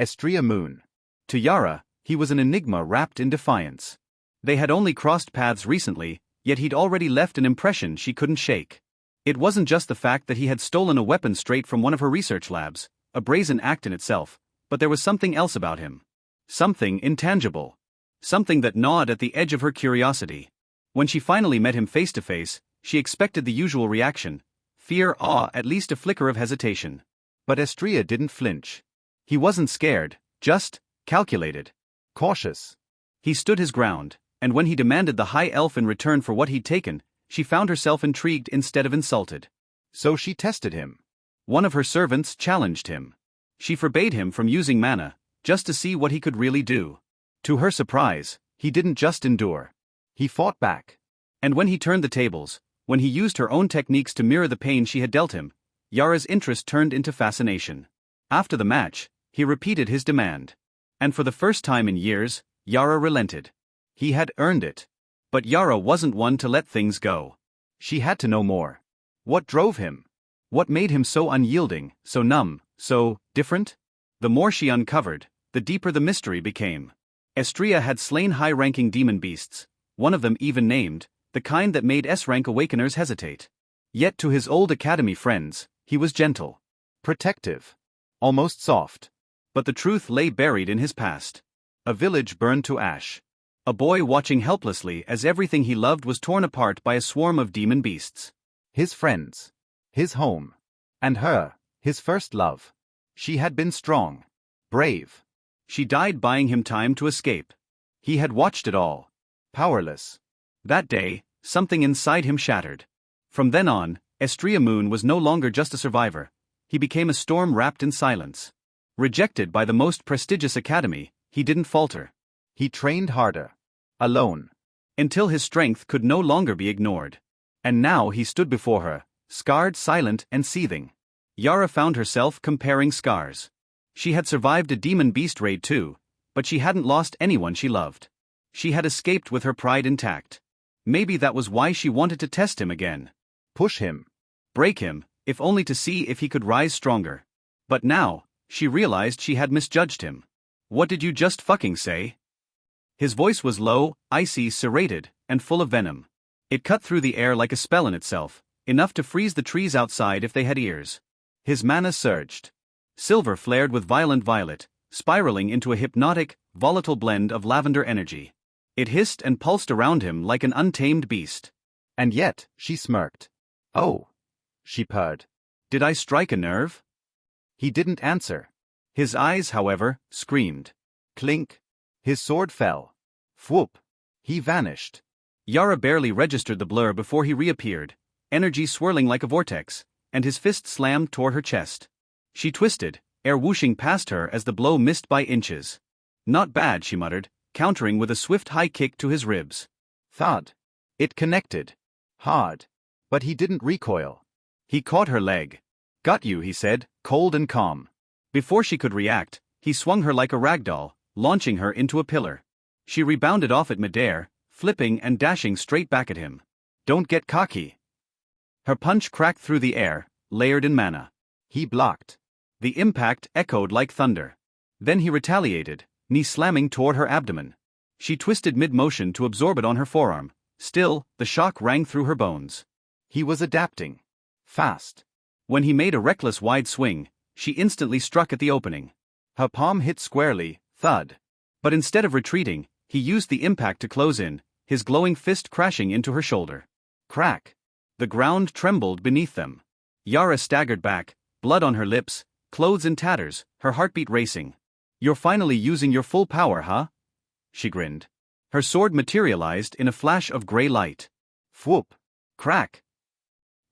Estrella Moon. To Yara, he was an enigma wrapped in defiance. They had only crossed paths recently, yet he'd already left an impression she couldn't shake. It wasn't just the fact that he had stolen a weapon straight from one of her research labs, a brazen act in itself, but there was something else about him. Something intangible. Something that gnawed at the edge of her curiosity. When she finally met him face to face, she expected the usual reaction: fear, awe, at least a flicker of hesitation. But Estrella didn't flinch. He wasn't scared, just calculated. Cautious. He stood his ground, and when he demanded the high elf in return for what he'd taken, she found herself intrigued instead of insulted. So she tested him. One of her servants challenged him. She forbade him from using mana, just to see what he could really do. To her surprise, he didn't just endure. He fought back. And when he turned the tables, when he used her own techniques to mirror the pain she had dealt him, Yara's interest turned into fascination. After the match, he repeated his demand. And for the first time in years, Yara relented. He had earned it. But Yara wasn't one to let things go. She had to know more. What drove him? What made him so unyielding, so numb, so different? The more she uncovered, the deeper the mystery became. Estrella had slain high-ranking demon beasts, one of them even named, the kind that made S-rank awakeners hesitate. Yet to his old academy friends, he was gentle. Protective. Almost soft. But the truth lay buried in his past. A village burned to ash. A boy watching helplessly as everything he loved was torn apart by a swarm of demon beasts. His friends. His home. And her, his first love. She had been strong. Brave. She died buying him time to escape. He had watched it all. Powerless. That day, something inside him shattered. From then on, Estrella Moon was no longer just a survivor. He became a storm wrapped in silence. Rejected by the most prestigious academy, he didn't falter. He trained harder. Alone. Until his strength could no longer be ignored. And now he stood before her, scarred, silent, and seething. Yara found herself comparing scars. She had survived a demon beast raid too, but she hadn't lost anyone she loved. She had escaped with her pride intact. Maybe that was why she wanted to test him again. Push him. Break him, if only to see if he could rise stronger. But now, she realized she had misjudged him. What did you just fucking say? His voice was low, icy, serrated, and full of venom. It cut through the air like a spell in itself, enough to freeze the trees outside if they had ears. His mana surged. Silver flared with violent violet, spiraling into a hypnotic, volatile blend of lavender energy. It hissed and pulsed around him like an untamed beast. And yet, she smirked. Oh. She purred. Did I strike a nerve? He didn't answer. His eyes, however, screamed. Clink. His sword fell. Whoop. He vanished. Yara barely registered the blur before he reappeared, energy swirling like a vortex, and his fist slammed toward her chest. She twisted, air whooshing past her as the blow missed by inches. Not bad, she muttered, countering with a swift high kick to his ribs. Thud. It connected. Hard. But he didn't recoil. He caught her leg. Got you, he said, cold and calm. Before she could react, he swung her like a ragdoll, launching her into a pillar. She rebounded off at midair, flipping and dashing straight back at him. Don't get cocky. Her punch cracked through the air, layered in mana. He blocked. The impact echoed like thunder. Then he retaliated, knee slamming toward her abdomen. She twisted mid-motion to absorb it on her forearm. Still, the shock rang through her bones. He was adapting. Fast. When he made a reckless wide swing, she instantly struck at the opening. Her palm hit squarely, thud. But instead of retreating, he used the impact to close in, his glowing fist crashing into her shoulder. Crack. The ground trembled beneath them. Yara staggered back, blood on her lips, clothes in tatters, her heartbeat racing. You're finally using your full power, huh? She grinned. Her sword materialized in a flash of gray light. Whoop. Crack.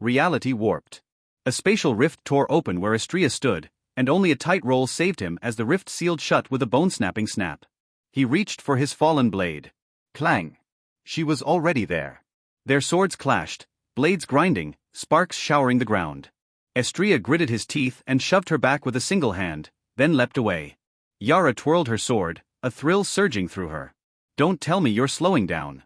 Reality warped. A spatial rift tore open where Estrella stood, and only a tight roll saved him as the rift sealed shut with a bone-snapping snap. He reached for his fallen blade. Clang. She was already there. Their swords clashed, blades grinding, sparks showering the ground. Estrella gritted his teeth and shoved her back with a single hand, then leapt away. Yara twirled her sword, a thrill surging through her. Don't tell me you're slowing down.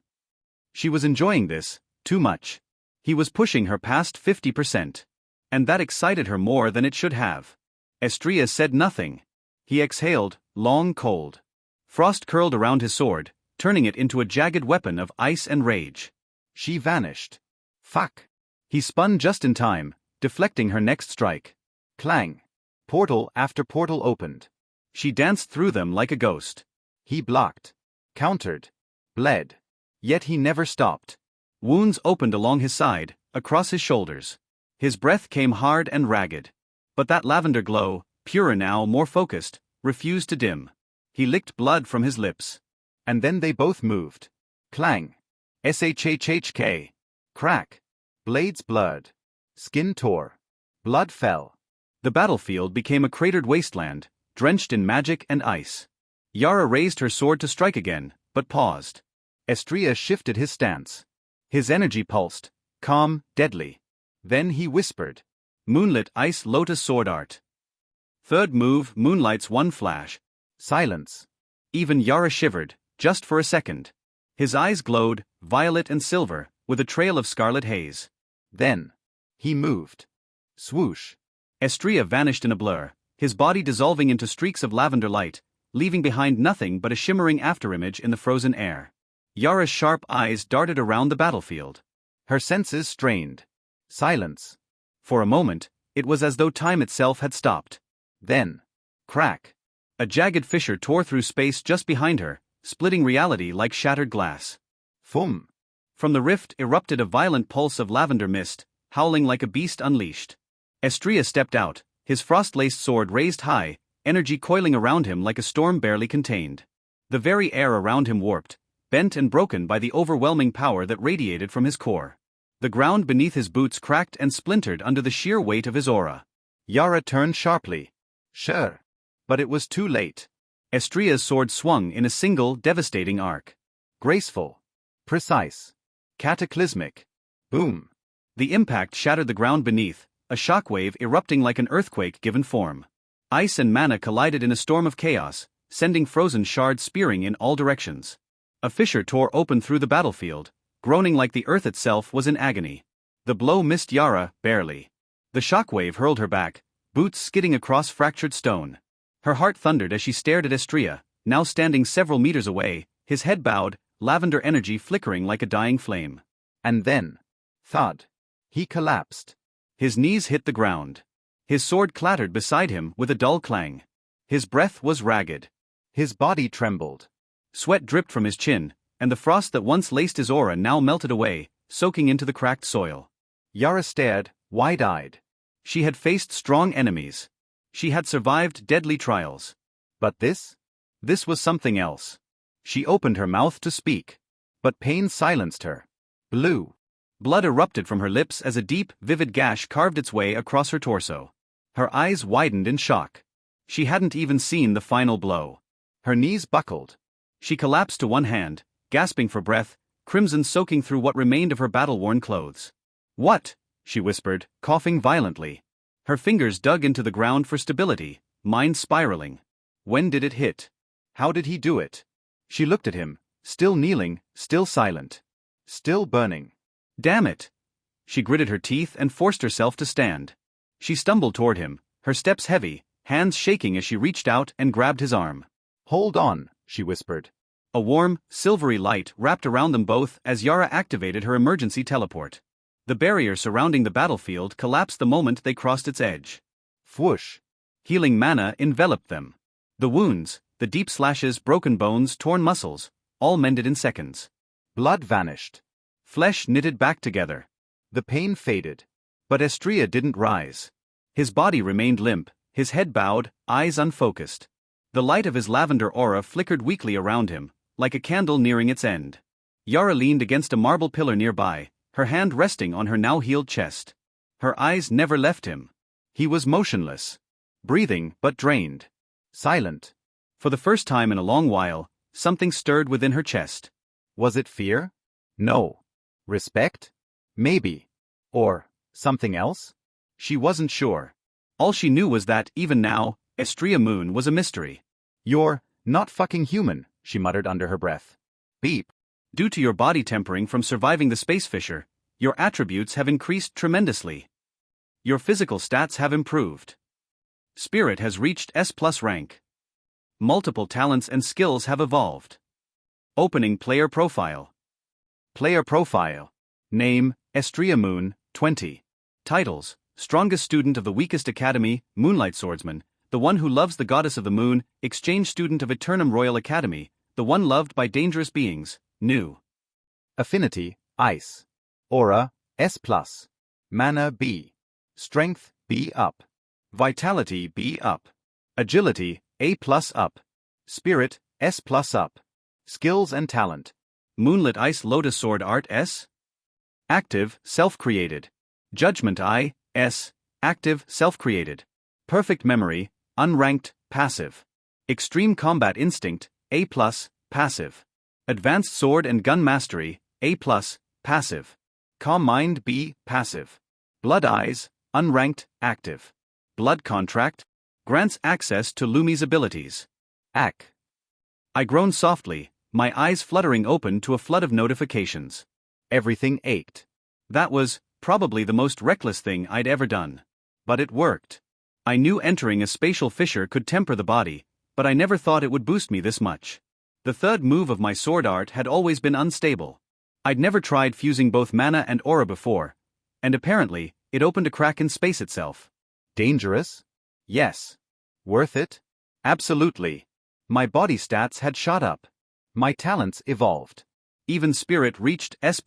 She was enjoying this, too much. He was pushing her past 50%. And that excited her more than it should have. Estrella said nothing. He exhaled, long cold. Frost curled around his sword, turning it into a jagged weapon of ice and rage. She vanished. Fuck. He spun just in time, deflecting her next strike. Clang. Portal after portal opened. She danced through them like a ghost. He blocked. Countered. Bled. Yet he never stopped. Wounds opened along his side, across his shoulders. His breath came hard and ragged. But that lavender glow, purer now, more focused, refused to dim. He licked blood from his lips. And then they both moved. Clang. Shhhk. Crack. Blades blurred. Skin tore. Blood fell. The battlefield became a cratered wasteland, drenched in magic and ice. Yara raised her sword to strike again, but paused. Estrella shifted his stance. His energy pulsed, calm, deadly. Then he whispered. Moonlit ice lotus sword art. Third move, moonlight's one flash. Silence. Even Yara shivered, just for a second. His eyes glowed, violet and silver, with a trail of scarlet haze. Then he moved. Swoosh. Estrella vanished in a blur, his body dissolving into streaks of lavender light, leaving behind nothing but a shimmering afterimage in the frozen air. Yara's sharp eyes darted around the battlefield. Her senses strained. Silence. For a moment, it was as though time itself had stopped. Then, crack. A jagged fissure tore through space just behind her, splitting reality like shattered glass. Thum. From the rift erupted a violent pulse of lavender mist, howling like a beast unleashed. Estrella stepped out, his frost-laced sword raised high, energy coiling around him like a storm barely contained. The very air around him warped, bent and broken by the overwhelming power that radiated from his core. The ground beneath his boots cracked and splintered under the sheer weight of his aura. Yara turned sharply. Sure. But it was too late. Estrella's sword swung in a single, devastating arc. Graceful. Precise. Cataclysmic. Boom. The impact shattered the ground beneath, a shockwave erupting like an earthquake given form. Ice and mana collided in a storm of chaos, sending frozen shards spearing in all directions. A fissure tore open through the battlefield, groaning like the earth itself was in agony. The blow missed Yara, barely. The shockwave hurled her back, boots skidding across fractured stone. Her heart thundered as she stared at Estrella, now standing several meters away, his head bowed, lavender energy flickering like a dying flame. And then, thud. He collapsed. His knees hit the ground. His sword clattered beside him with a dull clang. His breath was ragged. His body trembled. Sweat dripped from his chin, and the frost that once laced his aura now melted away, soaking into the cracked soil. Yara stared, wide-eyed. She had faced strong enemies. She had survived deadly trials. But this? This was something else. She opened her mouth to speak. But pain silenced her. Blue. Blood erupted from her lips as a deep, vivid gash carved its way across her torso. Her eyes widened in shock. She hadn't even seen the final blow. Her knees buckled. She collapsed to one hand, gasping for breath, crimson soaking through what remained of her battle-worn clothes. What? She whispered, coughing violently. Her fingers dug into the ground for stability, mind spiraling. When did it hit? How did he do it? She looked at him, still kneeling, still silent. Still burning. Damn it! She gritted her teeth and forced herself to stand. She stumbled toward him, her steps heavy, hands shaking as she reached out and grabbed his arm. Hold on, she whispered. A warm, silvery light wrapped around them both as Yara activated her emergency teleport. The barrier surrounding the battlefield collapsed the moment they crossed its edge. Whoosh! Healing mana enveloped them. The wounds, the deep slashes, broken bones, torn muscles, all mended in seconds. Blood vanished. Flesh knitted back together. The pain faded. But Estrella didn't rise. His body remained limp, his head bowed, eyes unfocused. The light of his lavender aura flickered weakly around him, like a candle nearing its end. Yara leaned against a marble pillar nearby, her hand resting on her now-healed chest. Her eyes never left him. He was motionless. Breathing but drained. Silent. For the first time in a long while, something stirred within her chest. Was it fear? No. Respect? Maybe. Or something else? She wasn't sure. All she knew was that, even now, Estrella Moon was a mystery. You're not fucking human, she muttered under her breath. Beep. Due to your body tempering from surviving the space fissure, your attributes have increased tremendously. Your physical stats have improved. Spirit has reached S+ rank. Multiple talents and skills have evolved. Opening player profile. Player profile. Name, Estria Moon, 20. Titles, Strongest Student of the Weakest Academy, Moonlight Swordsman, the one who loves the Goddess of the Moon, Exchange Student of Eternum Royal Academy, the one loved by dangerous beings, new. Affinity, Ice. Aura, S+. Mana, B. Strength, B up. Vitality, B up. Agility, A+ up. Spirit, S+ up. Skills and talent. Moonlit Ice Lotus Sword Art S. Active, self-created. Judgment I, S. Active, self-created. Perfect Memory, unranked, passive. Extreme Combat Instinct, A+, passive. Advanced Sword and Gun Mastery, A+, passive. Calm Mind, B, passive. Blood Eyes, unranked, active. Blood Contract, grants access to Lumi's abilities. AC. I groaned softly, my eyes fluttering open to a flood of notifications. Everything ached. That was, probably the most reckless thing I'd ever done. But it worked. I knew entering a spatial fissure could temper the body, but I never thought it would boost me this much. The third move of my sword art had always been unstable. I'd never tried fusing both mana and aura before, and apparently, it opened a crack in space itself. Dangerous? Yes. Worth it? Absolutely. My body stats had shot up. My talents evolved. Even spirit reached S+.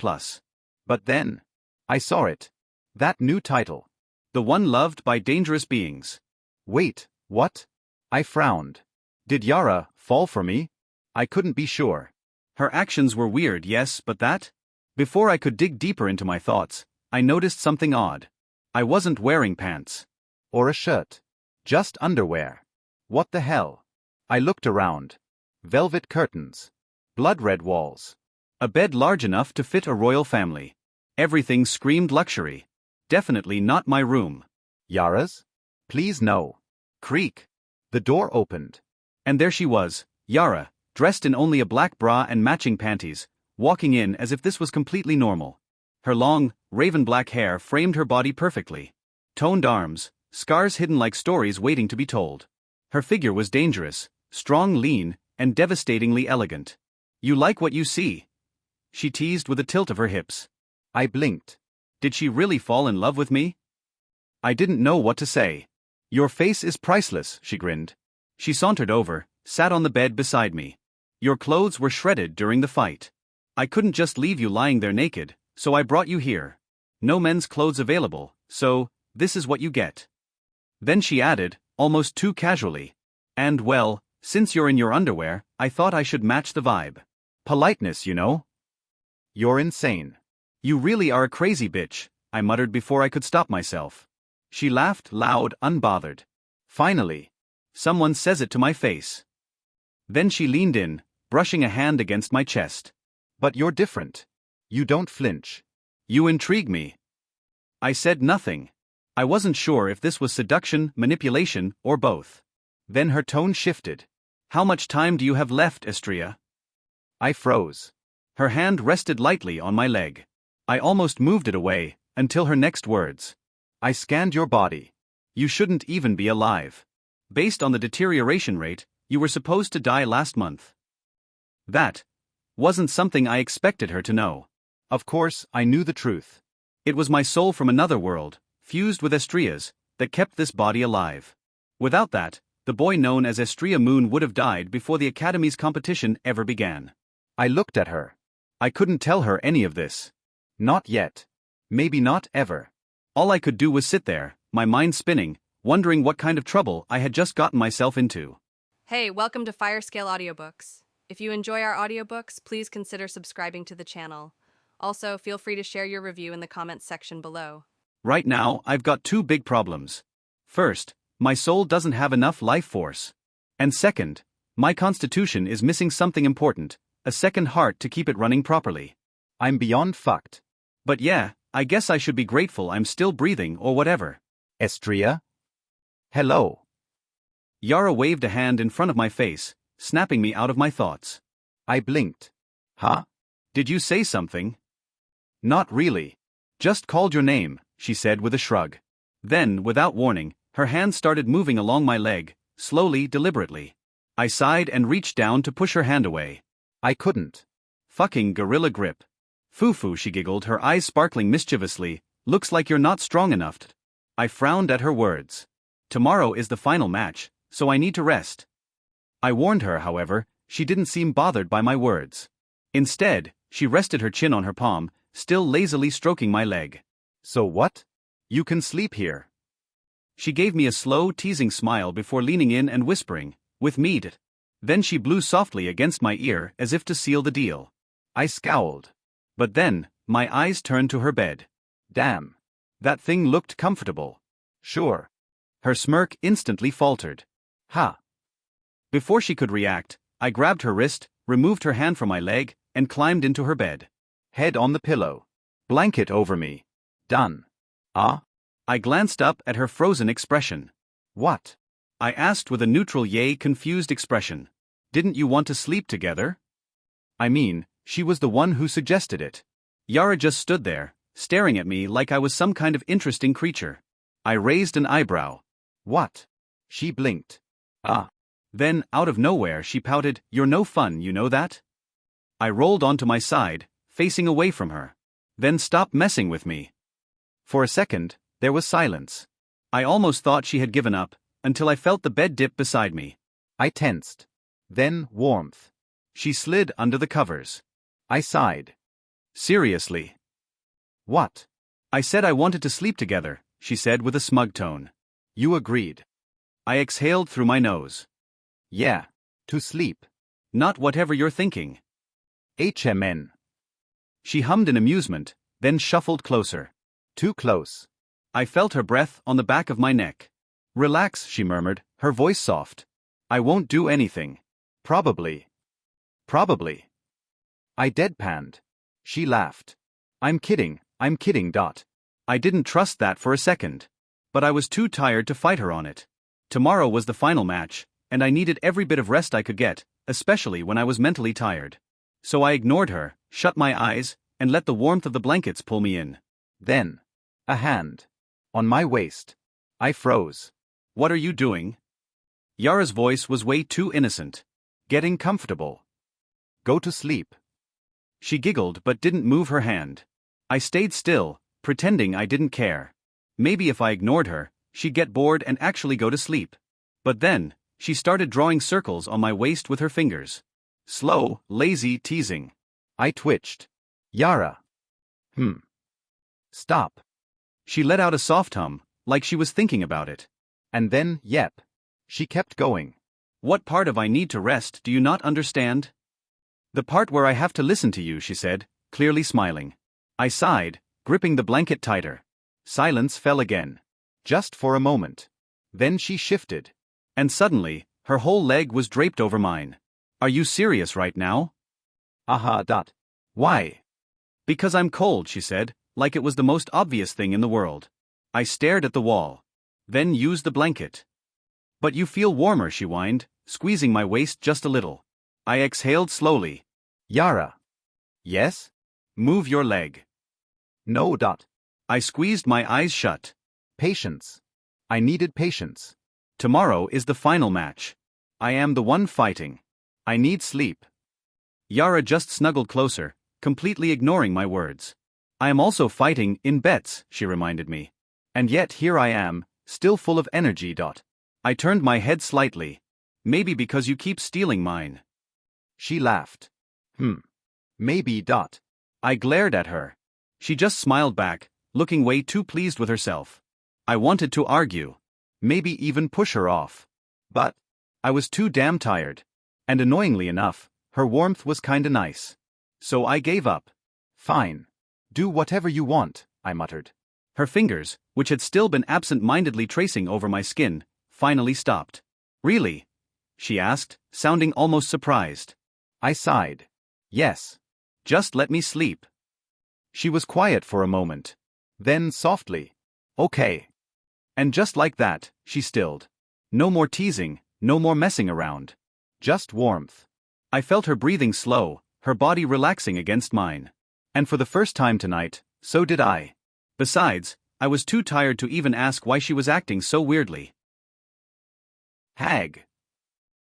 But then, I saw it. That new title. The one loved by dangerous beings. Wait, what? I frowned. Did Yara fall for me? I couldn't be sure. Her actions were weird, yes, but that? Before I could dig deeper into my thoughts, I noticed something odd. I wasn't wearing pants. Or a shirt. Just underwear. What the hell? I looked around. Velvet curtains. Blood-red walls. A bed large enough to fit a royal family. Everything screamed luxury. Definitely not my room. Yara's? Please no. Creak. The door opened. And there she was, Yara, dressed in only a black bra and matching panties, walking in as if this was completely normal. Her long, raven black hair framed her body perfectly. Toned arms, scars hidden like stories waiting to be told. Her figure was dangerous, strong, lean, and devastatingly elegant. You like what you see? She teased with a tilt of her hips. I blinked. Did she really fall in love with me? I didn't know what to say. Your face is priceless, she grinned. She sauntered over, sat on the bed beside me. Your clothes were shredded during the fight. I couldn't just leave you lying there naked, so I brought you here. No men's clothes available, so, this is what you get. Then she added, almost too casually. And well, since you're in your underwear, I thought I should match the vibe. Politeness, you know. You're insane. You really are a crazy bitch, I muttered before I could stop myself. She laughed loud, unbothered. Finally. Someone says it to my face. Then she leaned in, brushing a hand against my chest. But you're different. You don't flinch. You intrigue me. I said nothing. I wasn't sure if this was seduction, manipulation, or both. Then her tone shifted. How much time do you have left, Estria? I froze. Her hand rested lightly on my leg. I almost moved it away, until her next words. I scanned your body. You shouldn't even be alive. Based on the deterioration rate, you were supposed to die last month. That wasn't something I expected her to know. Of course, I knew the truth. It was my soul from another world, fused with Estria's, that kept this body alive. Without that, the boy known as Estria Moon would have died before the Academy's competition ever began. I looked at her. I couldn't tell her any of this. Not yet. Maybe not ever. All I could do was sit there, my mind spinning, wondering what kind of trouble I had just gotten myself into. Hey, welcome to Firescale Audiobooks. If you enjoy our audiobooks, please consider subscribing to the channel. Also, feel free to share your review in the comments section below. Right now, I've got two big problems. First, my soul doesn't have enough life force. And second, my constitution is missing something important, a second heart to keep it running properly. I'm beyond fucked. But yeah, I guess I should be grateful I'm still breathing or whatever. Estria? Hello. Yara waved a hand in front of my face, snapping me out of my thoughts. I blinked. Huh? Did you say something? Not really. Just called your name, she said with a shrug. Then, without warning, her hand started moving along my leg, slowly, deliberately. I sighed and reached down to push her hand away. I couldn't. Fucking gorilla grip. Foo-foo, she giggled, her eyes sparkling mischievously. Looks like you're not strong enough. I frowned at her words. Tomorrow is the final match, so I need to rest. I warned her, however. She didn't seem bothered by my words. Instead, she rested her chin on her palm, still lazily stroking my leg. So what? You can sleep here. She gave me a slow, teasing smile before leaning in and whispering, with meat. Then she blew softly against my ear as if to seal the deal. I scowled. But then, my eyes turned to her bed. Damn. That thing looked comfortable. Sure. Her smirk instantly faltered. Ha. Before she could react, I grabbed her wrist, removed her hand from my leg, and climbed into her bed. Head on the pillow. Blanket over me. Done. Ah? I glanced up at her frozen expression. What? I asked with a neutral yay confused expression. Didn't you want to sleep together? I mean, she was the one who suggested it. Yara just stood there, staring at me like I was some kind of interesting creature. I raised an eyebrow. What? She blinked. Ah. Then, out of nowhere, she pouted, "You're no fun, you know that?" I rolled onto my side, facing away from her. Then stop messing with me. For a second, there was silence. I almost thought she had given up, until I felt the bed dip beside me. I tensed. Then warmth. She slid under the covers. I sighed. Seriously. What? I said I wanted to sleep together, she said with a smug tone. You agreed. I exhaled through my nose. Yeah, to sleep. Not whatever you're thinking. HMN. She hummed in amusement, then shuffled closer. Too close. I felt her breath on the back of my neck. Relax, she murmured, her voice soft. I won't do anything. Probably. Probably. I deadpanned. She laughed. I'm kidding. I didn't trust that for a second. But I was too tired to fight her on it. Tomorrow was the final match, and I needed every bit of rest I could get, especially when I was mentally tired. So I ignored her, shut my eyes, and let the warmth of the blankets pull me in. Then, a hand. On my waist. I froze. What are you doing? Yara's voice was way too innocent. Getting comfortable. Go to sleep. She giggled but didn't move her hand. I stayed still, pretending I didn't care. Maybe if I ignored her, she'd get bored and actually go to sleep. But then, she started drawing circles on my waist with her fingers. Slow, lazy teasing. I twitched. Yara. Stop. She let out a soft hum, like she was thinking about it. And then, yep. She kept going. What part of I need to rest do you not understand? The part where I have to listen to you, she said, clearly smiling. I sighed, gripping the blanket tighter. Silence fell again. Just for a moment. Then she shifted. And suddenly, her whole leg was draped over mine. Are you serious right now? Aha. Why? Because I'm cold, she said, like it was the most obvious thing in the world. I stared at the wall. Then used the blanket. But you feel warmer, she whined, squeezing my waist just a little. I exhaled slowly. Yara. Yes? Move your leg. No. I squeezed my eyes shut. Patience. I needed patience. Tomorrow is the final match. I am the one fighting. I need sleep. Yara just snuggled closer, completely ignoring my words. I am also fighting in bets, she reminded me. And yet here I am, still full of energy. I turned my head slightly. Maybe because you keep stealing mine. She laughed. Maybe. I glared at her. She just smiled back, looking way too pleased with herself. I wanted to argue. Maybe even push her off. But I was too damn tired. And annoyingly enough, her warmth was kinda nice. So I gave up. Fine. Do whatever you want, I muttered. Her fingers, which had still been absent-mindedly tracing over my skin, finally stopped. Really? She asked, sounding almost surprised. I sighed. Yes. Just let me sleep. She was quiet for a moment. Then softly. Okay. And just like that, she stilled. No more teasing, no more messing around. Just warmth. I felt her breathing slow, her body relaxing against mine. And for the first time tonight, so did I. Besides, I was too tired to even ask why she was acting so weirdly. Hag.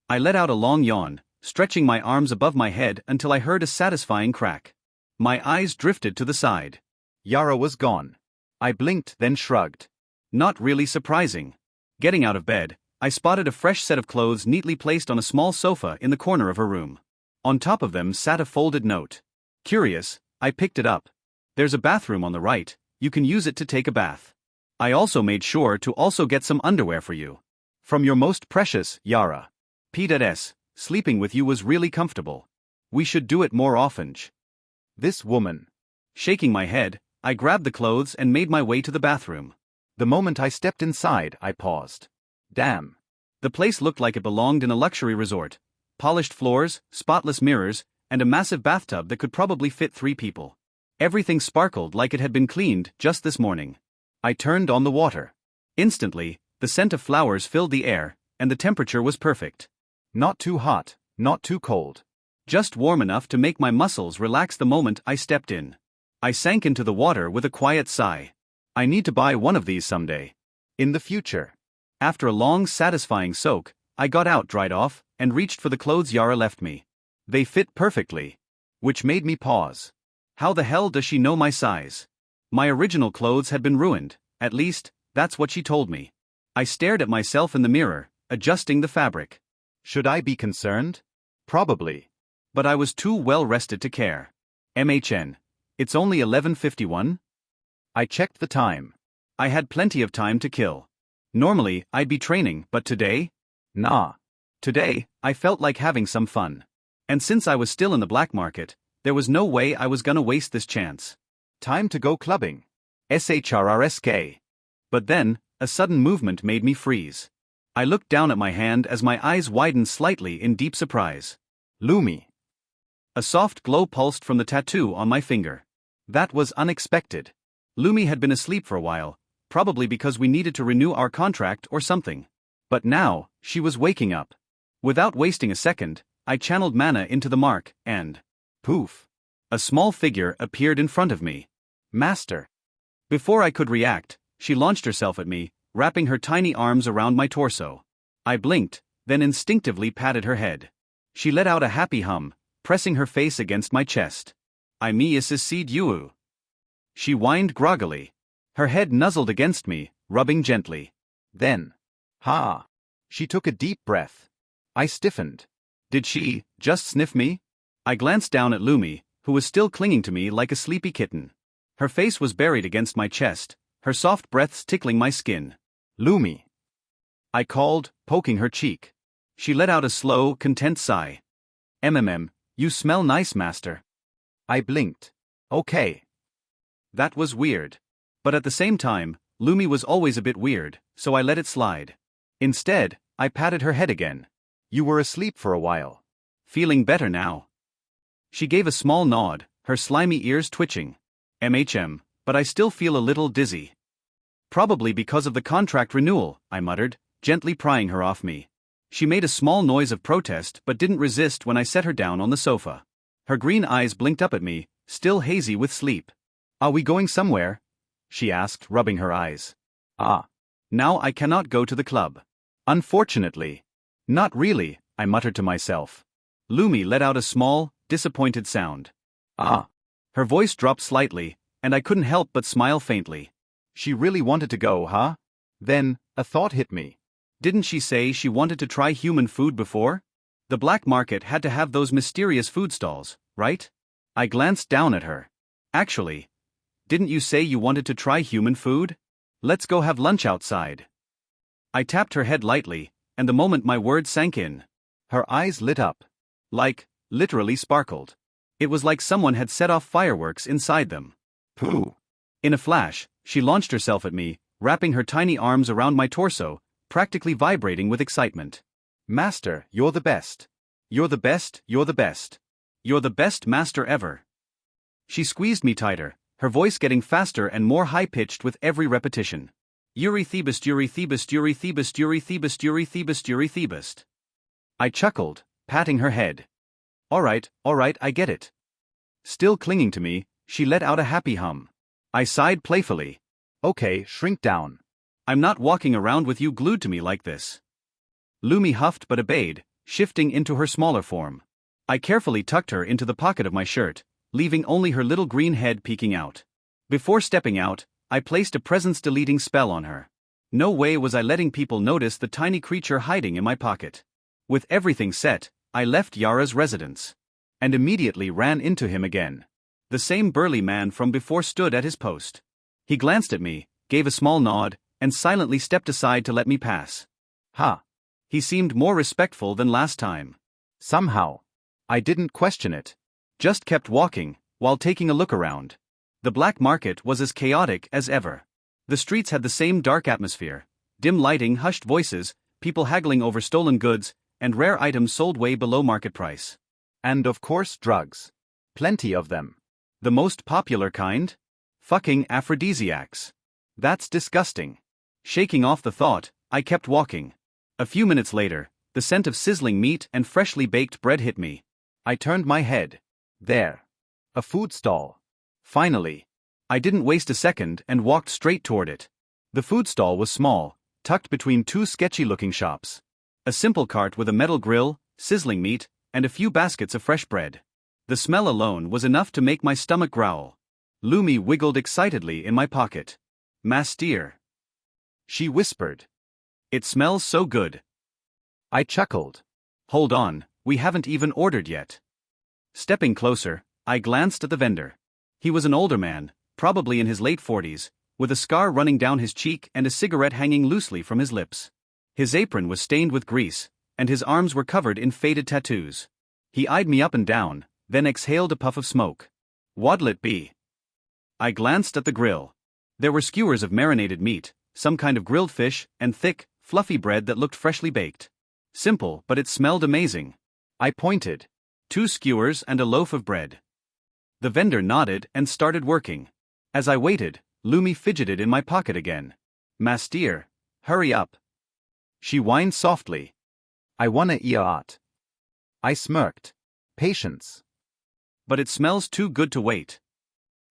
I let out a long yawn, stretching my arms above my head until I heard a satisfying crack. My eyes drifted to the side. Yara was gone. I blinked, then shrugged. Not really surprising. Getting out of bed, I spotted a fresh set of clothes neatly placed on a small sofa in the corner of her room. On top of them sat a folded note. Curious, I picked it up. There's a bathroom on the right, you can use it to take a bath. I also made sure to also get some underwear for you. From your most precious, Yara. P.S. Sleeping with you was really comfortable. We should do it more often. This woman. Shaking my head, I grabbed the clothes and made my way to the bathroom. The moment I stepped inside, I paused. Damn. The place looked like it belonged in a luxury resort. Polished floors, spotless mirrors, and a massive bathtub that could probably fit 3 people. Everything sparkled like it had been cleaned just this morning. I turned on the water. Instantly, the scent of flowers filled the air, and the temperature was perfect. Not too hot, not too cold. Just warm enough to make my muscles relax the moment I stepped in. I sank into the water with a quiet sigh. I need to buy one of these someday. In the future. After a long, satisfying soak, I got out, dried off, and reached for the clothes Yara left me. They fit perfectly. Which made me pause. How the hell does she know my size? My original clothes had been ruined, at least, that's what she told me. I stared at myself in the mirror, adjusting the fabric. Should I be concerned? Probably. But I was too well rested to care. MHN. It's only 11:51? I checked the time. I had plenty of time to kill. Normally, I'd be training, but today? Nah. Today, I felt like having some fun. And since I was still in the black market, there was no way I was gonna waste this chance. Time to go clubbing. SHRRSK. But then, a sudden movement made me freeze. I looked down at my hand as my eyes widened slightly in deep surprise. Lumi. A soft glow pulsed from the tattoo on my finger. That was unexpected. Lumi had been asleep for a while, probably because we needed to renew our contract or something. But now, she was waking up. Without wasting a second, I channeled mana into the mark, and poof! A small figure appeared in front of me. Master. Before I could react, she launched herself at me, wrapping her tiny arms around my torso. I blinked, then instinctively patted her head. She let out a happy hum, pressing her face against my chest. I me assisted you. She whined groggily. Her head nuzzled against me, rubbing gently. Then, ha! She took a deep breath. I stiffened. Did she just sniff me? I glanced down at Lumi, who was still clinging to me like a sleepy kitten. Her face was buried against my chest, her soft breaths tickling my skin. Lumi. I called, poking her cheek. She let out a slow, content sigh. You smell nice, master. I blinked. Okay. That was weird. But at the same time, Lumi was always a bit weird, so I let it slide. Instead, I patted her head again. You were asleep for a while. Feeling better now. She gave a small nod, her slimy ears twitching. But I still feel a little dizzy. Probably because of the contract renewal, I muttered, gently prying her off me. She made a small noise of protest but didn't resist when I set her down on the sofa. Her green eyes blinked up at me, still hazy with sleep. Are we going somewhere? She asked, rubbing her eyes. Ah. Now I cannot go to the club. Unfortunately. Not really, I muttered to myself. Lumi let out a small, disappointed sound. Ah. Her voice dropped slightly, and I couldn't help but smile faintly. She really wanted to go, huh? Then, a thought hit me. Didn't she say she wanted to try human food before? The black market had to have those mysterious food stalls, right? I glanced down at her. Actually, didn't you say you wanted to try human food? Let's go have lunch outside. I tapped her head lightly, and the moment my words sank in, her eyes lit up. Literally sparkled. It was like someone had set off fireworks inside them. Pooh. In a flash, she launched herself at me, wrapping her tiny arms around my torso, practically vibrating with excitement. Master, you're the best. You're the best, you're the best. You're the best master ever. She squeezed me tighter, her voice getting faster and more high-pitched with every repetition. Eurythebist, Eurythebist, Eurythebist, Eurythebist, Eurythebist, Eurythebist. I chuckled, patting her head. All right, I get it. Still clinging to me, she let out a happy hum. I sighed playfully. Okay, shrink down. I'm not walking around with you glued to me like this. Lumi huffed but obeyed, shifting into her smaller form. I carefully tucked her into the pocket of my shirt, leaving only her little green head peeking out. Before stepping out, I placed a presence-deleting spell on her. No way was I letting people notice the tiny creature hiding in my pocket. With everything set, I left Yara's residence. And immediately ran into him again. The same burly man from before stood at his post. He glanced at me, gave a small nod, and silently stepped aside to let me pass. Ha! He seemed more respectful than last time. Somehow. I didn't question it. Just kept walking, while taking a look around. The black market was as chaotic as ever. The streets had the same dark atmosphere, dim lighting, hushed voices, people haggling over stolen goods, and rare items sold way below market price. And of course drugs. Plenty of them. The most popular kind? Fucking aphrodisiacs. That's disgusting. Shaking off the thought, I kept walking. A few minutes later, the scent of sizzling meat and freshly baked bread hit me. I turned my head. There. A food stall. Finally. I didn't waste a second and walked straight toward it. The food stall was small, tucked between two sketchy-looking shops. A simple cart with a metal grill, sizzling meat, and a few baskets of fresh bread. The smell alone was enough to make my stomach growl. Lumi wiggled excitedly in my pocket. "Masteer," she whispered. "It smells so good." I chuckled. "Hold on, we haven't even ordered yet." Stepping closer, I glanced at the vendor. He was an older man, probably in his late 40s, with a scar running down his cheek and a cigarette hanging loosely from his lips. His apron was stained with grease, and his arms were covered in faded tattoos. He eyed me up and down, then exhaled a puff of smoke. "What'll it be?" I glanced at the grill. There were skewers of marinated meat, some kind of grilled fish, and thick, fluffy bread that looked freshly baked. Simple, but it smelled amazing. I pointed. 2 skewers and a loaf of bread. The vendor nodded and started working. As I waited, Lumi fidgeted in my pocket again. "Masteer, hurry up." She whined softly. "I wanna eat." I smirked. "Patience." "But it smells too good to wait."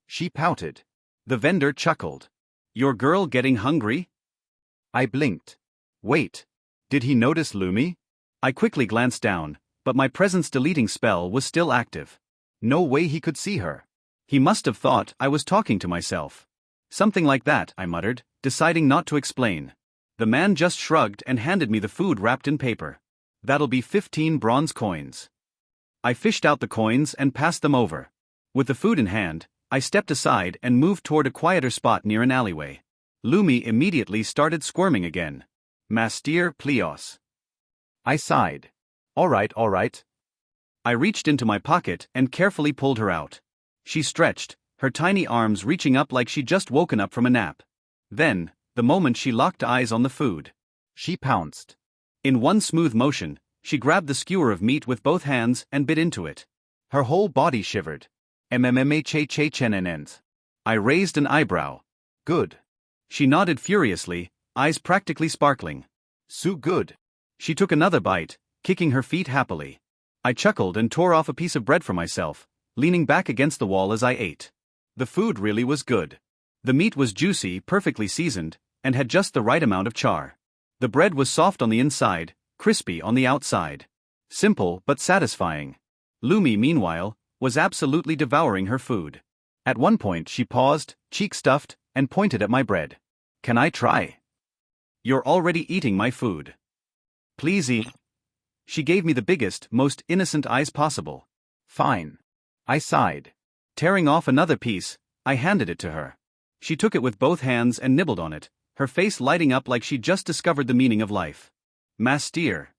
She pouted. The vendor chuckled. "Your girl getting hungry?" I blinked. Wait. Did he notice Lumi? I quickly glanced down, but my presence-deleting spell was still active. No way he could see her. He must have thought I was talking to myself. "Something like that," I muttered, deciding not to explain. The man just shrugged and handed me the food wrapped in paper. "That'll be 15 bronze coins." I fished out the coins and passed them over. With the food in hand, I stepped aside and moved toward a quieter spot near an alleyway. Lumi immediately started squirming again. "Masteer plios." I sighed. All right. I reached into my pocket and carefully pulled her out. She stretched, her tiny arms reaching up like she'd just woken up from a nap. Then, the moment she locked eyes on the food, she pounced. In one smooth motion, she grabbed the skewer of meat with both hands and bit into it. Her whole body shivered. "MMMHHHNNNs." I raised an eyebrow. "Good." She nodded furiously, eyes practically sparkling. "So good." She took another bite, kicking her feet happily. I chuckled and tore off a piece of bread for myself, leaning back against the wall as I ate. The food really was good. The meat was juicy, perfectly seasoned, and had just the right amount of char. The bread was soft on the inside, crispy on the outside. Simple but satisfying. Lumi, meanwhile, was absolutely devouring her food. At one point she paused, cheek stuffed, and pointed at my bread. "Can I try?" "You're already eating my food." "Please eat." She gave me the biggest, most innocent eyes possible. "Fine." I sighed. Tearing off another piece, I handed it to her. She took it with both hands and nibbled on it, her face lighting up like she'd just discovered the meaning of life. "Masteer,"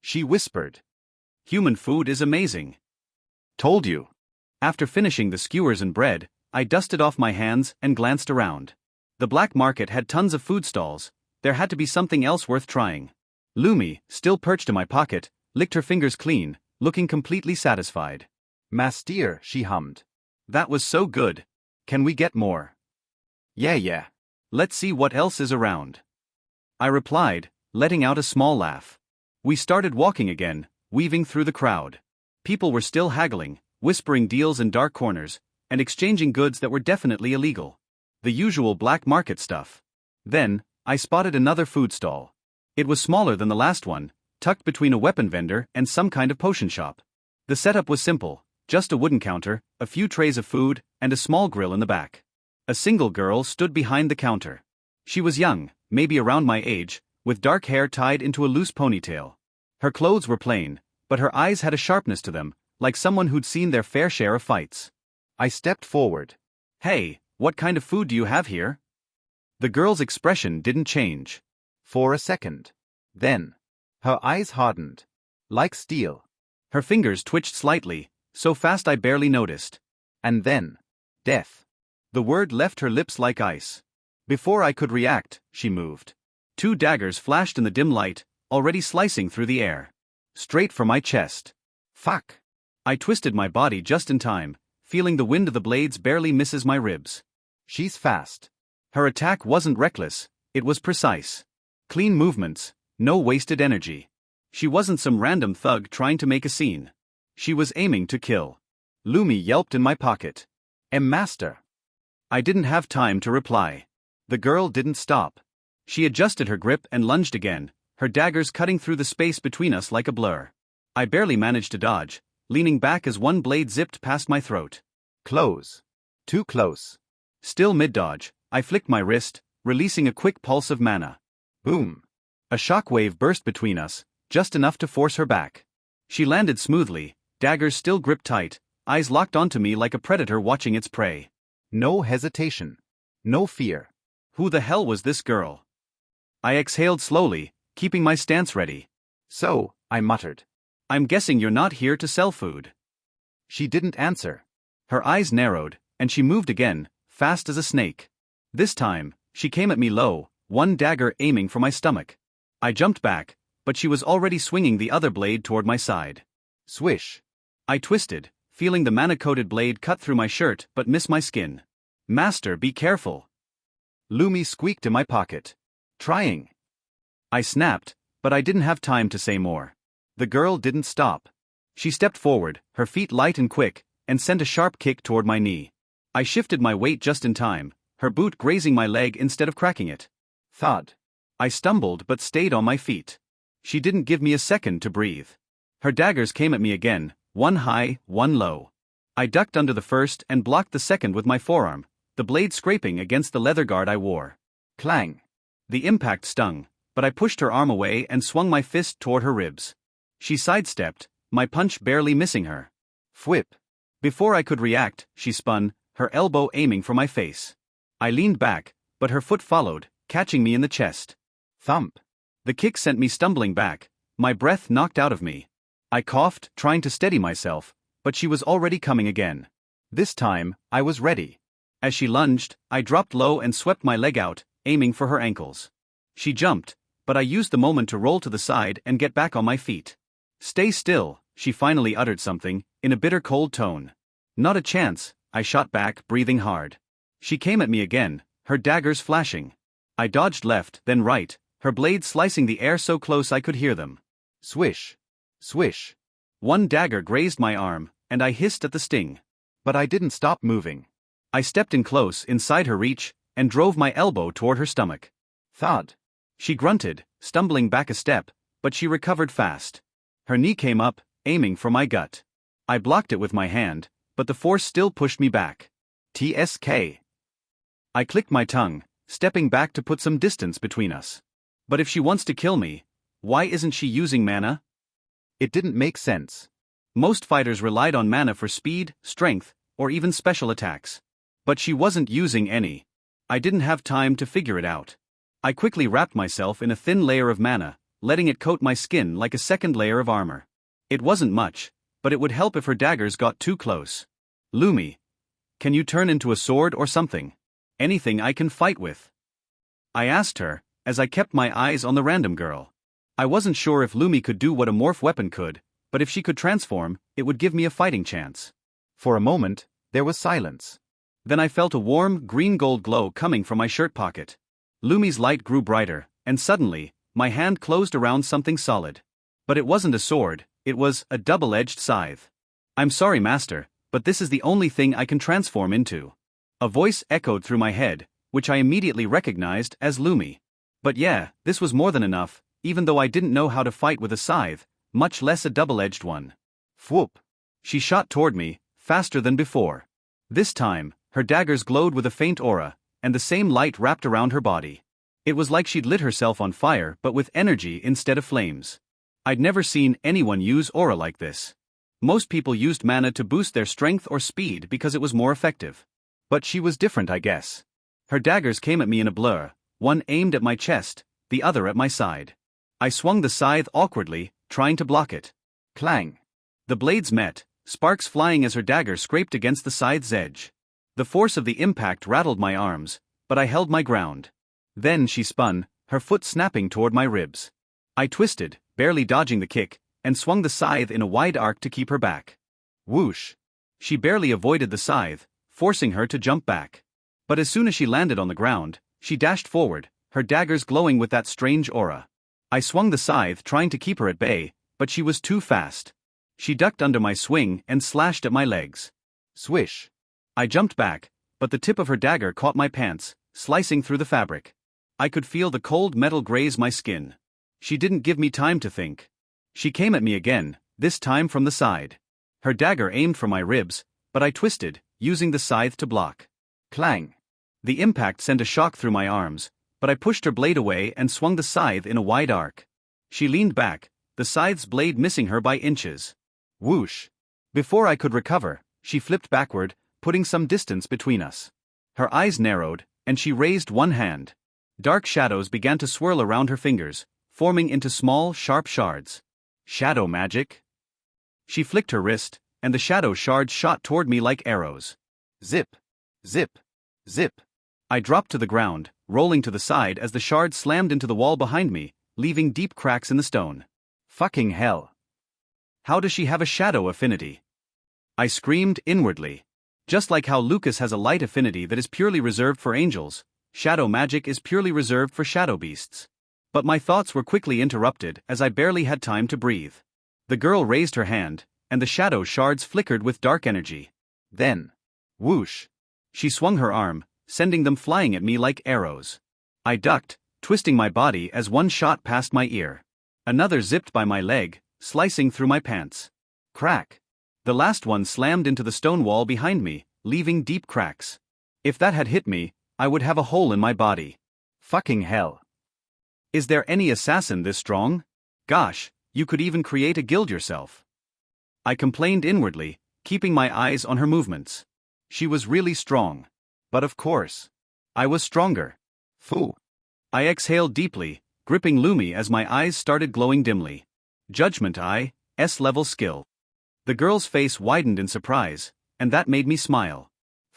she whispered. "Human food is amazing." "Told you." After finishing the skewers and bread, I dusted off my hands and glanced around. The black market had tons of food stalls. There had to be something else worth trying. Lumi, still perched in my pocket, licked her fingers clean, looking completely satisfied. "Masteer," she hummed. "That was so good. Can we get more?" Yeah. "Let's see what else is around," I replied, letting out a small laugh. We started walking again, weaving through the crowd. People were still haggling, whispering deals in dark corners, and exchanging goods that were definitely illegal. The usual black market stuff. Then, I spotted another food stall. It was smaller than the last one, tucked between a weapon vendor and some kind of potion shop. The setup was simple, just a wooden counter, a few trays of food, and a small grill in the back. A single girl stood behind the counter. She was young, maybe around my age, with dark hair tied into a loose ponytail. Her clothes were plain, but her eyes had a sharpness to them, like someone who'd seen their fair share of fights. I stepped forward. "Hey, what kind of food do you have here?" The girl's expression didn't change. For a second. Then, her eyes hardened. Like steel. Her fingers twitched slightly, so fast I barely noticed. And then, death. The word left her lips like ice. Before I could react, she moved. 2 daggers flashed in the dim light, already slicing through the air. Straight for my chest. Fuck. I twisted my body just in time, feeling the wind of the blades barely misses my ribs. She's fast. Her attack wasn't reckless, it was precise. Clean movements, no wasted energy. She wasn't some random thug trying to make a scene. She was aiming to kill. Lumi yelped in my pocket. Master. I didn't have time to reply. The girl didn't stop. She adjusted her grip and lunged again, her daggers cutting through the space between us like a blur. I barely managed to dodge, leaning back as one blade zipped past my throat. Close. Too close. Still mid-dodge, I flicked my wrist, releasing a quick pulse of mana. Boom. A shockwave burst between us, just enough to force her back. She landed smoothly, daggers still gripped tight, eyes locked onto me like a predator watching its prey. No hesitation. No fear. Who the hell was this girl? I exhaled slowly, keeping my stance ready. So, I muttered. "I'm guessing you're not here to sell food." She didn't answer. Her eyes narrowed, and she moved again, fast as a snake. This time, she came at me low, one dagger aiming for my stomach. I jumped back, but she was already swinging the other blade toward my side. Swish. I twisted, feeling the mana-coated blade cut through my shirt but miss my skin. "Master, be careful." Lumi squeaked in my pocket. Trying. I snapped, but I didn't have time to say more. The girl didn't stop. She stepped forward, her feet light and quick, and sent a sharp kick toward my knee. I shifted my weight just in time, her boot grazing my leg instead of cracking it. Thud. I stumbled but stayed on my feet. She didn't give me a second to breathe. Her daggers came at me again, one high, one low. I ducked under the first and blocked the second with my forearm, the blade scraping against the leather guard I wore. Clang. The impact stung, but I pushed her arm away and swung my fist toward her ribs. She sidestepped, my punch barely missing her. Whip. Before I could react, she spun, her elbow aiming for my face. I leaned back, but her foot followed, catching me in the chest. Thump. The kick sent me stumbling back, my breath knocked out of me. I coughed, trying to steady myself, but she was already coming again. This time, I was ready. As she lunged, I dropped low and swept my leg out, aiming for her ankles. She jumped, but I used the moment to roll to the side and get back on my feet. "Stay still," she finally uttered something, in a bitter cold tone. "Not a chance," I shot back, breathing hard. She came at me again, her daggers flashing. I dodged left, then right, her blades slicing the air so close I could hear them. Swish. Swish. One dagger grazed my arm, and I hissed at the sting. But I didn't stop moving. I stepped in close, inside her reach, and drove my elbow toward her stomach. Thud. She grunted, stumbling back a step, but she recovered fast. Her knee came up, aiming for my gut. I blocked it with my hand, but the force still pushed me back. TSK. I clicked my tongue, stepping back to put some distance between us. But if she wants to kill me, why isn't she using mana? It didn't make sense. Most fighters relied on mana for speed, strength, or even special attacks. But she wasn't using any. I didn't have time to figure it out. I quickly wrapped myself in a thin layer of mana, letting it coat my skin like a second layer of armor. It wasn't much, but it would help if her daggers got too close. "Lumi, can you turn into a sword or something? Anything I can fight with?" I asked her, as I kept my eyes on the random girl. I wasn't sure if Lumi could do what a morph weapon could, but if she could transform, it would give me a fighting chance. For a moment, there was silence. Then I felt a warm, green-gold glow coming from my shirt pocket. Lumi's light grew brighter, and suddenly, my hand closed around something solid. But it wasn't a sword, it was a double-edged scythe. "I'm sorry, Master, but this is the only thing I can transform into." A voice echoed through my head, which I immediately recognized as Lumi. But yeah, this was more than enough, even though I didn't know how to fight with a scythe, much less a double-edged one. Whoop! She shot toward me, faster than before. This time, her daggers glowed with a faint aura, and the same light wrapped around her body. It was like she'd lit herself on fire but with energy instead of flames. I'd never seen anyone use aura like this. Most people used mana to boost their strength or speed because it was more effective. But she was different, I guess. Her daggers came at me in a blur, one aimed at my chest, the other at my side. I swung the scythe awkwardly, trying to block it. Clang! The blades met, sparks flying as her dagger scraped against the scythe's edge. The force of the impact rattled my arms, but I held my ground. Then she spun, her foot snapping toward my ribs. I twisted, barely dodging the kick, and swung the scythe in a wide arc to keep her back. Whoosh! She barely avoided the scythe, forcing her to jump back. But as soon as she landed on the ground, she dashed forward, her daggers glowing with that strange aura. I swung the scythe trying to keep her at bay, but she was too fast. She ducked under my swing and slashed at my legs. Swish! I jumped back, but the tip of her dagger caught my pants, slicing through the fabric. I could feel the cold metal graze my skin. She didn't give me time to think. She came at me again, this time from the side. Her dagger aimed for my ribs, but I twisted, using the scythe to block. Clang! The impact sent a shock through my arms, but I pushed her blade away and swung the scythe in a wide arc. She leaned back, the scythe's blade missing her by inches. Whoosh! Before I could recover, she flipped backward, putting some distance between us. Her eyes narrowed, and she raised one hand. Dark shadows began to swirl around her fingers, forming into small, sharp shards. Shadow magic? She flicked her wrist, and the shadow shards shot toward me like arrows. Zip! Zip! Zip! I dropped to the ground, rolling to the side as the shard slammed into the wall behind me, leaving deep cracks in the stone. Fucking hell! How does she have a shadow affinity? I screamed inwardly. Just like how Lucas has a light affinity that is purely reserved for angels, shadow magic is purely reserved for shadow beasts. But my thoughts were quickly interrupted as I barely had time to breathe. The girl raised her hand, and the shadow shards flickered with dark energy. Then, whoosh! She swung her arm, sending them flying at me like arrows. I ducked, twisting my body as one shot passed my ear. Another zipped by my leg, slicing through my pants. Crack! The last one slammed into the stone wall behind me, leaving deep cracks. If that had hit me, I would have a hole in my body. Fucking hell. Is there any assassin this strong? Gosh, you could even create a guild yourself. I complained inwardly, keeping my eyes on her movements. She was really strong. But of course, I was stronger. Phoo. I exhaled deeply, gripping Lumi as my eyes started glowing dimly. Judgment Eye, S-level skill. The girl's face widened in surprise, and that made me smile.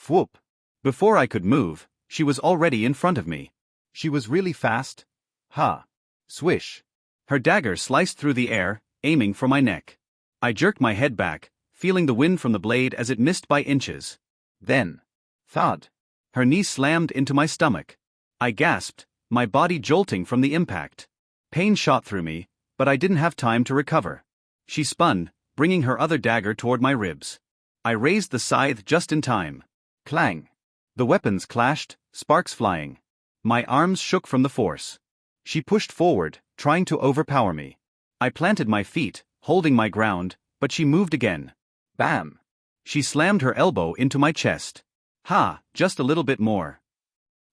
Whoop. Before I could move, she was already in front of me. She was really fast. Ha. Swish. Her dagger sliced through the air, aiming for my neck. I jerked my head back, feeling the wind from the blade as it missed by inches. Then, thud. Her knee slammed into my stomach. I gasped, my body jolting from the impact. Pain shot through me, but I didn't have time to recover. She spun, bringing her other dagger toward my ribs. I raised the scythe just in time. Clang. The weapons clashed, sparks flying. My arms shook from the force. She pushed forward, trying to overpower me. I planted my feet, holding my ground, but she moved again. Bam! She slammed her elbow into my chest. Ha, just a little bit more.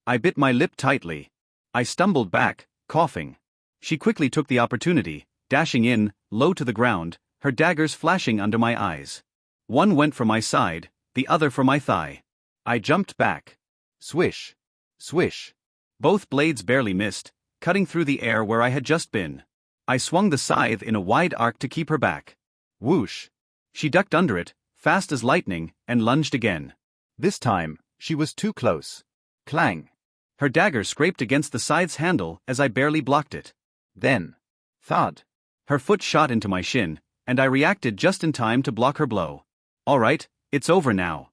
I bit my lip tightly. I stumbled back, coughing. She quickly took the opportunity, dashing in, low to the ground, her daggers flashing under my eyes. One went for my side, the other for my thigh. I jumped back. Swish. Swish. Both blades barely missed, cutting through the air where I had just been. I swung the scythe in a wide arc to keep her back. Whoosh. She ducked under it, fast as lightning, and lunged again. This time, she was too close. Clang. Her dagger scraped against the scythe's handle as I barely blocked it. Then, thud. Her foot shot into my shin, and I reacted just in time to block her blow. All right, it's over now.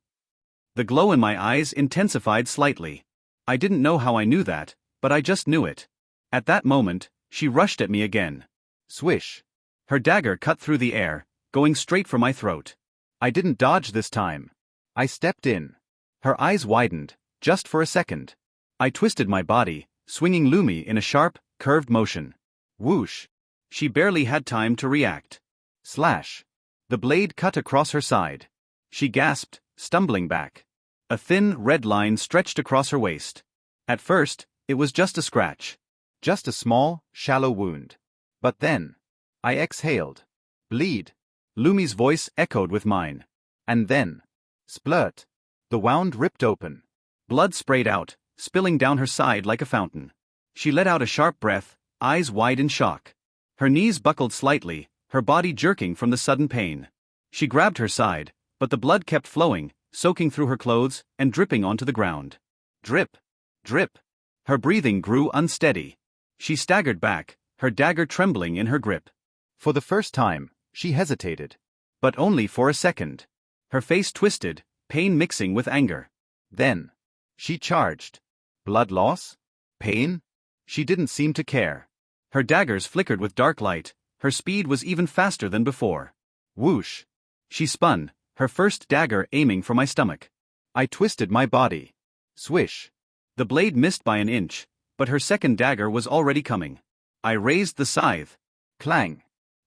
The glow in my eyes intensified slightly. I didn't know how I knew that, but I just knew it. At that moment, she rushed at me again. Swish. Her dagger cut through the air, going straight for my throat. I didn't dodge this time. I stepped in. Her eyes widened, just for a second. I twisted my body, swinging Lumi in a sharp, curved motion. Whoosh. She barely had time to react. Slash. The blade cut across her side. She gasped, stumbling back. A thin, red line stretched across her waist. At first, it was just a scratch. Just a small, shallow wound. But then, I exhaled. Bleed. Lumi's voice echoed with mine. And then, splurt. The wound ripped open. Blood sprayed out, spilling down her side like a fountain. She let out a sharp breath, eyes wide in shock. Her knees buckled slightly, her body jerking from the sudden pain. She grabbed her side, but the blood kept flowing, soaking through her clothes and dripping onto the ground. Drip. Drip. Her breathing grew unsteady. She staggered back, her dagger trembling in her grip. For the first time, she hesitated. But only for a second. Her face twisted, pain mixing with anger. Then, she charged. Blood loss? Pain? She didn't seem to care. Her daggers flickered with dark light, her speed was even faster than before. Whoosh. She spun, her first dagger aiming for my stomach. I twisted my body. Swish. The blade missed by an inch, but her second dagger was already coming. I raised the scythe. Clang.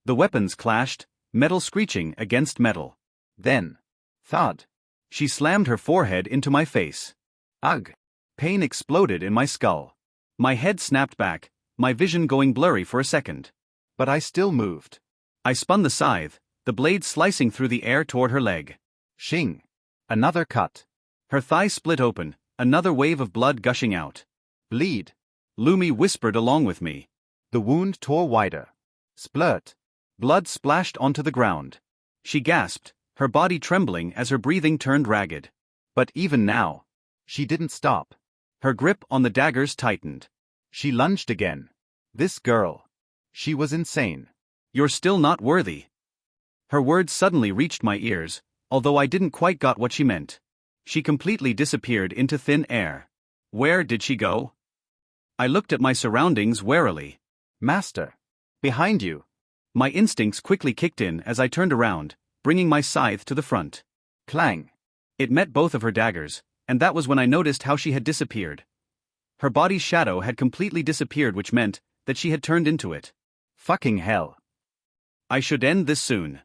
The weapons clashed, metal screeching against metal. Then, thud. She slammed her forehead into my face. Ugh. Pain exploded in my skull. My head snapped back, my vision going blurry for a second. But I still moved. I spun the scythe, the blade slicing through the air toward her leg. Shing. Another cut. Her thigh split open, another wave of blood gushing out. Bleed. Lumi whispered along with me. The wound tore wider. Splurt. Blood splashed onto the ground. She gasped, her body trembling as her breathing turned ragged. But even now, she didn't stop. Her grip on the daggers tightened. She lunged again. This girl. She was insane. You're still not worthy. Her words suddenly reached my ears, although I didn't quite got what she meant. She completely disappeared into thin air. Where did she go? I looked at my surroundings warily. Master. Behind you. My instincts quickly kicked in as I turned around, bringing my scythe to the front. Clang. It met both of her daggers, and that was when I noticed how she had disappeared. Her body's shadow had completely disappeared, which meant that she had turned into it. Fucking hell. I should end this soon.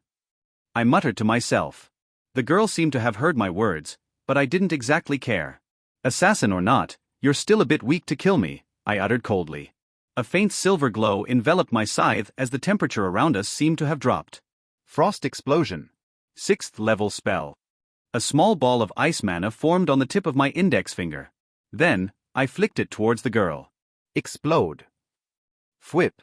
I muttered to myself. The girl seemed to have heard my words, but I didn't exactly care. Assassin or not, you're still a bit weak to kill me, I uttered coldly. A faint silver glow enveloped my scythe as the temperature around us seemed to have dropped. Frost explosion. 6th level spell. A small ball of ice mana formed on the tip of my index finger. Then, I flicked it towards the girl. Explode. Fwhip.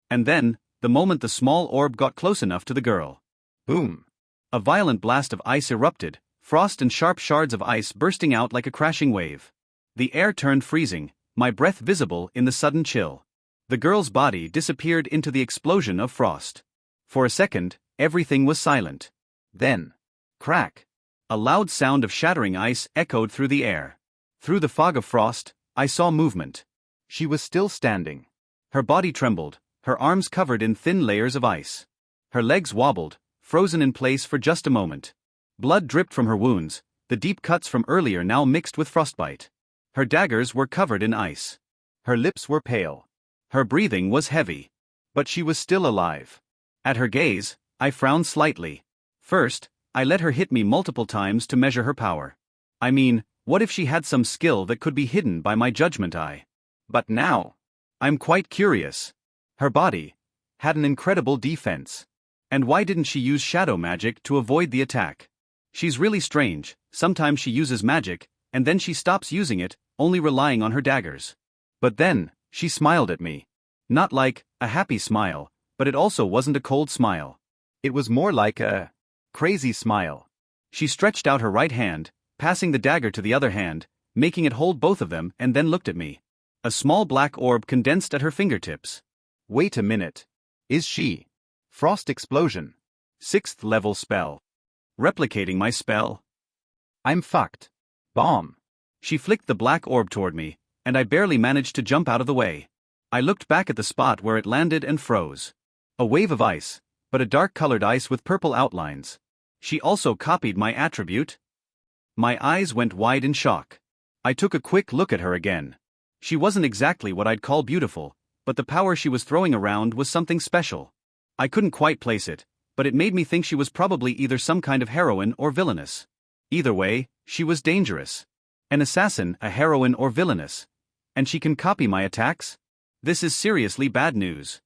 And then, the moment the small orb got close enough to the girl. Boom. A violent blast of ice erupted, frost and sharp shards of ice bursting out like a crashing wave. The air turned freezing, my breath visible in the sudden chill. The girl's body disappeared into the explosion of frost. For a second, everything was silent. Then, crack. A loud sound of shattering ice echoed through the air. Through the fog of frost, I saw movement. She was still standing. Her body trembled, her arms covered in thin layers of ice. Her legs wobbled, frozen in place for just a moment. Blood dripped from her wounds, the deep cuts from earlier now mixed with frostbite. Her daggers were covered in ice. Her lips were pale. Her breathing was heavy. But she was still alive. At her gaze, I frowned slightly. First, I let her hit me multiple times to measure her power. I mean, what if she had some skill that could be hidden by my judgment eye? But now, I'm quite curious. Her body had an incredible defense. And why didn't she use shadow magic to avoid the attack? She's really strange. Sometimes she uses magic, and then she stops using it, only relying on her daggers. But then, she smiled at me. Not like a happy smile, but it also wasn't a cold smile. It was more like a crazy smile. She stretched out her right hand, passing the dagger to the other hand, making it hold both of them, and then looked at me. A small black orb condensed at her fingertips. Wait a minute. Is she? Frost explosion. 6th level spell. Replicating my spell. I'm fucked. Bomb. She flicked the black orb toward me, and I barely managed to jump out of the way. I looked back at the spot where it landed and froze. A wave of ice, but a dark-colored ice with purple outlines. She also copied my attribute. My eyes went wide in shock. I took a quick look at her again. She wasn't exactly what I'd call beautiful, but the power she was throwing around was something special. I couldn't quite place it, but it made me think she was probably either some kind of heroine or villainous. Either way, she was dangerous. An assassin, a heroine or villainous. And she can copy my attacks? This is seriously bad news.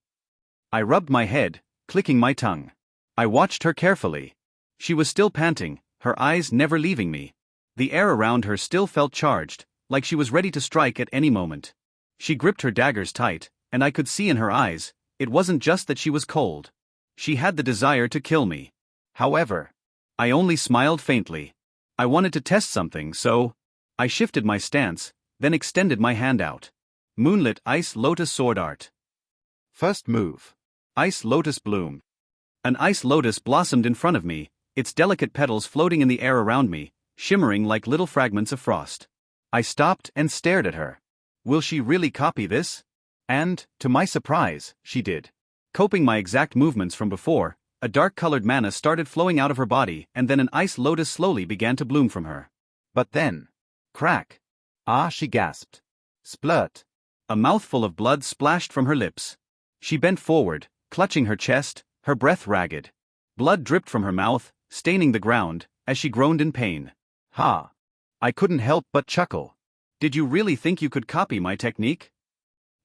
I rubbed my head, clicking my tongue. I watched her carefully. She was still panting, her eyes never leaving me. The air around her still felt charged, like she was ready to strike at any moment. She gripped her daggers tight, and I could see in her eyes, it wasn't just that she was cold. She had the desire to kill me. However, I only smiled faintly. I wanted to test something, so I shifted my stance, then extended my hand out. Moonlit Ice Lotus Sword Art. First move. Ice Lotus Bloom. An ice lotus blossomed in front of me, its delicate petals floating in the air around me, shimmering like little fragments of frost. I stopped and stared at her. Will she really copy this? And, to my surprise, she did. Copying my exact movements from before, a dark-colored mana started flowing out of her body and then an ice lotus slowly began to bloom from her. But then, crack. Ah, she gasped. Splurt. A mouthful of blood splashed from her lips. She bent forward, clutching her chest, her breath ragged. Blood dripped from her mouth, staining the ground, as she groaned in pain. Ha! I couldn't help but chuckle. Did you really think you could copy my technique?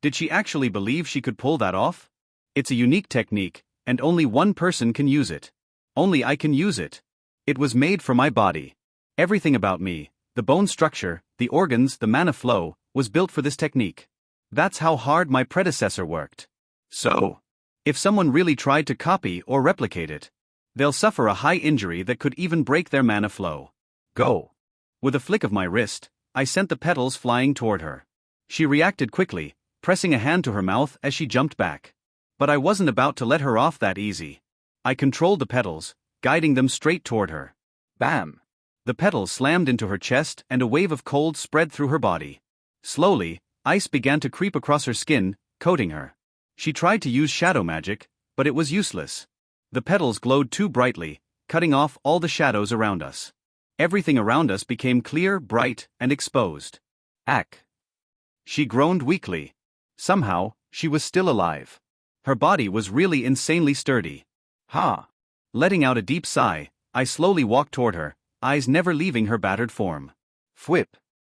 Did she actually believe she could pull that off? It's a unique technique, and only one person can use it. Only I can use it. It was made for my body. Everything about me, the bone structure, the organs, the mana flow, was built for this technique. That's how hard my predecessor worked. So, if someone really tried to copy or replicate it, they'll suffer a high injury that could even break their mana flow. Go. With a flick of my wrist, I sent the petals flying toward her. She reacted quickly, pressing a hand to her mouth as she jumped back. But I wasn't about to let her off that easy. I controlled the petals, guiding them straight toward her. Bam! The petals slammed into her chest and a wave of cold spread through her body. Slowly, ice began to creep across her skin, coating her. She tried to use shadow magic, but it was useless. The petals glowed too brightly, cutting off all the shadows around us. Everything around us became clear, bright, and exposed. Ack! She groaned weakly. Somehow, she was still alive. Her body was really insanely sturdy. Ha! Letting out a deep sigh, I slowly walked toward her, eyes never leaving her battered form. Fwhip!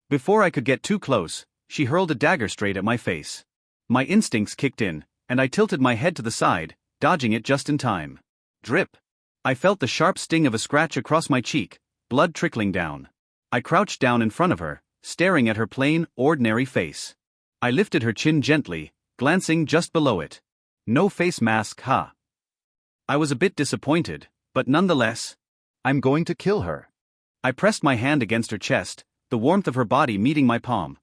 Before I could get too close, she hurled a dagger straight at my face. My instincts kicked in, and I tilted my head to the side, dodging it just in time. Drip! I felt the sharp sting of a scratch across my cheek, blood trickling down. I crouched down in front of her, staring at her plain, ordinary face. I lifted her chin gently, glancing just below it. No face mask, huh? I was a bit disappointed, but nonetheless, I'm going to kill her. I pressed my hand against her chest, the warmth of her body meeting my palm.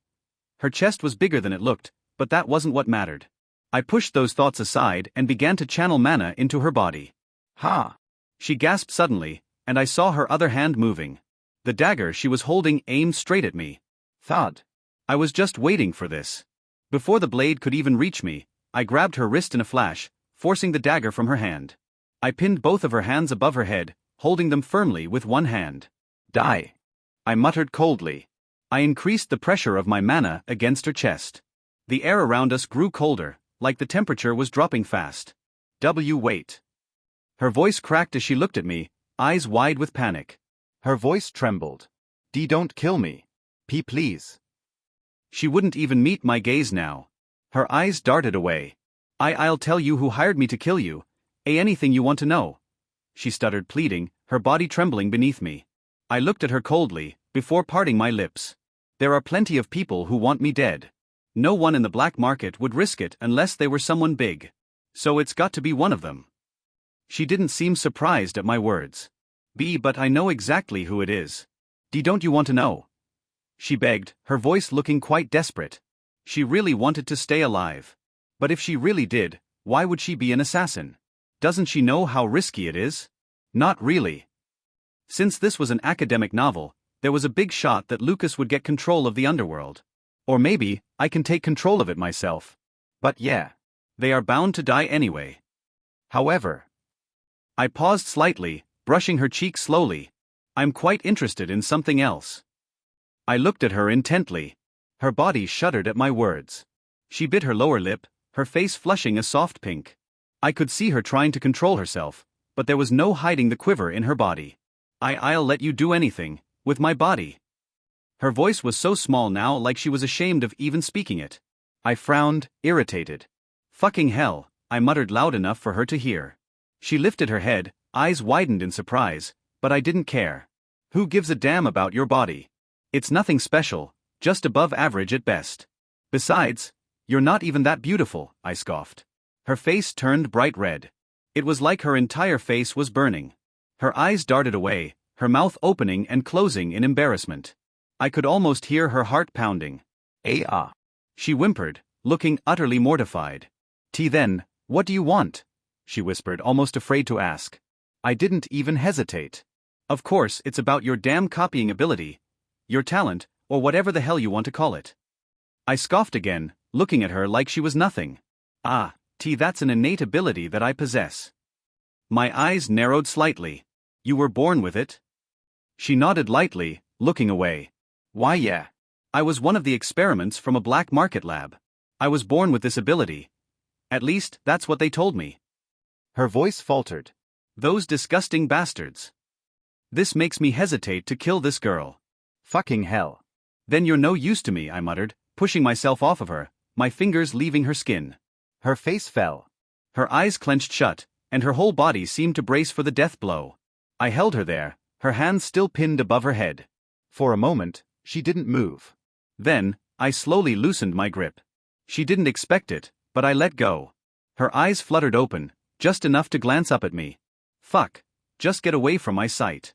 Her chest was bigger than it looked, but that wasn't what mattered. I pushed those thoughts aside and began to channel mana into her body. Ha! She gasped suddenly, and I saw her other hand moving. The dagger she was holding aimed straight at me. Thud. I was just waiting for this. Before the blade could even reach me, I grabbed her wrist in a flash, forcing the dagger from her hand. I pinned both of her hands above her head, holding them firmly with one hand. Die! I muttered coldly. I increased the pressure of my mana against her chest. The air around us grew colder, like the temperature was dropping fast. Wait. Her voice cracked as she looked at me, eyes wide with panic. Her voice trembled. Don't kill me. Please. She wouldn't even meet my gaze now. Her eyes darted away. I'll tell you who hired me to kill you. Anything you want to know. She stuttered, pleading, her body trembling beneath me. I looked at her coldly, before parting my lips. There are plenty of people who want me dead. No one in the black market would risk it unless they were someone big. So it's got to be one of them. She didn't seem surprised at my words. But I know exactly who it is. Don't you want to know? She begged, her voice looking quite desperate. She really wanted to stay alive. But if she really did, why would she be an assassin? Doesn't she know how risky it is? Not really. Since this was an academic novel, there was a big shot that Lucas would get control of the underworld. Or maybe, I can take control of it myself. But yeah, they are bound to die anyway. However, I paused slightly, brushing her cheek slowly. I'm quite interested in something else. I looked at her intently. Her body shuddered at my words. She bit her lower lip, her face flushing a soft pink. I could see her trying to control herself, but there was no hiding the quiver in her body. I'll let you do anything, with my body. Her voice was so small now, like she was ashamed of even speaking it. I frowned, irritated. Fucking hell, I muttered loud enough for her to hear. She lifted her head, eyes widened in surprise, but I didn't care. Who gives a damn about your body? It's nothing special, just above average at best. Besides, you're not even that beautiful, I scoffed. Her face turned bright red. It was like her entire face was burning. Her eyes darted away, her mouth opening and closing in embarrassment. I could almost hear her heart pounding. She whimpered, looking utterly mortified. Then, what do you want? She whispered, almost afraid to ask. I didn't even hesitate. Of course, it's about your damn copying ability, your talent, or whatever the hell you want to call it. I scoffed again, looking at her like she was nothing. That's an innate ability that I possess. My eyes narrowed slightly. You were born with it? She nodded lightly, looking away. Why, yeah. I was one of the experiments from a black market lab. I was born with this ability. At least, that's what they told me. Her voice faltered. Those disgusting bastards. This makes me hesitate to kill this girl. Fucking hell. Then you're no use to me, I muttered, pushing myself off of her, my fingers leaving her skin. Her face fell. Her eyes clenched shut, and her whole body seemed to brace for the death blow. I held her there, her hands still pinned above her head. For a moment, she didn't move. Then, I slowly loosened my grip. She didn't expect it, but I let go. Her eyes fluttered open, just enough to glance up at me. Fuck, just get away from my sight.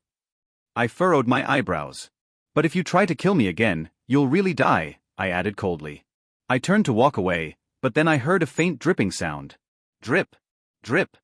I furrowed my eyebrows. But if you try to kill me again, you'll really die, I added coldly. I turned to walk away, but then I heard a faint dripping sound. Drip. Drip.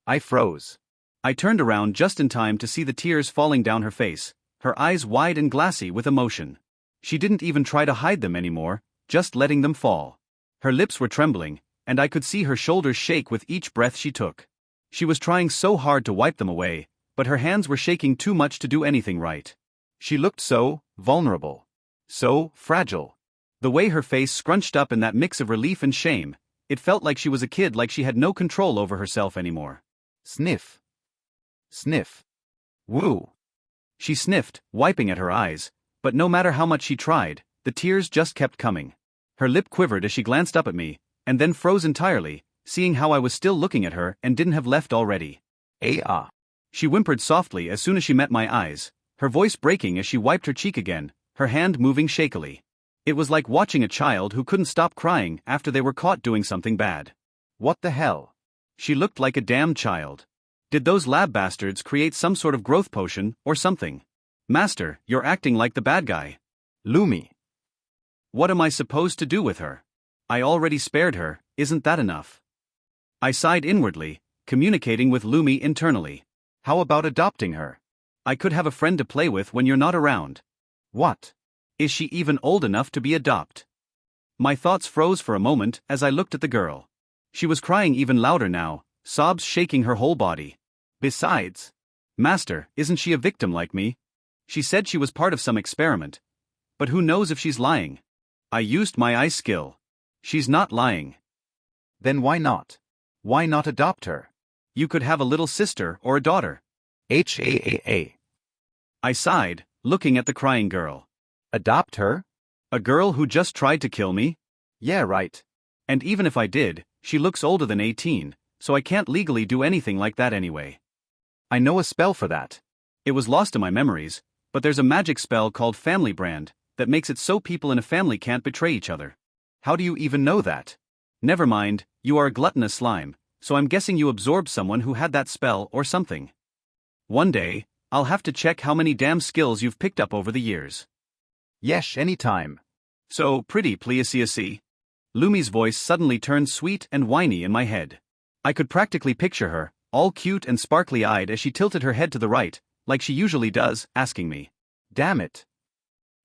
I froze. I turned around just in time to see the tears falling down her face, her eyes wide and glassy with emotion. She didn't even try to hide them anymore, just letting them fall. Her lips were trembling, and I could see her shoulders shake with each breath she took. She was trying so hard to wipe them away, but her hands were shaking too much to do anything right. She looked so vulnerable. So fragile. The way her face scrunched up in that mix of relief and shame, it felt like she was a kid, like she had no control over herself anymore. Sniff. Sniff. Woo. She sniffed, wiping at her eyes, but no matter how much she tried, the tears just kept coming. Her lip quivered as she glanced up at me, and then froze entirely, seeing how I was still looking at her and didn't have left already. She whimpered softly as soon as she met my eyes, her voice breaking as she wiped her cheek again, her hand moving shakily. It was like watching a child who couldn't stop crying after they were caught doing something bad. What the hell? She looked like a damn child. Did those lab bastards create some sort of growth potion, or something? Master, you're acting like the bad guy. Lumi. What am I supposed to do with her? I already spared her, isn't that enough? I sighed inwardly, communicating with Lumi internally. How about adopting her? I could have a friend to play with when you're not around. What? Is she even old enough to be adopt? My thoughts froze for a moment as I looked at the girl. She was crying even louder now, sobs shaking her whole body. Besides, Master, isn't she a victim like me? She said she was part of some experiment. But who knows if she's lying? I used my eye skill. She's not lying. Then why not? Why not adopt her? You could have a little sister or a daughter. I sighed, looking at the crying girl. Adopt her? A girl who just tried to kill me? Yeah, right. And even if I did, she looks older than 18, so I can't legally do anything like that anyway. I know a spell for that. It was lost in my memories, but there's a magic spell called Family Brand that makes it so people in a family can't betray each other. How do you even know that? Never mind, you are a gluttonous slime, so I'm guessing you absorbed someone who had that spell or something. One day, I'll have to check how many damn skills you've picked up over the years. Yesh, anytime. So, pretty please. Lumi's voice suddenly turned sweet and whiny in my head. I could practically picture her, all cute and sparkly-eyed as she tilted her head to the right, like she usually does, asking me. Damn it.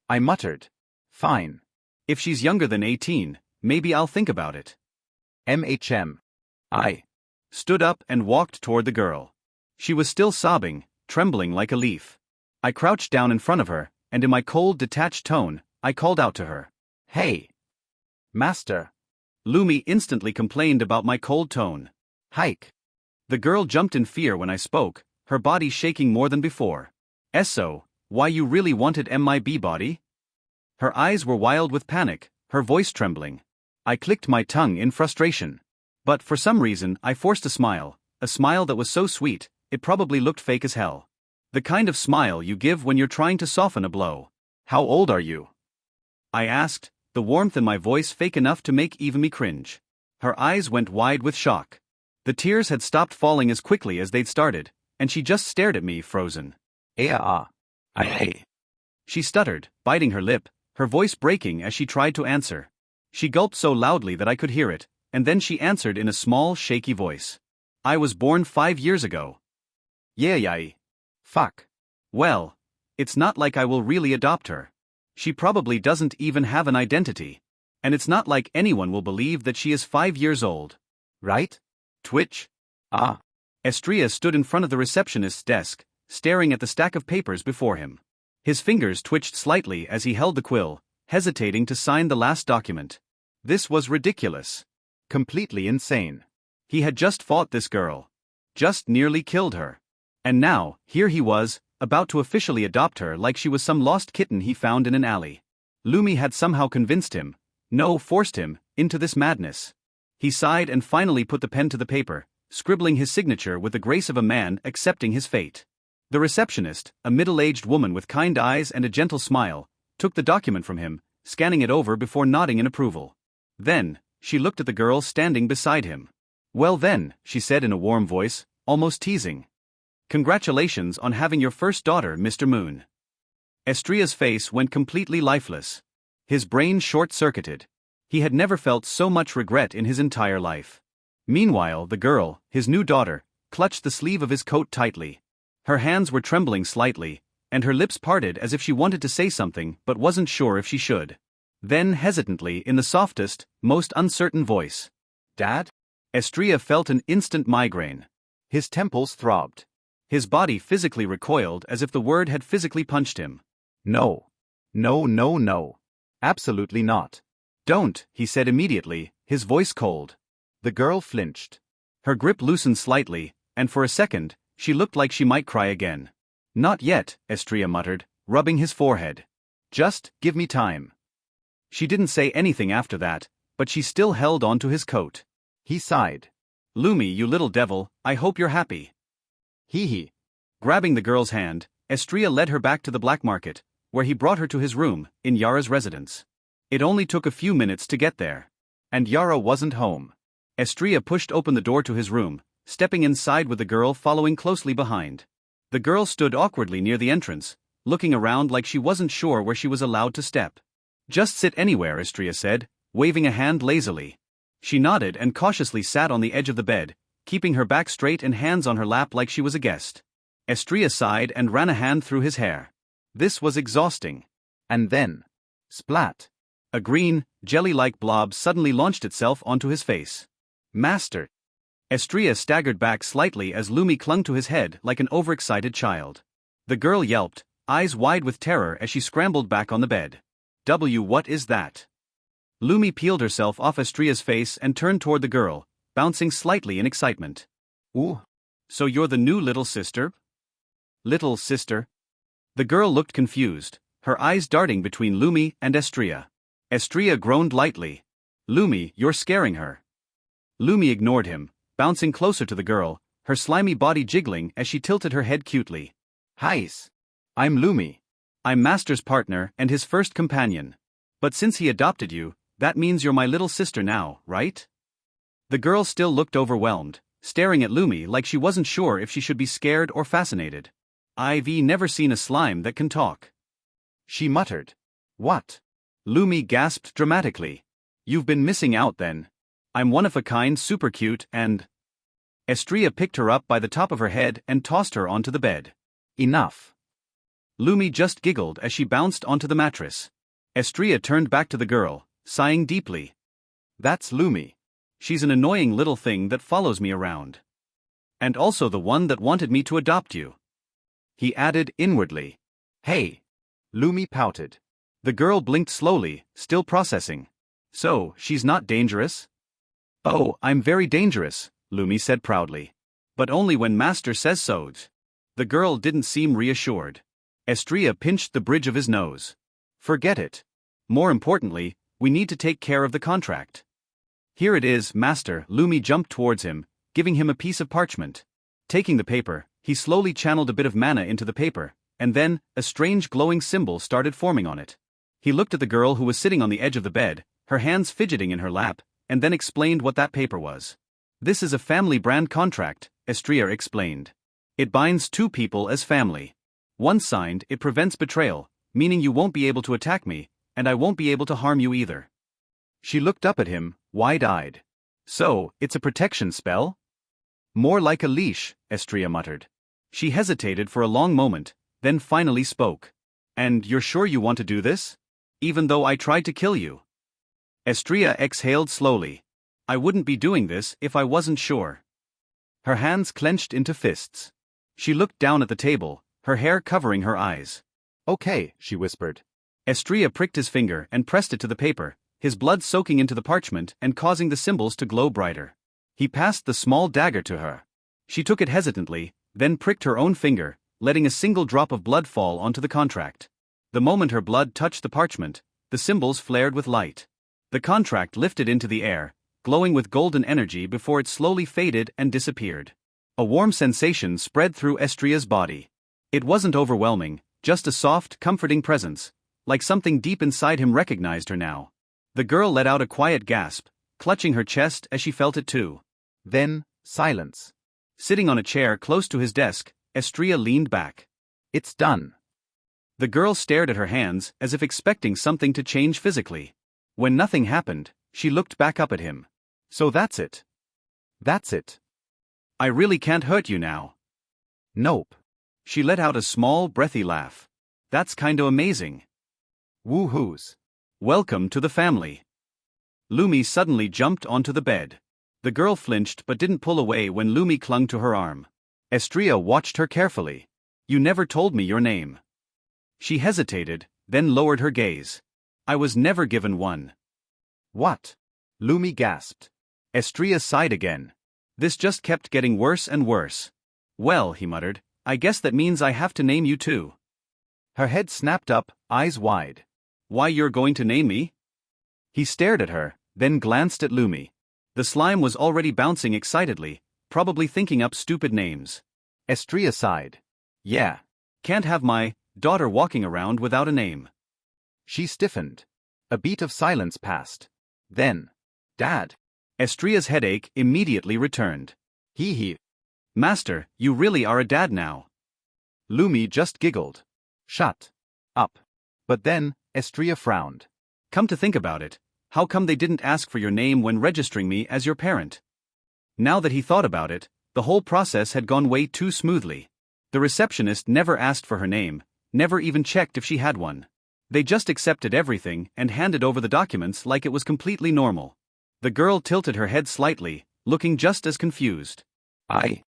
I muttered. Fine. If she's younger than 18, maybe I'll think about it. I stood up and walked toward the girl. She was still sobbing, trembling like a leaf. I crouched down in front of her, and in my cold, detached tone, I called out to her. Hey! Master! Lumi instantly complained about my cold tone. Hike. The girl jumped in fear when I spoke, her body shaking more than before. "Eso, why you really wanted my body?" Her eyes were wild with panic, her voice trembling. I clicked my tongue in frustration. But for some reason I forced a smile that was so sweet, it probably looked fake as hell. The kind of smile you give when you're trying to soften a blow. "How old are you?" I asked, the warmth in my voice fake enough to make even me cringe. Her eyes went wide with shock. The tears had stopped falling as quickly as they'd started, and she just stared at me, frozen. She stuttered, biting her lip, her voice breaking as she tried to answer. She gulped so loudly that I could hear it, and then she answered in a small, shaky voice. "I was born 5 years ago." "Yeah. Fuck. Well, it's not like I will really adopt her. She probably doesn't even have an identity. And it's not like anyone will believe that she is 5 years old. Right? Twitch. Estrella stood in front of the receptionist's desk, staring at the stack of papers before him. His fingers twitched slightly as he held the quill, hesitating to sign the last document. This was ridiculous. Completely insane. He had just fought this girl. Just nearly killed her. And now, here he was, about to officially adopt her like she was some lost kitten he found in an alley. Lumi had somehow convinced him, forced him, into this madness. He sighed and finally put the pen to the paper, scribbling his signature with the grace of a man accepting his fate. The receptionist, a middle-aged woman with kind eyes and a gentle smile, took the document from him, scanning it over before nodding in approval. Then, she looked at the girl standing beside him. "Well then," she said in a warm voice, almost teasing. "Congratulations on having your first daughter, Mr. Moon." Estrella's face went completely lifeless. His brain short-circuited. He had never felt so much regret in his entire life. Meanwhile, the girl, his new daughter, clutched the sleeve of his coat tightly. Her hands were trembling slightly, and her lips parted as if she wanted to say something but wasn't sure if she should. Then hesitantly, in the softest, most uncertain voice. "Dad?" Estrella felt an instant migraine. His temples throbbed. His body physically recoiled as if the word had physically punched him. No. Absolutely not. "Don't," he said immediately, his voice cold. The girl flinched. Her grip loosened slightly, and for a second, she looked like she might cry again. "Not yet," Estrella muttered, rubbing his forehead. "Just give me time." She didn't say anything after that, but she still held on to his coat. He sighed. "Lumi, you little devil, I hope you're happy." Hee. Grabbing the girl's hand, Estrella led her back to the black market, where he brought her to his room, in Yara's residence. It only took a few minutes to get there. And Yara wasn't home. Estrella pushed open the door to his room, stepping inside with the girl following closely behind. The girl stood awkwardly near the entrance, looking around like she wasn't sure where she was allowed to step. "Just sit anywhere," Estrella said, waving a hand lazily. She nodded and cautiously sat on the edge of the bed, keeping her back straight and hands on her lap like she was a guest. Estrella sighed and ran a hand through his hair. This was exhausting. And then, splat. A green, jelly-like blob suddenly launched itself onto his face. "Master!" Estrella staggered back slightly as Lumi clung to his head like an overexcited child. The girl yelped, eyes wide with terror as she scrambled back on the bed. What is that?" Lumi peeled herself off Estrella's face and turned toward the girl, bouncing slightly in excitement. "Ooh. "So you're the new little sister?" "Little sister?" The girl looked confused, her eyes darting between Lumi and Estrella. Estrella groaned lightly. "Lumi, you're scaring her." Lumi ignored him, bouncing closer to the girl, her slimy body jiggling as she tilted her head cutely. "Heis. I'm Lumi. I'm Master's partner and his first companion. But since he adopted you, that means you're my little sister now, right?" The girl still looked overwhelmed, staring at Lumi like she wasn't sure if she should be scared or fascinated. "I've never seen a slime that can talk," she muttered. "What?" Lumi gasped dramatically. "You've been missing out then. I'm one of a kind, super cute, and..." Estrella picked her up by the top of her head and tossed her onto the bed. "Enough." Lumi just giggled as she bounced onto the mattress. Estrella turned back to the girl, sighing deeply. "That's Lumi. She's an annoying little thing that follows me around. And also the one that wanted me to adopt you." He added inwardly. "Hey." Lumi pouted. The girl blinked slowly, still processing. "So, she's not dangerous?" Oh, I'm very dangerous, Lumi said proudly. But only when Master says so. The girl didn't seem reassured. Estrella pinched the bridge of his nose. Forget it. More importantly, we need to take care of the contract. Here it is, Master. Lumi jumped towards him, giving him a piece of parchment. Taking the paper, he slowly channeled a bit of mana into the paper, and then, a strange glowing symbol started forming on it. He looked at the girl who was sitting on the edge of the bed, her hands fidgeting in her lap, and then explained what that paper was. This is a family brand contract, Estrella explained. It binds two people as family. Once signed, it prevents betrayal, meaning you won't be able to attack me, and I won't be able to harm you either. She looked up at him, wide-eyed. So, it's a protection spell? More like a leash, Estrella muttered. She hesitated for a long moment, then finally spoke. And you're sure you want to do this? Even though I tried to kill you? Estrella exhaled slowly. I wouldn't be doing this if I wasn't sure. Her hands clenched into fists. She looked down at the table, her hair covering her eyes. Okay, she whispered. Estrella pricked his finger and pressed it to the paper, his blood soaking into the parchment and causing the symbols to glow brighter. He passed the small dagger to her. She took it hesitantly, then pricked her own finger, letting a single drop of blood fall onto the contract. The moment her blood touched the parchment, the symbols flared with light. The contract lifted into the air, glowing with golden energy before it slowly faded and disappeared. A warm sensation spread through Estrella's body. It wasn't overwhelming, just a soft, comforting presence, like something deep inside him recognized her now. The girl let out a quiet gasp, clutching her chest as she felt it too. Then, silence. Sitting on a chair close to his desk, Estrella leaned back. It's done. The girl stared at her hands as if expecting something to change physically. When nothing happened, she looked back up at him. So that's it. That's it. I really can't hurt you now. Nope. She let out a small, breathy laugh. That's kinda amazing. Woohoos. Welcome to the family. Lumi suddenly jumped onto the bed. The girl flinched but didn't pull away when Lumi clung to her arm. Estrella watched her carefully. You never told me your name. She hesitated, then lowered her gaze. I was never given one. What? Lumi gasped. Estrella sighed again. This just kept getting worse and worse. Well, he muttered, I guess that means I have to name you too. Her head snapped up, eyes wide. Why, you're going to name me? He stared at her, then glanced at Lumi. The slime was already bouncing excitedly, probably thinking up stupid names. Estrella sighed. Yeah. Can't have my daughter walking around without a name. She stiffened. A beat of silence passed. Then, Dad. Estrella's headache immediately returned. He. Master, you really are a dad now. Lumi just giggled. Shut up. But then, Estrella frowned. Come to think about it, how come they didn't ask for your name when registering me as your parent? Now that he thought about it, the whole process had gone way too smoothly. The receptionist never asked for her name, never even checked if she had one. They just accepted everything and handed over the documents like it was completely normal. The girl tilted her head slightly, looking just as confused. I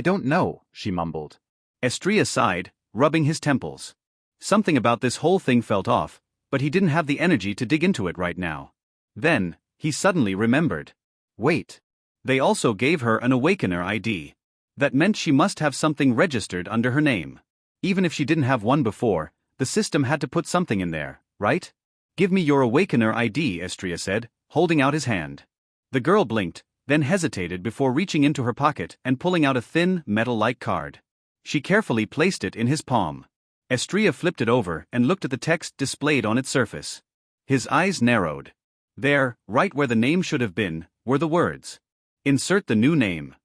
don't know, she mumbled. Estrella sighed, rubbing his temples. Something about this whole thing felt off, but he didn't have the energy to dig into it right now. Then, he suddenly remembered. Wait. They also gave her an Awakener ID. That meant she must have something registered under her name. Even if she didn't have one before, the system had to put something in there, right? Give me your Awakener ID, Estrella said, holding out his hand. The girl blinked, then hesitated before reaching into her pocket and pulling out a thin, metal-like card. She carefully placed it in his palm. Estrella flipped it over and looked at the text displayed on its surface. His eyes narrowed. There, right where the name should have been, were the words. Insert the new name.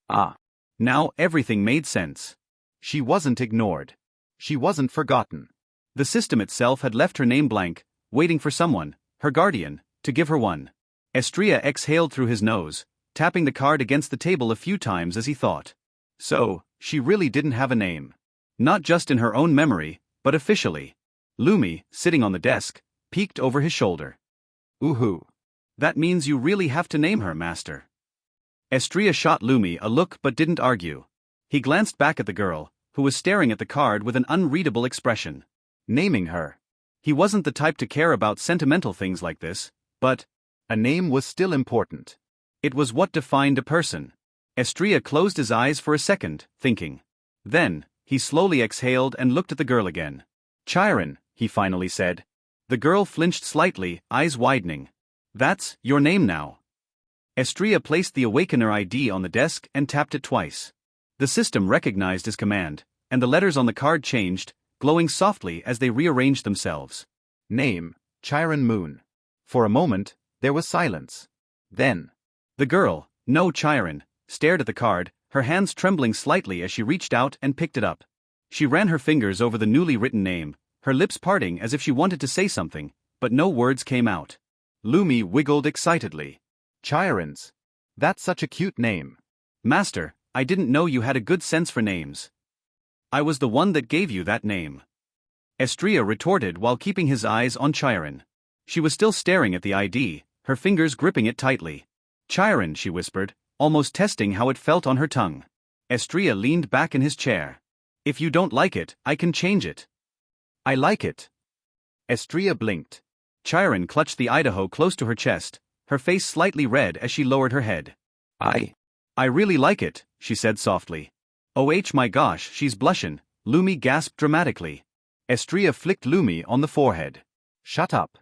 Ah. Now everything made sense. She wasn't ignored. She wasn't forgotten. The system itself had left her name blank, waiting for someone, her guardian, to give her one. Estrella exhaled through his nose, tapping the card against the table a few times as he thought. So, she really didn't have a name. Not just in her own memory, but officially. Lumi, sitting on the desk, peeked over his shoulder. Ooh. That means you really have to name her, Master. Estrella shot Lumi a look but didn't argue. He glanced back at the girl, who was staring at the card with an unreadable expression. Naming her. He wasn't the type to care about sentimental things like this, but a name was still important. It was what defined a person. Estrella closed his eyes for a second, thinking. Then, he slowly exhaled and looked at the girl again. Chiron, he finally said. The girl flinched slightly, eyes widening. That's your name now. Estrella placed the Awakener ID on the desk and tapped it twice. The system recognized his command, and the letters on the card changed, glowing softly as they rearranged themselves. Name, Chiron Moon. For a moment, there was silence. Then, the girl, no Chiron, stared at the card, her hands trembling slightly as she reached out and picked it up. She ran her fingers over the newly written name, her lips parting as if she wanted to say something, but no words came out. Lumi wiggled excitedly. Chirons. That's such a cute name. Master, I didn't know you had a good sense for names. I was the one that gave you that name. Estrella retorted while keeping his eyes on Chiron. She was still staring at the ID, her fingers gripping it tightly. Chiron, she whispered, almost testing how it felt on her tongue. Estrella leaned back in his chair. If you don't like it, I can change it. I like it. Estrella blinked. Chiron clutched the Idaho close to her chest, her face slightly red as she lowered her head. I really like it, she said softly. Oh my gosh, she's blushing, Lumi gasped dramatically. Estrella flicked Lumi on the forehead. Shut up.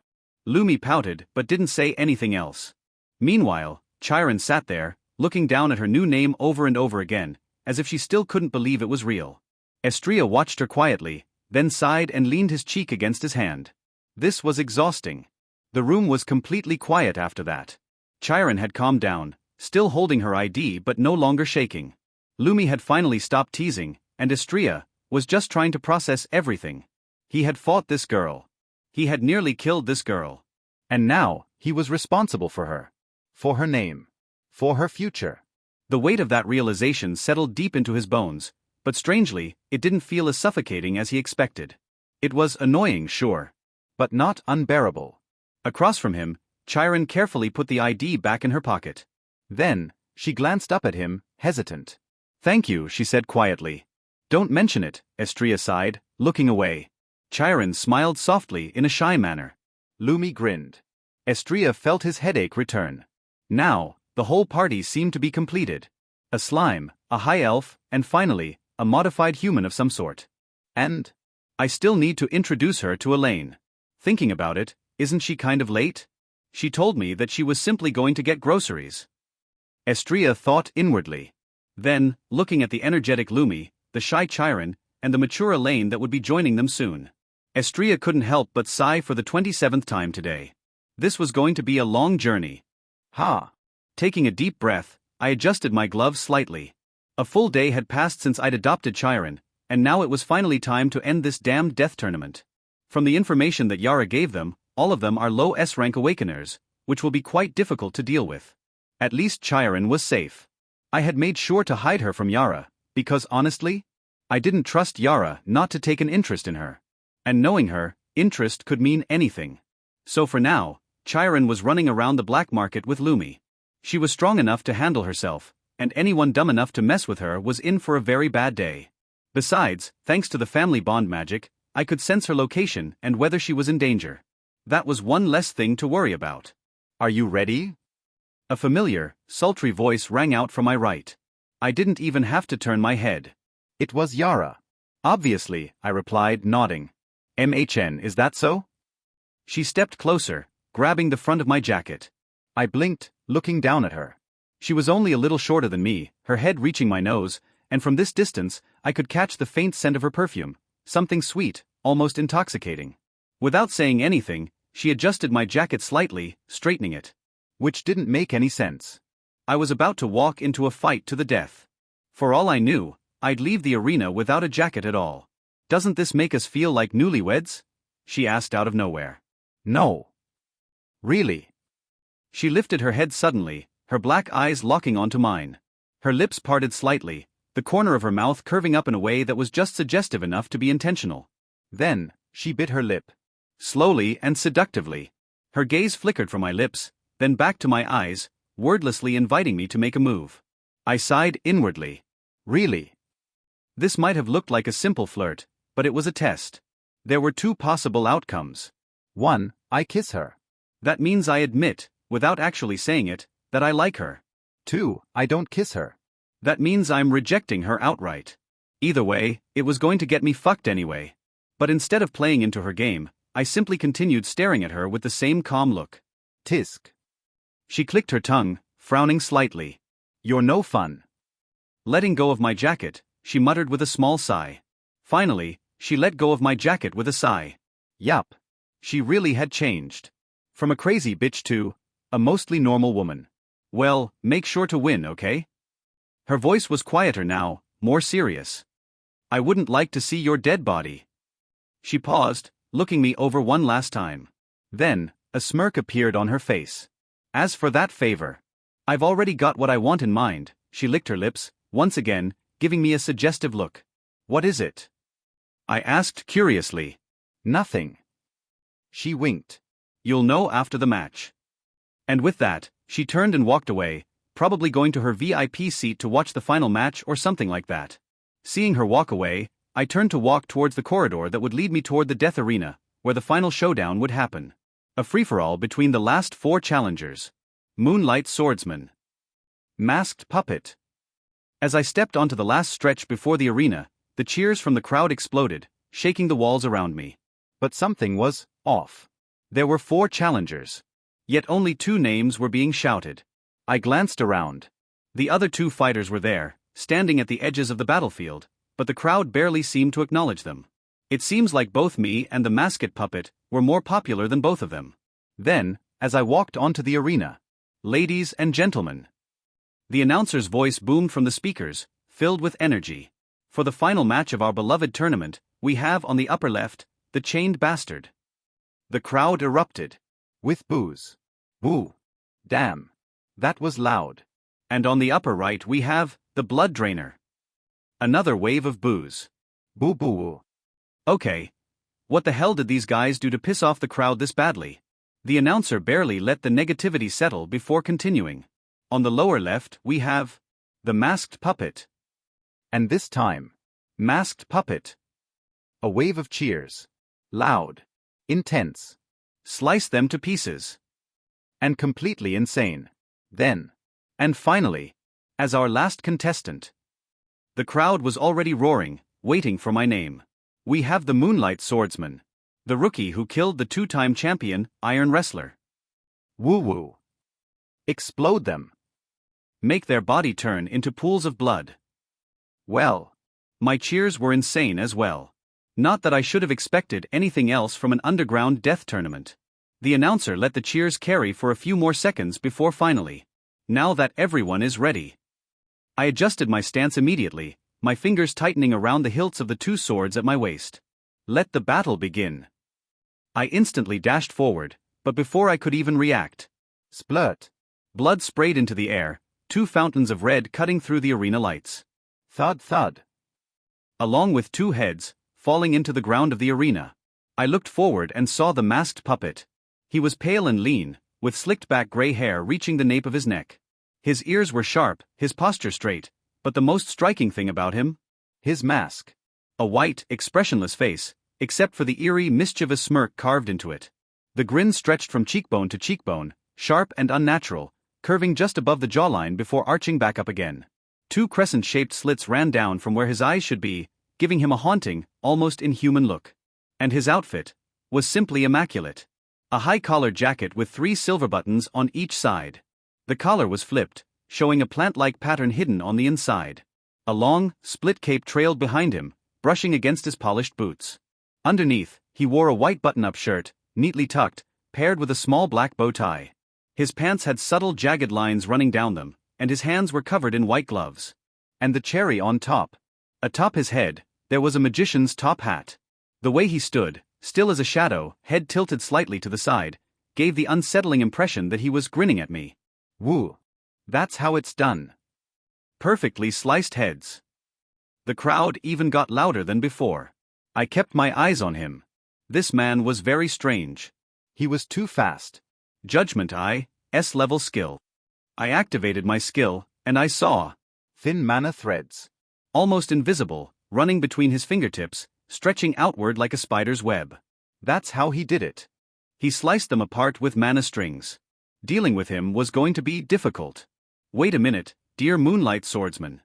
Lumi pouted but didn't say anything else. Meanwhile, Chiron sat there, looking down at her new name over and over again, as if she still couldn't believe it was real. Estrella watched her quietly, then sighed and leaned his cheek against his hand. This was exhausting. The room was completely quiet after that. Chiron had calmed down, still holding her ID but no longer shaking. Lumi had finally stopped teasing, and Estrella was just trying to process everything. He had fought this girl. He had nearly killed this girl. And now, he was responsible for her. For her name. For her future. The weight of that realization settled deep into his bones, but strangely, it didn't feel as suffocating as he expected. It was annoying, sure, but not unbearable. Across from him, Chiron carefully put the ID back in her pocket. Then, she glanced up at him, hesitant. Thank you, she said quietly. Don't mention it, Estrella sighed, looking away. Chiron smiled softly in a shy manner. Lumi grinned. Estrella felt his headache return. Now, the whole party seemed to be completed. A slime, a high elf, and finally, a modified human of some sort. And I still need to introduce her to Elaine. Thinking about it, isn't she kind of late? She told me that she was simply going to get groceries. Estrella thought inwardly. Then, looking at the energetic Lumi, the shy Chiron, and the mature Elaine that would be joining them soon. Estrella couldn't help but sigh for the 27th time today. This was going to be a long journey. Taking a deep breath, I adjusted my gloves slightly. A full day had passed since I'd adopted Chiron, and now it was finally time to end this damned death tournament. From the information that Yara gave them, all of them are low S-rank Awakeners, which will be quite difficult to deal with. At least Chiron was safe. I had made sure to hide her from Yara, because honestly, I didn't trust Yara not to take an interest in her. And knowing her, interest could mean anything. So for now, Chiron was running around the black market with Lumi. She was strong enough to handle herself, and anyone dumb enough to mess with her was in for a very bad day. Besides, thanks to the family bond magic, I could sense her location and whether she was in danger. That was one less thing to worry about. Are you ready? A familiar, sultry voice rang out from my right. I didn't even have to turn my head. It was Yara. Obviously, I replied, nodding. MHN, is that so? She stepped closer, grabbing the front of my jacket. I blinked, looking down at her. She was only a little shorter than me, her head reaching my nose, and from this distance, I could catch the faint scent of her perfume, something sweet, almost intoxicating. Without saying anything, she adjusted my jacket slightly, straightening it. Which didn't make any sense. I was about to walk into a fight to the death. For all I knew, I'd leave the arena without a jacket at all. Doesn't this make us feel like newlyweds? She asked out of nowhere. No. Really? She lifted her head suddenly, her black eyes locking onto mine. Her lips parted slightly, the corner of her mouth curving up in a way that was just suggestive enough to be intentional. Then, she bit her lip. Slowly and seductively. Her gaze flickered from my lips, then back to my eyes, wordlessly inviting me to make a move. I sighed inwardly. Really? This might have looked like a simple flirt, but it was a test. There were two possible outcomes. 1, I kiss her. That means I admit, without actually saying it, that I like her. 2. I don't kiss her. That means I'm rejecting her outright. Either way, it was going to get me fucked anyway. But instead of playing into her game, I simply continued staring at her with the same calm look. Tisk. She clicked her tongue, frowning slightly. You're no fun. Letting go of my jacket, she muttered with a small sigh. Finally, she let go of my jacket with a sigh. Yup. She really had changed. From a crazy bitch to a mostly normal woman. Well, make sure to win, okay? Her voice was quieter now, more serious. I wouldn't like to see your dead body. She paused, looking me over one last time. Then, a smirk appeared on her face. As for that favor, I've already got what I want in mind. She licked her lips, once again, giving me a suggestive look. What is it? I asked curiously. Nothing. She winked. You'll know after the match. And with that, she turned and walked away, probably going to her VIP seat to watch the final match or something like that. Seeing her walk away, I turned to walk towards the corridor that would lead me toward the death arena, where the final showdown would happen. A free-for-all between the last 4 challengers. Moonlight Swordsman. Masked Puppet. As I stepped onto the last stretch before the arena, the cheers from the crowd exploded, shaking the walls around me. But something was off. There were 4 challengers. Yet only 2 names were being shouted. I glanced around. The other 2 fighters were there, standing at the edges of the battlefield, but the crowd barely seemed to acknowledge them. It seems like both me and the masked puppet were more popular than both of them. Then, as I walked onto the arena, ladies and gentlemen. The announcer's voice boomed from the speakers, filled with energy. For the final match of our beloved tournament, we have on the upper left, the Chained Bastard. The crowd erupted. With boos. Woo. Damn. That was loud. And on the upper right we have, the Blood Drainer. Another wave of boos. Boo boo. Okay. What the hell did these guys do to piss off the crowd this badly? The announcer barely let the negativity settle before continuing. On the lower left we have, the Masked Puppet. And this time, Masked Puppet. A wave of cheers. Loud. Intense. Slice them to pieces. And completely insane. Then. And finally, as our last contestant. The crowd was already roaring, waiting for my name. We have the Moonlight Swordsman. The rookie who killed the 2-time champion, Iron Wrestler. Woo woo. Explode them. Make their body turn into pools of blood. Well, my cheers were insane as well. Not that I should have expected anything else from an underground death tournament. The announcer let the cheers carry for a few more seconds before finally. Now that everyone is ready. I adjusted my stance immediately, my fingers tightening around the hilts of the 2 swords at my waist. Let the battle begin. I instantly dashed forward, but before I could even react. Splurt. Blood sprayed into the air, 2 fountains of red cutting through the arena lights. Thud thud. Along with 2 heads, falling into the ground of the arena. I looked forward and saw the masked puppet. He was pale and lean, with slicked-back gray hair reaching the nape of his neck. His ears were sharp, his posture straight, but the most striking thing about him? His mask. A white, expressionless face, except for the eerie, mischievous smirk carved into it. The grin stretched from cheekbone to cheekbone, sharp and unnatural, curving just above the jawline before arching back up again. 2 crescent-shaped slits ran down from where his eyes should be, giving him a haunting, almost inhuman look. And his outfit was simply immaculate. A high-collared jacket with 3 silver buttons on each side. The collar was flipped, showing a plant-like pattern hidden on the inside. A long, split cape trailed behind him, brushing against his polished boots. Underneath, he wore a white button-up shirt, neatly tucked, paired with a small black bow tie. His pants had subtle jagged lines running down them, and his hands were covered in white gloves. And the cherry on top. Atop his head, there was a magician's top hat. The way he stood, still as a shadow, head tilted slightly to the side, gave the unsettling impression that he was grinning at me. Woo. That's how it's done. Perfectly sliced heads. The crowd even got louder than before. I kept my eyes on him. This man was very strange. He was too fast. Judgment Eye, S-level skill. I activated my skill, and I saw thin mana threads. Almost invisible, running between his fingertips, stretching outward like a spider's web. That's how he did it. He sliced them apart with mana strings. Dealing with him was going to be difficult. Wait a minute, dear Moonlight Swordsman.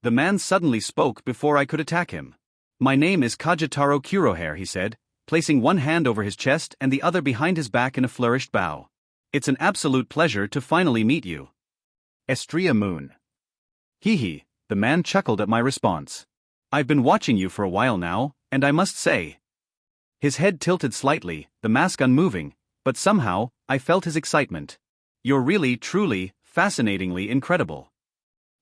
The man suddenly spoke before I could attack him. My name is Kajitaro Kurohair, he said, placing one hand over his chest and the other behind his back in a flourished bow. It's an absolute pleasure to finally meet you. Estrella Moon. Hee, the man chuckled at my response. I've been watching you for a while now, and I must say. His head tilted slightly, the mask unmoving, but somehow, I felt his excitement. You're really, truly, fascinatingly incredible.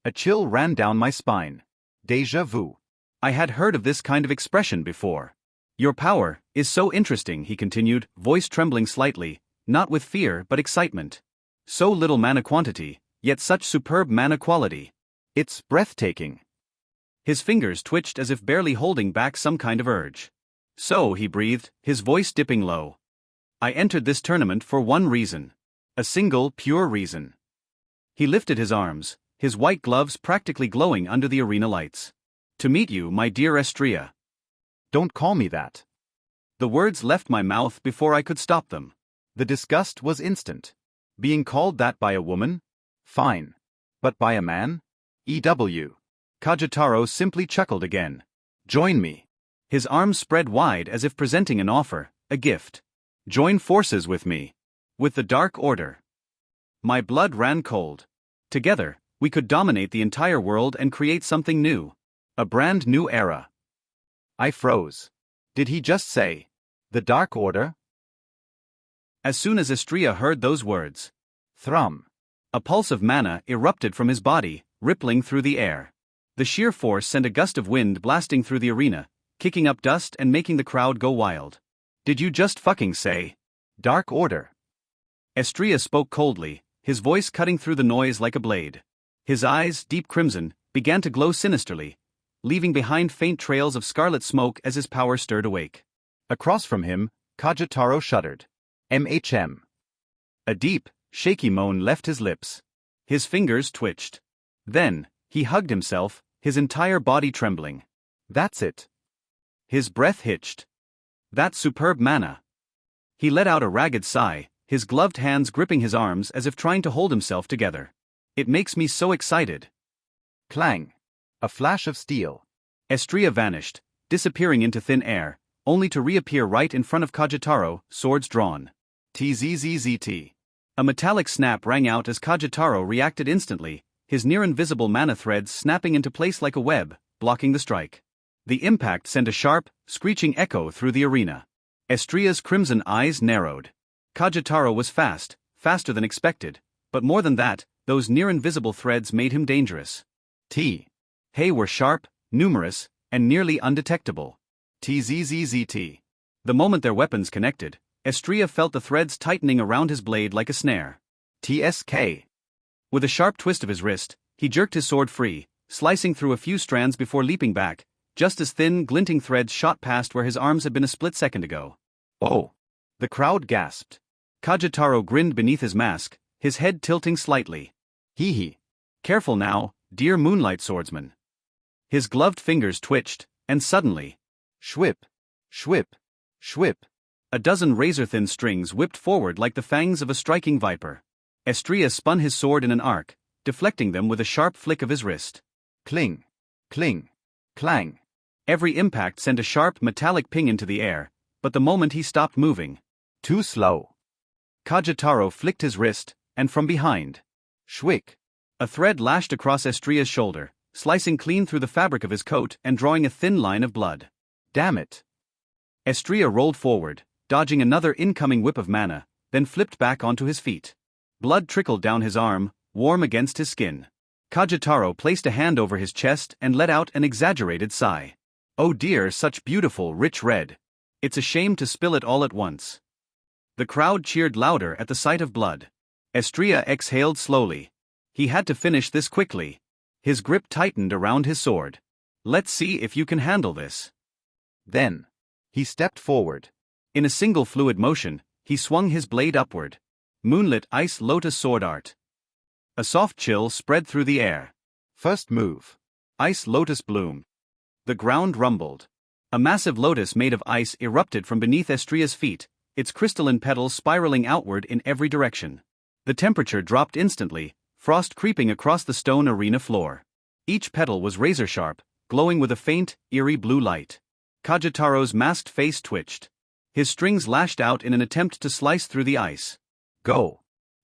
A chill ran down my spine. Déjà vu. I had heard of this kind of expression before. Your power is so interesting, he continued, voice trembling slightly, not with fear but excitement. So little mana quantity, yet such superb mana quality. It's breathtaking. His fingers twitched as if barely holding back some kind of urge. So, he breathed, his voice dipping low. I entered this tournament for one reason. A single, pure reason. He lifted his arms, his white gloves practically glowing under the arena lights. To meet you, my dear Estrella. Don't call me that. The words left my mouth before I could stop them. The disgust was instant. Being called that by a woman? Fine. But by a man? EW. Kajitaro simply chuckled again. Join me. His arms spread wide as if presenting an offer, a gift. Join forces with me. With the Dark Order. My blood ran cold. Together, we could dominate the entire world and create something new. A brand new era. I froze. Did he just say, the Dark Order? As soon as Estrella heard those words, thrum. A pulse of mana erupted from his body, rippling through the air. The sheer force sent a gust of wind blasting through the arena, kicking up dust and making the crowd go wild. Did you just fucking say, Dark Order? Estrella spoke coldly, his voice cutting through the noise like a blade. His eyes, deep crimson, began to glow sinisterly, leaving behind faint trails of scarlet smoke as his power stirred awake. Across from him, Kajitaro shuddered. MHM. A deep, shaky moan left his lips. His fingers twitched. Then, he hugged himself, his entire body trembling. That's it. His breath hitched. That superb mana. He let out a ragged sigh, his gloved hands gripping his arms as if trying to hold himself together. It makes me so excited. Clang. A flash of steel. Estrella vanished, disappearing into thin air, only to reappear right in front of Kajitaro, swords drawn. TZZZT. A metallic snap rang out as Kajitaro reacted instantly, his near-invisible mana threads snapping into place like a web, blocking the strike. The impact sent a sharp, screeching echo through the arena. Estrella's crimson eyes narrowed. Kajitaro was fast, faster than expected, but more than that, those near-invisible threads made him dangerous. Hey were sharp, numerous, and nearly undetectable. TZZZT. The moment their weapons connected, Estrella felt the threads tightening around his blade like a snare. TSK. With a sharp twist of his wrist, he jerked his sword free, slicing through a few strands before leaping back, just as thin, glinting threads shot past where his arms had been a split second ago. Oh! The crowd gasped. Kajitaro grinned beneath his mask, his head tilting slightly. Hee. Careful now, dear Moonlight Swordsman. His gloved fingers twitched, and suddenly, shwip, shwip, shwip. A dozen razor-thin strings whipped forward like the fangs of a striking viper. Estrella spun his sword in an arc, deflecting them with a sharp flick of his wrist. Cling, cling, clang. Every impact sent a sharp metallic ping into the air, but the moment he stopped moving, too slow. Kajitaro flicked his wrist, and from behind, shwick. A thread lashed across Estrella's shoulder, slicing clean through the fabric of his coat and drawing a thin line of blood. Damn it. Estrella rolled forward, dodging another incoming whip of mana, then flipped back onto his feet. Blood trickled down his arm, warm against his skin. Kajitaro placed a hand over his chest and let out an exaggerated sigh. Oh dear, such beautiful, rich red. It's a shame to spill it all at once. The crowd cheered louder at the sight of blood. Estrella exhaled slowly. He had to finish this quickly. His grip tightened around his sword. Let's see if you can handle this. Then, he stepped forward. In a single fluid motion, he swung his blade upward. Moonlit Ice Lotus Sword Art. A soft chill spread through the air. First move. Ice Lotus Bloom. The ground rumbled. A massive lotus made of ice erupted from beneath Estrella's feet, its crystalline petals spiraling outward in every direction. The temperature dropped instantly, frost creeping across the stone arena floor. Each petal was razor-sharp, glowing with a faint, eerie blue light. Kajitaro's masked face twitched. His strings lashed out in an attempt to slice through the ice. Go!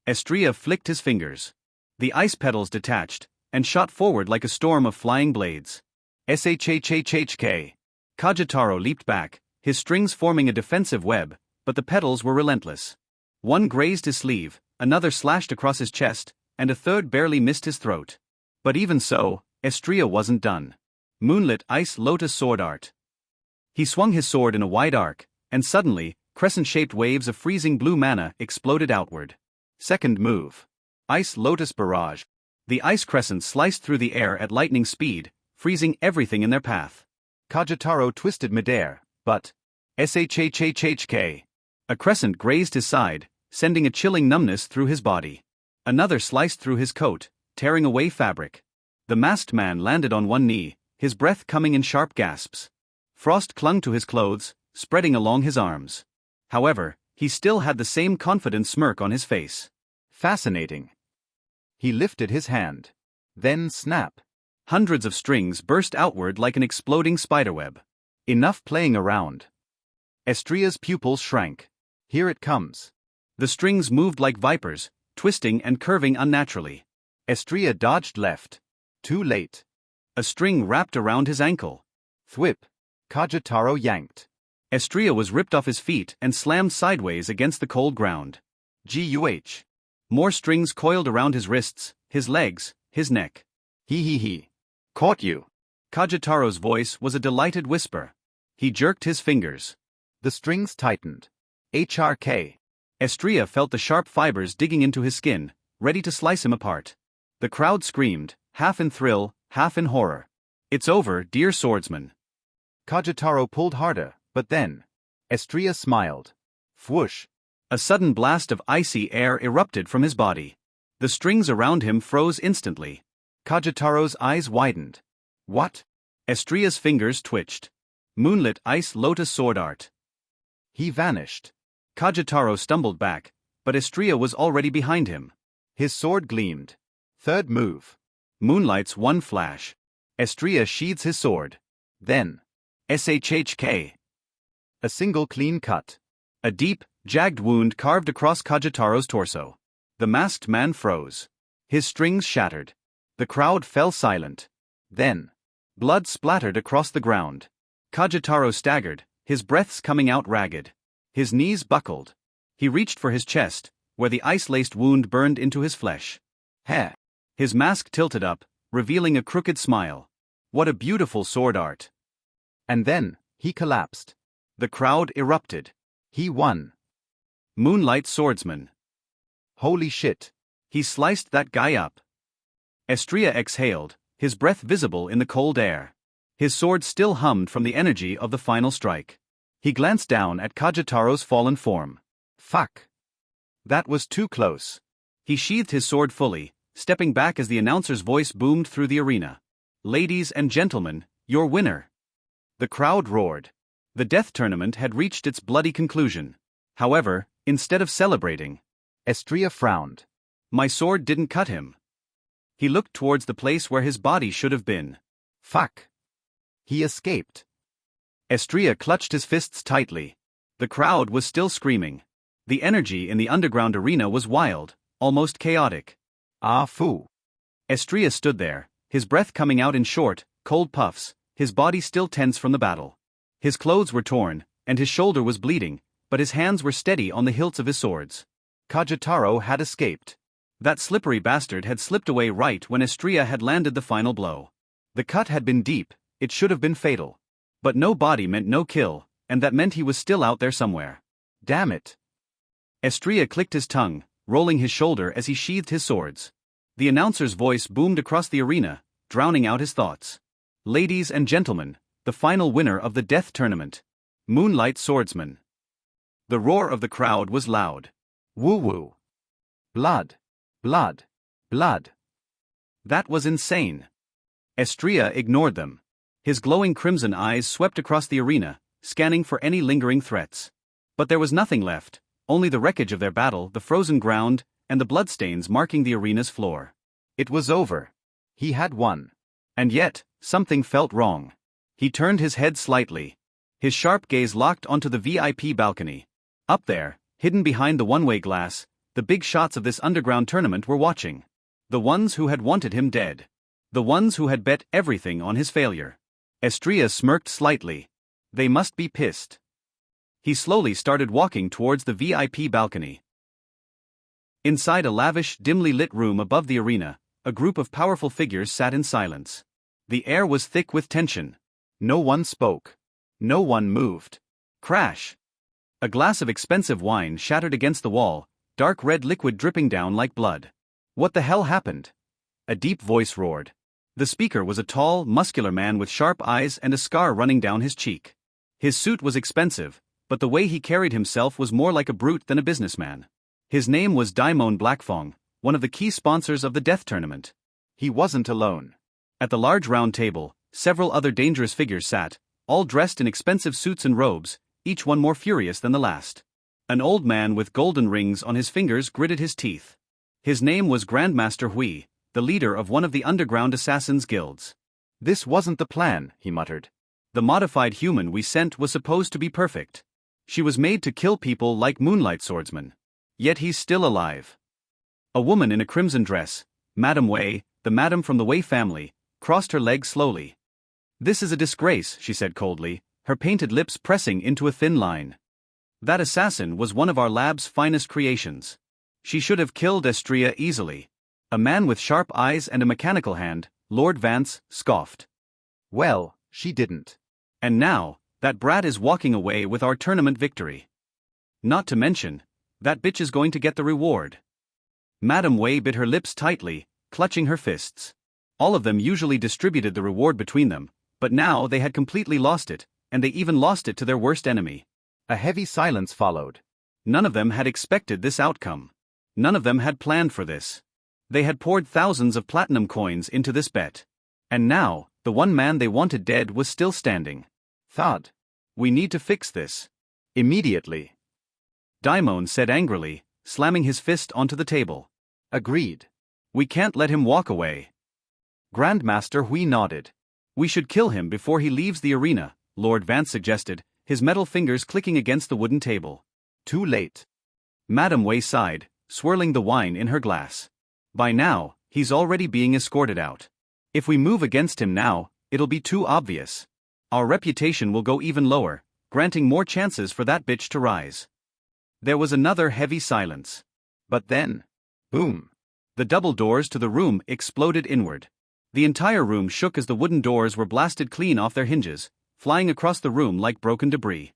Estrella flicked his fingers. The ice petals detached, and shot forward like a storm of flying blades. Shhhhk. Kajitaro leaped back, his strings forming a defensive web, but the petals were relentless. One grazed his sleeve, another slashed across his chest, and a third barely missed his throat. But even so, Estrella wasn't done. Moonlit Ice Lotus Sword Art. He swung his sword in a wide arc, and suddenly, crescent-shaped waves of freezing blue mana exploded outward. Second move. Ice Lotus Barrage. The ice crescent sliced through the air at lightning speed, freezing everything in their path. Kajitaro twisted midair, but shhhhk. A crescent grazed his side, sending a chilling numbness through his body. Another sliced through his coat, tearing away fabric. The masked man landed on one knee, his breath coming in sharp gasps. Frost clung to his clothes, spreading along his arms. However, he still had the same confident smirk on his face. Fascinating. He lifted his hand. Then snap. Hundreds of strings burst outward like an exploding spiderweb. Enough playing around. Estrella's pupils shrank. Here it comes. The strings moved like vipers, twisting and curving unnaturally. Estrella dodged left. Too late. A string wrapped around his ankle. Thwip. Kajitaro yanked. Estrella was ripped off his feet and slammed sideways against the cold ground. Guh. More strings coiled around his wrists, his legs, his neck. He. Caught you. Kajitaro's voice was a delighted whisper. He jerked his fingers. The strings tightened. HRK. Estrella felt the sharp fibers digging into his skin, ready to slice him apart. The crowd screamed, half in thrill, half in horror. It's over, dear swordsman. Kajitaro pulled harder, but then. Estrella smiled. Whoosh. A sudden blast of icy air erupted from his body. The strings around him froze instantly. Kajitaro's eyes widened. What? Estrella's fingers twitched. Moonlit Ice Lotus Sword Art. He vanished. Kajitaro stumbled back, but Estrella was already behind him. His sword gleamed. Third move. Moonlight's one flash. Estrella sheathes his sword. Then. SHHK. A single clean cut. A deep, jagged wound carved across Kajitaro's torso. The masked man froze. His strings shattered. The crowd fell silent. Then. Blood splattered across the ground. Kajitaro staggered, his breaths coming out ragged. His knees buckled. He reached for his chest, where the ice-laced wound burned into his flesh. Heh. His mask tilted up, revealing a crooked smile. What a beautiful sword art. And then, he collapsed. The crowd erupted. He won. Moonlight Swordsman. Holy shit. He sliced that guy up. Estrella exhaled, his breath visible in the cold air. His sword still hummed from the energy of the final strike. He glanced down at Kajitaro's fallen form. Fuck. That was too close. He sheathed his sword fully, stepping back as the announcer's voice boomed through the arena. Ladies and gentlemen, your winner. The crowd roared. The death tournament had reached its bloody conclusion. However, instead of celebrating, Estrella frowned. My sword didn't cut him. He looked towards the place where his body should have been. Fuck. He escaped. Estrella clutched his fists tightly. The crowd was still screaming. The energy in the underground arena was wild, almost chaotic. Ah foo. Estrella stood there, his breath coming out in short, cold puffs, his body still tense from the battle. His clothes were torn, and his shoulder was bleeding, but his hands were steady on the hilts of his swords. Kajitaro had escaped. That slippery bastard had slipped away right when Estrella had landed the final blow. The cut had been deep, it should have been fatal. But no body meant no kill, and that meant he was still out there somewhere. Damn it. Estrella clicked his tongue, rolling his shoulder as he sheathed his swords. The announcer's voice boomed across the arena, drowning out his thoughts. Ladies and gentlemen, the final winner of the death tournament. Moonlight Swordsman. The roar of the crowd was loud. Woo-woo. Blood. Blood. Blood. That was insane. Estrella ignored them. His glowing crimson eyes swept across the arena, scanning for any lingering threats. But there was nothing left, only the wreckage of their battle, the frozen ground, and the bloodstains marking the arena's floor. It was over. He had won. And yet, something felt wrong. He turned his head slightly. His sharp gaze locked onto the VIP balcony. Up there, hidden behind the one-way glass, the big shots of this underground tournament were watching. The ones who had wanted him dead. The ones who had bet everything on his failure. Estrella smirked slightly. They must be pissed. He slowly started walking towards the VIP balcony. Inside a lavish, dimly lit room above the arena, a group of powerful figures sat in silence. The air was thick with tension. No one spoke. No one moved. Crash! A glass of expensive wine shattered against the wall, dark red liquid dripping down like blood. What the hell happened? A deep voice roared. The speaker was a tall, muscular man with sharp eyes and a scar running down his cheek. His suit was expensive, but the way he carried himself was more like a brute than a businessman. His name was Daimon Blackfong, one of the key sponsors of the death tournament. He wasn't alone. At the large round table, several other dangerous figures sat, all dressed in expensive suits and robes, each one more furious than the last. An old man with golden rings on his fingers gritted his teeth. His name was Grandmaster Hui, the leader of one of the underground assassins' guilds. This wasn't the plan, he muttered. The modified human we sent was supposed to be perfect. She was made to kill people like moonlight swordsmen. Yet he's still alive. A woman in a crimson dress, Madame Wei, the madam from the Wei family, crossed her legs slowly. This is a disgrace, she said coldly, her painted lips pressing into a thin line. That assassin was one of our lab's finest creations. She should have killed Estrella easily. A man with sharp eyes and a mechanical hand, Lord Vance, scoffed. Well, she didn't. And now, that brat is walking away with our tournament victory. Not to mention, that bitch is going to get the reward. Madame Wei bit her lips tightly, clutching her fists. All of them usually distributed the reward between them, but now they had completely lost it, and they even lost it to their worst enemy. A heavy silence followed. None of them had expected this outcome. None of them had planned for this. They had poured thousands of platinum coins into this bet. And now, the one man they wanted dead was still standing. Thud. We need to fix this. Immediately. Daimon said angrily, slamming his fist onto the table. Agreed. We can't let him walk away. Grandmaster Hui nodded. We should kill him before he leaves the arena, Lord Vance suggested, his metal fingers clicking against the wooden table. Too late. Madame Wei sighed, swirling the wine in her glass. By now, he's already being escorted out. If we move against him now, it'll be too obvious. Our reputation will go even lower, granting more chances for that bitch to rise. There was another heavy silence. But then, boom. The double doors to the room exploded inward. The entire room shook as the wooden doors were blasted clean off their hinges, flying across the room like broken debris.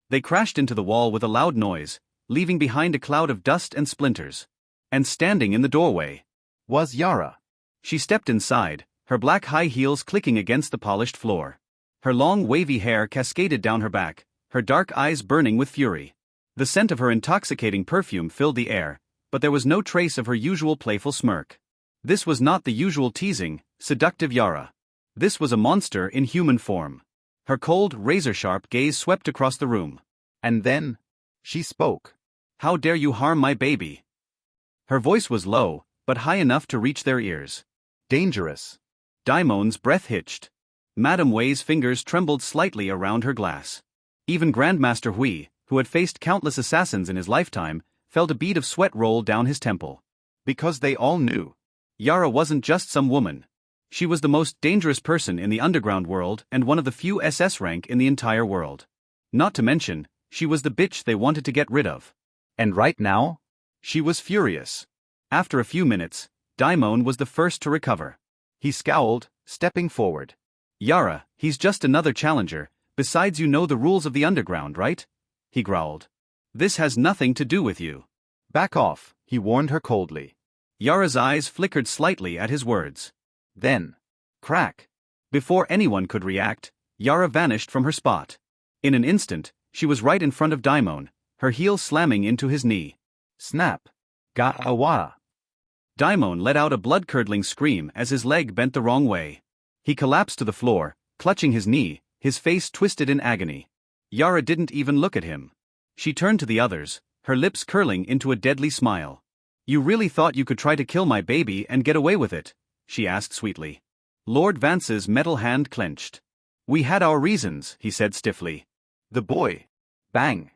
They crashed into the wall with a loud noise, leaving behind a cloud of dust and splinters. And standing in the doorway was Yara. She stepped inside, her black high heels clicking against the polished floor. Her long wavy hair cascaded down her back, her dark eyes burning with fury. The scent of her intoxicating perfume filled the air, but there was no trace of her usual playful smirk. This was not the usual teasing, seductive Yara. This was a monster in human form. Her cold, razor-sharp gaze swept across the room. And then, she spoke. How dare you harm my baby? Her voice was low, but high enough to reach their ears. Dangerous. Daimon's breath hitched. Madame Wei's fingers trembled slightly around her glass. Even Grandmaster Hui, who had faced countless assassins in his lifetime, felt a bead of sweat roll down his temple. Because they all knew. Yara wasn't just some woman. She was the most dangerous person in the underground world and one of the few SS rank in the entire world. Not to mention, she was the bitch they wanted to get rid of. And right now? She was furious. After a few minutes, Daimon was the first to recover. He scowled, stepping forward. Yara, he's just another challenger, besides you know the rules of the underground, right? He growled. This has nothing to do with you. Back off, he warned her coldly. Yara's eyes flickered slightly at his words. Then, crack. Before anyone could react, Yara vanished from her spot. In an instant, she was right in front of Daimon, her heel slamming into his knee. Snap. Ga-awa. Daimon let out a blood-curdling scream as his leg bent the wrong way. He collapsed to the floor, clutching his knee, his face twisted in agony. Yara didn't even look at him. She turned to the others, her lips curling into a deadly smile. You really thought you could try to kill my baby and get away with it? She asked sweetly. Lord Vance's metal hand clenched. We had our reasons, he said stiffly. The boy. Bang.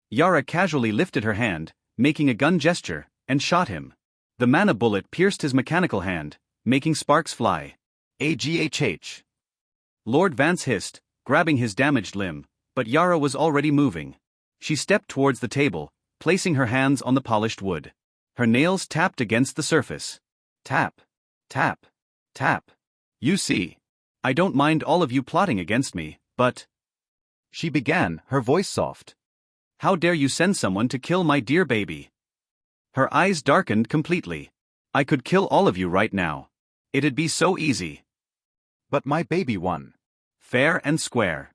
Yara casually lifted her hand, making a gun gesture, and shot him. The mana bullet pierced his mechanical hand, making sparks fly. AGHH. Lord Vance hissed, grabbing his damaged limb, but Yara was already moving. She stepped towards the table, placing her hands on the polished wood. Her nails tapped against the surface. Tap. Tap. Tap. You see. I don't mind all of you plotting against me, but... She began, her voice soft. How dare you send someone to kill my dear baby? Her eyes darkened completely. I could kill all of you right now. It'd be so easy. But my baby won. Fair and square.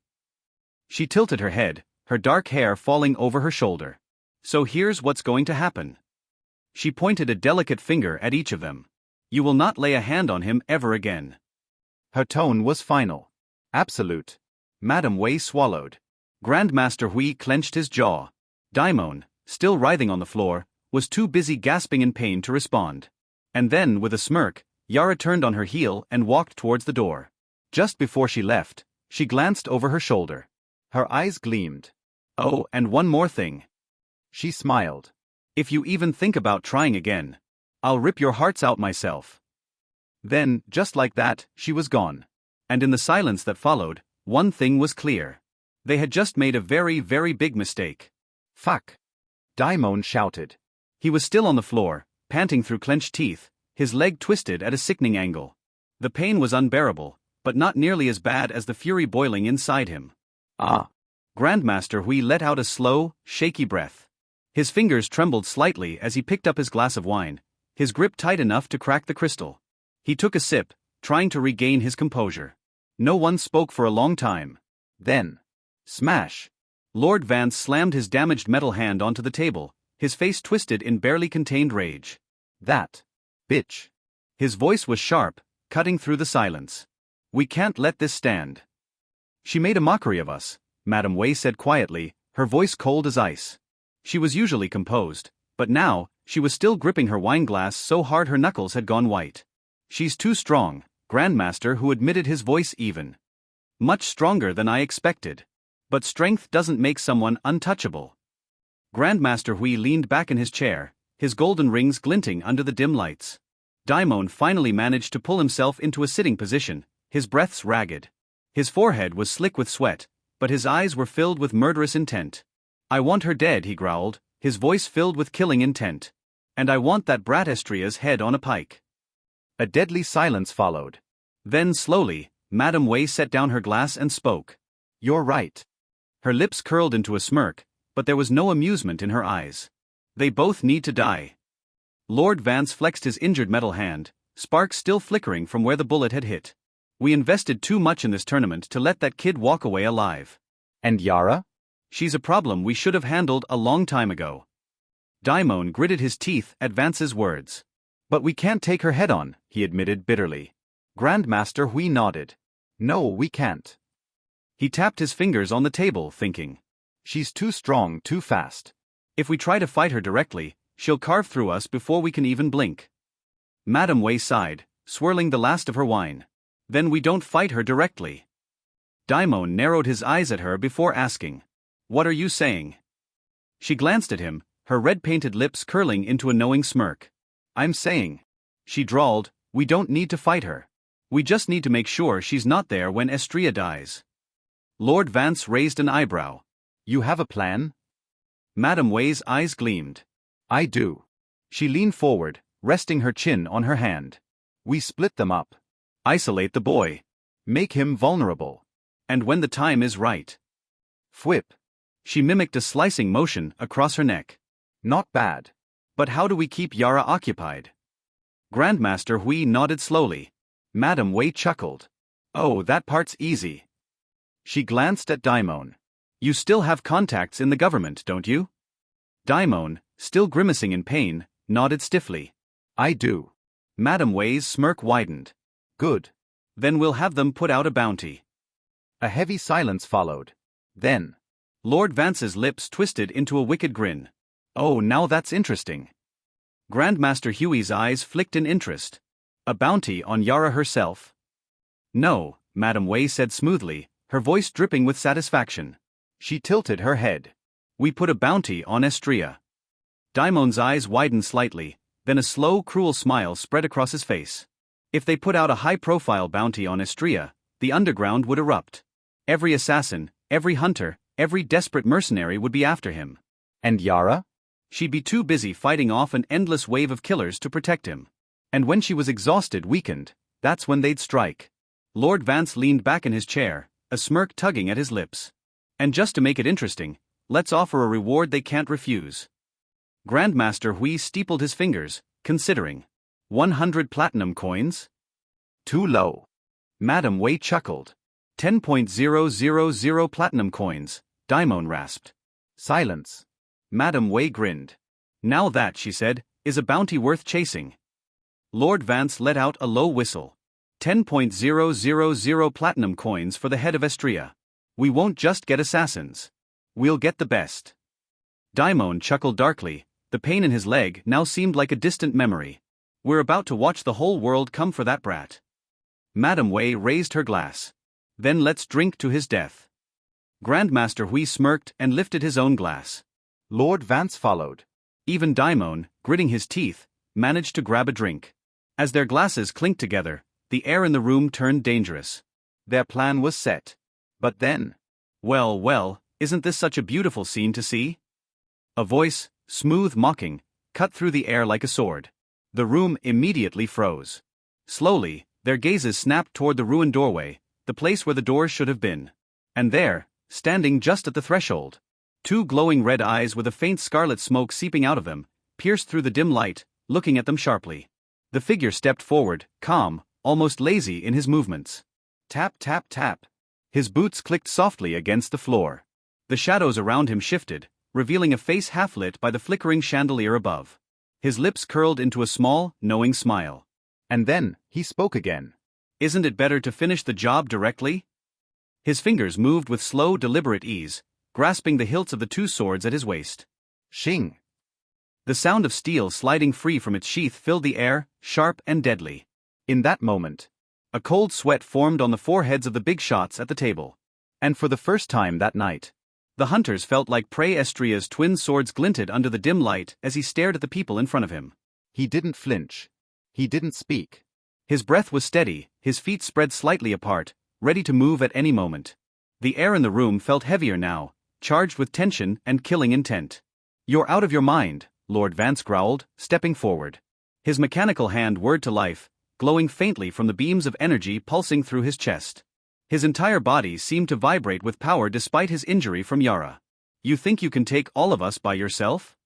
She tilted her head, her dark hair falling over her shoulder. So here's what's going to happen. She pointed a delicate finger at each of them. You will not lay a hand on him ever again. Her tone was final. Absolute. Madame Wei swallowed. Grandmaster Hui clenched his jaw. Daimon, still writhing on the floor, was too busy gasping in pain to respond. And then, with a smirk, Yara turned on her heel and walked towards the door. Just before she left, she glanced over her shoulder. Her eyes gleamed. Oh, and one more thing. She smiled. If you even think about trying again, I'll rip your hearts out myself. Then, just like that, she was gone. And in the silence that followed, one thing was clear. They had just made a very, very big mistake. Fuck. Daimon shouted. He was still on the floor, panting through clenched teeth, his leg twisted at a sickening angle. The pain was unbearable, but not nearly as bad as the fury boiling inside him. Ah. Grandmaster Hui let out a slow, shaky breath. His fingers trembled slightly as he picked up his glass of wine, his grip tight enough to crack the crystal. He took a sip, trying to regain his composure. No one spoke for a long time. Then, smash! Lord Vance slammed his damaged metal hand onto the table, his face twisted in barely contained rage. That bitch. His voice was sharp, cutting through the silence. We can't let this stand. She made a mockery of us, Madame Wei said quietly, her voice cold as ice. She was usually composed, but now, she was still gripping her wine glass so hard her knuckles had gone white. She's too strong, Grandmaster Hu admitted, his voice even. Much stronger than I expected. But strength doesn't make someone untouchable. Grandmaster Hui leaned back in his chair, his golden rings glinting under the dim lights. Daimon finally managed to pull himself into a sitting position, his breaths ragged. His forehead was slick with sweat, but his eyes were filled with murderous intent. I want her dead, he growled, his voice filled with killing intent. And I want that brat Estria's head on a pike. A deadly silence followed. Then slowly, Madame Wei set down her glass and spoke. You're right. Her lips curled into a smirk, but there was no amusement in her eyes. They both need to die. Lord Vance flexed his injured metal hand, sparks still flickering from where the bullet had hit. We invested too much in this tournament to let that kid walk away alive. And Yara? She's a problem we should have handled a long time ago. Daimon gritted his teeth at Vance's words. But we can't take her head on, he admitted bitterly. Grandmaster Hui nodded. No, we can't. He tapped his fingers on the table, thinking. She's too strong, too fast. If we try to fight her directly, she'll carve through us before we can even blink. Madame Wei sighed, swirling the last of her wine. Then we don't fight her directly. Daimon narrowed his eyes at her before asking. What are you saying? She glanced at him, her red-painted lips curling into a knowing smirk. I'm saying. She drawled, we don't need to fight her. We just need to make sure she's not there when Estria dies. Lord Vance raised an eyebrow. You have a plan? Madame Wei's eyes gleamed. I do. She leaned forward, resting her chin on her hand. We split them up. Isolate the boy. Make him vulnerable. And when the time is right. Fwhip. She mimicked a slicing motion across her neck. Not bad. But how do we keep Yara occupied? Grandmaster Hui nodded slowly. Madame Wei chuckled. Oh, that part's easy. She glanced at Daimon. You still have contacts in the government, don't you? Daimon, still grimacing in pain, nodded stiffly. I do. Madame Wei's smirk widened. Good. Then we'll have them put out a bounty. A heavy silence followed. Then, Lord Vance's lips twisted into a wicked grin. Oh, now that's interesting. Grandmaster Huey's eyes flicked in interest. A bounty on Yara herself? No, Madame Wei said smoothly, her voice dripping with satisfaction. She tilted her head. We put a bounty on Estria. Daimon's eyes widened slightly, then a slow, cruel smile spread across his face. If they put out a high-profile bounty on Estria, the underground would erupt. Every assassin, every hunter, every desperate mercenary would be after him. And Yara? She'd be too busy fighting off an endless wave of killers to protect him. And when she was exhausted, weakened, that's when they'd strike. Lord Vance leaned back in his chair, a smirk tugging at his lips. And just to make it interesting, let's offer a reward they can't refuse. Grandmaster Hui steepled his fingers, considering. 100 platinum coins? Too low. Madame Wei chuckled. 10,000 platinum coins, Daimon rasped. Silence. Madame Wei grinned. Now that, she said, is a bounty worth chasing. Lord Vance let out a low whistle. 10,000 platinum coins for the head of Estria. We won't just get assassins. We'll get the best. Daimon chuckled darkly, the pain in his leg now seemed like a distant memory. We're about to watch the whole world come for that brat. Madame Wei raised her glass. Then let's drink to his death. Grandmaster Hui smirked and lifted his own glass. Lord Vance followed. Even Daimon, gritting his teeth, managed to grab a drink. As their glasses clinked together, the air in the room turned dangerous. Their plan was set. But then... Well, isn't this such a beautiful scene to see? A voice, smooth, mocking, cut through the air like a sword. The room immediately froze. Slowly, their gazes snapped toward the ruined doorway, the place where the doors should have been. And there, standing just at the threshold, two glowing red eyes with a faint scarlet smoke seeping out of them, pierced through the dim light, looking at them sharply. The figure stepped forward, calm, almost lazy in his movements. Tap, tap, tap. His boots clicked softly against the floor. The shadows around him shifted, revealing a face half-lit by the flickering chandelier above. His lips curled into a small, knowing smile. And then, he spoke again. Isn't it better to finish the job directly? His fingers moved with slow, deliberate ease, grasping the hilts of the two swords at his waist. Shing. The sound of steel sliding free from its sheath filled the air, sharp and deadly. In that moment, a cold sweat formed on the foreheads of the big shots at the table. And for the first time that night, the hunters felt like prey. Estria's twin swords glinted under the dim light as he stared at the people in front of him. He didn't flinch. He didn't speak. His breath was steady, his feet spread slightly apart, ready to move at any moment. The air in the room felt heavier now, charged with tension and killing intent. You're out of your mind, Lord Vance growled, stepping forward. His mechanical hand whirred to life, glowing faintly from the beams of energy pulsing through his chest. His entire body seemed to vibrate with power despite his injury from Yara. You think you can take all of us by yourself?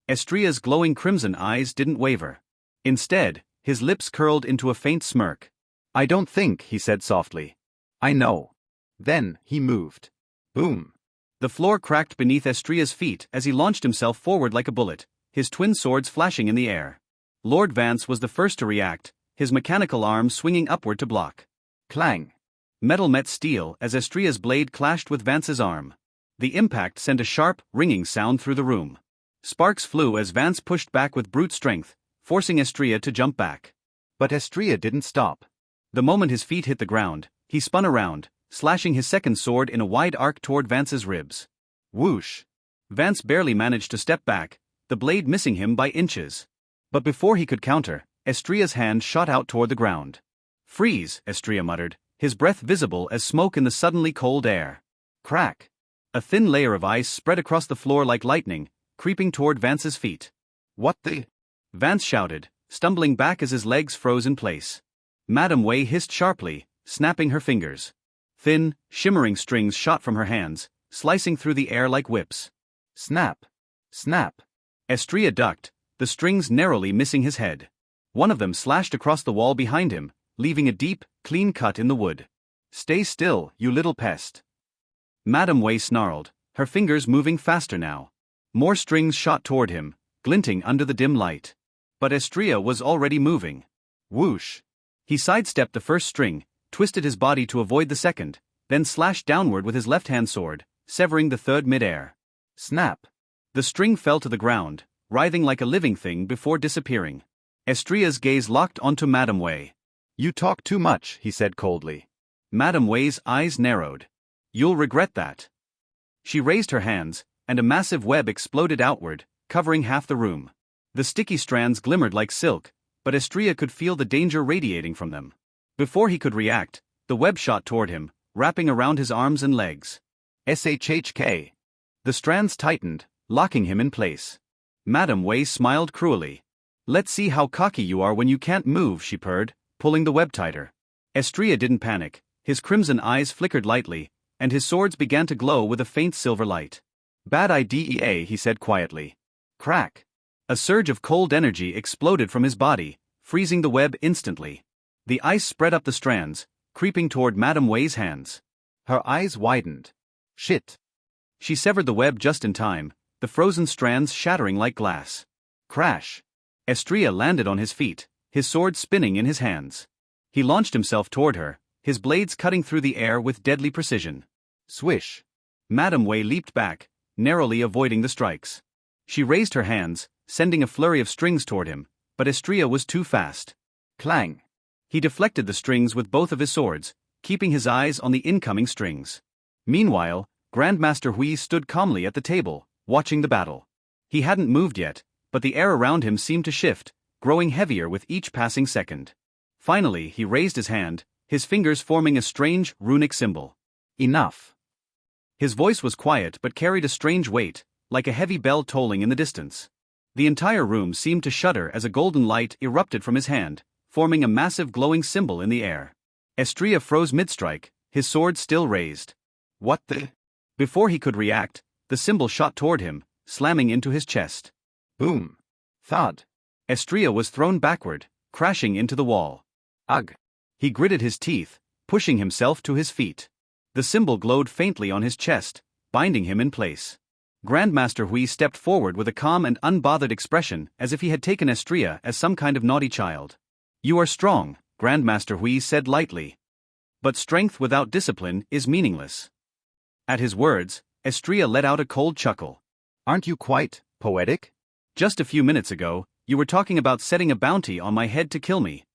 Estria's glowing crimson eyes didn't waver. Instead, his lips curled into a faint smirk. I don't think, he said softly. I know. Then, he moved. Boom. The floor cracked beneath Estria's feet as he launched himself forward like a bullet, his twin swords flashing in the air. Lord Vance was the first to react, his mechanical arm swinging upward to block. Clang. Metal met steel as Estria's blade clashed with Vance's arm. The impact sent a sharp, ringing sound through the room. Sparks flew as Vance pushed back with brute strength, forcing Estria to jump back. But Estria didn't stop. The moment his feet hit the ground, he spun around, slashing his second sword in a wide arc toward Vance's ribs. Whoosh! Vance barely managed to step back, the blade missing him by inches. But before he could counter, Estria's hand shot out toward the ground. Freeze, Estria muttered, his breath visible as smoke in the suddenly cold air. Crack! A thin layer of ice spread across the floor like lightning, creeping toward Vance's feet. What the? Vance shouted, stumbling back as his legs froze in place. Madame Wei hissed sharply, snapping her fingers. Thin, shimmering strings shot from her hands, slicing through the air like whips. Snap! Snap! Estria ducked, the strings narrowly missing his head. One of them slashed across the wall behind him, leaving a deep, clean cut in the wood. Stay still, you little pest. Madame Wei snarled, her fingers moving faster now. More strings shot toward him, glinting under the dim light. But Estria was already moving. Whoosh! He sidestepped the first string, twisted his body to avoid the second, then slashed downward with his left-hand sword, severing the third mid-air. Snap! The string fell to the ground, writhing like a living thing before disappearing. Estria's gaze locked onto Madame Wei. You talk too much, he said coldly. Madame Wei's eyes narrowed. You'll regret that. She raised her hands, and a massive web exploded outward, covering half the room. The sticky strands glimmered like silk, but Estria could feel the danger radiating from them. Before he could react, the web shot toward him, wrapping around his arms and legs. SHHK. The strands tightened, locking him in place. Madame Wei smiled cruelly. Let's see how cocky you are when you can't move, she purred, pulling the web tighter. Estria didn't panic. His crimson eyes flickered lightly, and his swords began to glow with a faint silver light. Bad idea, he said quietly. Crack. A surge of cold energy exploded from his body, freezing the web instantly. The ice spread up the strands, creeping toward Madame Wei's hands. Her eyes widened. Shit. She severed the web just in time, the frozen strands shattering like glass. Crash. Estria landed on his feet, his sword spinning in his hands. He launched himself toward her, his blades cutting through the air with deadly precision. Swish. Madame Wei leaped back, narrowly avoiding the strikes. She raised her hands, sending a flurry of strings toward him, but Estria was too fast. Clang. He deflected the strings with both of his swords, keeping his eyes on the incoming strings. Meanwhile, Grandmaster Hui stood calmly at the table, watching the battle. He hadn't moved yet, but the air around him seemed to shift, growing heavier with each passing second. Finally, he raised his hand, his fingers forming a strange, runic symbol. Enough. His voice was quiet but carried a strange weight, like a heavy bell tolling in the distance. The entire room seemed to shudder as a golden light erupted from his hand, forming a massive glowing symbol in the air. Estria froze mid-strike, his sword still raised. What the? Before he could react, the symbol shot toward him, slamming into his chest. Boom. Thud. Estria was thrown backward, crashing into the wall. Ugh. He gritted his teeth, pushing himself to his feet. The symbol glowed faintly on his chest, binding him in place. Grandmaster Hui stepped forward with a calm and unbothered expression, as if he had taken Estria as some kind of naughty child. You are strong, Grandmaster Hui said lightly. But strength without discipline is meaningless. At his words, Estria let out a cold chuckle. Aren't you quite poetic? Just a few minutes ago, you were talking about setting a bounty on my head to kill me.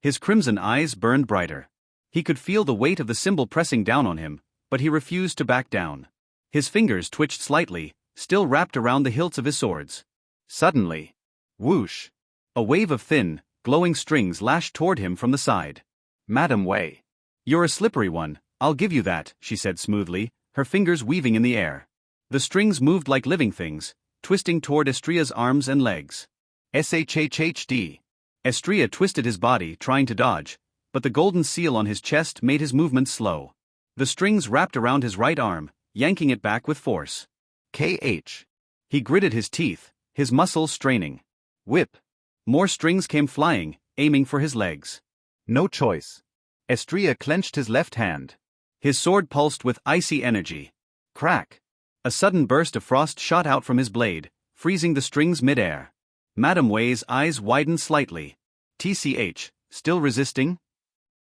His crimson eyes burned brighter. He could feel the weight of the symbol pressing down on him, but he refused to back down. His fingers twitched slightly, still wrapped around the hilts of his swords. Suddenly, whoosh! A wave of thin, glowing strings lashed toward him from the side. Madame Wei. You're a slippery one, I'll give you that, she said smoothly, her fingers weaving in the air. The strings moved like living things, twisting toward Estria's arms and legs. SHHHD. Estria twisted his body, trying to dodge, but the golden seal on his chest made his movements slow. The strings wrapped around his right arm, yanking it back with force. KH. He gritted his teeth, his muscles straining. Whip. More strings came flying, aiming for his legs. No choice. Estria clenched his left hand. His sword pulsed with icy energy. Crack. A sudden burst of frost shot out from his blade, freezing the strings mid-air. Madame Wei's eyes widened slightly. TCH, still resisting?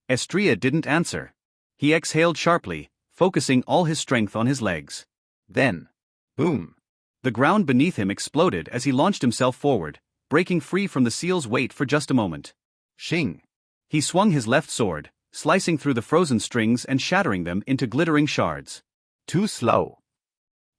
Estria didn't answer. He exhaled sharply, focusing all his strength on his legs. Then, boom! The ground beneath him exploded as he launched himself forward, breaking free from the seal's weight for just a moment. Shing! He swung his left sword, slicing through the frozen strings and shattering them into glittering shards. Too slow.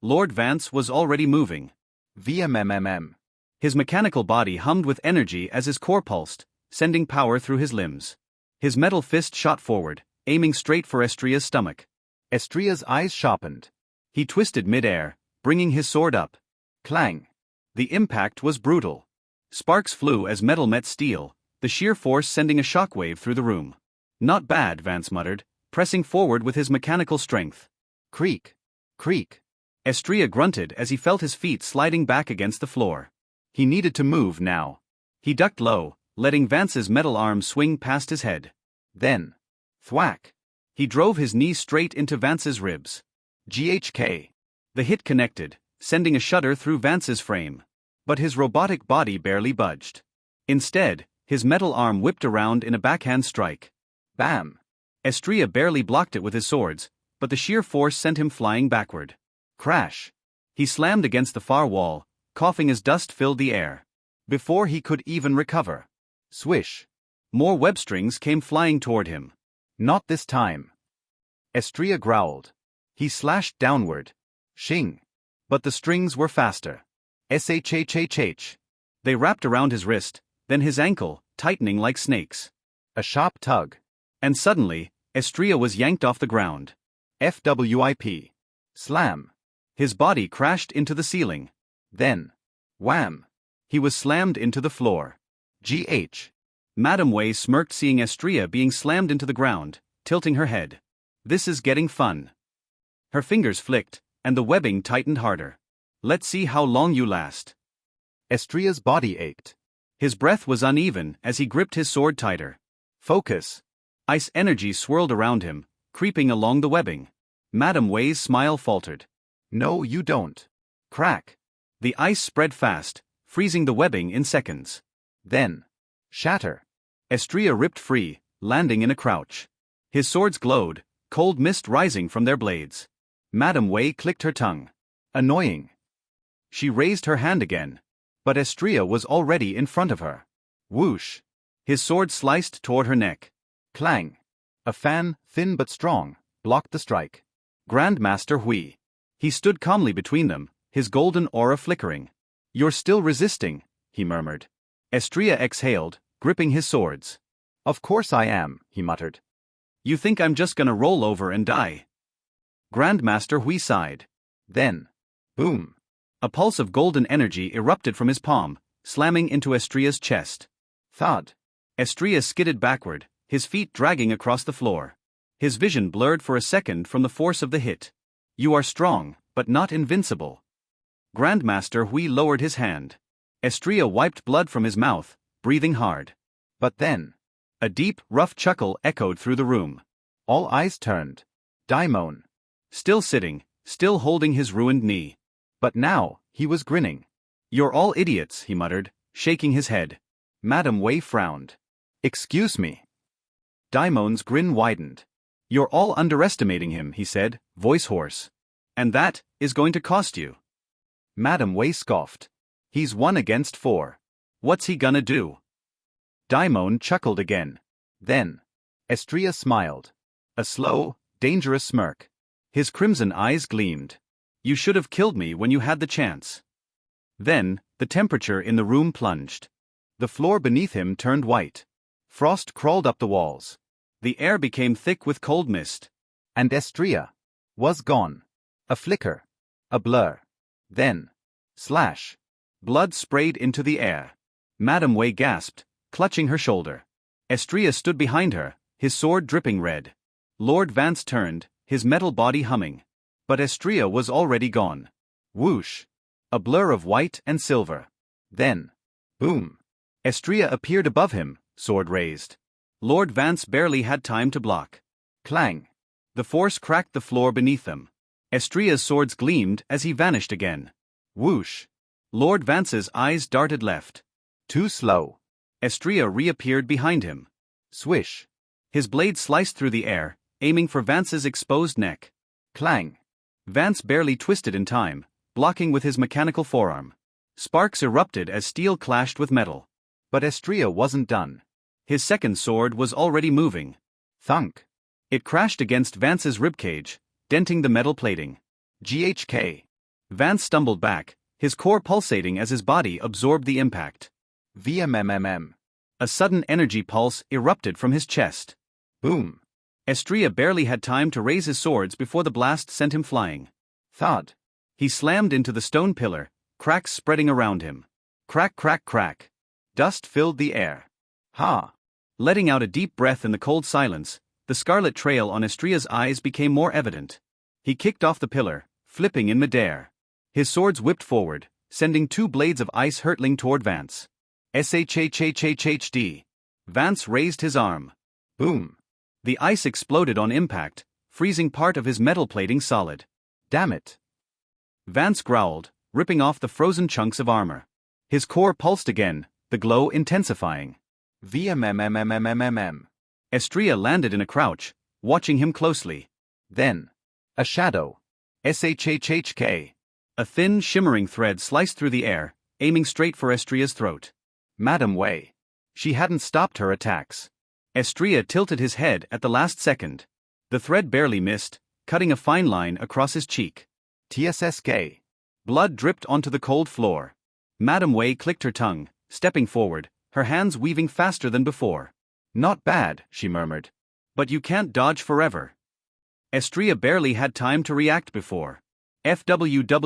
Lord Vance was already moving. VMMMM. His mechanical body hummed with energy as his core pulsed, sending power through his limbs. His metal fist shot forward, aiming straight for Estria's stomach. Estria's eyes sharpened. He twisted mid-air, bringing his sword up. Clang! The impact was brutal. Sparks flew as metal met steel, the sheer force sending a shockwave through the room. Not bad, Vance muttered, pressing forward with his mechanical strength. Creak! Creak! Estria grunted as he felt his feet sliding back against the floor. He needed to move now. He ducked low, letting Vance's metal arm swing past his head. Then, thwack! He drove his knee straight into Vance's ribs. GHK. The hit connected, sending a shudder through Vance's frame. But his robotic body barely budged. Instead, his metal arm whipped around in a backhand strike. Bam! Estria barely blocked it with his swords, but the sheer force sent him flying backward. Crash! He slammed against the far wall, coughing as dust filled the air. Before he could even recover. Swish. More web strings came flying toward him. Not this time. Estrella growled. He slashed downward. Shing. But the strings were faster. Shhhh. They wrapped around his wrist, then his ankle, tightening like snakes. A sharp tug. And suddenly, Estrella was yanked off the ground. FWIP. Slam. His body crashed into the ceiling. Then. Wham. He was slammed into the floor. GH. Madame Wei smirked seeing Estrella being slammed into the ground, tilting her head. This is getting fun. Her fingers flicked, and the webbing tightened harder. Let's see how long you last. Estrella's body ached. His breath was uneven as he gripped his sword tighter. Focus. Ice energy swirled around him, creeping along the webbing. Madame Wei's smile faltered. No, you don't. Crack. The ice spread fast, freezing the webbing in seconds. Then. Shatter. Estrella ripped free, landing in a crouch. His swords glowed, cold mist rising from their blades. Madame Wei clicked her tongue. Annoying. She raised her hand again. But Estrella was already in front of her. Whoosh. His sword sliced toward her neck. Clang. A fan, thin but strong, blocked the strike. Grandmaster Hui. He stood calmly between them, his golden aura flickering. You're still resisting, he murmured. Estrella exhaled, gripping his swords. Of course I am, he muttered. You think I'm just gonna roll over and die? Grandmaster Hui sighed. Then. Boom. A pulse of golden energy erupted from his palm, slamming into Estrella's chest. Thud. Estrella skidded backward, his feet dragging across the floor. His vision blurred for a second from the force of the hit. You are strong, but not invincible. Grandmaster Hui lowered his hand. Estrella wiped blood from his mouth, breathing hard. But then. A deep, rough chuckle echoed through the room. All eyes turned. Daimon. Still sitting, still holding his ruined knee. But now, he was grinning. You're all idiots, he muttered, shaking his head. Madame Wei frowned. Excuse me. Daimon's grin widened. You're all underestimating him, he said, voice hoarse. And that is going to cost you. Madame Wei scoffed. He's 1 against 4. What's he gonna do? Daimon chuckled again. Then. Estrella smiled. A slow, dangerous smirk. His crimson eyes gleamed. You should have killed me when you had the chance. Then, the temperature in the room plunged. The floor beneath him turned white. Frost crawled up the walls. The air became thick with cold mist. And Estrella was gone. A flicker. A blur. Then. Slash. Blood sprayed into the air. Madame Wei gasped, clutching her shoulder. Estrella stood behind her, his sword dripping red. Lord Vance turned, his metal body humming. But Estrella was already gone. Whoosh. A blur of white and silver. Then. Boom. Estrella appeared above him, sword raised. Lord Vance barely had time to block. Clang. The force cracked the floor beneath them. Estrella's swords gleamed as he vanished again. Whoosh. Lord Vance's eyes darted left. Too slow. Estrella reappeared behind him. Swish. His blade sliced through the air, aiming for Vance's exposed neck. Clang. Vance barely twisted in time, blocking with his mechanical forearm. Sparks erupted as steel clashed with metal. But Estrella wasn't done. His second sword was already moving. Thunk. It crashed against Vance's ribcage, denting the metal plating. GHK. Vance stumbled back, his core pulsating as his body absorbed the impact. VMMMM. A sudden energy pulse erupted from his chest. Boom. Estrella barely had time to raise his swords before the blast sent him flying. Thud. He slammed into the stone pillar, cracks spreading around him. Crack, crack, crack. Dust filled the air. Ha! Letting out a deep breath in the cold silence, the scarlet trail on Estrella's eyes became more evident. He kicked off the pillar, flipping in midair. His swords whipped forward, sending 2 blades of ice hurtling toward Vance. SHHHHHD. Vance raised his arm. Boom. The ice exploded on impact, freezing part of his metal plating solid. Damn it. Vance growled, ripping off the frozen chunks of armor. His core pulsed again, the glow intensifying. VMMMMMMM. Estrella landed in a crouch, watching him closely. Then. A shadow. SHHHK. A thin, shimmering thread sliced through the air, aiming straight for Estria's throat. Madam Wei. She hadn't stopped her attacks. Estria tilted his head at the last second. The thread barely missed, cutting a fine line across his cheek. TSSK. Blood dripped onto the cold floor. Madam Wei clicked her tongue, stepping forward, her hands weaving faster than before. Not bad, she murmured. But you can't dodge forever. Estria barely had time to react before. FWWWWWP.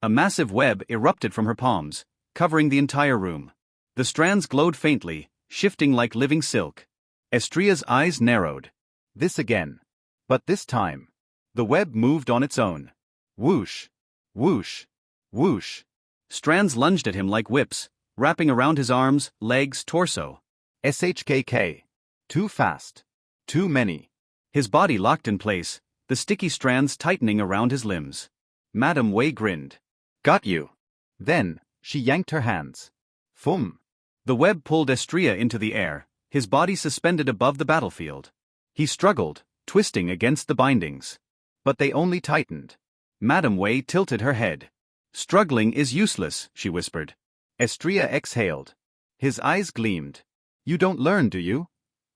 A massive web erupted from her palms, covering the entire room. The strands glowed faintly, shifting like living silk. Estria's eyes narrowed. This again. But this time, the web moved on its own. Whoosh. Whoosh. Whoosh. Strands lunged at him like whips, wrapping around his arms, legs, torso. SHKK. Too fast. Too many. His body locked in place, the sticky strands tightening around his limbs. Madam Wei grinned. Got you. Then, she yanked her hands. Fum. The web pulled Estria into the air, his body suspended above the battlefield. He struggled, twisting against the bindings. But they only tightened. Madam Wei tilted her head. Struggling is useless, she whispered. Estria exhaled. His eyes gleamed. You don't learn, do you?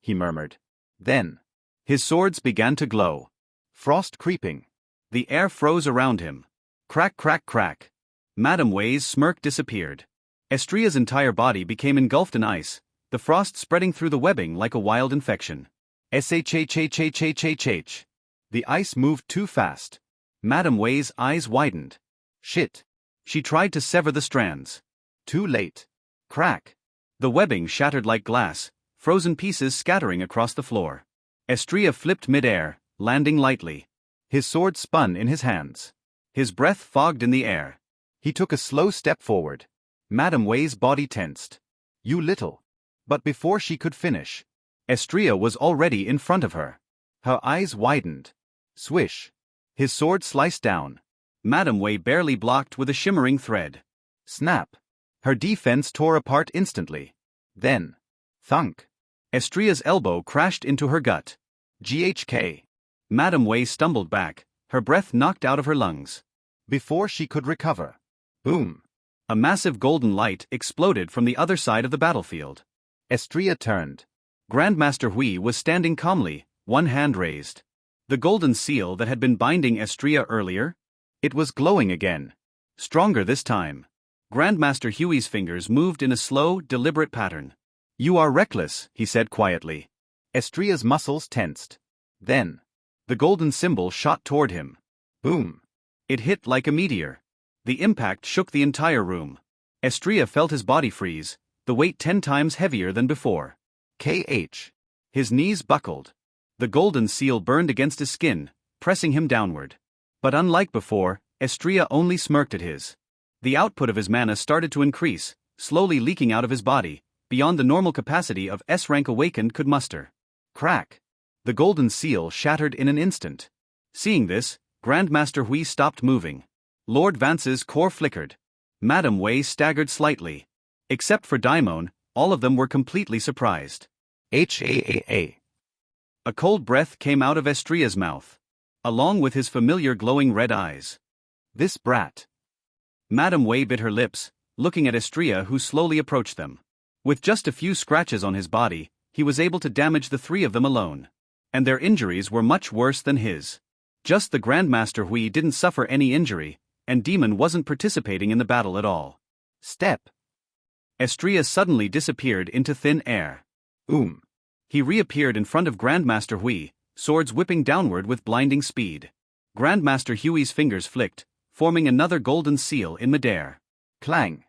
He murmured. Then, his swords began to glow. Frost creeping. The air froze around him. Crack, crack, crack. Madam Wei's smirk disappeared. Estria's entire body became engulfed in ice, the frost spreading through the webbing like a wild infection. SHHHHHHH. The ice moved too fast. Madam Wei's eyes widened. Shit. She tried to sever the strands. Too late. Crack. The webbing shattered like glass, frozen pieces scattering across the floor. Estria flipped mid-air, landing lightly. His sword spun in his hands. His breath fogged in the air. He took a slow step forward. Madam Wei's body tensed. You little. But before she could finish, Estria was already in front of her. Her eyes widened. Swish. His sword sliced down. Madam Wei barely blocked with a shimmering thread. Snap. Her defense tore apart instantly. Then, thunk. Estria's elbow crashed into her gut. GHK. Madam Wei stumbled back, her breath knocked out of her lungs. Before she could recover. Boom. A massive golden light exploded from the other side of the battlefield. Estria turned. Grandmaster Hui was standing calmly, one hand raised. The golden seal that had been binding Estria earlier? It was glowing again. Stronger this time. Grandmaster Hui's fingers moved in a slow, deliberate pattern. You are reckless, he said quietly. Estria's muscles tensed. Then, the golden symbol shot toward him. Boom. It hit like a meteor. The impact shook the entire room. Estria felt his body freeze, the weight 10 times heavier than before. KH. His knees buckled. The golden seal burned against his skin, pressing him downward. But unlike before, Estria only smirked at his. The output of his mana started to increase, slowly leaking out of his body, beyond the normal capacity of S-rank awakened could muster. Crack. The golden seal shattered in an instant. Seeing this, Grandmaster Hui stopped moving. Lord Vance's core flickered. Madam Wei staggered slightly. Except for Daimon, all of them were completely surprised. HAAA. A cold breath came out of Estria's mouth. Along with his familiar glowing red eyes. This brat. Madam Wei bit her lips, looking at Estria who slowly approached them. With just a few scratches on his body, he was able to damage the 3 of them alone. And their injuries were much worse than his. Just the Grandmaster Hui didn't suffer any injury, and Demon wasn't participating in the battle at all. Step. Estria suddenly disappeared into thin air. He reappeared in front of Grandmaster Hui, swords whipping downward with blinding speed. Grandmaster Hui's fingers flicked, forming another golden seal in midair. Clang.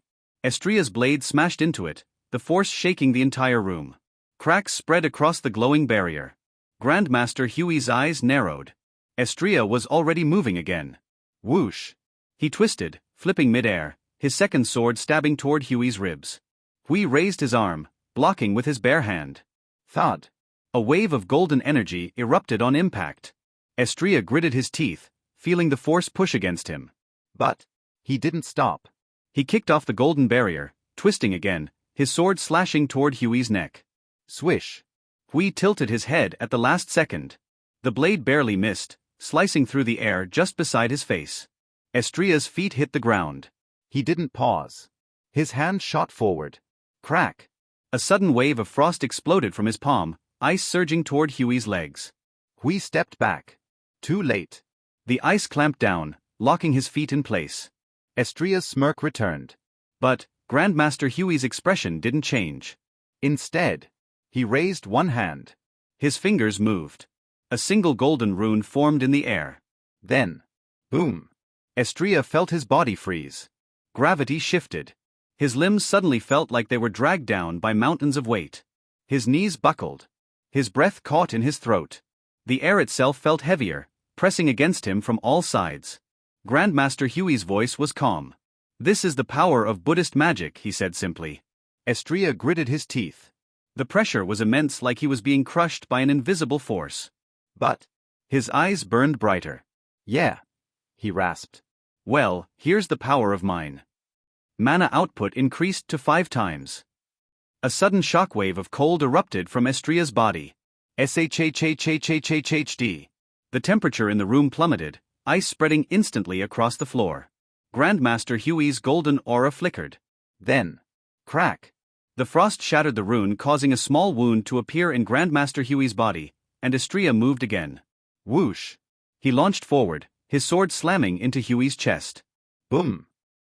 Estria's blade smashed into it, the force shaking the entire room. Cracks spread across the glowing barrier. Grandmaster Hui's eyes narrowed. Estria was already moving again. Whoosh. He twisted, flipping midair, his second sword stabbing toward Hui's ribs. Hui raised his arm, blocking with his bare hand. Thud. A wave of golden energy erupted on impact. Estria gritted his teeth, feeling the force push against him. But he didn't stop. He kicked off the golden barrier, twisting again, his sword slashing toward Hui's neck. Swish. Hui tilted his head at the last second. The blade barely missed, slicing through the air just beside his face. Estria's feet hit the ground. He didn't pause. His hand shot forward. Crack! A sudden wave of frost exploded from his palm, ice surging toward Huey's legs. Hui stepped back. Too late. The ice clamped down, locking his feet in place. Estria's smirk returned. But Grandmaster Huey's expression didn't change. Instead, he raised one hand. His fingers moved. A single golden rune formed in the air. Then, boom! Estria felt his body freeze. Gravity shifted. His limbs suddenly felt like they were dragged down by mountains of weight. His knees buckled. His breath caught in his throat. The air itself felt heavier, pressing against him from all sides. Grandmaster Huey's voice was calm. "This is the power of Buddhist magic," he said simply. Estria gritted his teeth. The pressure was immense, like he was being crushed by an invisible force. But his eyes burned brighter. "Yeah," he rasped. "Well, here's the power of mine." Mana output increased to 5 times. A sudden shockwave of cold erupted from Estria's body. Shhhhhhhd. The temperature in the room plummeted, ice spreading instantly across the floor. Grandmaster Huey's golden aura flickered. Then, crack! The frost shattered the rune, causing a small wound to appear in Grandmaster Huey's body, and Estria moved again. Whoosh! He launched forward, his sword slamming into Huey's chest. Boom!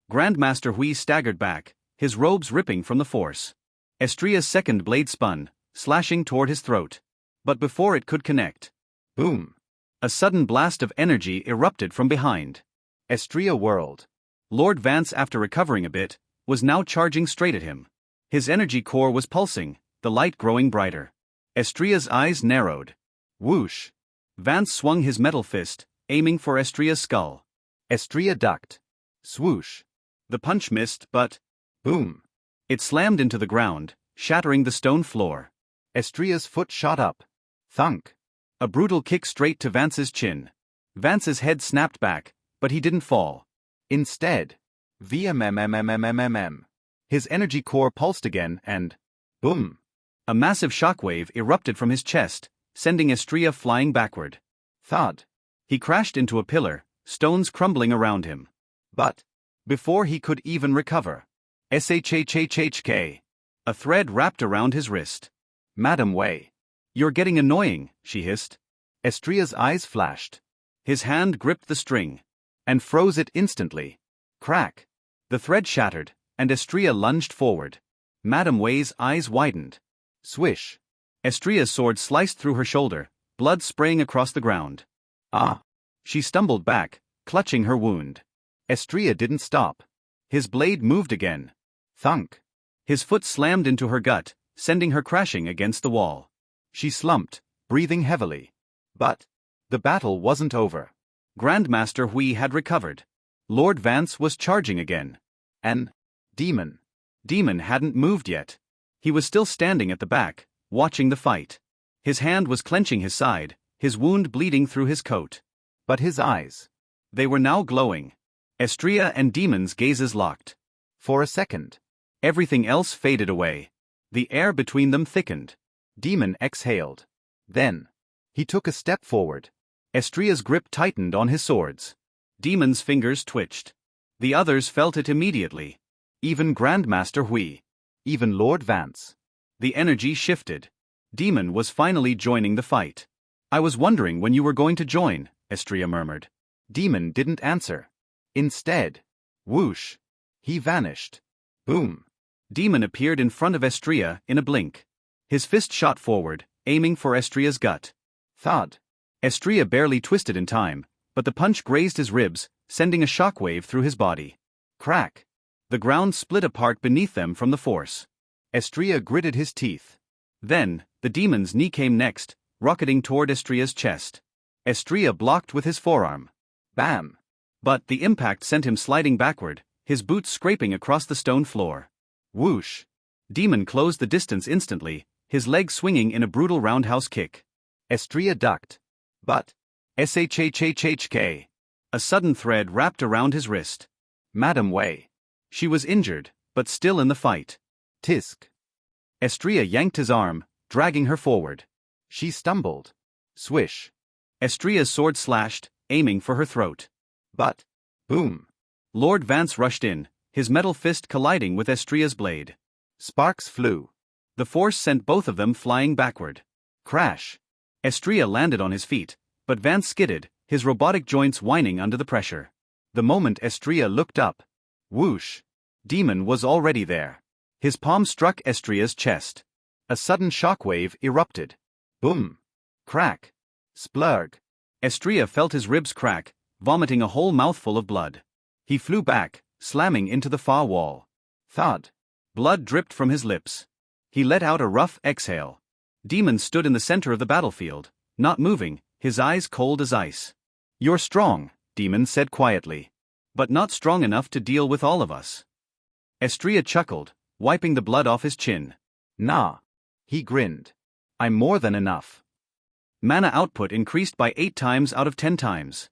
Grandmaster Huey staggered back, his robes ripping from the force. Estria's second blade spun, slashing toward his throat. But before it could connect, boom! A sudden blast of energy erupted from behind. Estria whirled. Lord Vance, after recovering a bit, was now charging straight at him. His energy core was pulsing, the light growing brighter. Estria's eyes narrowed. Whoosh! Vance swung his metal fist, aiming for Estria's skull. Estria ducked. Swoosh! The punch missed, but boom! It slammed into the ground, shattering the stone floor. Estria's foot shot up. Thunk! A brutal kick straight to Vance's chin. Vance's head snapped back, but he didn't fall. Instead, VMMMMMMM. His energy core pulsed again and boom! A massive shockwave erupted from his chest, sending Estria flying backward. Thud! He crashed into a pillar, stones crumbling around him. But before he could even recover, Shhhhhk. A thread wrapped around his wrist. "Madam Wei. You're getting annoying," she hissed. Estria's eyes flashed. His hand gripped the string and froze it instantly. Crack! The thread shattered, and Estria lunged forward. Madam Wei's eyes widened. Swish! Estria's sword sliced through her shoulder, blood spraying across the ground. Ah! She stumbled back, clutching her wound. Estria didn't stop. His blade moved again. Thunk! His foot slammed into her gut, sending her crashing against the wall. She slumped, breathing heavily. But the battle wasn't over. Grandmaster Hui had recovered. Lord Vance was charging again. An demon. Demon hadn't moved yet. He was still standing at the back, watching the fight. His hand was clenching his side, his wound bleeding through his coat. But his eyes, they were now glowing. Estria and Demon's gazes locked. For a second, everything else faded away. The air between them thickened. Demon exhaled. Then, he took a step forward. Estria's grip tightened on his swords. Demon's fingers twitched. The others felt it immediately. Even Grandmaster Hui. Even Lord Vance. The energy shifted. Demon was finally joining the fight. "I was wondering when you were going to join," Estria murmured. Demon didn't answer. Instead, whoosh! He vanished. Boom! Demon appeared in front of Estria in a blink. His fist shot forward, aiming for Estria's gut. Thud! Estria barely twisted in time, but the punch grazed his ribs, sending a shockwave through his body. Crack! The ground split apart beneath them from the force. Estria gritted his teeth. Then, the demon's knee came next, rocketing toward Estria's chest. Estria blocked with his forearm. Bam! But the impact sent him sliding backward, his boots scraping across the stone floor. Whoosh! Demon closed the distance instantly, his leg swinging in a brutal roundhouse kick. Estria ducked. But Shhhhhk. A sudden thread wrapped around his wrist. Madam Wei. She was injured, but still in the fight. Tisk. Estria yanked his arm, dragging her forward. She stumbled. Swish. Estria's sword slashed, aiming for her throat. But, boom! Lord Vance rushed in, his metal fist colliding with Estria's blade. Sparks flew. The force sent both of them flying backward. Crash! Estria landed on his feet, but Vance skidded, his robotic joints whining under the pressure. The moment Estria looked up, whoosh! Demon was already there. His palm struck Estria's chest. A sudden shockwave erupted. Boom! Crack! Splurg! Estria felt his ribs crack, vomiting a whole mouthful of blood. He flew back, slamming into the far wall. Thud! Blood dripped from his lips. He let out a rough exhale. Demon stood in the center of the battlefield, not moving, his eyes cold as ice. "You're strong," Demon said quietly. "But not strong enough to deal with all of us." Estria chuckled, wiping the blood off his chin. "Nah." He grinned. "I'm more than enough." Mana output increased by 8 times out of 10 times.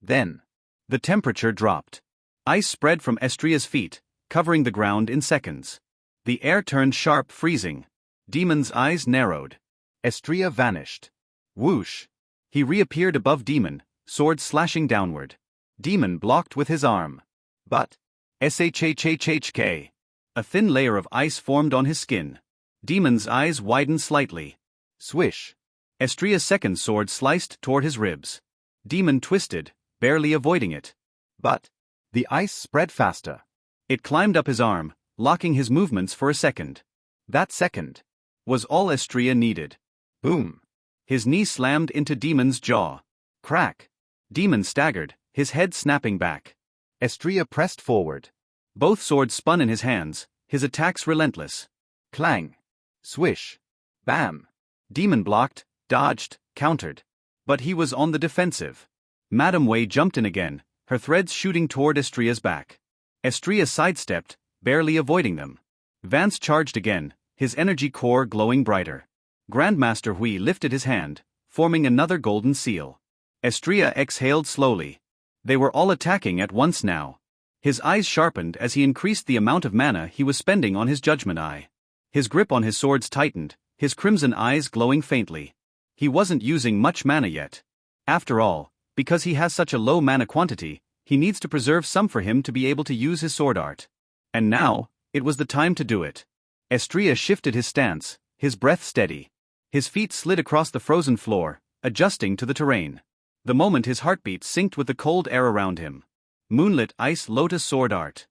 Then, the temperature dropped. Ice spread from Estria's feet, covering the ground in seconds. The air turned sharp, freezing. Demon's eyes narrowed. Estria vanished. Whoosh! He reappeared above Demon, sword slashing downward. Demon blocked with his arm. But, shhhhk. A thin layer of ice formed on his skin. Demon's eyes widened slightly. Swish! Estria's second sword sliced toward his ribs. Demon twisted, barely avoiding it. But, the ice spread faster. It climbed up his arm, locking his movements for a second. That second was all Estria needed. Boom! His knee slammed into Demon's jaw. Crack! Demon staggered, his head snapping back. Estria pressed forward. Both swords spun in his hands, his attacks relentless. Clang! Swish! Bam! Demon blocked, dodged, countered. But he was on the defensive. Madame Wei jumped in again, her threads shooting toward Estria's back. Estria sidestepped, barely avoiding them. Vance charged again, his energy core glowing brighter. Grandmaster Hui lifted his hand, forming another golden seal. Estria exhaled slowly. They were all attacking at once now. His eyes sharpened as he increased the amount of mana he was spending on his judgment eye. His grip on his swords tightened, his crimson eyes glowing faintly. He wasn't using much mana yet. After all, because he has such a low mana quantity, he needs to preserve some for him to be able to use his sword art. And now, it was the time to do it. Estria shifted his stance, his breath steady. His feet slid across the frozen floor, adjusting to the terrain. The moment his heartbeat synced with the cold air around him. Moonlit Ice Lotus Sword Art.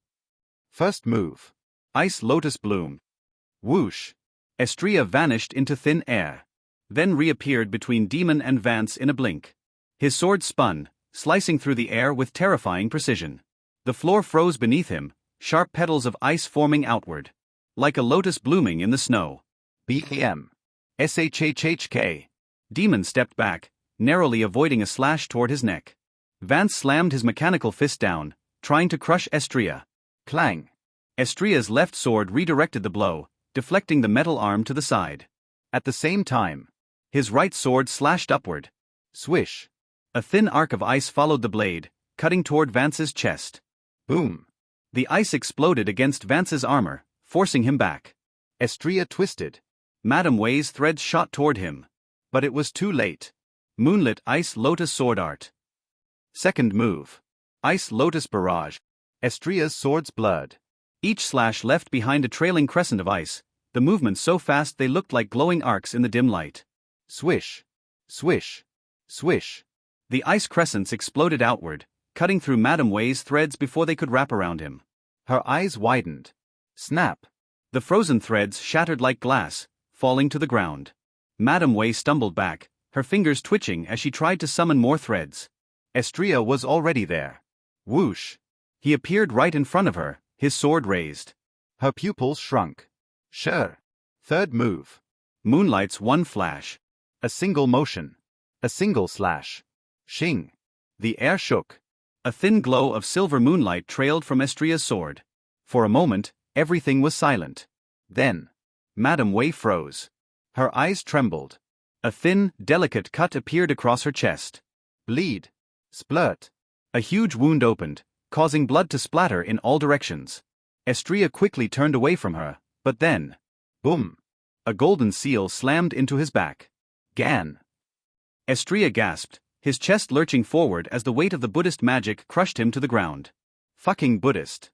First move. Ice Lotus Bloom. Whoosh! Estria vanished into thin air. Then reappeared between Demon and Vance in a blink. His sword spun, slicing through the air with terrifying precision. The floor froze beneath him, sharp petals of ice forming outward. Like a lotus blooming in the snow. BAM. SHHHK. Demon stepped back, narrowly avoiding a slash toward his neck. Vance slammed his mechanical fist down, trying to crush Estria. Clang. Estria's left sword redirected the blow, deflecting the metal arm to the side. At the same time, his right sword slashed upward. Swish! A thin arc of ice followed the blade, cutting toward Vance's chest. Boom! The ice exploded against Vance's armor, forcing him back. Estria twisted. Madame Wei's threads shot toward him. But it was too late. Moonlit Ice Lotus Sword Art. Second move. Ice Lotus Barrage. Estria's swords blurred. Each slash left behind a trailing crescent of ice, the movements so fast they looked like glowing arcs in the dim light. Swish! Swish! Swish! The ice crescents exploded outward, cutting through Madame Wei's threads before they could wrap around him. Her eyes widened. Snap! The frozen threads shattered like glass, falling to the ground. Madame Wei stumbled back, her fingers twitching as she tried to summon more threads. Estria was already there. Whoosh! He appeared right in front of her, his sword raised. Her pupils shrunk. Sure. Third move. Moonlight's one flash. A single motion. A single slash. Shing! The air shook. A thin glow of silver moonlight trailed from Estria's sword. For a moment, everything was silent. Then, Madame Wei froze. Her eyes trembled. A thin, delicate cut appeared across her chest. Bleed. Splurt. A huge wound opened, causing blood to splatter in all directions. Estria quickly turned away from her, but then, boom! A golden seal slammed into his back. Gan! Estria gasped, his chest lurching forward as the weight of the Buddhist magic crushed him to the ground. Fucking Buddhist.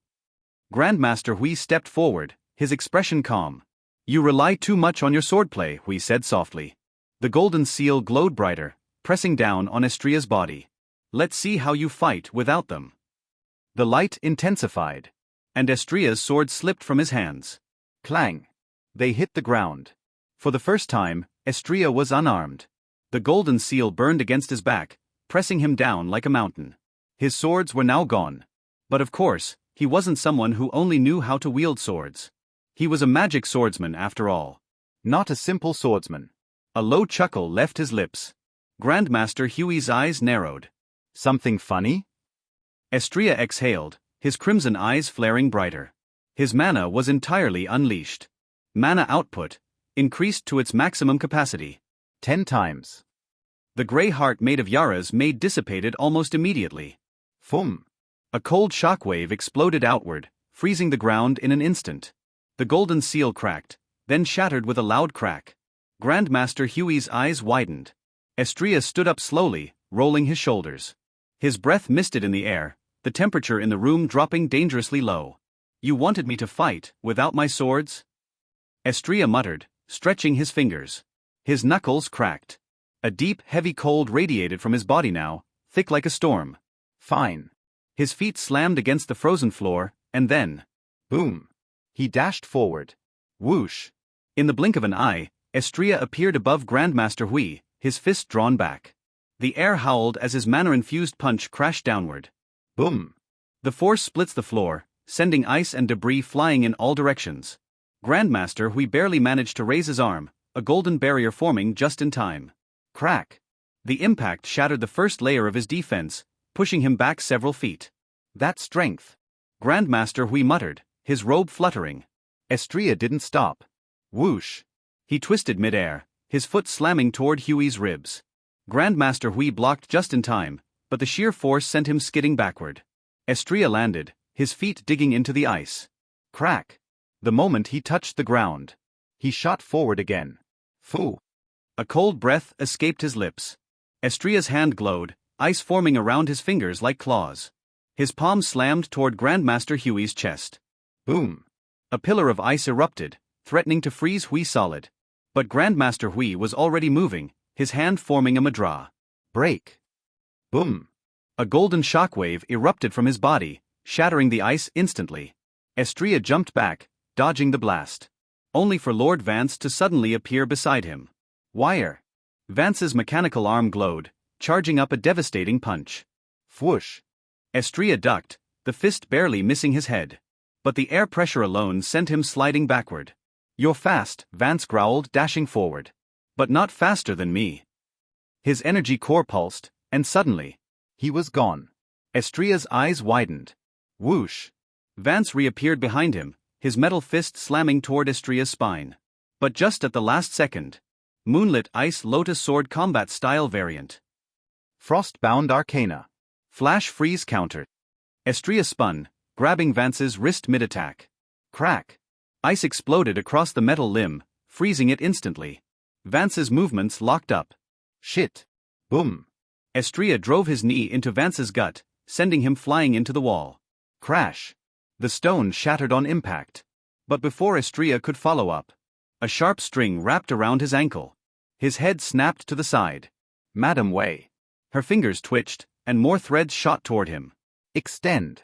Grandmaster Hui stepped forward, his expression calm. You rely too much on your swordplay, Hui said softly. The golden seal glowed brighter, pressing down on Estria's body. Let's see how you fight without them. The light intensified, and Estria's sword slipped from his hands. Clang. They hit the ground. For the first time, Estria was unarmed. The golden seal burned against his back, pressing him down like a mountain. His swords were now gone. But of course, he wasn't someone who only knew how to wield swords. He was a magic swordsman after all. Not a simple swordsman. A low chuckle left his lips. Grandmaster Huey's eyes narrowed. Something funny? Estria exhaled, his crimson eyes flaring brighter. His mana was entirely unleashed. Mana output increased to its maximum capacity. 10 times. The grey heart made of Yara's maid dissipated almost immediately. Fum. A cold shockwave exploded outward, freezing the ground in an instant. The golden seal cracked, then shattered with a loud crack. Grandmaster Huey's eyes widened. Estria stood up slowly, rolling his shoulders. His breath misted in the air, the temperature in the room dropping dangerously low. You wanted me to fight without my swords? Estria muttered, stretching his fingers. His knuckles cracked. A deep, heavy cold radiated from his body now, thick like a storm. Fine. His feet slammed against the frozen floor, and then... boom. He dashed forward. Whoosh. In the blink of an eye, Estria appeared above Grandmaster Hui, his fist drawn back. The air howled as his mana-infused punch crashed downward. Boom. The force splits the floor, sending ice and debris flying in all directions. Grandmaster Hui barely managed to raise his arm, a golden barrier forming just in time. Crack. The impact shattered the first layer of his defense, pushing him back several feet. That strength. Grandmaster Hui muttered, his robe fluttering. Estria didn't stop. Whoosh. He twisted midair, his foot slamming toward Huey's ribs. Grandmaster Hui blocked just in time, but the sheer force sent him skidding backward. Estria landed, his feet digging into the ice. Crack. The moment he touched the ground, he shot forward again. Phoo. A cold breath escaped his lips. Estria's hand glowed, ice forming around his fingers like claws. His palm slammed toward Grandmaster Huey's chest. Boom. A pillar of ice erupted, threatening to freeze Hui solid. But Grandmaster Hui was already moving, his hand forming a madra. Break. Boom. A golden shockwave erupted from his body, shattering the ice instantly. Estria jumped back, dodging the blast. Only for Lord Vance to suddenly appear beside him. Wire. Vance's mechanical arm glowed, charging up a devastating punch. Whoosh. Estria ducked, the fist barely missing his head. But the air pressure alone sent him sliding backward. You're fast, Vance growled, dashing forward. But not faster than me. His energy core pulsed, and suddenly, he was gone. Estria's eyes widened. Whoosh. Vance reappeared behind him, his metal fist slamming toward Estria's spine. But just at the last second. Moonlit Ice Lotus Sword Combat Style Variant. Frostbound Arcana. Flash Freeze Counter. Estria spun, grabbing Vance's wrist mid-attack. Crack. Ice exploded across the metal limb, freezing it instantly. Vance's movements locked up. Shit. Boom. Estria drove his knee into Vance's gut, sending him flying into the wall. Crash. The stone shattered on impact. But before Estria could follow up, a sharp string wrapped around his ankle. His head snapped to the side. Madam Wei. Her fingers twitched, and more threads shot toward him. Extend.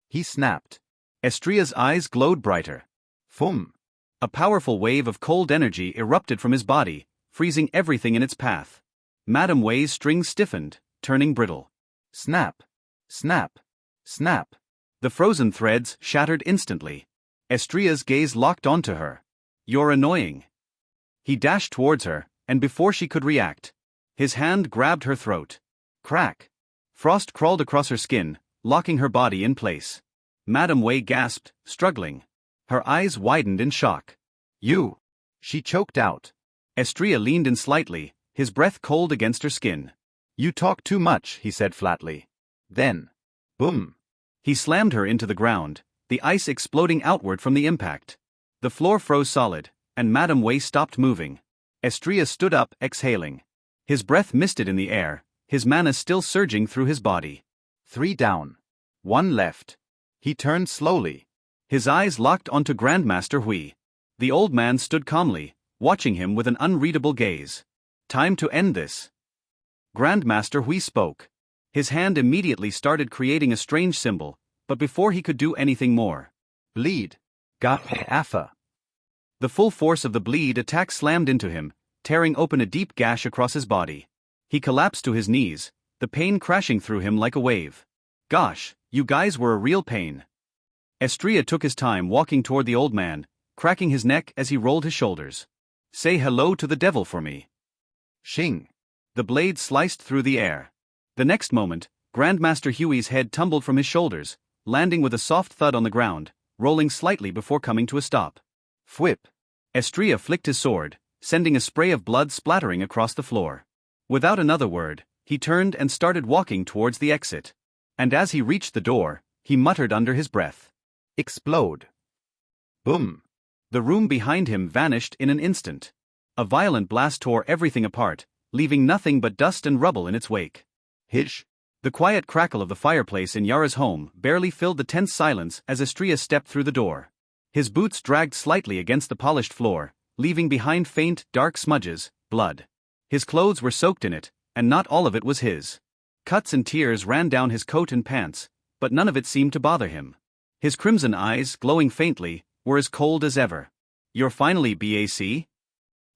He snapped. Estria's eyes glowed brighter. Fum. A powerful wave of cold energy erupted from his body, freezing everything in its path. Madam Wei's strings stiffened, turning brittle. Snap. Snap. Snap. The frozen threads shattered instantly. Estria's gaze locked onto her. You're annoying. He dashed towards her, and before she could react, his hand grabbed her throat. Crack. Frost crawled across her skin, locking her body in place. Madam Wei gasped, struggling. Her eyes widened in shock. You. She choked out. Estria leaned in slightly, his breath cold against her skin. You talk too much, he said flatly. Then. Boom. He slammed her into the ground, the ice exploding outward from the impact. The floor froze solid, and Madam Wei stopped moving. Estria stood up, exhaling. His breath misted in the air, his mana still surging through his body. 3 down. 1 left. He turned slowly. His eyes locked onto Grandmaster Hui. The old man stood calmly, watching him with an unreadable gaze. Time to end this. Grandmaster Hui spoke. His hand immediately started creating a strange symbol, but before he could do anything more. Bleed. Gaffa. The full force of the bleed attack slammed into him, tearing open a deep gash across his body. He collapsed to his knees, the pain crashing through him like a wave. Gosh, you guys were a real pain. Estrella took his time walking toward the old man, cracking his neck as he rolled his shoulders. Say hello to the devil for me. Shing. The blade sliced through the air. The next moment, Grandmaster Huey's head tumbled from his shoulders, landing with a soft thud on the ground, rolling slightly before coming to a stop. Whip. Estrella flicked his sword, sending a spray of blood splattering across the floor. Without another word, he turned and started walking towards the exit. And as he reached the door, he muttered under his breath. Explode. Boom. The room behind him vanished in an instant. A violent blast tore everything apart, leaving nothing but dust and rubble in its wake. Hish. The quiet crackle of the fireplace in Yara's home barely filled the tense silence as Estrella stepped through the door. His boots dragged slightly against the polished floor, leaving behind faint, dark smudges, blood. His clothes were soaked in it, and not all of it was his. Cuts and tears ran down his coat and pants, but none of it seemed to bother him. His crimson eyes, glowing faintly, were as cold as ever. You're finally back?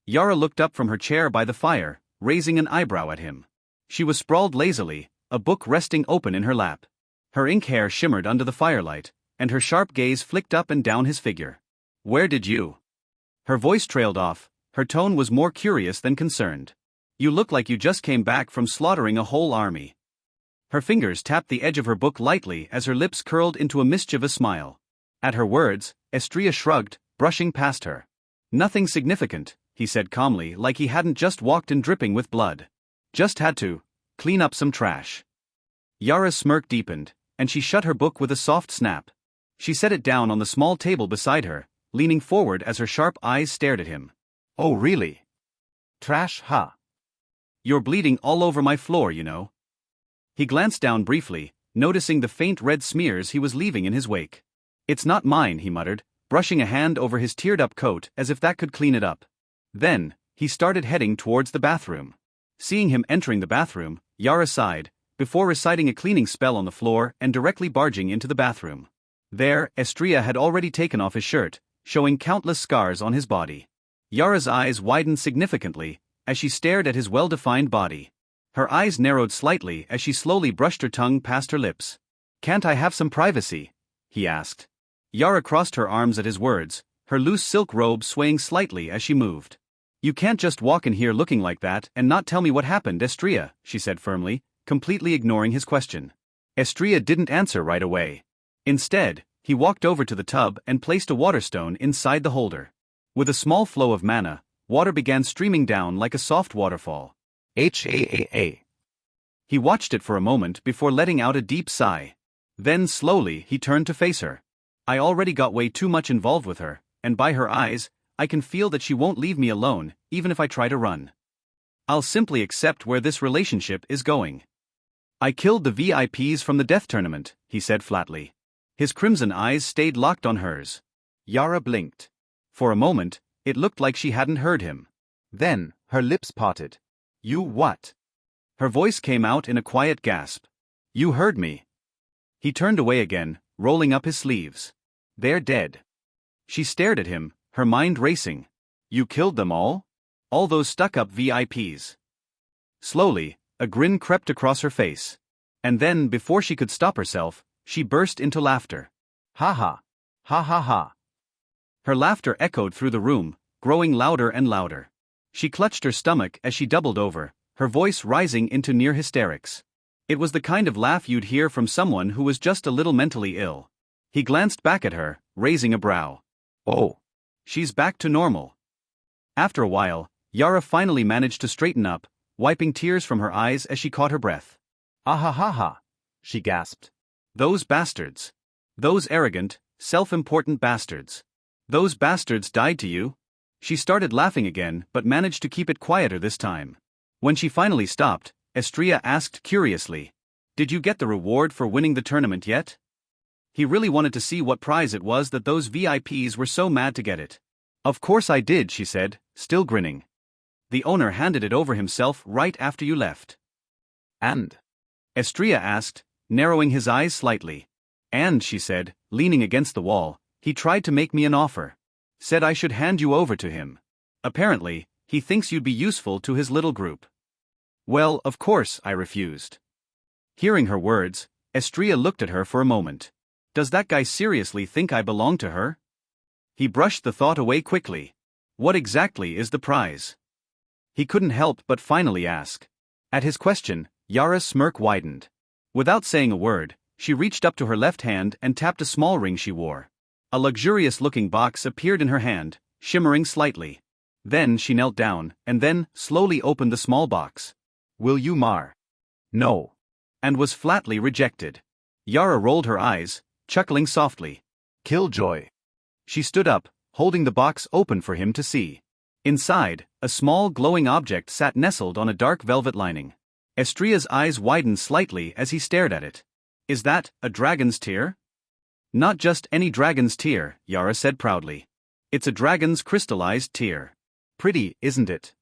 Yara looked up from her chair by the fire, raising an eyebrow at him. She was sprawled lazily, a book resting open in her lap. Her ink hair shimmered under the firelight, and her sharp gaze flicked up and down his figure. Where did you? Her voice trailed off, her tone was more curious than concerned. You look like you just came back from slaughtering a whole army. Her fingers tapped the edge of her book lightly as her lips curled into a mischievous smile. At her words, Estrella shrugged, brushing past her. Nothing significant, he said calmly, like he hadn't just walked in dripping with blood. Just had to clean up some trash. Yara's smirk deepened, and she shut her book with a soft snap. She set it down on the small table beside her, leaning forward as her sharp eyes stared at him. Oh really? Trash, huh? You're bleeding all over my floor, you know. He glanced down briefly, noticing the faint red smears he was leaving in his wake. It's not mine, he muttered, brushing a hand over his teared-up coat as if that could clean it up. Then, he started heading towards the bathroom. Seeing him entering the bathroom, Yara sighed, before reciting a cleaning spell on the floor and directly barging into the bathroom. There, Estrella had already taken off his shirt, showing countless scars on his body. Yara's eyes widened significantly as she stared at his well-defined body. Her eyes narrowed slightly as she slowly brushed her tongue past her lips. Can't I have some privacy? He asked. Yara crossed her arms at his words, her loose silk robe swaying slightly as she moved. You can't just walk in here looking like that and not tell me what happened, Estrella, she said firmly, completely ignoring his question. Estrella didn't answer right away. Instead, he walked over to the tub and placed a water stone inside the holder. With a small flow of mana, water began streaming down like a soft waterfall. H-A-A-A. He watched it for a moment before letting out a deep sigh. Then slowly he turned to face her. I already got way too much involved with her, and by her eyes, I can feel that she won't leave me alone, even if I try to run. I'll simply accept where this relationship is going. I killed the VIPs from the death tournament, he said flatly. His crimson eyes stayed locked on hers. Yara blinked. For a moment, it looked like she hadn't heard him. Then, her lips parted. You what? Her voice came out in a quiet gasp. You heard me. He turned away again, rolling up his sleeves. They're dead. She stared at him, her mind racing. You killed them all? All those stuck-up VIPs. Slowly, a grin crept across her face. And then, before she could stop herself, she burst into laughter. Ha ha. Ha ha ha. Her laughter echoed through the room, growing louder and louder. She clutched her stomach as she doubled over, her voice rising into near hysterics. It was the kind of laugh you'd hear from someone who was just a little mentally ill. He glanced back at her, raising a brow. Oh. She's back to normal. After a while, Yara finally managed to straighten up, wiping tears from her eyes as she caught her breath. Ah ha ha ha, she gasped. Those bastards. Those arrogant, self-important bastards. Those bastards died to you? She started laughing again but managed to keep it quieter this time. When she finally stopped, Estrella asked curiously, "Did you get the reward for winning the tournament yet?" He really wanted to see what prize it was that those VIPs were so mad to get it. "Of course I did," she said, still grinning. "The owner handed it over himself right after you left." And? Estrella asked, narrowing his eyes slightly. "And," she said, leaning against the wall, "he tried to make me an offer. Said I should hand you over to him. Apparently, he thinks you'd be useful to his little group." "Well, of course," I refused. Hearing her words, Estrella looked at her for a moment. "Does that guy seriously think I belong to her?" He brushed the thought away quickly. "What exactly is the prize?" He couldn't help but finally ask. At his question, Yara's smirk widened. Without saying a word, she reached up to her left hand and tapped a small ring she wore. A luxurious-looking box appeared in her hand, shimmering slightly. Then she knelt down, and then slowly opened the small box. "Will you mar?" "No." And was flatly rejected. Yara rolled her eyes, chuckling softly. "Killjoy." She stood up, holding the box open for him to see. Inside, a small glowing object sat nestled on a dark velvet lining. Estrella's eyes widened slightly as he stared at it. "Is that a dragon's tear?" "Not just any dragon's tear," Yara said proudly. "It's a dragon's crystallized tear. Pretty, isn't it?"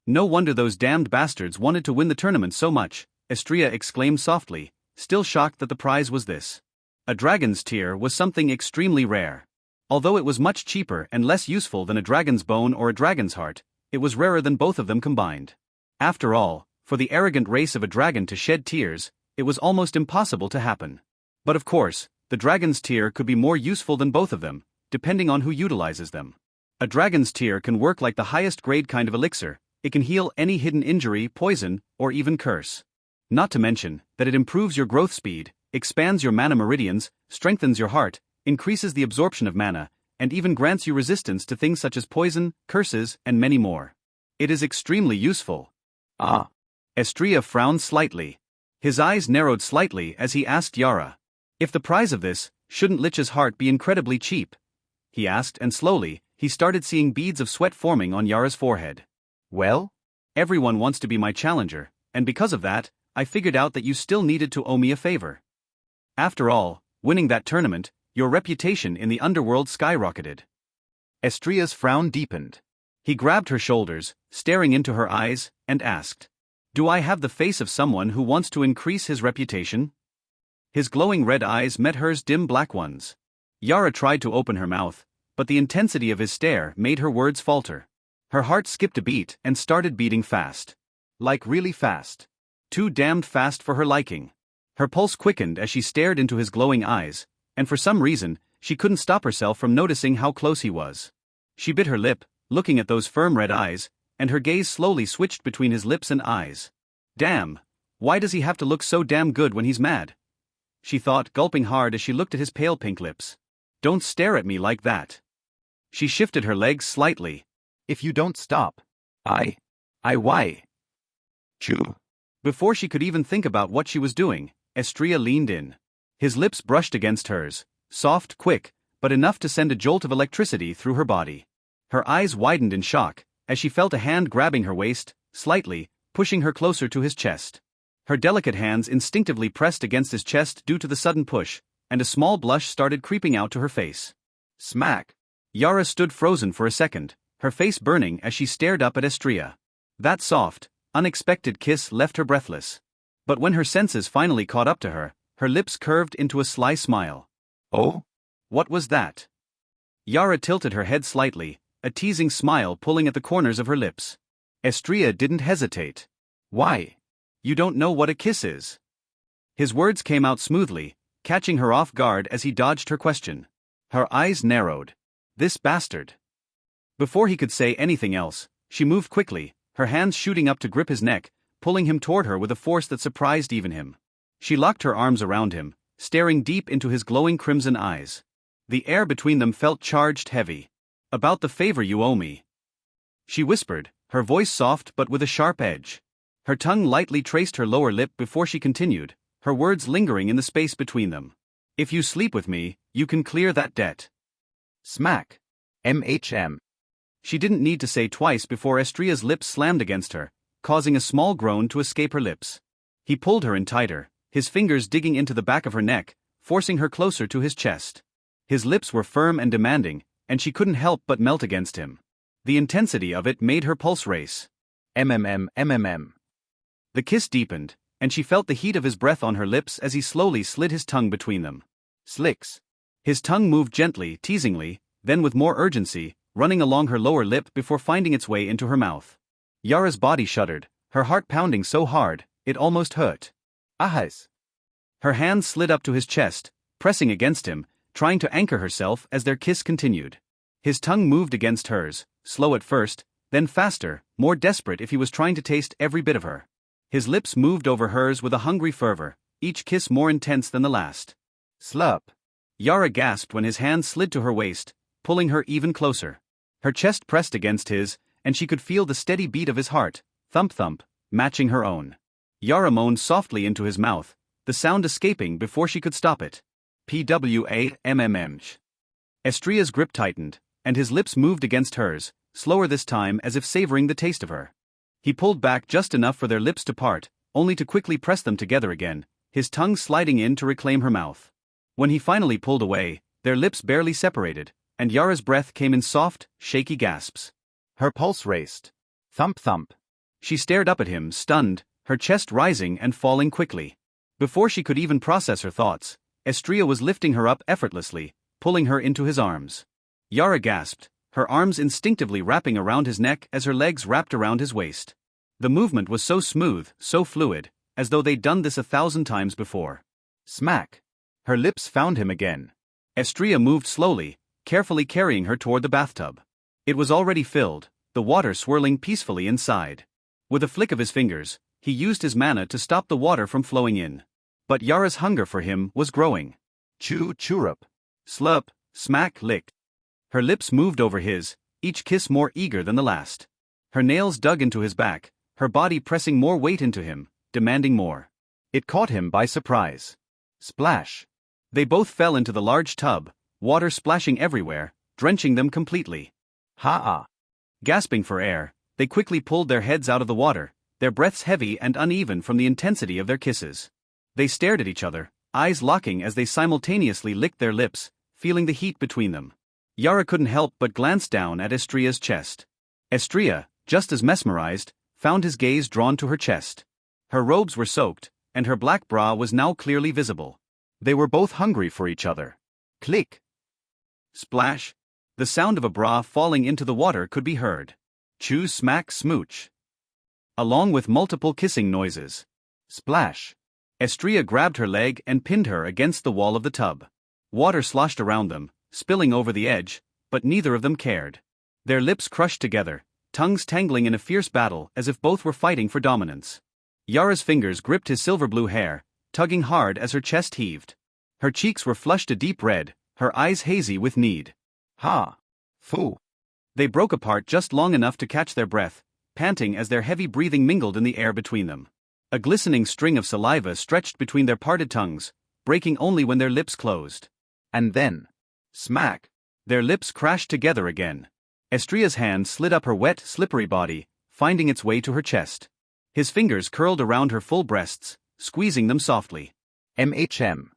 "No wonder those damned bastards wanted to win the tournament so much," Estrella exclaimed softly, still shocked that the prize was this. A dragon's tear was something extremely rare. Although it was much cheaper and less useful than a dragon's bone or a dragon's heart, it was rarer than both of them combined. After all, for the arrogant race of a dragon to shed tears, it was almost impossible to happen. But of course, the dragon's tear could be more useful than both of them, depending on who utilizes them. A dragon's tear can work like the highest grade kind of elixir. It can heal any hidden injury, poison, or even curse. Not to mention that it improves your growth speed, expands your mana meridians, strengthens your heart, increases the absorption of mana, and even grants you resistance to things such as poison, curses, and many more. It is extremely useful. Ah. Estrella frowned slightly. His eyes narrowed slightly as he asked Yara. "If the prize of this, shouldn't Lich's heart be incredibly cheap?" he asked, and slowly, he started seeing beads of sweat forming on Yara's forehead. "Well? Everyone wants to be my challenger, and because of that, I figured out that you still needed to owe me a favor. After all, winning that tournament, your reputation in the underworld skyrocketed." Estrella's frown deepened. He grabbed her shoulders, staring into her eyes, and asked, "Do I have the face of someone who wants to increase his reputation?" His glowing red eyes met hers dim black ones. Yara tried to open her mouth, but the intensity of his stare made her words falter. Her heart skipped a beat and started beating fast. Like really fast. Too damned fast for her liking. Her pulse quickened as she stared into his glowing eyes, and for some reason, she couldn't stop herself from noticing how close he was. She bit her lip, looking at those firm red eyes, and her gaze slowly switched between his lips and eyes. "Damn, why does he have to look so damn good when he's mad?" she thought, gulping hard as she looked at his pale pink lips. "Don't stare at me like that." She shifted her legs slightly. "If you don't stop, why? Chew." Before she could even think about what she was doing, Estrella leaned in. His lips brushed against hers, soft, quick, but enough to send a jolt of electricity through her body. Her eyes widened in shock, as she felt a hand grabbing her waist, slightly, pushing her closer to his chest. Her delicate hands instinctively pressed against his chest due to the sudden push, and a small blush started creeping out to her face. Smack! Yara stood frozen for a second, her face burning as she stared up at Estrella. That soft, unexpected kiss left her breathless. But when her senses finally caught up to her, her lips curved into a sly smile. "Oh? What was that?" Yara tilted her head slightly, a teasing smile pulling at the corners of her lips. Estrella didn't hesitate. "Why? You don't know what a kiss is?" His words came out smoothly, catching her off guard as he dodged her question. Her eyes narrowed. This bastard. Before he could say anything else, she moved quickly, her hands shooting up to grip his neck, pulling him toward her with a force that surprised even him. She locked her arms around him, staring deep into his glowing crimson eyes. The air between them felt charged heavy. "About the favor you owe me," she whispered, her voice soft but with a sharp edge. Her tongue lightly traced her lower lip before she continued, her words lingering in the space between them. "If you sleep with me, you can clear that debt." Smack. MHM. She didn't need to say twice before Estrella's lips slammed against her, causing a small groan to escape her lips. He pulled her in tighter, his fingers digging into the back of her neck, forcing her closer to his chest. His lips were firm and demanding, and she couldn't help but melt against him. The intensity of it made her pulse race. MMM. The kiss deepened, and she felt the heat of his breath on her lips as he slowly slid his tongue between them. Slicks. His tongue moved gently, teasingly, then with more urgency, running along her lower lip before finding its way into her mouth. Yara's body shuddered, her heart pounding so hard, it almost hurt. Ahas. Her hands slid up to his chest, pressing against him, trying to anchor herself as their kiss continued. His tongue moved against hers, slow at first, then faster, more desperate if he was trying to taste every bit of her. His lips moved over hers with a hungry fervor, each kiss more intense than the last. Slurp. Yara gasped when his hand slid to her waist, pulling her even closer. Her chest pressed against his, and she could feel the steady beat of his heart, thump-thump, matching her own. Yara moaned softly into his mouth, the sound escaping before she could stop it. PWAMMM. Estria's grip tightened, and his lips moved against hers, slower this time as if savoring the taste of her. He pulled back just enough for their lips to part, only to quickly press them together again, his tongue sliding in to reclaim her mouth. When he finally pulled away, their lips barely separated, and Yara's breath came in soft, shaky gasps. Her pulse raced. Thump-thump. She stared up at him, stunned, her chest rising and falling quickly. Before she could even process her thoughts, Estria was lifting her up effortlessly, pulling her into his arms. Yara gasped, her arms instinctively wrapping around his neck as her legs wrapped around his waist. The movement was so smooth, so fluid, as though they'd done this 1,000 times before. Smack. Her lips found him again. Estria moved slowly, carefully carrying her toward the bathtub. It was already filled, the water swirling peacefully inside. With a flick of his fingers, he used his mana to stop the water from flowing in. But Yara's hunger for him was growing. Chew, chirrup. Slurp, smack, lick. Her lips moved over his, each kiss more eager than the last. Her nails dug into his back, her body pressing more weight into him, demanding more. It caught him by surprise. Splash. They both fell into the large tub, water splashing everywhere, drenching them completely. Ha-ah. Gasping for air, they quickly pulled their heads out of the water, their breaths heavy and uneven from the intensity of their kisses. They stared at each other, eyes locking as they simultaneously licked their lips, feeling the heat between them. Yara couldn't help but glance down at Estria's chest. Estria, just as mesmerized, found his gaze drawn to her chest. Her robes were soaked, and her black bra was now clearly visible. They were both hungry for each other. Click. Splash. The sound of a bra falling into the water could be heard. Chew, smack, smooch. Along with multiple kissing noises. Splash. Estria grabbed her leg and pinned her against the wall of the tub. Water sloshed around them, spilling over the edge, but neither of them cared. Their lips crushed together, tongues tangling in a fierce battle as if both were fighting for dominance. Yara's fingers gripped his silver blue hair, tugging hard as her chest heaved. Her cheeks were flushed a deep red, her eyes hazy with need. Ha! Foo! They broke apart just long enough to catch their breath, panting as their heavy breathing mingled in the air between them. A glistening string of saliva stretched between their parted tongues, breaking only when their lips closed. And then, smack! Their lips crashed together again. Estria's hand slid up her wet, slippery body, finding its way to her chest. His fingers curled around her full breasts, squeezing them softly. MHM.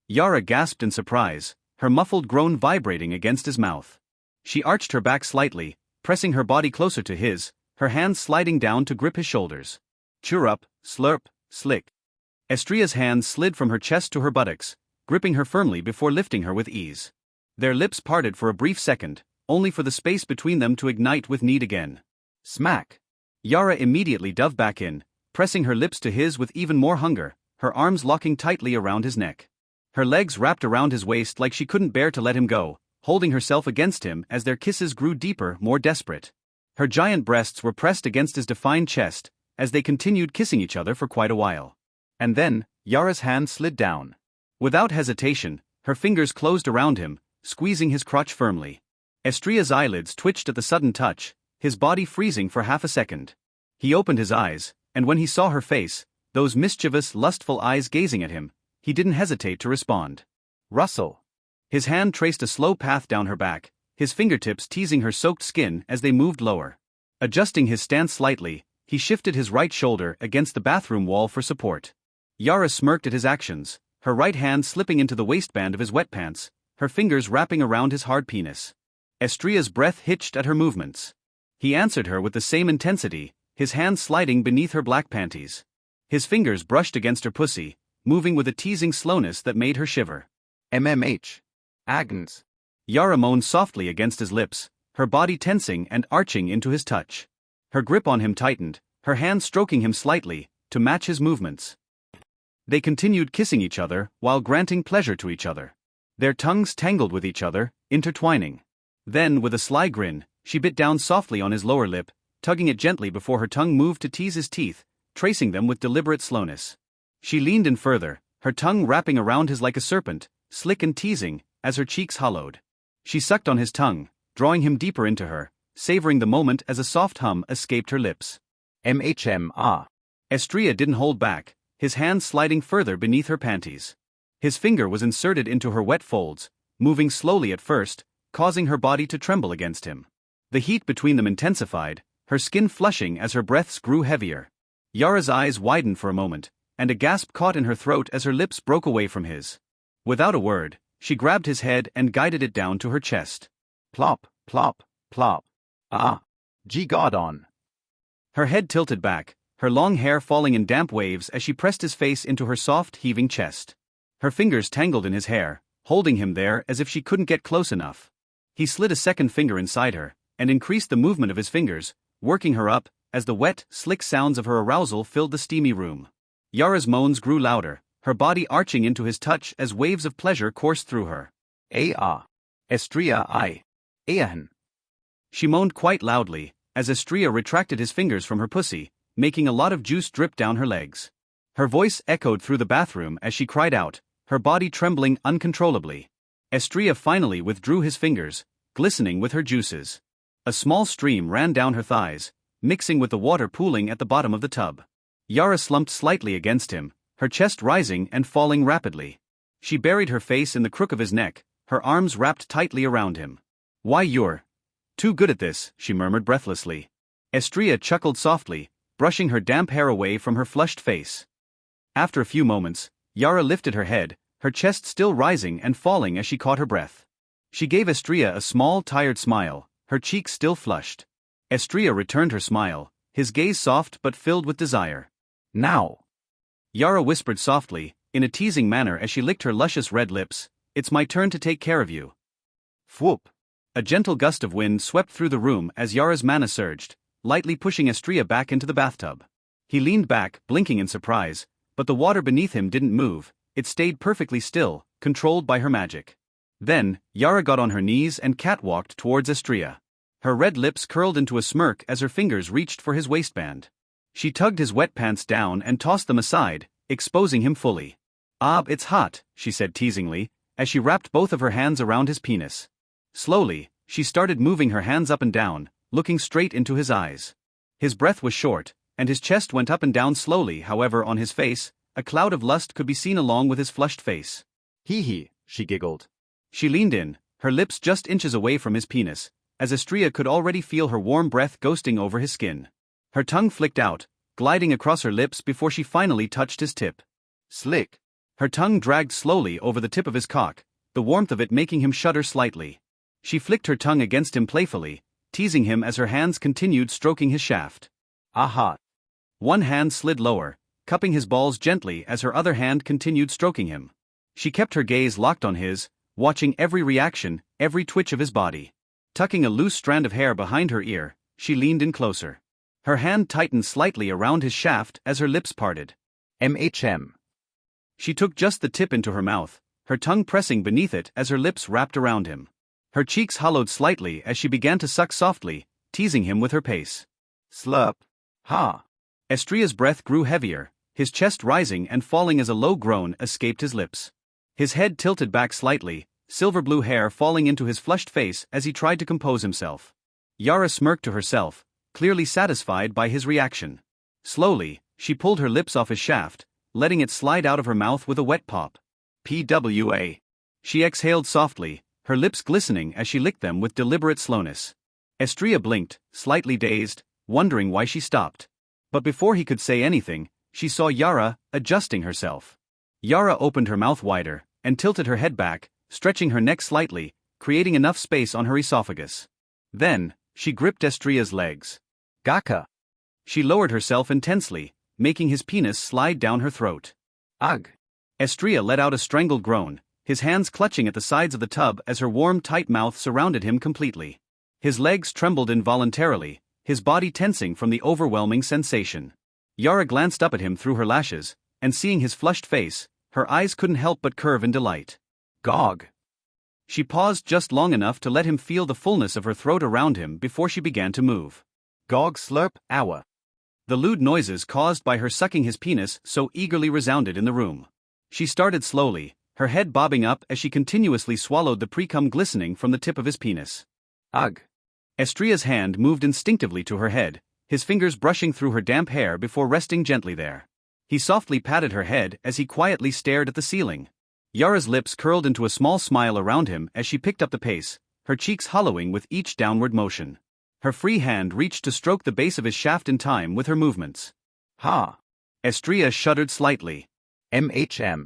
Yara gasped in surprise, her muffled groan vibrating against his mouth. She arched her back slightly, pressing her body closer to his, her hands sliding down to grip his shoulders. Chirrup, slurp, slick. Estria's hands slid from her chest to her buttocks, gripping her firmly before lifting her with ease. Their lips parted for a brief second, only for the space between them to ignite with need again. Smack! Yara immediately dove back in, pressing her lips to his with even more hunger, her arms locking tightly around his neck. Her legs wrapped around his waist like she couldn't bear to let him go, holding herself against him as their kisses grew deeper, more desperate. Her giant breasts were pressed against his defined chest, as they continued kissing each other for quite a while. And then, Yara's hand slid down. Without hesitation, her fingers closed around him, squeezing his crotch firmly. Estria's eyelids twitched at the sudden touch, his body freezing for half a second. He opened his eyes, and when he saw her face, those mischievous, lustful eyes gazing at him, he didn't hesitate to respond. Rustle. His hand traced a slow path down her back, his fingertips teasing her soaked skin as they moved lower. Adjusting his stance slightly, He shifted his right shoulder against the bathroom wall for support. Yara smirked at his actions, her right hand slipping into the waistband of his wet pants, her fingers wrapping around his hard penis. Estria's breath hitched at her movements. He answered her with the same intensity, his hand sliding beneath her black panties. His fingers brushed against her pussy, moving with a teasing slowness that made her shiver. MMH. Agnes. Yara moaned softly against his lips, her body tensing and arching into his touch. Her grip on him tightened, her hand stroking him slightly, to match his movements. They continued kissing each other while granting pleasure to each other. Their tongues tangled with each other, intertwining. Then, with a sly grin, she bit down softly on his lower lip, tugging it gently before her tongue moved to tease his teeth, tracing them with deliberate slowness. She leaned in further, her tongue wrapping around his like a serpent, slick and teasing, as her cheeks hollowed. She sucked on his tongue, drawing him deeper into her, savoring the moment as a soft hum escaped her lips. MHM. Estria didn't hold back, his hand sliding further beneath her panties. His finger was inserted into her wet folds, moving slowly at first, causing her body to tremble against him. The heat between them intensified, her skin flushing as her breaths grew heavier. Yara's eyes widened for a moment, and a gasp caught in her throat as her lips broke away from his. Without a word, she grabbed his head and guided it down to her chest. Plop, plop, plop. Gee God on. Her head tilted back, her long hair falling in damp waves as she pressed his face into her soft, heaving chest. Her fingers tangled in his hair, holding him there as if she couldn't get close enough. He slid a second finger inside her, and increased the movement of his fingers, working her up, as the wet, slick sounds of her arousal filled the steamy room. Yara's moans grew louder, her body arching into his touch as waves of pleasure coursed through her. Estria I. Ahan. She moaned quite loudly, as Estria retracted his fingers from her pussy, making a lot of juice drip down her legs. Her voice echoed through the bathroom as she cried out, her body trembling uncontrollably. Estria finally withdrew his fingers, glistening with her juices. A small stream ran down her thighs, mixing with the water pooling at the bottom of the tub. Yara slumped slightly against him, her chest rising and falling rapidly. She buried her face in the crook of his neck, her arms wrapped tightly around him. "Why, you're too good at this," she murmured breathlessly. Estria chuckled softly, brushing her damp hair away from her flushed face. After a few moments, Yara lifted her head, her chest still rising and falling as she caught her breath. She gave Estria a small, tired smile, her cheeks still flushed. Estria returned her smile, his gaze soft but filled with desire. "Now," Yara whispered softly, in a teasing manner as she licked her luscious red lips, "it's my turn to take care of you." Whoop! A gentle gust of wind swept through the room as Yara's mana surged, lightly pushing Estria back into the bathtub. He leaned back, blinking in surprise, but the water beneath him didn't move, it stayed perfectly still, controlled by her magic. Then, Yara got on her knees and catwalked towards Estria. Her red lips curled into a smirk as her fingers reached for his waistband. She tugged his wet pants down and tossed them aside, exposing him fully. It's hot," she said teasingly, as she wrapped both of her hands around his penis. Slowly, she started moving her hands up and down, looking straight into his eyes. His breath was short, and his chest went up and down slowly. However, on his face, a cloud of lust could be seen along with his flushed face. Hee, she giggled. She leaned in, her lips just inches away from his penis, as Estria could already feel her warm breath ghosting over his skin. Her tongue flicked out, gliding across her lips before she finally touched his tip. Slick. Her tongue dragged slowly over the tip of his cock, the warmth of it making him shudder slightly. She flicked her tongue against him playfully, teasing him as her hands continued stroking his shaft. Aha. One hand slid lower, cupping his balls gently as her other hand continued stroking him. She kept her gaze locked on his, watching every reaction, every twitch of his body. Tucking a loose strand of hair behind her ear, she leaned in closer. Her hand tightened slightly around his shaft as her lips parted. MHM. She took just the tip into her mouth, her tongue pressing beneath it as her lips wrapped around him. Her cheeks hollowed slightly as she began to suck softly, teasing him with her pace. Slurp. Ha. Estria's breath grew heavier, his chest rising and falling as a low groan escaped his lips. His head tilted back slightly, silver blue hair falling into his flushed face as he tried to compose himself. Yara smirked to herself, clearly satisfied by his reaction. Slowly, she pulled her lips off his shaft, letting it slide out of her mouth with a wet pop. PWA. She exhaled softly, her lips glistening as she licked them with deliberate slowness. Estria blinked, slightly dazed, wondering why she stopped. But before he could say anything, she saw Yara adjusting herself. Yara opened her mouth wider and tilted her head back, stretching her neck slightly, creating enough space on her esophagus. Then, she gripped Estria's legs. Gaka. She lowered herself intensely, making his penis slide down her throat. Ugh. Estria let out a strangled groan, his hands clutching at the sides of the tub as her warm, tight mouth surrounded him completely. His legs trembled involuntarily, his body tensing from the overwhelming sensation. Yara glanced up at him through her lashes, and seeing his flushed face, her eyes couldn't help but curve in delight. Gog. She paused just long enough to let him feel the fullness of her throat around him before she began to move. Gog slurp, owa. The lewd noises caused by her sucking his penis so eagerly resounded in the room. She started slowly, her head bobbing up as she continuously swallowed the precum glistening from the tip of his penis. Ugh. Estria's hand moved instinctively to her head, his fingers brushing through her damp hair before resting gently there. He softly patted her head as he quietly stared at the ceiling. Yara's lips curled into a small smile around him as she picked up the pace, her cheeks hollowing with each downward motion. Her free hand reached to stroke the base of his shaft in time with her movements. Ha. Estria shuddered slightly. MHM.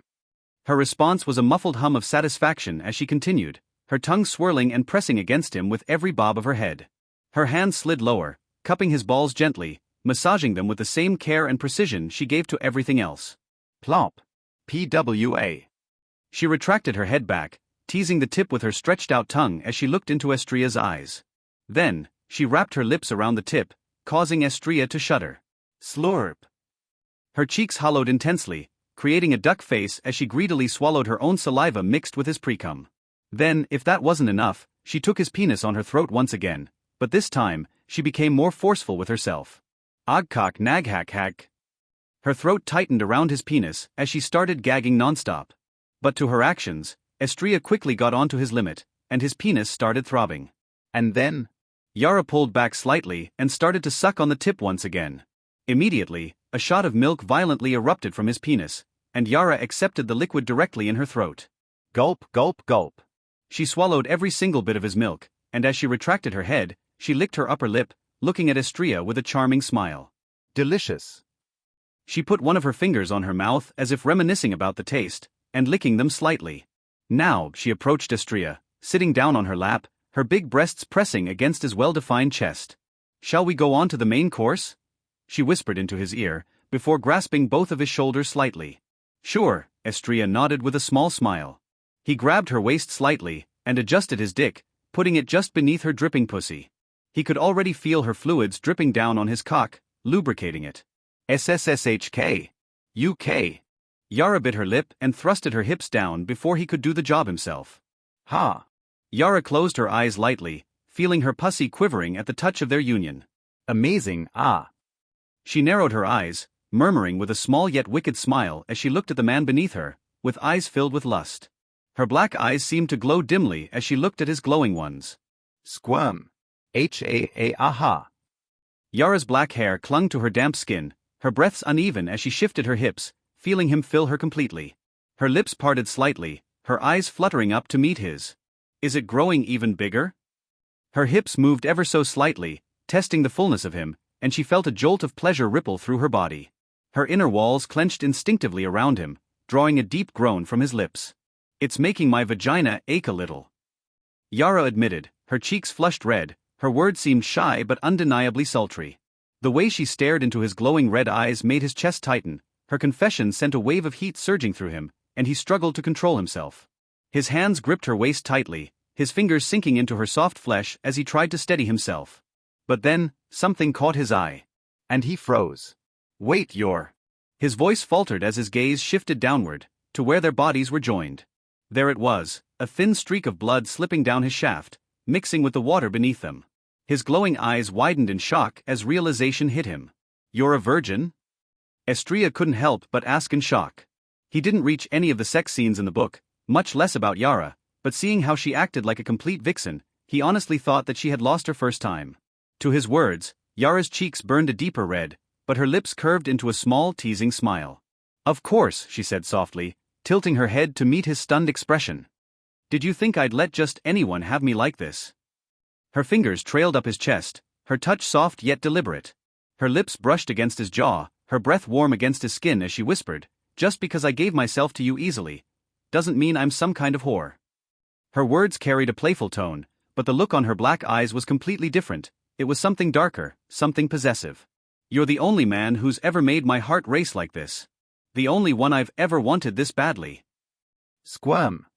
Her response was a muffled hum of satisfaction as she continued, her tongue swirling and pressing against him with every bob of her head. Her hand slid lower, cupping his balls gently, massaging them with the same care and precision she gave to everything else. Plop. PWA. She retracted her head back, teasing the tip with her stretched-out tongue as she looked into Estria's eyes. Then, she wrapped her lips around the tip, causing Estria to shudder. Slurp. Her cheeks hollowed intensely, creating a duck face as she greedily swallowed her own saliva mixed with his precum. Then, if that wasn't enough, she took his penis on her throat once again, but this time, she became more forceful with herself. Agkak naghak hak. Her throat tightened around his penis as she started gagging nonstop. But to her actions, Estria quickly got onto his limit, and his penis started throbbing. And then, Yara pulled back slightly and started to suck on the tip once again. Immediately, a shot of milk violently erupted from his penis, and Yara accepted the liquid directly in her throat. Gulp, gulp, gulp. She swallowed every single bit of his milk, and as she retracted her head, she licked her upper lip, looking at Estria with a charming smile. Delicious. She put one of her fingers on her mouth as if reminiscing about the taste, and licking them slightly. Now, she approached Estria, sitting down on her lap, her big breasts pressing against his well-defined chest. "Shall we go on to the main course?" she whispered into his ear, before grasping both of his shoulders slightly. "Sure," Estria nodded with a small smile. He grabbed her waist slightly, and adjusted his dick, putting it just beneath her dripping pussy. He could already feel her fluids dripping down on his cock, lubricating it. SSSHK. UK. Yara bit her lip and thrusted her hips down before he could do the job himself. Ha. Yara closed her eyes lightly, feeling her pussy quivering at the touch of their union. Amazing, ah. She narrowed her eyes, murmuring with a small yet wicked smile as she looked at the man beneath her, with eyes filled with lust. Her black eyes seemed to glow dimly as she looked at his glowing ones. Squirm. Aha. Yara's black hair clung to her damp skin, her breaths uneven as she shifted her hips, feeling him fill her completely. Her lips parted slightly, her eyes fluttering up to meet his. Is it growing even bigger? Her hips moved ever so slightly, testing the fullness of him, and she felt a jolt of pleasure ripple through her body. Her inner walls clenched instinctively around him, drawing a deep groan from his lips. "It's making my vagina ache a little," Yara admitted, her cheeks flushed red, her words seemed shy but undeniably sultry. The way she stared into his glowing red eyes made his chest tighten, her confession sent a wave of heat surging through him, and he struggled to control himself. His hands gripped her waist tightly, his fingers sinking into her soft flesh as he tried to steady himself. But then, something caught his eye. And he froze. "Wait, you're..." His voice faltered as his gaze shifted downward, to where their bodies were joined. There it was, a thin streak of blood slipping down his shaft, mixing with the water beneath them. His glowing eyes widened in shock as realization hit him. "You're a virgin?" Estria couldn't help but ask in shock. He didn't reach any of the sex scenes in the book, much less about Yara, but seeing how she acted like a complete vixen, he honestly thought that she had lost her first time. To his words, Yara's cheeks burned a deeper red, but her lips curved into a small teasing smile. "Of course," she said softly, tilting her head to meet his stunned expression. "Did you think I'd let just anyone have me like this?" Her fingers trailed up his chest, her touch soft yet deliberate. Her lips brushed against his jaw, her breath warm against his skin as she whispered, "Just because I gave myself to you easily, doesn't mean I'm some kind of whore." Her words carried a playful tone, but the look on her black eyes was completely different. It was something darker, something possessive. "You're the only man who's ever made my heart race like this. The only one I've ever wanted this badly." Squirm.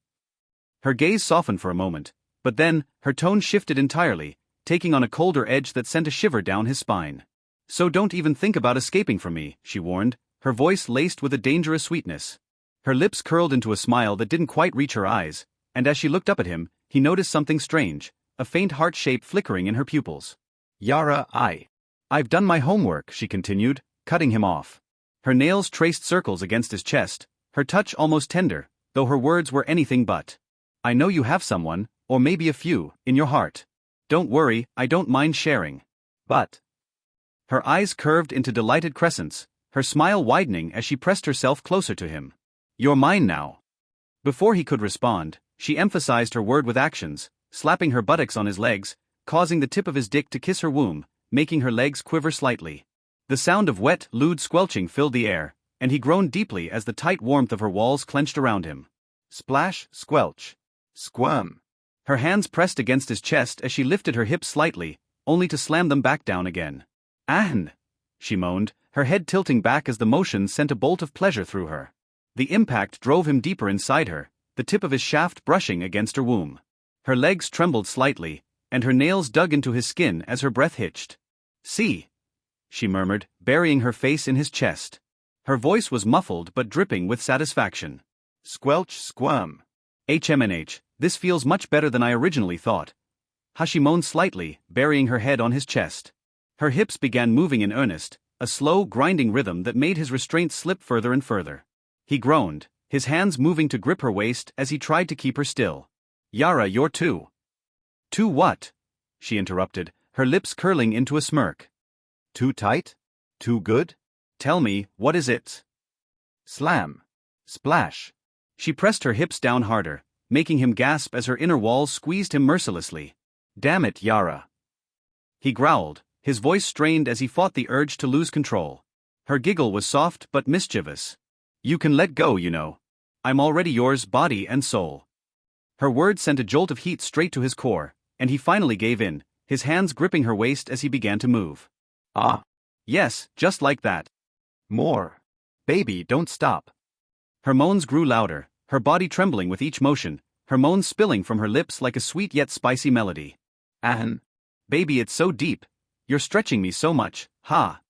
Her gaze softened for a moment, but then, her tone shifted entirely, taking on a colder edge that sent a shiver down his spine. "So don't even think about escaping from me," she warned, her voice laced with a dangerous sweetness. Her lips curled into a smile that didn't quite reach her eyes, and as she looked up at him, he noticed something strange, a faint heart shape flickering in her pupils. "Yara, I've done my homework," she continued, cutting him off. Her nails traced circles against his chest, her touch almost tender, though her words were anything but. "I know you have someone, or maybe a few, in your heart. Don't worry, I don't mind sharing." But. Her eyes curved into delighted crescents, her smile widening as she pressed herself closer to him. "You're mine now." Before he could respond, she emphasized her word with actions, slapping her buttocks on his legs, causing the tip of his dick to kiss her womb, making her legs quiver slightly. The sound of wet, lewd squelching filled the air, and he groaned deeply as the tight warmth of her walls clenched around him. Splash, squelch. Squirm. Her hands pressed against his chest as she lifted her hips slightly, only to slam them back down again. "Ahn!" she moaned, her head tilting back as the motion sent a bolt of pleasure through her. The impact drove him deeper inside her, the tip of his shaft brushing against her womb. Her legs trembled slightly, and her nails dug into his skin as her breath hitched. "See," she murmured, burying her face in his chest. Her voice was muffled but dripping with satisfaction. Squelch, squirm. "HMNH, this feels much better than I originally thought." She moaned slightly, burying her head on his chest. Her hips began moving in earnest, a slow, grinding rhythm that made his restraint slip further and further. He groaned, his hands moving to grip her waist as he tried to keep her still. "Yara, you're too." "Too what?" she interrupted, her lips curling into a smirk. Too tight? Too good? "Tell me, what is it?" Slam. Splash. She pressed her hips down harder, making him gasp as her inner walls squeezed him mercilessly. "Damn it, Yara." He growled, his voice strained as he fought the urge to lose control. Her giggle was soft but mischievous. "You can let go, you know. I'm already yours, body and soul." Her words sent a jolt of heat straight to his core, and he finally gave in, his hands gripping her waist as he began to move. Ah. "Yes, just like that." More. Baby, don't stop. Her moans grew louder, her body trembling with each motion, her moans spilling from her lips like a sweet yet spicy melody. "Ahn. "Baby, it's so deep. You're stretching me so much, ha."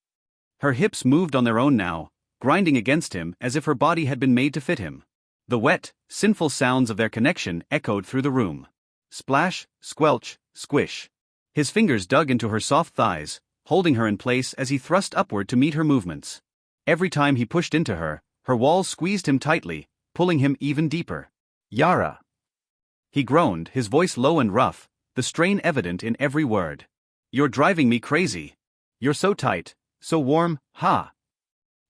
Her hips moved on their own now, grinding against him as if her body had been made to fit him. The wet, sinful sounds of their connection echoed through the room. Splash, squelch, squish. His fingers dug into her soft thighs, holding her in place as he thrust upward to meet her movements. Every time he pushed into her, her walls squeezed him tightly, pulling him even deeper. "Yara." He groaned, his voice low and rough, the strain evident in every word. "You're driving me crazy. You're so tight, so warm, ha."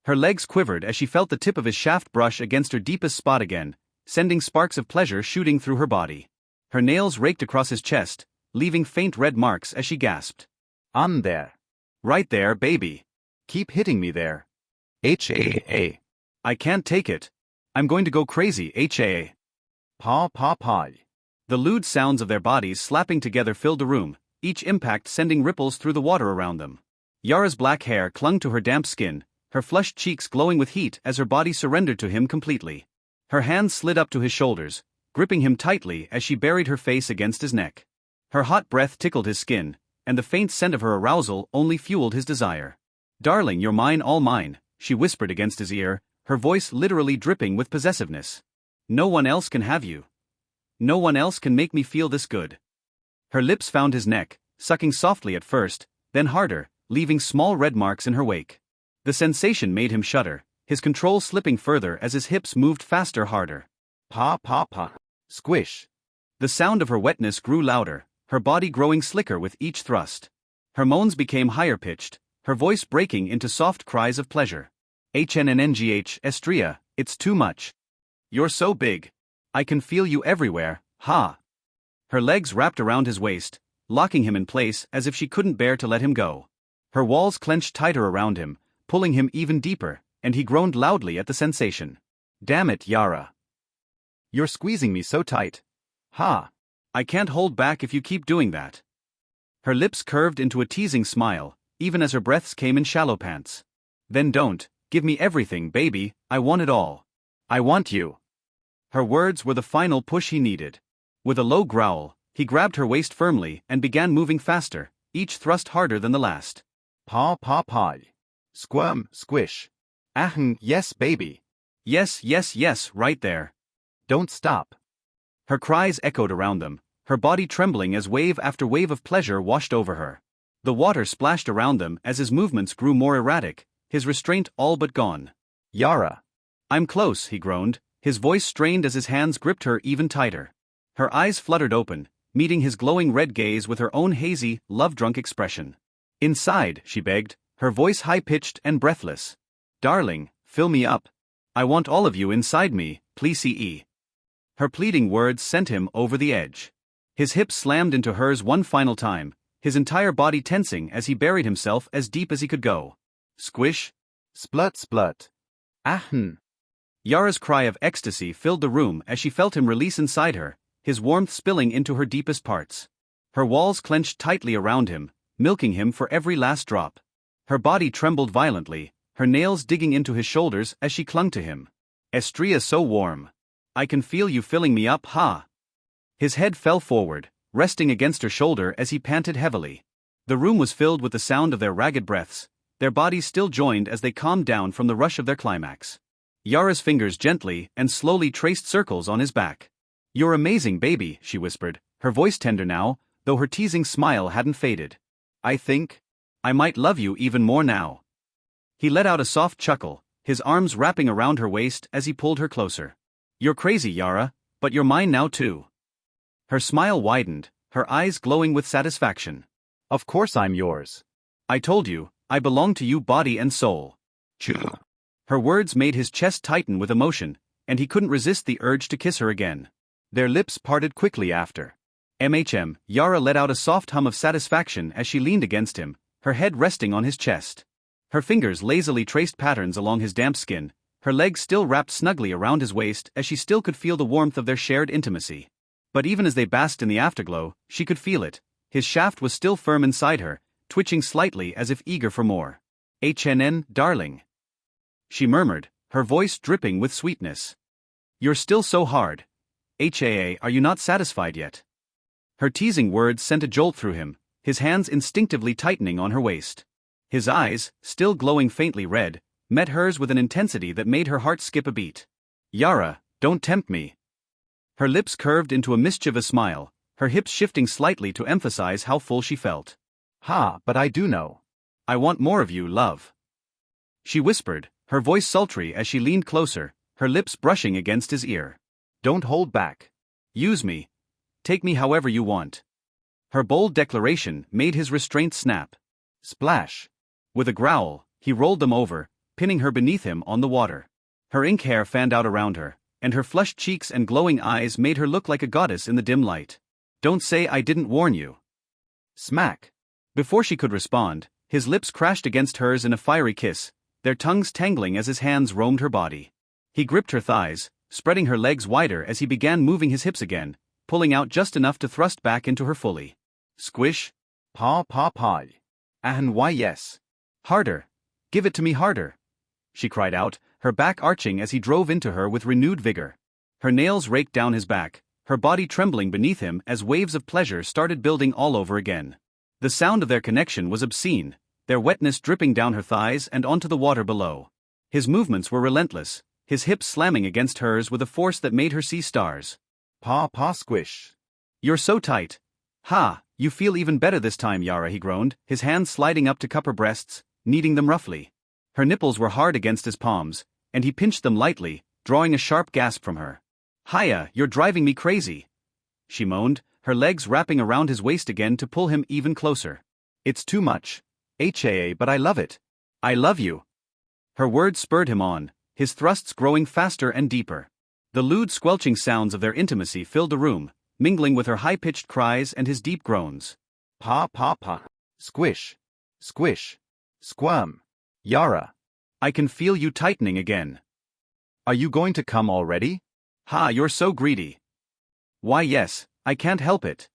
Her legs quivered as she felt the tip of his shaft brush against her deepest spot again, sending sparks of pleasure shooting through her body. Her nails raked across his chest, leaving faint red marks as she gasped. "On there. "Right there, baby. Keep hitting me there. HAA. I can't take it. I'm going to go crazy, HAA." Pa pa pa. The lewd sounds of their bodies slapping together filled the room, each impact sending ripples through the water around them. Yara's black hair clung to her damp skin, her flushed cheeks glowing with heat as her body surrendered to him completely. Her hands slid up to his shoulders, gripping him tightly as she buried her face against his neck. Her hot breath tickled his skin, and the faint scent of her arousal only fueled his desire. "Darling, you're mine, all mine," she whispered against his ear, her voice literally dripping with possessiveness. "No one else can have you. No one else can make me feel this good." Her lips found his neck, sucking softly at first, then harder, leaving small red marks in her wake. The sensation made him shudder, his control slipping further as his hips moved faster, harder. Pa pa pa. Squish. The sound of her wetness grew louder, her body growing slicker with each thrust. Her moans became higher pitched, her voice breaking into soft cries of pleasure. "HNNNGH, Estria, it's too much. You're so big. I can feel you everywhere, ha." Her legs wrapped around his waist, locking him in place as if she couldn't bear to let him go. Her walls clenched tighter around him, pulling him even deeper, and he groaned loudly at the sensation. Damn it, Yara. You're squeezing me so tight. Ha! I can't hold back if you keep doing that. Her lips curved into a teasing smile, even as her breaths came in shallow pants. Then don't, give me everything, baby, I want it all. I want you. Her words were the final push he needed. With a low growl, he grabbed her waist firmly and began moving faster, each thrust harder than the last. Paw, paw, paw. Squirm, squish. Yes, baby. Yes, yes, yes, right there. Don't stop. Her cries echoed around them, her body trembling as wave after wave of pleasure washed over her. The water splashed around them as his movements grew more erratic, his restraint all but gone. Yara. I'm close, he groaned, his voice strained as his hands gripped her even tighter. Her eyes fluttered open, meeting his glowing red gaze with her own hazy, love-drunk expression. Inside, she begged, her voice high-pitched and breathless. Darling, fill me up. I want all of you inside me, please. Her pleading words sent him over the edge. His hips slammed into hers one final time, his entire body tensing as he buried himself as deep as he could go. Squish. Splut, splut. Yara's cry of ecstasy filled the room as she felt him release inside her, his warmth spilling into her deepest parts. Her walls clenched tightly around him, milking him for every last drop. Her body trembled violently, her nails digging into his shoulders as she clung to him. Estrella so warm. I can feel you filling me up, ha. His head fell forward, resting against her shoulder as he panted heavily. The room was filled with the sound of their ragged breaths, their bodies still joined as they calmed down from the rush of their climax. Yara's fingers gently and slowly traced circles on his back. You're amazing, baby, she whispered, her voice tender now, though her teasing smile hadn't faded. I think I might love you even more now. He let out a soft chuckle, his arms wrapping around her waist as he pulled her closer. You're crazy, Yara, but you're mine now too. Her smile widened, her eyes glowing with satisfaction. Of course I'm yours. I told you, I belong to you body and soul. Chew. Her words made his chest tighten with emotion, and he couldn't resist the urge to kiss her again. Their lips parted quickly after. Yara let out a soft hum of satisfaction as she leaned against him, her head resting on his chest. Her fingers lazily traced patterns along his damp skin, her legs still wrapped snugly around his waist as she still could feel the warmth of their shared intimacy. But even as they basked in the afterglow, she could feel it. His shaft was still firm inside her, twitching slightly as if eager for more. Darling. She murmured, her voice dripping with sweetness. You're still so hard. Are you not satisfied yet? Her teasing words sent a jolt through him, his hands instinctively tightening on her waist. His eyes, still glowing faintly red, met hers with an intensity that made her heart skip a beat. Yara, don't tempt me. Her lips curved into a mischievous smile, her hips shifting slightly to emphasize how full she felt. Ha, but I do know. I want more of you, love. She whispered, her voice sultry as she leaned closer, her lips brushing against his ear. Don't hold back. Use me. Take me however you want. Her bold declaration made his restraint snap. Splash. With a growl, he rolled them over, pinning her beneath him on the water. Her ink hair fanned out around her, and her flushed cheeks and glowing eyes made her look like a goddess in the dim light. Don't say I didn't warn you. Smack. Before she could respond, his lips crashed against hers in a fiery kiss, their tongues tangling as his hands roamed her body. He gripped her thighs, spreading her legs wider as he began moving his hips again, pulling out just enough to thrust back into her fully. Squish. Paw, paw, paw. Why yes. Harder. Give it to me harder. She cried out, her back arching as he drove into her with renewed vigor. Her nails raked down his back, her body trembling beneath him as waves of pleasure started building all over again. The sound of their connection was obscene, their wetness dripping down her thighs and onto the water below. His movements were relentless, his hips slamming against hers with a force that made her see stars. Paw, paw, squish. You're so tight. Ha, you feel even better this time, Yara, he groaned, his hands sliding up to cup her breasts, kneading them roughly. Her nipples were hard against his palms, and he pinched them lightly, drawing a sharp gasp from her. Hiya, you're driving me crazy. She moaned, her legs wrapping around his waist again to pull him even closer. It's too much. But I love it. I love you. Her words spurred him on, his thrusts growing faster and deeper. The lewd squelching sounds of their intimacy filled the room, mingling with her high-pitched cries and his deep groans. Pa, pa, pa. Squish. Squish. Squirm. Yara. I can feel you tightening again. Are you going to come already? Ha, you're so greedy. Why yes, I can't help it.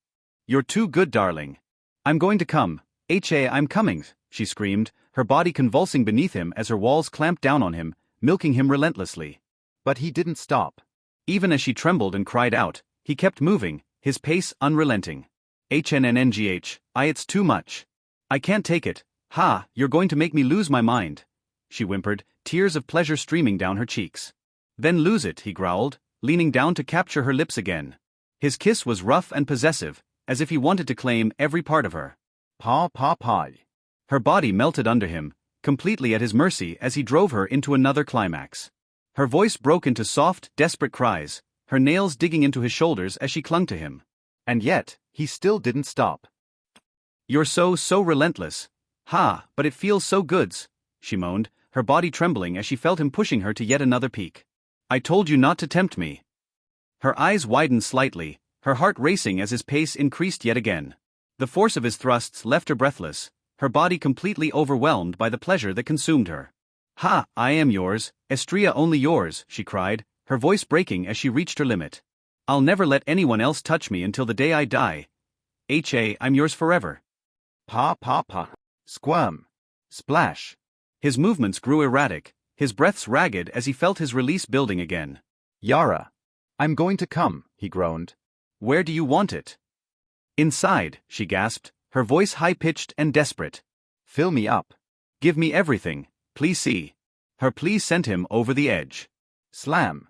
You're too good, darling. I'm going to come. I'm coming, she screamed, her body convulsing beneath him as her walls clamped down on him, milking him relentlessly. But he didn't stop. Even as she trembled and cried out, he kept moving, his pace unrelenting. It's too much. I can't take it. Ha, you're going to make me lose my mind, she whimpered, tears of pleasure streaming down her cheeks. Then lose it, he growled, leaning down to capture her lips again. His kiss was rough and possessive, as if he wanted to claim every part of her. Pa. Her body melted under him, completely at his mercy as he drove her into another climax. Her voice broke into soft, desperate cries, her nails digging into his shoulders as she clung to him. And yet, he still didn't stop. You're so relentless. Ha, but it feels so good, she moaned, her body trembling as she felt him pushing her to yet another peak. I told you not to tempt me. Her eyes widened slightly, her heart racing as his pace increased yet again. The force of his thrusts left her breathless, her body completely overwhelmed by the pleasure that consumed her. Ha, I am yours, Estrella, only yours, she cried, her voice breaking as she reached her limit. I'll never let anyone else touch me until the day I die. I'm yours forever. Pa. Squirm. Splash. His movements grew erratic, his breaths ragged as he felt his release building again. Yara. I'm going to come, he groaned. Where do you want it? Inside, she gasped, her voice high-pitched and desperate. Fill me up. Give me everything, please see. Her plea sent him over the edge. Slam.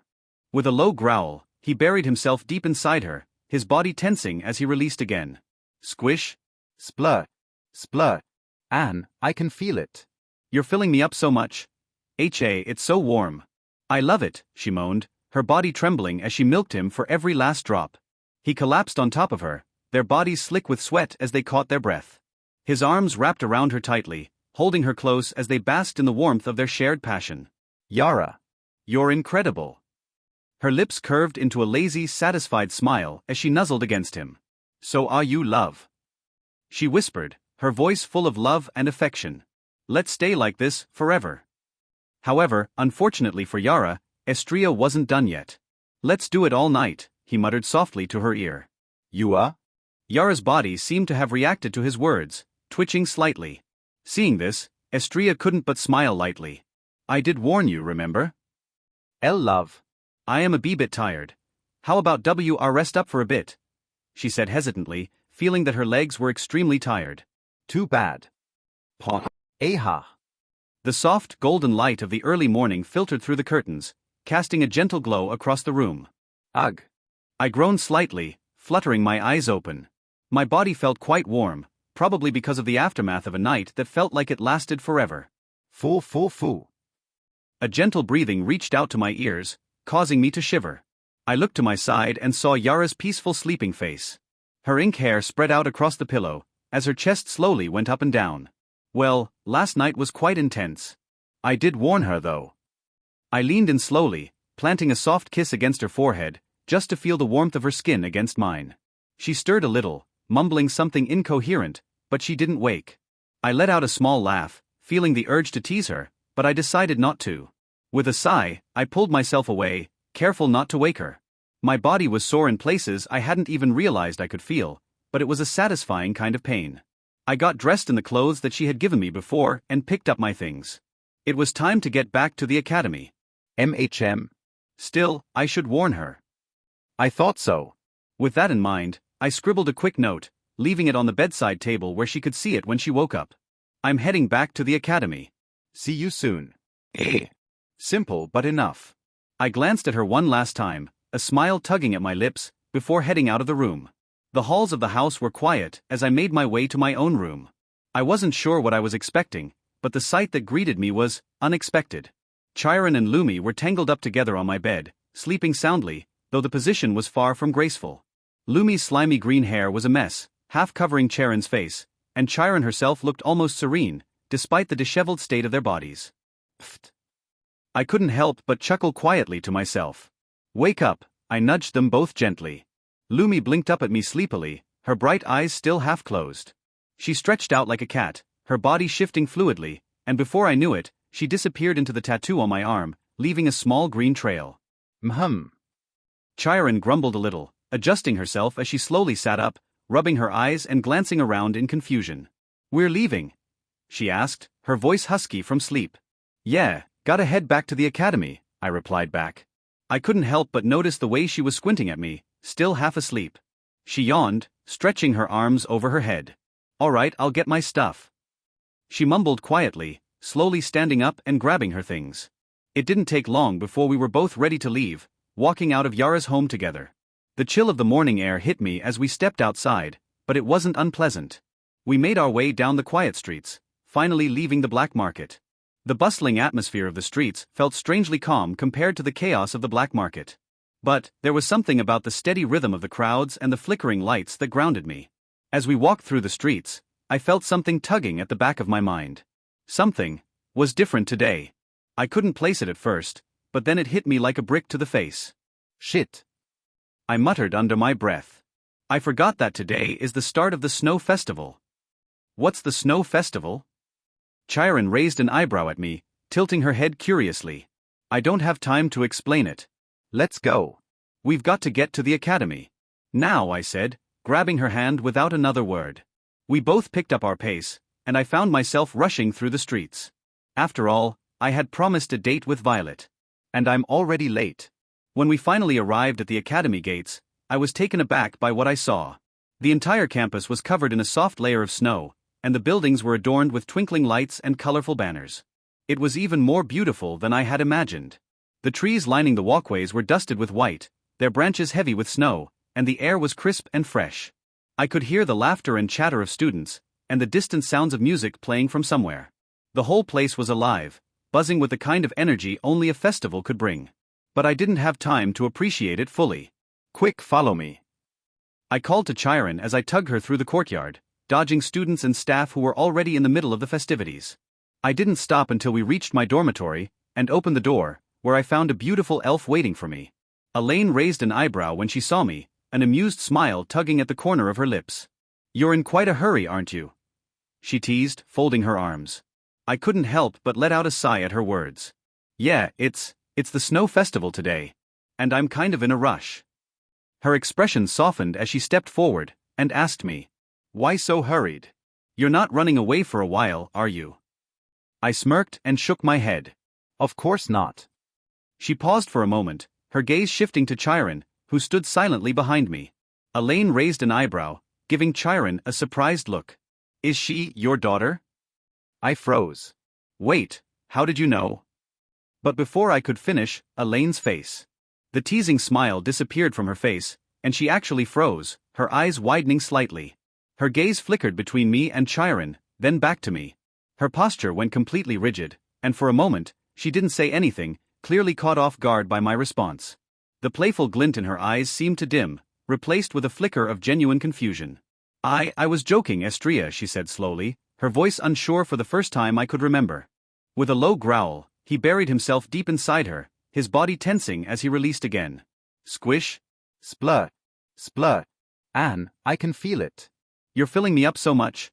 With a low growl, he buried himself deep inside her, his body tensing as he released again. Squish. Splurt. Splurt. Anne, I can feel it. You're filling me up so much. It's so warm. I love it, she moaned, her body trembling as she milked him for every last drop. He collapsed on top of her, their bodies slick with sweat as they caught their breath. His arms wrapped around her tightly, holding her close as they basked in the warmth of their shared passion. Yara. You're incredible. Her lips curved into a lazy, satisfied smile as she nuzzled against him. So are you, love. She whispered, her voice full of love and affection. Let's stay like this, forever. However, unfortunately for Yara, Estrella wasn't done yet. Let's do it all night, he muttered softly to her ear. You are? Yara's body seemed to have reacted to his words, twitching slightly. Seeing this, Estrella couldn't but smile lightly. I did warn you, remember? Love. I am a bit tired. How about rest up for a bit? She said hesitantly, feeling that her legs were extremely tired. Too bad. Pa. Aha. The soft, golden light of the early morning filtered through the curtains, casting a gentle glow across the room. Ugh. I groaned slightly, fluttering my eyes open. My body felt quite warm, probably because of the aftermath of a night that felt like it lasted forever. Foo. A gentle breathing reached out to my ears, causing me to shiver. I looked to my side and saw Yara's peaceful sleeping face. Her ink hair spread out across the pillow, as her chest slowly went up and down. Well, last night was quite intense. I did warn her though. I leaned in slowly, planting a soft kiss against her forehead, just to feel the warmth of her skin against mine. She stirred a little, mumbling something incoherent, but she didn't wake. I let out a small laugh, feeling the urge to tease her, but I decided not to. With a sigh, I pulled myself away, careful not to wake her. My body was sore in places I hadn't even realized I could feel, but it was a satisfying kind of pain. I got dressed in the clothes that she had given me before and picked up my things. It was time to get back to the academy. Still, I should warn her. I thought so. With that in mind, I scribbled a quick note, leaving it on the bedside table where she could see it when she woke up. I'm heading back to the academy. See you soon. Simple but enough. I glanced at her one last time, a smile tugging at my lips, before heading out of the room. The halls of the house were quiet as I made my way to my own room. I wasn't sure what I was expecting, but the sight that greeted me was unexpected. Chiron and Lumi were tangled up together on my bed, sleeping soundly, though the position was far from graceful. Lumi's slimy green hair was a mess, half covering Charon's face, and Chiron herself looked almost serene, despite the disheveled state of their bodies. Pfft. I couldn't help but chuckle quietly to myself. Wake up, I nudged them both gently. Lumi blinked up at me sleepily, her bright eyes still half closed. She stretched out like a cat, her body shifting fluidly, and before I knew it, she disappeared into the tattoo on my arm, leaving a small green trail. Chiron grumbled a little, adjusting herself as she slowly sat up, rubbing her eyes and glancing around in confusion. "We're leaving?" she asked, her voice husky from sleep. "Yeah, gotta head back to the academy," I replied back. I couldn't help but notice the way she was squinting at me, still half asleep. She yawned, stretching her arms over her head. "All right, I'll get my stuff." She mumbled quietly, slowly standing up and grabbing her things. It didn't take long before we were both ready to leave, walking out of Yara's home together. The chill of the morning air hit me as we stepped outside, but it wasn't unpleasant. We made our way down the quiet streets, finally leaving the black market. The bustling atmosphere of the streets felt strangely calm compared to the chaos of the black market. But there was something about the steady rhythm of the crowds and the flickering lights that grounded me. As we walked through the streets, I felt something tugging at the back of my mind. Something was different today. I couldn't place it at first, but then it hit me like a brick to the face. "Shit," I muttered under my breath. "I forgot that today is the start of the snow festival." "What's the snow festival?" Chiron raised an eyebrow at me, tilting her head curiously. "I don't have time to explain it. Let's go. We've got to get to the academy." "Now," I said, grabbing her hand without another word. We both picked up our pace, and I found myself rushing through the streets. After all, I had promised a date with Violet. And I'm already late. When we finally arrived at the academy gates, I was taken aback by what I saw. The entire campus was covered in a soft layer of snow, and the buildings were adorned with twinkling lights and colorful banners. It was even more beautiful than I had imagined. The trees lining the walkways were dusted with white, their branches heavy with snow, and the air was crisp and fresh. I could hear the laughter and chatter of students, and the distant sounds of music playing from somewhere. The whole place was alive, buzzing with the kind of energy only a festival could bring. But I didn't have time to appreciate it fully. "Quick, follow me," I called to Chiron as I tugged her through the courtyard, dodging students and staff who were already in the middle of the festivities. I didn't stop until we reached my dormitory, and opened the door, where I found a beautiful elf waiting for me. Elaine raised an eyebrow when she saw me, an amused smile tugging at the corner of her lips. "You're in quite a hurry, aren't you?" she teased, folding her arms. I couldn't help but let out a sigh at her words. "Yeah, it's the snow festival today. And I'm kind of in a rush." Her expression softened as she stepped forward, and asked me, "Why so hurried? You're not running away for a while, are you?" I smirked and shook my head. "Of course not." She paused for a moment, her gaze shifting to Chiron, who stood silently behind me. Elaine raised an eyebrow, giving Chiron a surprised look. "Is she your daughter?" I froze. "Wait, how did you know?" But before I could finish, Elaine's face. The teasing smile disappeared from her face, and she actually froze, her eyes widening slightly. Her gaze flickered between me and Chiron, then back to me. Her posture went completely rigid, and for a moment, she didn't say anything, clearly caught off guard by my response. The playful glint in her eyes seemed to dim, replaced with a flicker of genuine confusion. I was joking, Estria," she said slowly, her voice unsure for the first time I could remember. With a low growl, he buried himself deep inside her, his body tensing as he released again. Squish. Splut. Splut. "Anne, I can feel it. You're filling me up so much.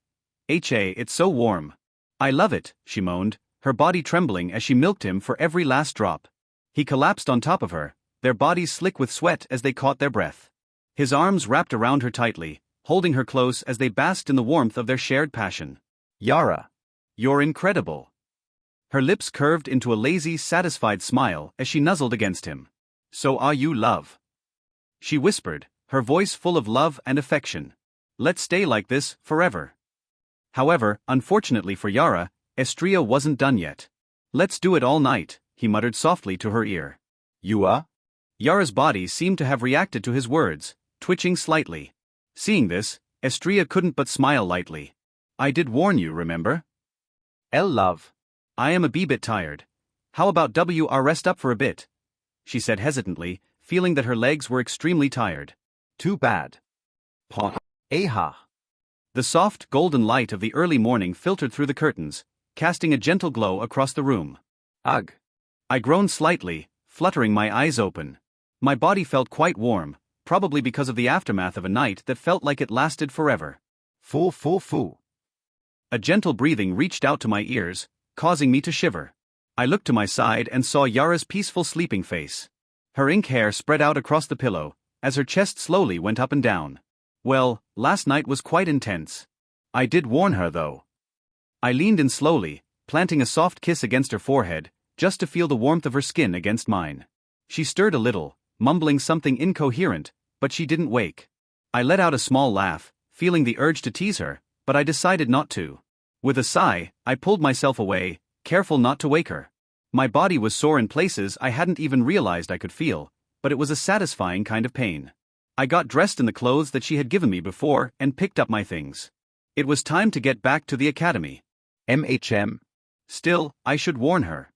It's so warm." "I love it," she moaned, her body trembling as she milked him for every last drop. He collapsed on top of her, their bodies slick with sweat as they caught their breath. His arms wrapped around her tightly, holding her close as they basked in the warmth of their shared passion. "Yara, you're incredible." Her lips curved into a lazy, satisfied smile as she nuzzled against him. "So are you, love," she whispered, her voice full of love and affection. "Let's stay like this, forever." However, unfortunately for Yara, Estria wasn't done yet. "Let's do it all night," he muttered softly to her ear. "You are?" Yara's body seemed to have reacted to his words, twitching slightly. Seeing this, Estria couldn't but smile lightly. "I did warn you, remember?" Love. I am a bit tired. How about rest up for a bit?" she said hesitantly, feeling that her legs were extremely tired. "Too bad." Aha. The soft, golden light of the early morning filtered through the curtains, casting a gentle glow across the room. Ugh. I groaned slightly, fluttering my eyes open. My body felt quite warm, probably because of the aftermath of a night that felt like it lasted forever. Foo. A gentle breathing reached out to my ears, causing me to shiver. I looked to my side and saw Yara's peaceful sleeping face. Her ink hair spread out across the pillow, as her chest slowly went up and down. Well, last night was quite intense. I did warn her though. I leaned in slowly, planting a soft kiss against her forehead, just to feel the warmth of her skin against mine. She stirred a little, mumbling something incoherent, but she didn't wake. I let out a small laugh, feeling the urge to tease her, but I decided not to. With a sigh, I pulled myself away, careful not to wake her. My body was sore in places I hadn't even realized I could feel, but it was a satisfying kind of pain. I got dressed in the clothes that she had given me before and picked up my things. It was time to get back to the academy. Still, I should warn her.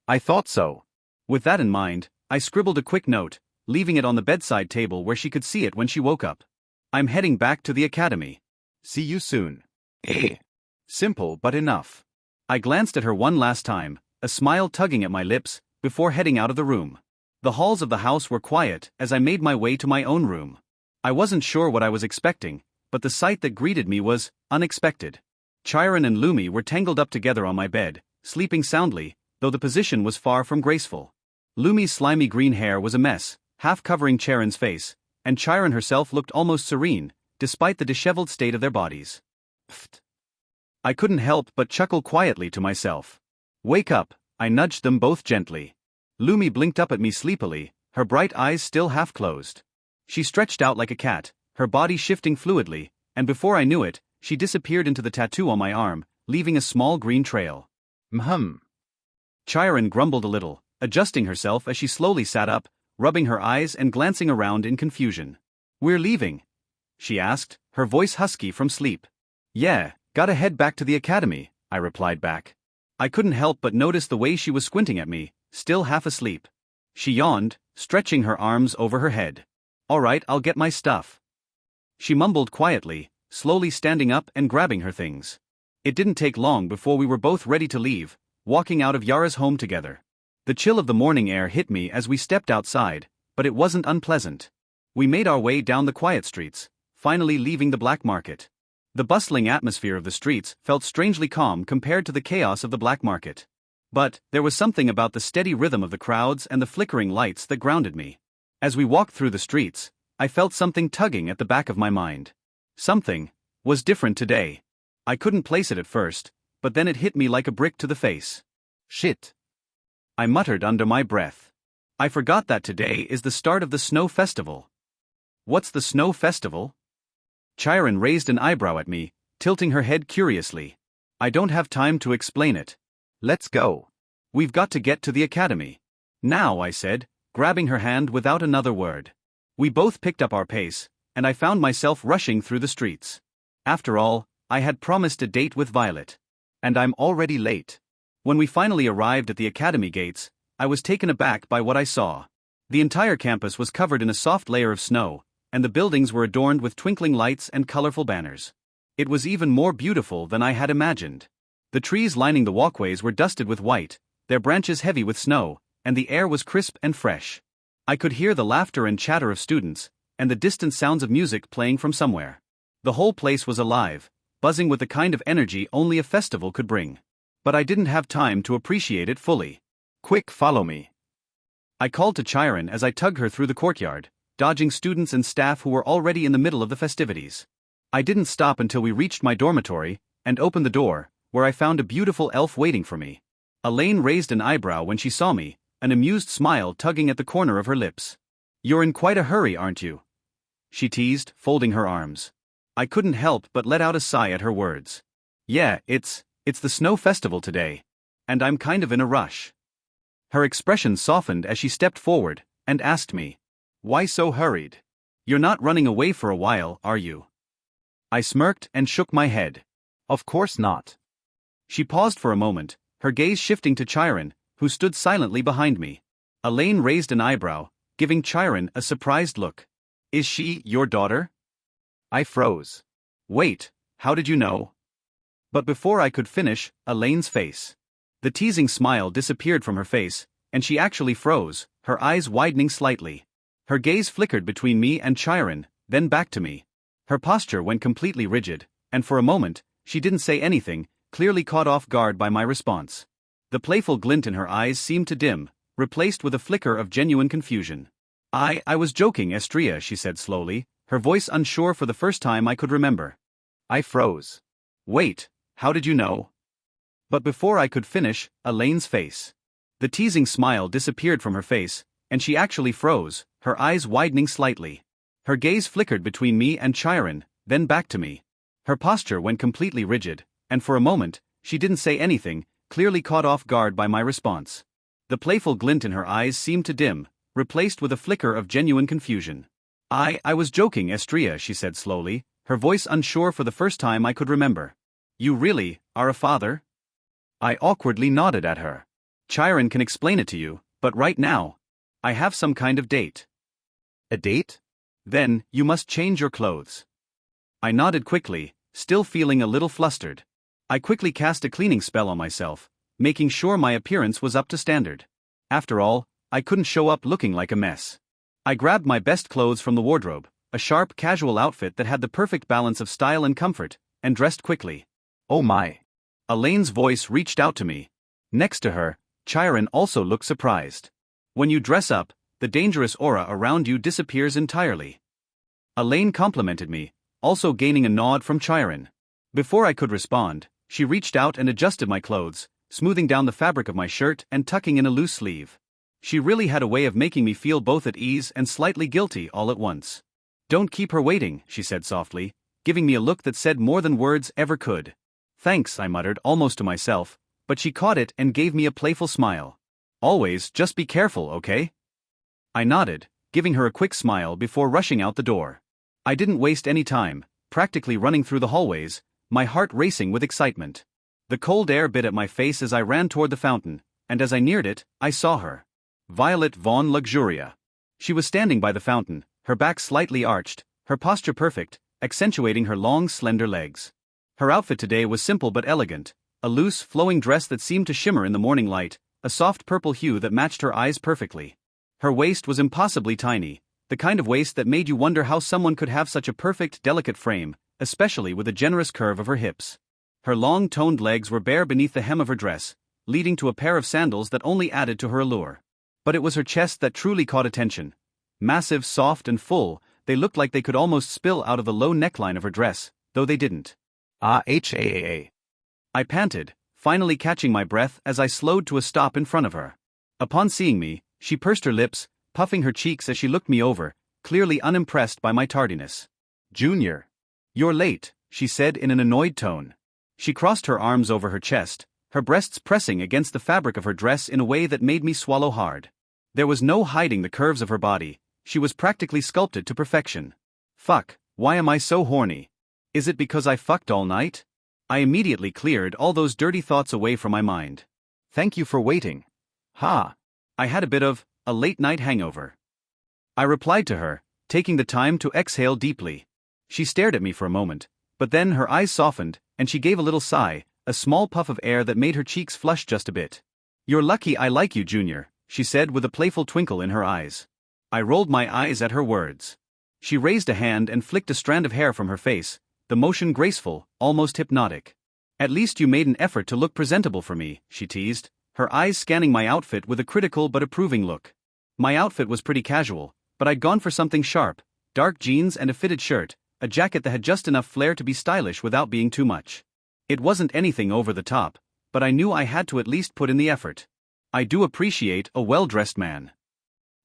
I thought so. With that in mind, I scribbled a quick note, leaving it on the bedside table where she could see it when she woke up. I'm heading back to the academy. See you soon. Simple but enough. I glanced at her one last time, a smile tugging at my lips, before heading out of the room. The halls of the house were quiet as I made my way to my own room. I wasn't sure what I was expecting, but the sight that greeted me was unexpected. Chiron and Lumi were tangled up together on my bed, sleeping soundly, though the position was far from graceful. Lumi's slimy green hair was a mess, half covering Chiron's face, and Chiron herself looked almost serene, despite the disheveled state of their bodies. Pfft. I couldn't help but chuckle quietly to myself. Wake up, I nudged them both gently. Lumi blinked up at me sleepily, her bright eyes still half closed. She stretched out like a cat, her body shifting fluidly, and before I knew it, she disappeared into the tattoo on my arm, leaving a small green trail. Chiron grumbled a little, adjusting herself as she slowly sat up, rubbing her eyes and glancing around in confusion. We're leaving? She asked, her voice husky from sleep. Yeah, gotta head back to the academy, I replied back. I couldn't help but notice the way she was squinting at me, still half asleep. She yawned, stretching her arms over her head. Alright, I'll get my stuff. She mumbled quietly, slowly standing up and grabbing her things. It didn't take long before we were both ready to leave, walking out of Yara's home together. The chill of the morning air hit me as we stepped outside, but it wasn't unpleasant. We made our way down the quiet streets, finally leaving the black market. The bustling atmosphere of the streets felt strangely calm compared to the chaos of the black market. But there was something about the steady rhythm of the crowds and the flickering lights that grounded me. As we walked through the streets, I felt something tugging at the back of my mind. Something was different today. I couldn't place it at first, but then it hit me like a brick to the face. Shit. I muttered under my breath. I forgot that today is the start of the snow festival. What's the snow festival? Chiron raised an eyebrow at me, tilting her head curiously. I don't have time to explain it. Let's go. We've got to get to the academy. Now, I said, grabbing her hand without another word. We both picked up our pace, and I found myself rushing through the streets. After all, I had promised a date with Violet. And I'm already late. When we finally arrived at the academy gates, I was taken aback by what I saw. The entire campus was covered in a soft layer of snow, and the buildings were adorned with twinkling lights and colorful banners. It was even more beautiful than I had imagined. The trees lining the walkways were dusted with white, their branches heavy with snow, and the air was crisp and fresh. I could hear the laughter and chatter of students, and the distant sounds of music playing from somewhere. The whole place was alive, buzzing with the kind of energy only a festival could bring. But I didn't have time to appreciate it fully. Quick, follow me. I called to Chiron as I tugged her through the courtyard, dodging students and staff who were already in the middle of the festivities. I didn't stop until we reached my dormitory, and opened the door, where I found a beautiful elf waiting for me. Elaine raised an eyebrow when she saw me, an amused smile tugging at the corner of her lips. You're in quite a hurry, aren't you? She teased, folding her arms. I couldn't help but let out a sigh at her words. Yeah, it's the snow festival today. And I'm kind of in a rush. Her expression softened as she stepped forward, and asked me, why so hurried? You're not running away for a while, are you? I smirked and shook my head. Of course not. She paused for a moment, her gaze shifting to Chiron, who stood silently behind me. Elaine raised an eyebrow, giving Chiron a surprised look. Is she your daughter? I froze. Wait, how did you know? But before I could finish, Elaine's face. The teasing smile disappeared from her face, and she actually froze, her eyes widening slightly. Her gaze flickered between me and Chiron, then back to me. Her posture went completely rigid, and for a moment, she didn't say anything, clearly caught off guard by my response. The playful glint in her eyes seemed to dim, replaced with a flicker of genuine confusion. I was joking, Estrella, she said slowly, her voice unsure for the first time I could remember. I froze. Wait, how did you know? But before I could finish, Elaine's face. The teasing smile disappeared from her face, and she actually froze, her eyes widening slightly. Her gaze flickered between me and Chiron, then back to me. Her posture went completely rigid, and for a moment, she didn't say anything, clearly caught off guard by my response. The playful glint in her eyes seemed to dim, replaced with a flicker of genuine confusion. I was joking, Estrella, she said slowly, her voice unsure for the first time I could remember. You really are a father? I awkwardly nodded at her. Chiron can explain it to you, but right now, I have some kind of date. A date? Then, you must change your clothes. I nodded quickly, still feeling a little flustered. I quickly cast a cleaning spell on myself, making sure my appearance was up to standard. After all, I couldn't show up looking like a mess. I grabbed my best clothes from the wardrobe, a sharp, casual outfit that had the perfect balance of style and comfort, and dressed quickly. Oh my. Elaine's voice reached out to me. Next to her, Chiron also looked surprised. When you dress up, the dangerous aura around you disappears entirely. Elaine complimented me, also gaining a nod from Chiron. Before I could respond, she reached out and adjusted my clothes, smoothing down the fabric of my shirt and tucking in a loose sleeve. She really had a way of making me feel both at ease and slightly guilty all at once. Don't keep her waiting, she said softly, giving me a look that said more than words ever could. Thanks, I muttered almost to myself, but she caught it and gave me a playful smile. Always, just be careful, okay? I nodded, giving her a quick smile before rushing out the door. I didn't waste any time, practically running through the hallways, my heart racing with excitement. The cold air bit at my face as I ran toward the fountain, and as I neared it, I saw her. Violet von Luxuria. She was standing by the fountain, her back slightly arched, her posture perfect, accentuating her long, slender legs. Her outfit today was simple but elegant, a loose, flowing dress that seemed to shimmer in the morning light, a soft purple hue that matched her eyes perfectly. Her waist was impossibly tiny, the kind of waist that made you wonder how someone could have such a perfect, delicate frame, especially with the generous curve of her hips. Her long, toned legs were bare beneath the hem of her dress, leading to a pair of sandals that only added to her allure. But it was her chest that truly caught attention. Massive, soft and full, they looked like they could almost spill out of the low neckline of her dress, though they didn't. I panted, finally catching my breath as I slowed to a stop in front of her. Upon seeing me, she pursed her lips, puffing her cheeks as she looked me over, clearly unimpressed by my tardiness. Junior. You're late, she said in an annoyed tone. She crossed her arms over her chest, her breasts pressing against the fabric of her dress in a way that made me swallow hard. There was no hiding the curves of her body, she was practically sculpted to perfection. Fuck, why am I so horny? Is it because I fucked all night? I immediately cleared all those dirty thoughts away from my mind. Thank you for waiting. Ha! I had a bit of a late-night hangover. I replied to her, taking the time to exhale deeply. She stared at me for a moment, but then her eyes softened, and she gave a little sigh, a small puff of air that made her cheeks flush just a bit. You're lucky I like you, Junior, she said with a playful twinkle in her eyes. I rolled my eyes at her words. She raised a hand and flicked a strand of hair from her face, the motion graceful, almost hypnotic. At least you made an effort to look presentable for me, she teased, her eyes scanning my outfit with a critical but approving look. My outfit was pretty casual, but I'd gone for something sharp, dark jeans and a fitted shirt, a jacket that had just enough flair to be stylish without being too much. It wasn't anything over the top, but I knew I had to at least put in the effort. I do appreciate a well-dressed man.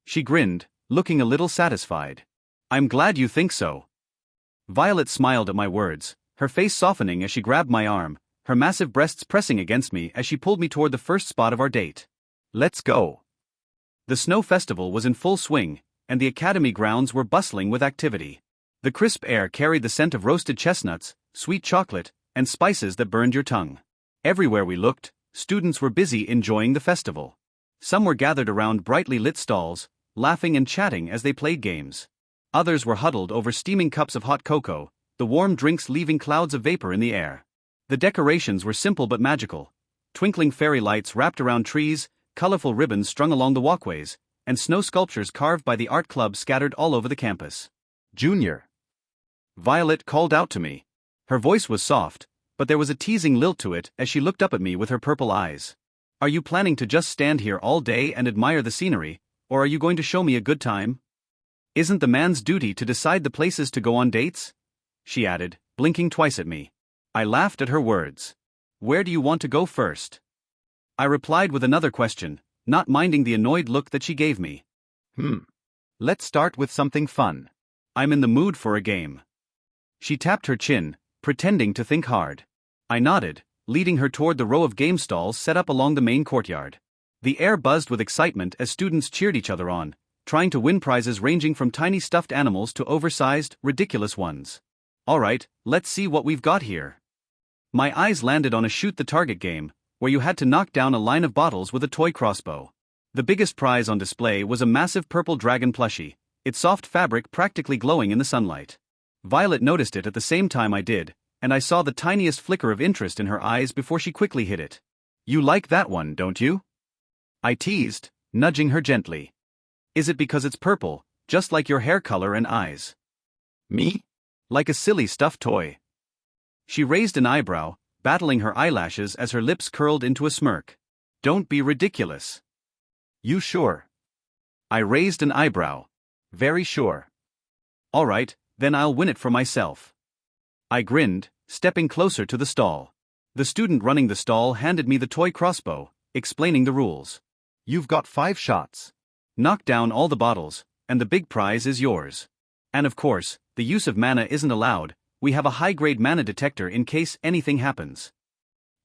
She grinned, looking a little satisfied. I'm glad you think so. Violet smiled at my words, her face softening as she grabbed my arm, her massive breasts pressing against me as she pulled me toward the first spot of our date. Let's go. The snow festival was in full swing, and the academy grounds were bustling with activity. The crisp air carried the scent of roasted chestnuts, sweet chocolate, and spices that burned your tongue. Everywhere we looked, students were busy enjoying the festival. Some were gathered around brightly lit stalls, laughing and chatting as they played games. Others were huddled over steaming cups of hot cocoa, the warm drinks leaving clouds of vapor in the air. The decorations were simple but magical. Twinkling fairy lights wrapped around trees, colorful ribbons strung along the walkways, and snow sculptures carved by the art club scattered all over the campus. Junior. Violet called out to me. Her voice was soft, but there was a teasing lilt to it as she looked up at me with her purple eyes. Are you planning to just stand here all day and admire the scenery, or are you going to show me a good time? Isn't the man's duty to decide the places to go on dates? She added, blinking twice at me. I laughed at her words. Where do you want to go first? I replied with another question, not minding the annoyed look that she gave me. Let's start with something fun. I'm in the mood for a game. She tapped her chin, pretending to think hard. I nodded, leading her toward the row of game stalls set up along the main courtyard. The air buzzed with excitement as students cheered each other on, trying to win prizes ranging from tiny stuffed animals to oversized, ridiculous ones. Alright, let's see what we've got here. My eyes landed on a shoot-the-target game, where you had to knock down a line of bottles with a toy crossbow. The biggest prize on display was a massive purple dragon plushie, its soft fabric practically glowing in the sunlight. Violet noticed it at the same time I did, and I saw the tiniest flicker of interest in her eyes before she quickly hit it. You like that one, don't you? I teased, nudging her gently. Is it because it's purple, just like your hair color and eyes? Me? Like a silly stuffed toy. She raised an eyebrow, battling her eyelashes as her lips curled into a smirk. Don't be ridiculous. You sure? I raised an eyebrow. Very sure. Alright, then I'll win it for myself. I grinned, stepping closer to the stall. The student running the stall handed me the toy crossbow, explaining the rules. You've got 5 shots. Knock down all the bottles, and the big prize is yours. And of course, the use of mana isn't allowed. We have a high-grade mana detector in case anything happens.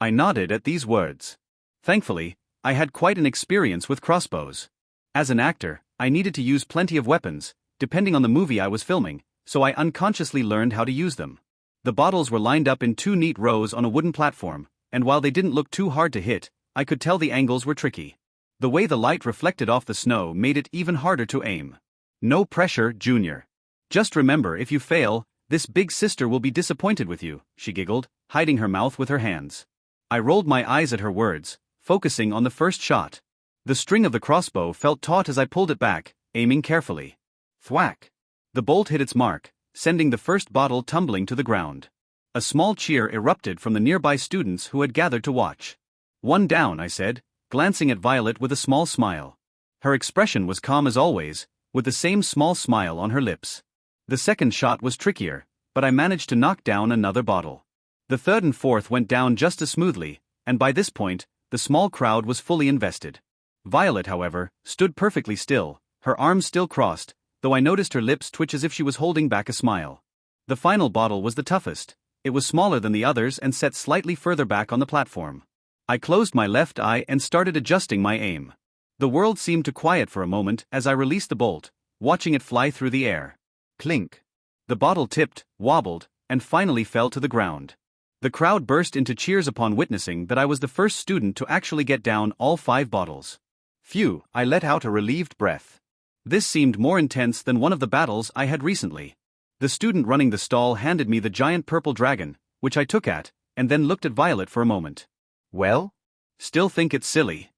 I nodded at these words. Thankfully, I had quite an experience with crossbows. As an actor, I needed to use plenty of weapons, depending on the movie I was filming, so I unconsciously learned how to use them. The bottles were lined up in 2 neat rows on a wooden platform, and while they didn't look too hard to hit, I could tell the angles were tricky. The way the light reflected off the snow made it even harder to aim. No pressure, Junior. Just remember, if you fail, this big sister will be disappointed with you, she giggled, hiding her mouth with her hands. I rolled my eyes at her words, focusing on the first shot. The string of the crossbow felt taut as I pulled it back, aiming carefully. Thwack! The bolt hit its mark, sending the first bottle tumbling to the ground. A small cheer erupted from the nearby students who had gathered to watch. One down, I said, glancing at Violet with a small smile. Her expression was calm as always, with the same small smile on her lips. The second shot was trickier, but I managed to knock down another bottle. The third and fourth went down just as smoothly, and by this point, the small crowd was fully invested. Violet, however, stood perfectly still, her arms still crossed, though I noticed her lips twitch as if she was holding back a smile. The final bottle was the toughest. It was smaller than the others and set slightly further back on the platform. I closed my left eye and started adjusting my aim. The world seemed to quiet for a moment as I released the bolt, watching it fly through the air. Clink. The bottle tipped, wobbled, and finally fell to the ground. The crowd burst into cheers upon witnessing that I was the first student to actually get down all 5 bottles. Phew, I let out a relieved breath. This seemed more intense than one of the battles I had recently. The student running the stall handed me the giant purple dragon, which I took at, and then looked at Violet for a moment. Well? Still think it's silly?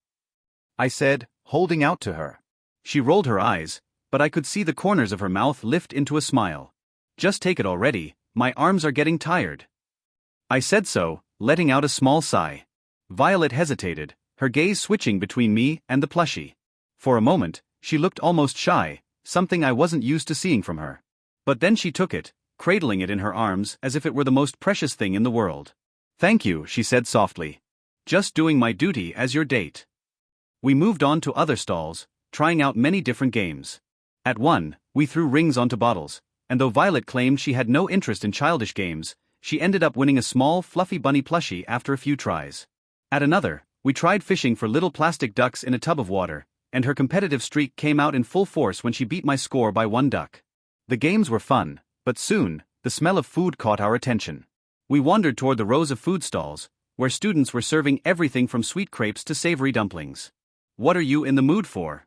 I said, holding out to her. She rolled her eyes, but I could see the corners of her mouth lift into a smile. Just take it already, my arms are getting tired. I said so, letting out a small sigh. Violet hesitated, her gaze switching between me and the plushie. For a moment, she looked almost shy, something I wasn't used to seeing from her. But then she took it, cradling it in her arms as if it were the most precious thing in the world. Thank you, she said softly. Just doing my duty as your date. We moved on to other stalls, trying out many different games. At one, we threw rings onto bottles, and though Violet claimed she had no interest in childish games, she ended up winning a small, fluffy bunny plushie after a few tries. At another, we tried fishing for little plastic ducks in a tub of water, and her competitive streak came out in full force when she beat my score by 1 duck. The games were fun, but soon, the smell of food caught our attention. We wandered toward the rows of food stalls, where students were serving everything from sweet crepes to savory dumplings. What are you in the mood for?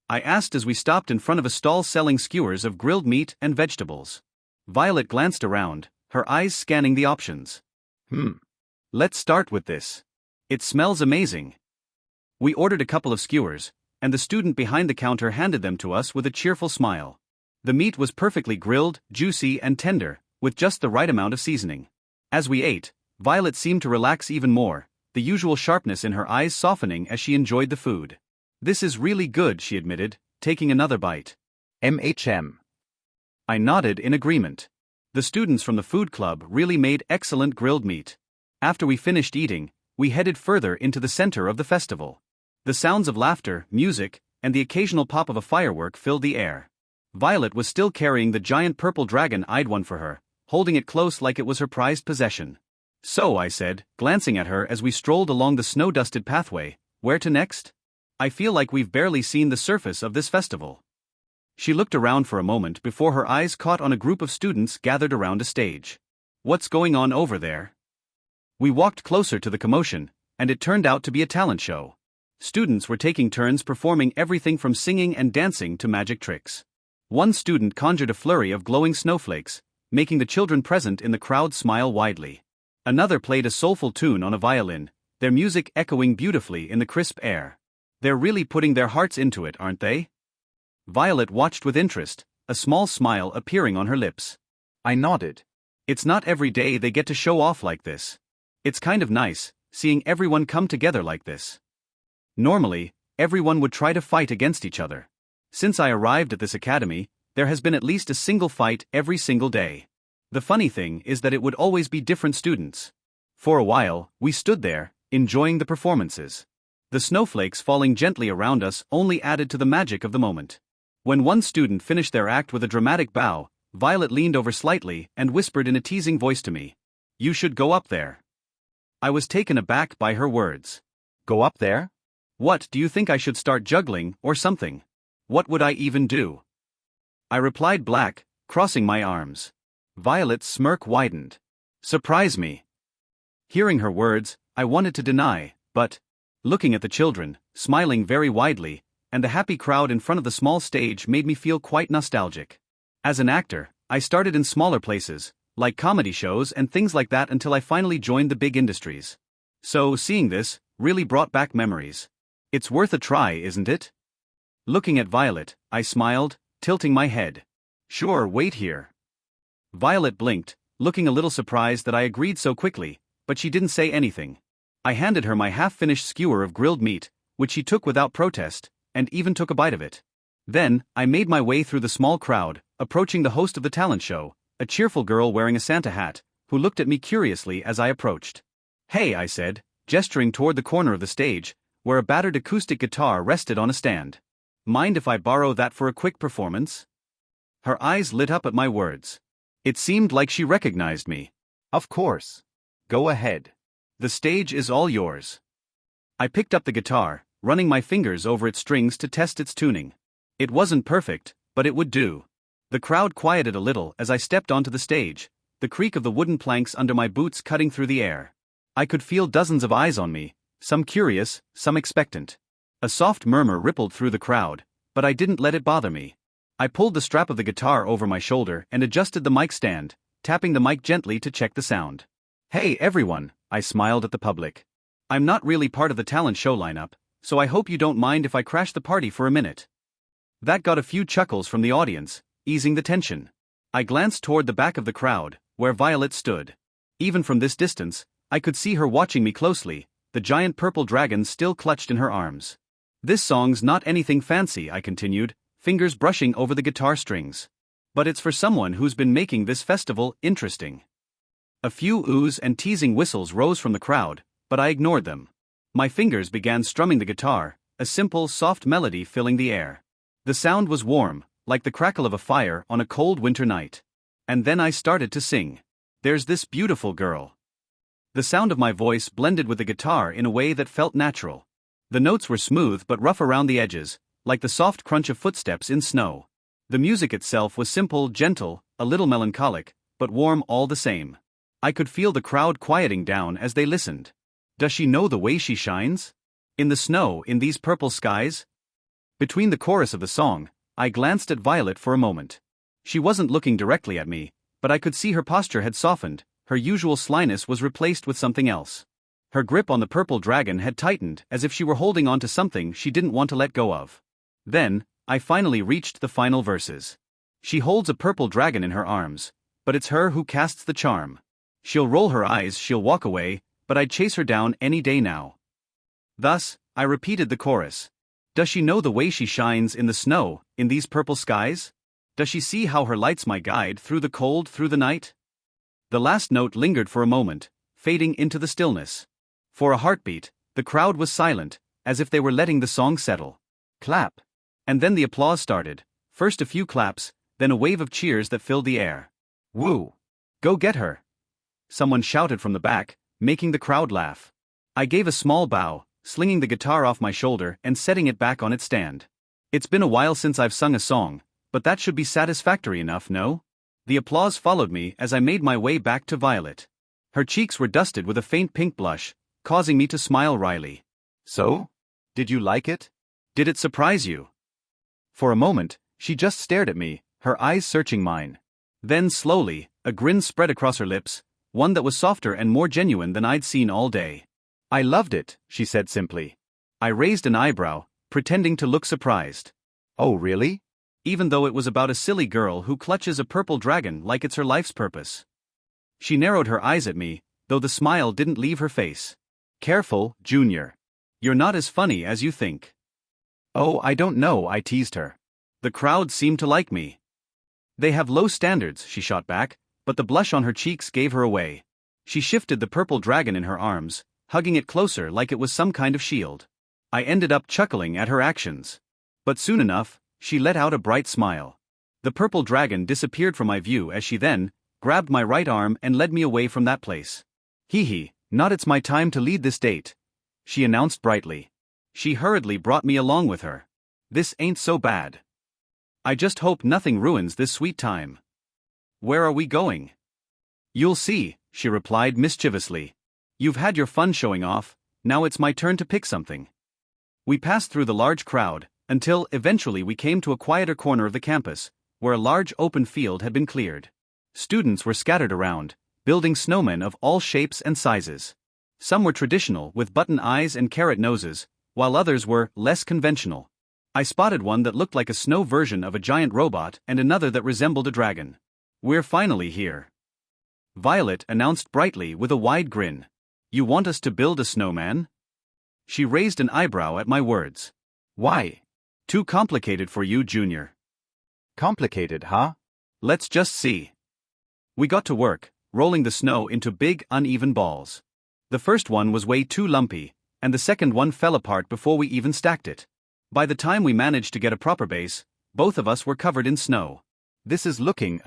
I asked as we stopped in front of a stall selling skewers of grilled meat and vegetables. Violet glanced around, her eyes scanning the options. Let's start with this. It smells amazing. We ordered a couple of skewers, and the student behind the counter handed them to us with a cheerful smile. The meat was perfectly grilled, juicy and tender, with just the right amount of seasoning. As we ate, Violet seemed to relax even more, the usual sharpness in her eyes softening as she enjoyed the food. "This is really good," she admitted, taking another bite. MHM. I nodded in agreement. The students from the food club really made excellent grilled meat. After we finished eating, we headed further into the center of the festival. The sounds of laughter, music, and the occasional pop of a firework filled the air. Violet was still carrying the giant purple dragon I'd won for her, holding it close like it was her prized possession. "So," I said, glancing at her as we strolled along the snow-dusted pathway, "where to next? I feel like we've barely seen the surface of this festival." She looked around for a moment before her eyes caught on a group of students gathered around a stage. "What's going on over there?" We walked closer to the commotion, and it turned out to be a talent show. Students were taking turns performing everything from singing and dancing to magic tricks. One student conjured a flurry of glowing snowflakes, making the children present in the crowd smile widely. Another played a soulful tune on a violin, their music echoing beautifully in the crisp air. "They're really putting their hearts into it, aren't they?" Violet watched with interest, a small smile appearing on her lips. I nodded. "It's not every day they get to show off like this. It's kind of nice, seeing everyone come together like this. Normally, everyone would try to fight against each other. Since I arrived at this academy, there has been at least a single fight every single day. The funny thing is that it would always be different students. For a while, we stood there, enjoying the performances. The snowflakes falling gently around us only added to the magic of the moment. When one student finished their act with a dramatic bow, Violet leaned over slightly and whispered in a teasing voice to me, "You should go up there." I was taken aback by her words. Go up there? "What, do you think I should start juggling, or something? What would I even do?" I replied black, crossing my arms. Violet's smirk widened. "Surprise me." Hearing her words, I wanted to deny, but, looking at the children, smiling very widely, and the happy crowd in front of the small stage made me feel quite nostalgic. As an actor, I started in smaller places, like comedy shows and things like that until I finally joined the big industries. So, seeing this, really brought back memories. It's worth a try, isn't it? Looking at Violet, I smiled, tilting my head. "Sure, wait here." Violet blinked, looking a little surprised that I agreed so quickly, but she didn't say anything. I handed her my half-finished skewer of grilled meat, which she took without protest, and even took a bite of it. Then, I made my way through the small crowd, approaching the host of the talent show, a cheerful girl wearing a Santa hat, who looked at me curiously as I approached. "Hey," I said, gesturing toward the corner of the stage, where a battered acoustic guitar rested on a stand. "Mind if I borrow that for a quick performance?" Her eyes lit up at my words. It seemed like she recognized me. Of course. Go ahead. "The stage is all yours." I picked up the guitar, running my fingers over its strings to test its tuning. It wasn't perfect, but it would do. The crowd quieted a little as I stepped onto the stage, the creak of the wooden planks under my boots cutting through the air. I could feel dozens of eyes on me, some curious, some expectant. A soft murmur rippled through the crowd, but I didn't let it bother me. I pulled the strap of the guitar over my shoulder and adjusted the mic stand, tapping the mic gently to check the sound. "Hey everyone," I smiled at the public. "I'm not really part of the talent show lineup, so I hope you don't mind if I crash the party for a minute." That got a few chuckles from the audience, easing the tension. I glanced toward the back of the crowd, where Violet stood. Even from this distance, I could see her watching me closely, the giant purple dragon still clutched in her arms. "This song's not anything fancy," I continued, fingers brushing over the guitar strings. "But it's for someone who's been making this festival interesting." A few oohs and teasing whistles rose from the crowd, but I ignored them. My fingers began strumming the guitar, a simple, soft melody filling the air. The sound was warm, like the crackle of a fire on a cold winter night. And then I started to sing. "There's this beautiful girl." The sound of my voice blended with the guitar in a way that felt natural. The notes were smooth but rough around the edges, like the soft crunch of footsteps in snow. The music itself was simple, gentle, a little melancholic, but warm all the same. I could feel the crowd quieting down as they listened. Does she know the way she shines? In the snow, in these purple skies? Between the chorus of the song, I glanced at Violet for a moment. She wasn't looking directly at me, but I could see her posture had softened, her usual slyness was replaced with something else. Her grip on the purple dragon had tightened as if she were holding on to something she didn't want to let go of. Then, I finally reached the final verses. "She holds a purple dragon in her arms, but it's her who casts the charm. She'll roll her eyes, she'll walk away, but I'd chase her down any day now. Thus, I repeated the chorus. Does she know the way she shines in the snow, in these purple skies? Does she see how her light's my guide through the cold, through the night? The last note lingered for a moment, fading into the stillness. For a heartbeat, the crowd was silent, as if they were letting the song settle. Clap. And then the applause started, first a few claps, then a wave of cheers that filled the air. Woo! Go get her! Someone shouted from the back, making the crowd laugh. I gave a small bow, slinging the guitar off my shoulder and setting it back on its stand. It's been a while since I've sung a song, but that should be satisfactory enough, no? The applause followed me as I made my way back to Violet. Her cheeks were dusted with a faint pink blush, causing me to smile wryly. So? Did you like it? Did it surprise you? For a moment, she just stared at me, her eyes searching mine. Then slowly, a grin spread across her lips, one that was softer and more genuine than I'd seen all day. I loved it, she said simply. I raised an eyebrow, pretending to look surprised. Oh, really? Even though it was about a silly girl who clutches a purple dragon like it's her life's purpose. She narrowed her eyes at me, though the smile didn't leave her face. Careful, Junior. You're not as funny as you think. Oh, I don't know, I teased her. The crowd seemed to like me. They have low standards, she shot back, but the blush on her cheeks gave her away. She shifted the purple dragon in her arms, hugging it closer like it was some kind of shield. I ended up chuckling at her actions. But soon enough, she let out a bright smile. The purple dragon disappeared from my view as she then grabbed my right arm and led me away from that place. Hee, not it's my time to lead this date, she announced brightly. She hurriedly brought me along with her. This ain't so bad. I just hope nothing ruins this sweet time. Where are we going? You'll see, she replied mischievously. You've had your fun showing off, now it's my turn to pick something. We passed through the large crowd, until eventually we came to a quieter corner of the campus, where a large open field had been cleared. Students were scattered around, building snowmen of all shapes and sizes. Some were traditional with button eyes and carrot noses, while others were less conventional. I spotted one that looked like a snow version of a giant robot and another that resembled a dragon. We're finally here. Violet announced brightly with a wide grin. You want us to build a snowman? She raised an eyebrow at my words. Why? Too complicated for you, Junior. Complicated, huh? Let's just see. We got to work, rolling the snow into big, uneven balls. The first one was way too lumpy, and the second one fell apart before we even stacked it. By the time we managed to get a proper base, both of us were covered in snow. This is looking,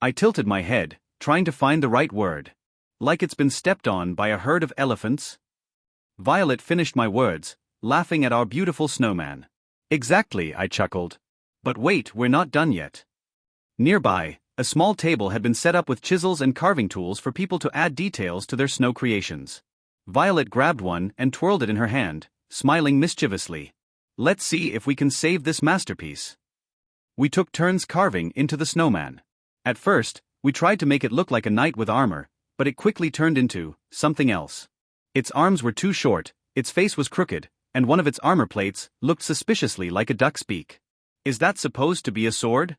I tilted my head, trying to find the right word. Like it's been stepped on by a herd of elephants? Violet finished my words, laughing at our beautiful snowman. Exactly, I chuckled. But wait, we're not done yet. Nearby, a small table had been set up with chisels and carving tools for people to add details to their snow creations. Violet grabbed one and twirled it in her hand, smiling mischievously. Let's see if we can save this masterpiece. We took turns carving into the snowman. At first, we tried to make it look like a knight with armor, but it quickly turned into something else. Its arms were too short, its face was crooked, and one of its armor plates looked suspiciously like a duck's beak. Is that supposed to be a sword?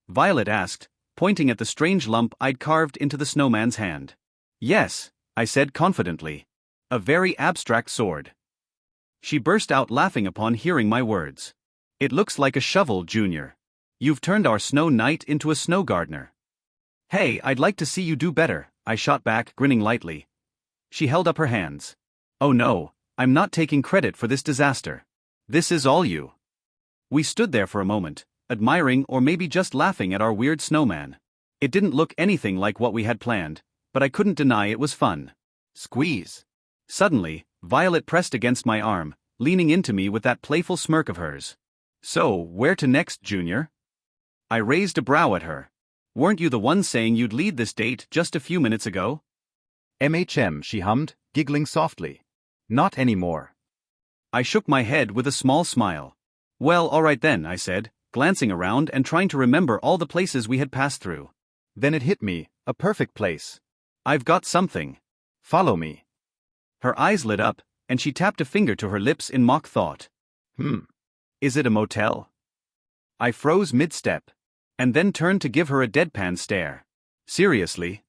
Violet asked, pointing at the strange lump I'd carved into the snowman's hand. Yes, I said confidently. A very abstract sword. She burst out laughing upon hearing my words. It looks like a shovel, Junior. You've turned our snow knight into a snow gardener. Hey, I'd like to see you do better, I shot back, grinning lightly. She held up her hands. Oh no, I'm not taking credit for this disaster. This is all you. We stood there for a moment, admiring or maybe just laughing at our weird snowman. It didn't look anything like what we had planned, but I couldn't deny it was fun. Squeeze. Suddenly, Violet pressed against my arm, leaning into me with that playful smirk of hers. So, where to next, Junior? I raised a brow at her. Weren't you the one saying you'd lead this date just a few minutes ago? she hummed, giggling softly. Not anymore. I shook my head with a small smile. Well, all right then, I said, glancing around and trying to remember all the places we had passed through. Then it hit me, a perfect place. I've got something. Follow me. Her eyes lit up, and she tapped a finger to her lips in mock thought. Is it a motel? I froze mid-step, and then turned to give her a deadpan stare. Seriously?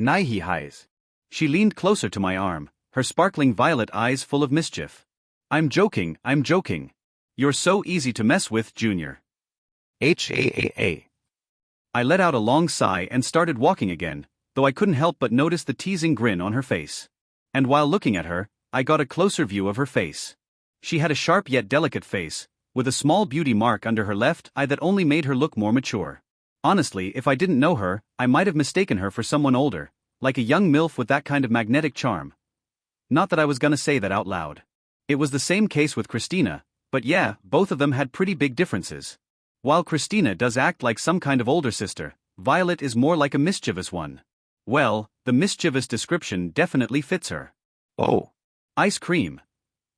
Naihi highs. She leaned closer to my arm, her sparkling violet eyes full of mischief. I'm joking, I'm joking. You're so easy to mess with, Junior. HAAA. I let out a long sigh and started walking again, though I couldn't help but notice the teasing grin on her face. And while looking at her, I got a closer view of her face. She had a sharp yet delicate face, with a small beauty mark under her left eye that only made her look more mature. Honestly, if I didn't know her, I might have mistaken her for someone older, like a young MILF with that kind of magnetic charm. Not that I was gonna say that out loud. It was the same case with Christina, but yeah, both of them had pretty big differences. While Christina does act like some kind of older sister, Violet is more like a mischievous one. Well, the mischievous description definitely fits her. Oh. Ice cream.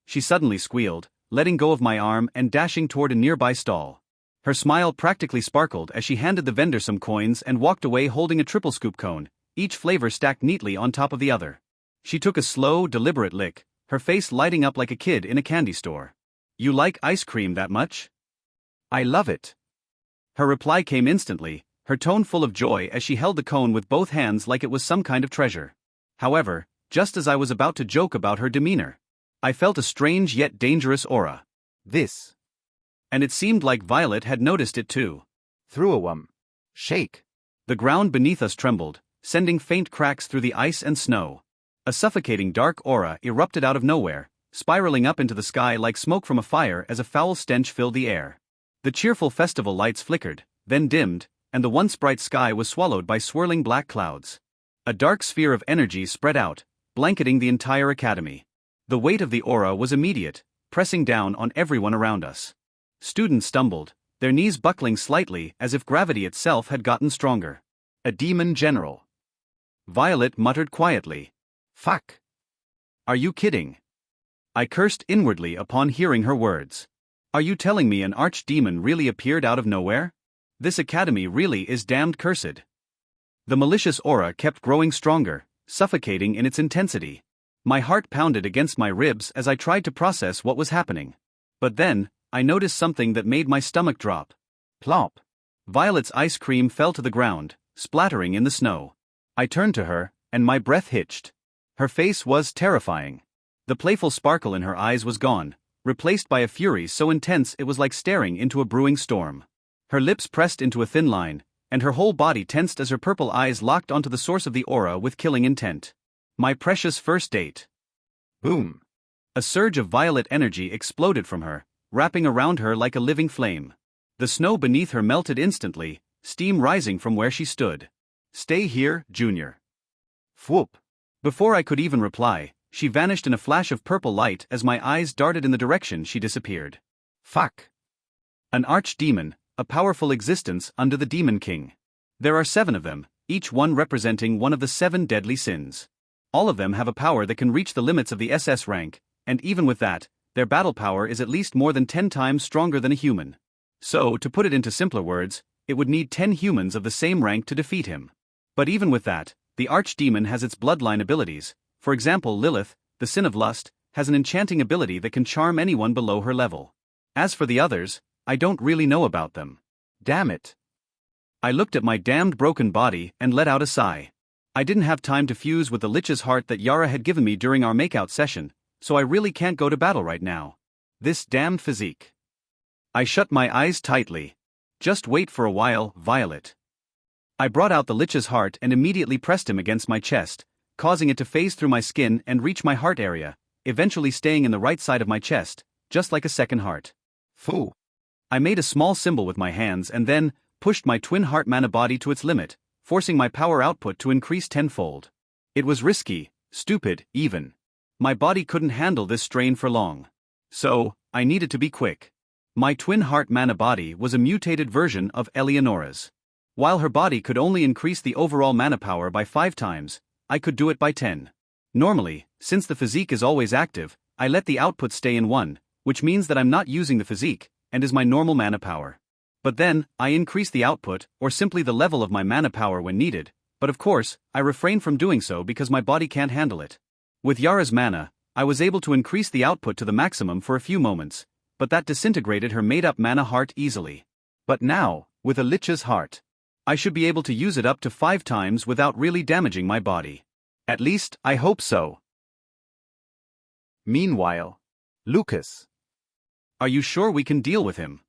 She suddenly squealed, letting go of my arm and dashing toward a nearby stall. Her smile practically sparkled as she handed the vendor some coins and walked away holding a triple scoop cone, each flavor stacked neatly on top of the other. She took a slow, deliberate lick, her face lighting up like a kid in a candy store. You like ice cream that much? I love it. Her reply came instantly, her tone full of joy as she held the cone with both hands like it was some kind of treasure. However, just as I was about to joke about her demeanor, I felt a strange yet dangerous aura. This. And it seemed like Violet had noticed it too. Through a shake. The ground beneath us trembled, sending faint cracks through the ice and snow. A suffocating dark aura erupted out of nowhere, spiraling up into the sky like smoke from a fire as a foul stench filled the air. The cheerful festival lights flickered, then dimmed, and the once bright sky was swallowed by swirling black clouds. A dark sphere of energy spread out, blanketing the entire academy. The weight of the aura was immediate, pressing down on everyone around us. Students stumbled, their knees buckling slightly as if gravity itself had gotten stronger. A demon general. Violet muttered quietly. Fuck. Are you kidding? I cursed inwardly upon hearing her words. Are you telling me an archdemon really appeared out of nowhere? This academy really is damned cursed. The malicious aura kept growing stronger, suffocating in its intensity. My heart pounded against my ribs as I tried to process what was happening. But then, I noticed something that made my stomach drop. Plop. Violet's ice cream fell to the ground, splattering in the snow. I turned to her, and my breath hitched. Her face was terrifying. The playful sparkle in her eyes was gone, replaced by a fury so intense it was like staring into a brewing storm. Her lips pressed into a thin line, and her whole body tensed as her purple eyes locked onto the source of the aura with killing intent. My precious first date. Boom. A surge of violet energy exploded from her, wrapping around her like a living flame. The snow beneath her melted instantly, steam rising from where she stood. Stay here, Junior. Whoop. Before I could even reply, she vanished in a flash of purple light as my eyes darted in the direction she disappeared. Fuck. An archdemon, a powerful existence under the Demon King. There are 7 of them, each one representing one of the 7 deadly sins. All of them have a power that can reach the limits of the SS rank, and even with that, their battle power is at least more than 10 times stronger than a human. So, to put it into simpler words, it would need 10 humans of the same rank to defeat him. But even with that, the archdemon has its bloodline abilities. For example, Lilith, the sin of lust, has an enchanting ability that can charm anyone below her level. As for the others, I don't really know about them. Damn it. I looked at my damned broken body and let out a sigh. I didn't have time to fuse with the lich's heart that Yara had given me during our makeout session, so I really can't go to battle right now. This damned physique. I shut my eyes tightly. Just wait for a while, Violet. I brought out the lich's heart and immediately pressed him against my chest, causing it to phase through my skin and reach my heart area, eventually staying in the right side of my chest, just like a second heart. Foo. I made a small symbol with my hands and then pushed my twin heart mana body to its limit, forcing my power output to increase tenfold. It was risky, stupid, even. My body couldn't handle this strain for long. So, I needed to be quick. My twin heart mana body was a mutated version of Eleonora's. While her body could only increase the overall mana power by 5 times, I could do it by 10. Normally, since the physique is always active, I let the output stay in 1, which means that I'm not using the physique, and is my normal mana power. But then, I increase the output, or simply the level of my mana power when needed, but of course, I refrain from doing so because my body can't handle it. With Yara's mana, I was able to increase the output to the maximum for a few moments, but that disintegrated her made-up mana heart easily. But now, with a lich's heart. I should be able to use it up to 5 times without really damaging my body. At least, I hope so. Meanwhile, Lucas. Are you sure we can deal with him?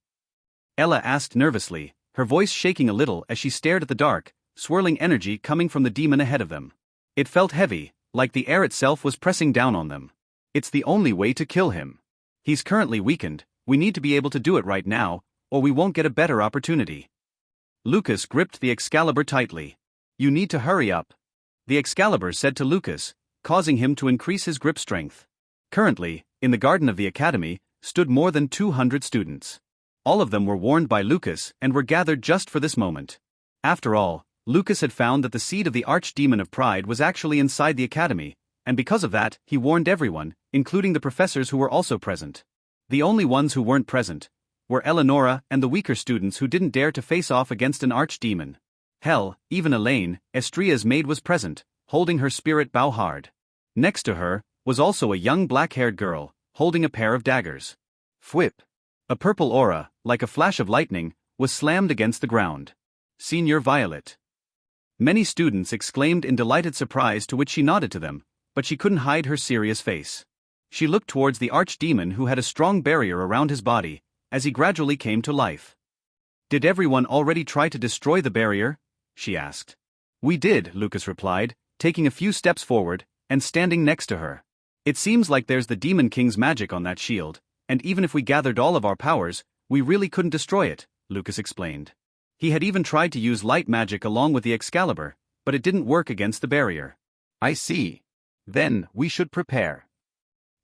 Ella asked nervously, her voice shaking a little as she stared at the dark, swirling energy coming from the demon ahead of them. It felt heavy, like the air itself was pressing down on them. It's the only way to kill him. He's currently weakened, we need to be able to do it right now, or we won't get a better opportunity. Lucas gripped the Excalibur tightly. You need to hurry up. The Excalibur said to Lucas, causing him to increase his grip strength. Currently, in the garden of the academy, stood more than 200 students. All of them were warned by Lucas and were gathered just for this moment. After all, Lucas had found that the seed of the archdemon of pride was actually inside the academy, and because of that, he warned everyone, including the professors who were also present. The only ones who weren't present were Eleonora and the weaker students who didn't dare to face off against an archdemon. Hell, even Elaine, Estria's maid, was present, holding her spirit bow hard. Next to her was also a young black-haired girl, holding a pair of daggers. Fwhip! A purple aura, like a flash of lightning, was slammed against the ground. Senior Violet. Many students exclaimed in delighted surprise, to which she nodded to them, but she couldn't hide her serious face. She looked towards the archdemon who had a strong barrier around his body, as he gradually came to life. Did everyone already try to destroy the barrier? She asked. We did, Lucas replied, taking a few steps forward, and standing next to her. It seems like there's the Demon King's magic on that shield, and even if we gathered all of our powers, we really couldn't destroy it, Lucas explained. He had even tried to use light magic along with the Excalibur, but it didn't work against the barrier. I see. Then, we should prepare.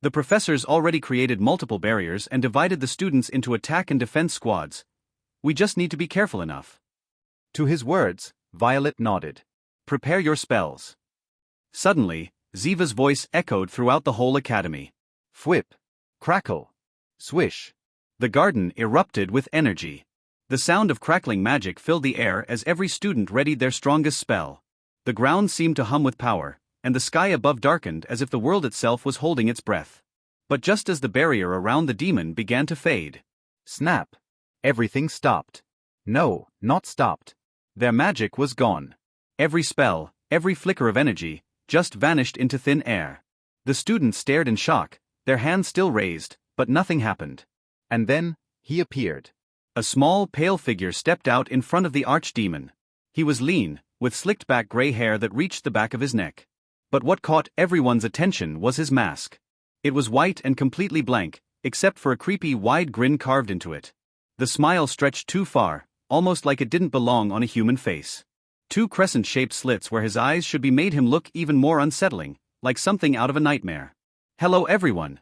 The professors already created multiple barriers and divided the students into attack and defense squads. We just need to be careful enough. To his words, Violet nodded. Prepare your spells. Suddenly, Ziva's voice echoed throughout the whole academy. Fwhip! Crackle! Swish! The garden erupted with energy. The sound of crackling magic filled the air as every student readied their strongest spell. The ground seemed to hum with power, and the sky above darkened as if the world itself was holding its breath. But just as the barrier around the demon began to fade, snap! Everything stopped. No, not stopped. Their magic was gone. Every spell, every flicker of energy, just vanished into thin air. The students stared in shock, their hands still raised, but nothing happened. And then, he appeared. A small, pale figure stepped out in front of the archdemon. He was lean, with slicked-back gray hair that reached the back of his neck. But what caught everyone's attention was his mask. It was white and completely blank, except for a creepy wide grin carved into it. The smile stretched too far, almost like it didn't belong on a human face. 2 crescent-shaped slits where his eyes should be made him look even more unsettling, like something out of a nightmare. Hello everyone,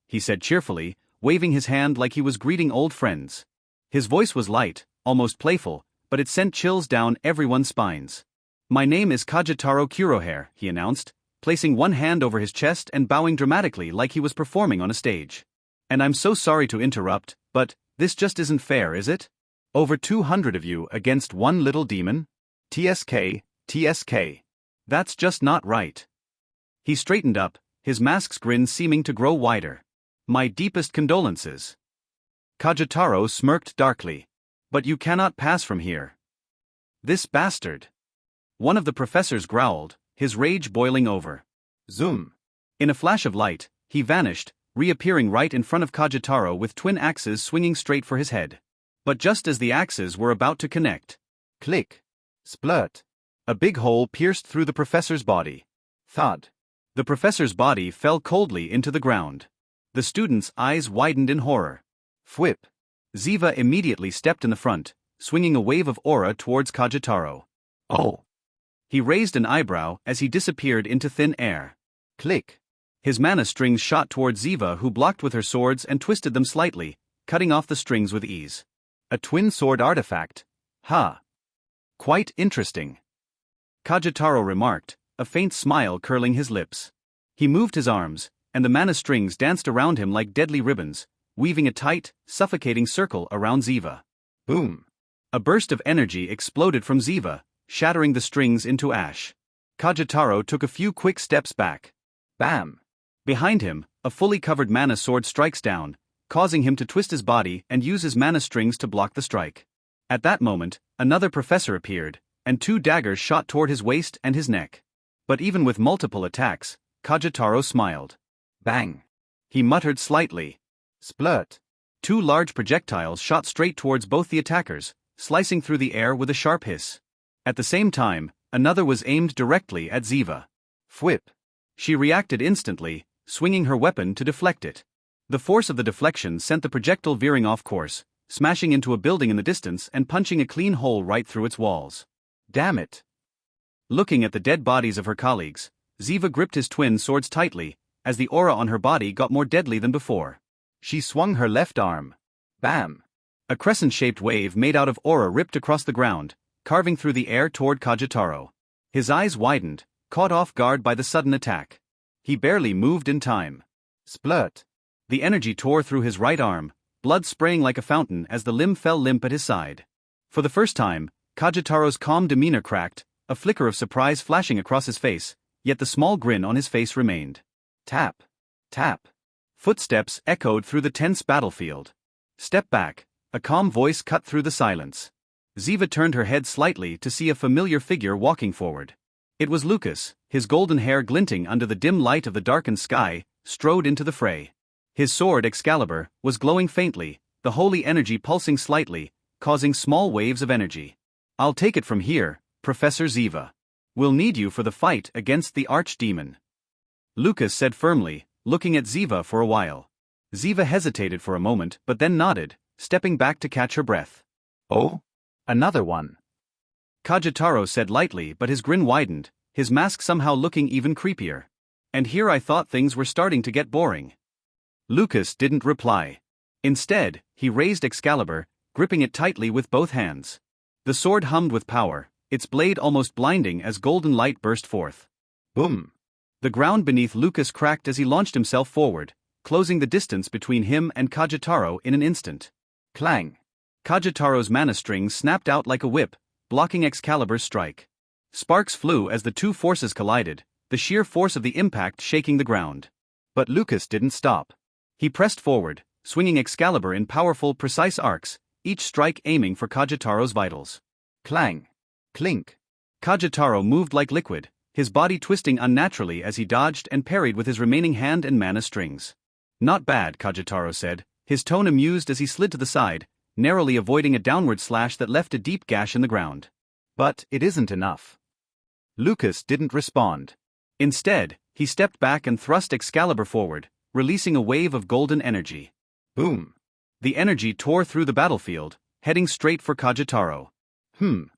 he said cheerfully, waving his hand like he was greeting old friends. His voice was light, almost playful, but it sent chills down everyone's spines. My name is Kajitaro Kurohair, he announced, placing one hand over his chest and bowing dramatically like he was performing on a stage. And I'm so sorry to interrupt, but this just isn't fair, is it? Over 200 of you against one little demon? TSK, TSK. That's just not right. He straightened up, his mask's grin seeming to grow wider. My deepest condolences. Kajitaro smirked darkly. But you cannot pass from here. This bastard. One of the professors growled, his rage boiling over. Zoom. In a flash of light, he vanished, reappearing right in front of Kajitaro with twin axes swinging straight for his head. But just as the axes were about to connect, click, splurt, a big hole pierced through the professor's body. Thud. The professor's body fell coldly into the ground. The students' eyes widened in horror. Fwhip. Ziva immediately stepped in the front, swinging a wave of aura towards Kajitaro. Oh. He raised an eyebrow as he disappeared into thin air. Click. His mana strings shot towards Ziva, who blocked with her swords and twisted them slightly, cutting off the strings with ease. A twin sword artifact? Ha! Quite interesting. Kajitaro remarked, a faint smile curling his lips. He moved his arms, and the mana strings danced around him like deadly ribbons, weaving a tight, suffocating circle around Ziva. Boom! A burst of energy exploded from Ziva, shattering the strings into ash. Kajitaro took a few quick steps back. Bam! Behind him, a fully covered mana sword strikes down, causing him to twist his body and use his mana strings to block the strike. At that moment, another professor appeared, and 2 daggers shot toward his waist and his neck. But even with multiple attacks, Kajitaro smiled. Bang. He muttered slightly. Splurt. 2 large projectiles shot straight towards both the attackers, slicing through the air with a sharp hiss. At the same time, another was aimed directly at Ziva. Fwhip. She reacted instantly, swinging her weapon to deflect it. The force of the deflection sent the projectile veering off course, smashing into a building in the distance and punching a clean hole right through its walls. Damn it. Looking at the dead bodies of her colleagues, Ziva gripped his twin swords tightly, as the aura on her body got more deadly than before. She swung her left arm. Bam. A crescent-shaped wave made out of aura ripped across the ground, carving through the air toward Kajitaro. His eyes widened, caught off guard by the sudden attack. He barely moved in time. Splurt. The energy tore through his right arm, blood spraying like a fountain as the limb fell limp at his side. For the first time, Kajitaro's calm demeanor cracked, a flicker of surprise flashing across his face, yet the small grin on his face remained. Tap. Tap. Footsteps echoed through the tense battlefield. Step back, a calm voice cut through the silence. Ziva turned her head slightly to see a familiar figure walking forward. It was Lucas, his golden hair glinting under the dim light of the darkened sky, strode into the fray. His sword Excalibur was glowing faintly, the holy energy pulsing slightly, causing small waves of energy. "I'll take it from here, Professor Ziva. We'll need you for the fight against the archdemon," Lucas said firmly, looking at Ziva for a while. Ziva hesitated for a moment but then nodded, stepping back to catch her breath. "Oh? Another one?" Kajitaro said lightly, but his grin widened, his mask somehow looking even creepier. "And here I thought things were starting to get boring." Lucas didn't reply. Instead, he raised Excalibur, gripping it tightly with both hands. The sword hummed with power, its blade almost blinding as golden light burst forth. Boom. The ground beneath Lucas cracked as he launched himself forward, closing the distance between him and Kajitaro in an instant. Clang. Kajitaro's mana string snapped out like a whip, blocking Excalibur's strike. Sparks flew as the two forces collided, the sheer force of the impact shaking the ground. But Lucas didn't stop. He pressed forward, swinging Excalibur in powerful, precise arcs, each strike aiming for Kajitaro's vitals. Clang. Clink. Kajitaro moved like liquid, his body twisting unnaturally as he dodged and parried with his remaining hand and mana strings. "Not bad," Kajitaro said, his tone amused as he slid to the side, narrowly avoiding a downward slash that left a deep gash in the ground. "But it isn't enough." Lucas didn't respond. Instead, he stepped back and thrust Excalibur forward, releasing a wave of golden energy. Boom. The energy tore through the battlefield, heading straight for Kajitaro.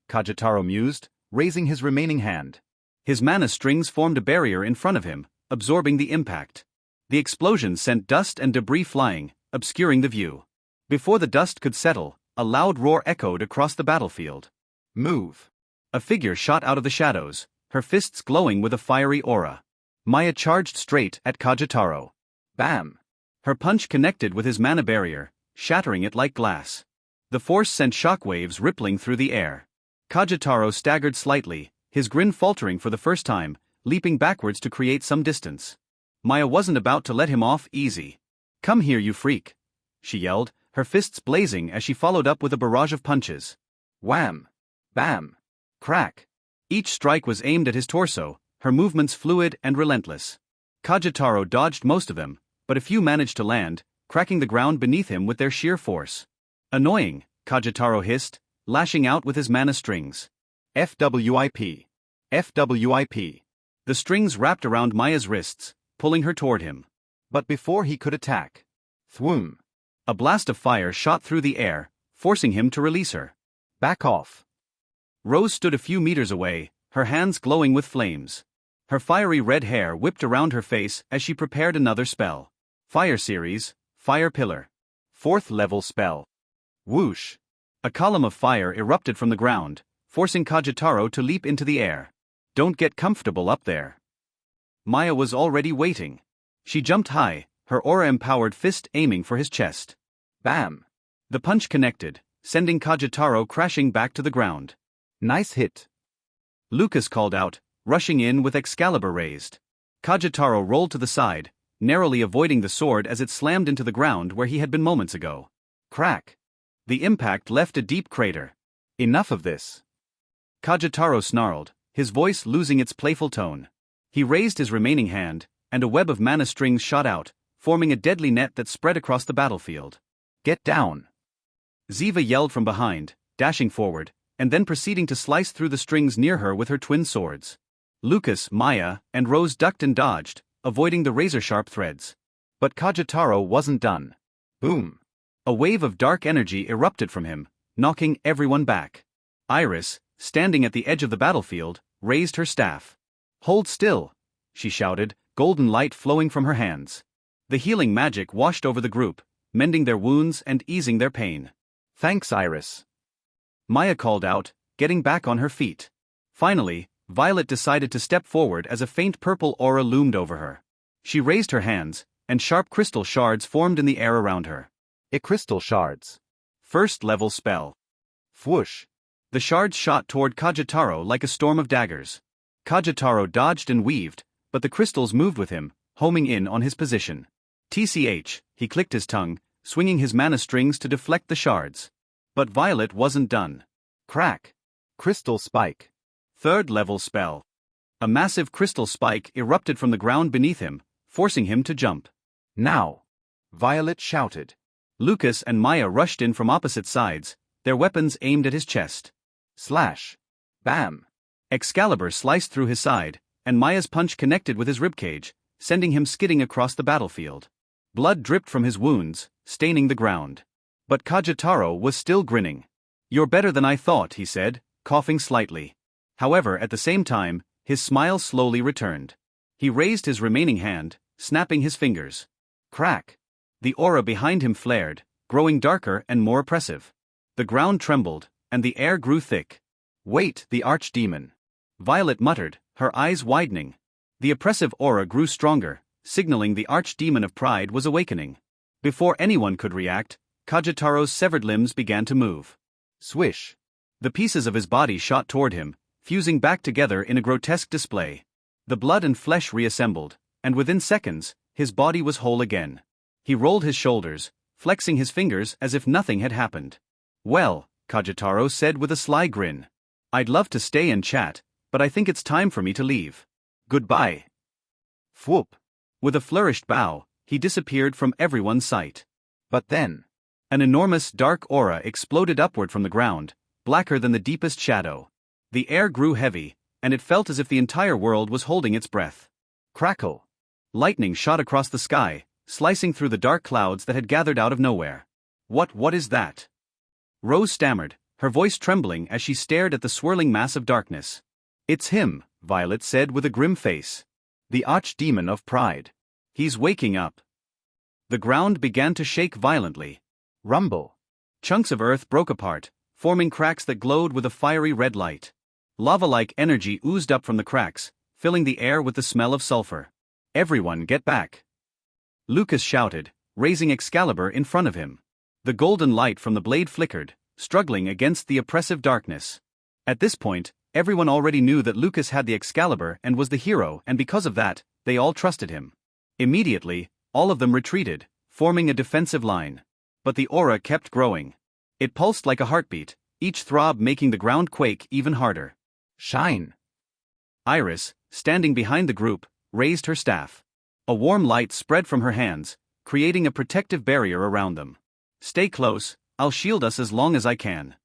Kajitaro mused, raising his remaining hand. His mana strings formed a barrier in front of him, absorbing the impact. The explosion sent dust and debris flying, obscuring the view. Before the dust could settle, a loud roar echoed across the battlefield. Move. A figure shot out of the shadows, her fists glowing with a fiery aura. Maya charged straight at Kajitaro. Bam. Her punch connected with his mana barrier, shattering it like glass. The force sent shockwaves rippling through the air. Kajitaro staggered slightly, his grin faltering for the first time, leaping backwards to create some distance. Maya wasn't about to let him off easy. "Come here, you freak," she yelled, her fists blazing as she followed up with a barrage of punches. Wham! Bam! Crack! Each strike was aimed at his torso, her movements fluid and relentless. Kajitaro dodged most of them, but a few managed to land, cracking the ground beneath him with their sheer force. "Annoying," Kajitaro hissed, lashing out with his mana strings. FWIP. FWIP. The strings wrapped around Maya's wrists, pulling her toward him. But before he could attack, thwoom! A blast of fire shot through the air, forcing him to release her. Back off. Rose stood a few meters away, her hands glowing with flames. Her fiery red hair whipped around her face as she prepared another spell. Fire Series, Fire Pillar. 4th level spell. Whoosh! A column of fire erupted from the ground, forcing Kajitaro to leap into the air. "Don't get comfortable up there." Maya was already waiting. She jumped high, her aura-empowered fist aiming for his chest. Bam! The punch connected, sending Kajitaro crashing back to the ground. Nice hit. Lucas called out, rushing in with Excalibur raised. Kajitaro rolled to the side, narrowly avoiding the sword as it slammed into the ground where he had been moments ago. Crack! The impact left a deep crater. Enough of this. Kajitaro snarled, his voice losing its playful tone. He raised his remaining hand, and a web of mana strings shot out, forming a deadly net that spread across the battlefield. Get down. Ziva yelled from behind, dashing forward, and then proceeding to slice through the strings near her with her twin swords. Lucas, Maya, and Rose ducked and dodged, avoiding the razor-sharp threads. But Kajitaro wasn't done. Boom. A wave of dark energy erupted from him, knocking everyone back. Iris, standing at the edge of the battlefield, raised her staff. Hold still, she shouted, golden light flowing from her hands. The healing magic washed over the group, mending their wounds and easing their pain. Thanks, Iris. Maya called out, getting back on her feet. Finally, Violet decided to step forward as a faint purple aura loomed over her. She raised her hands, and sharp crystal shards formed in the air around her. Crystal shards. First-level spell. Whoosh. The shards shot toward Kajitaro like a storm of daggers. Kajitaro dodged and weaved, but the crystals moved with him, homing in on his position. TCH, he clicked his tongue, swinging his mana strings to deflect the shards. But Violet wasn't done. Crack. Crystal spike. Third-level spell. A massive crystal spike erupted from the ground beneath him, forcing him to jump. Now! Violet shouted. Lucas and Maya rushed in from opposite sides, their weapons aimed at his chest. Slash. Bam. Excalibur sliced through his side, and Maya's punch connected with his ribcage, sending him skidding across the battlefield. Blood dripped from his wounds, staining the ground. But Kajitaro was still grinning. "You're better than I thought," he said, coughing slightly. However, at the same time, his smile slowly returned. He raised his remaining hand, snapping his fingers. Crack! The aura behind him flared, growing darker and more oppressive. The ground trembled, and the air grew thick. "Wait, the archdemon!" Violet muttered, her eyes widening. The oppressive aura grew stronger, signaling the archdemon of pride was awakening. Before anyone could react, Kajitaro's severed limbs began to move. Swish! The pieces of his body shot toward him, fusing back together in a grotesque display. The blood and flesh reassembled, and within seconds, his body was whole again. He rolled his shoulders, flexing his fingers as if nothing had happened. "Well," Kajitaro said with a sly grin. "I'd love to stay and chat, but I think it's time for me to leave. Goodbye." Whoop! With a flourished bow, he disappeared from everyone's sight. But then, an enormous dark aura exploded upward from the ground, blacker than the deepest shadow. The air grew heavy, and it felt as if the entire world was holding its breath. Crackle! Lightning shot across the sky, slicing through the dark clouds that had gathered out of nowhere. What is that?" Rose stammered, her voice trembling as she stared at the swirling mass of darkness. "It's him," Violet said with a grim face. "The archdemon of pride. He's waking up." The ground began to shake violently. Rumble. Chunks of earth broke apart, forming cracks that glowed with a fiery red light. Lava-like energy oozed up from the cracks, filling the air with the smell of sulfur. "Everyone get back!" Lucas shouted, raising Excalibur in front of him. The golden light from the blade flickered, struggling against the oppressive darkness. At this point, everyone already knew that Lucas had the Excalibur and was the hero, and because of that, they all trusted him. Immediately, all of them retreated, forming a defensive line. But the aura kept growing. It pulsed like a heartbeat, each throb making the ground quake even harder. Shine! Iris, standing behind the group, raised her staff. A warm light spread from her hands, creating a protective barrier around them. "Stay close, I'll shield us as long as I can."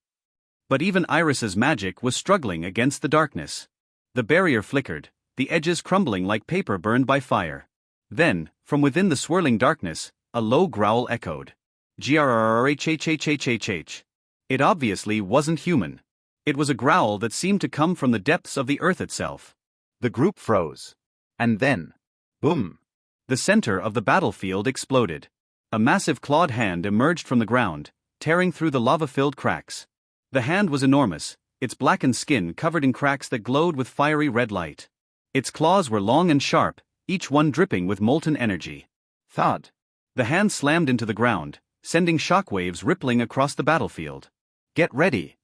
But even Iris's magic was struggling against the darkness. The barrier flickered, the edges crumbling like paper burned by fire. Then, from within the swirling darkness, a low growl echoed. Grrrrhhhhhh. It obviously wasn't human. It was a growl that seemed to come from the depths of the earth itself. The group froze. And then, boom! The center of the battlefield exploded. A massive clawed hand emerged from the ground, tearing through the lava-filled cracks. The hand was enormous, its blackened skin covered in cracks that glowed with fiery red light. Its claws were long and sharp, each one dripping with molten energy. Thud! The hand slammed into the ground, sending shockwaves rippling across the battlefield. "Get ready!"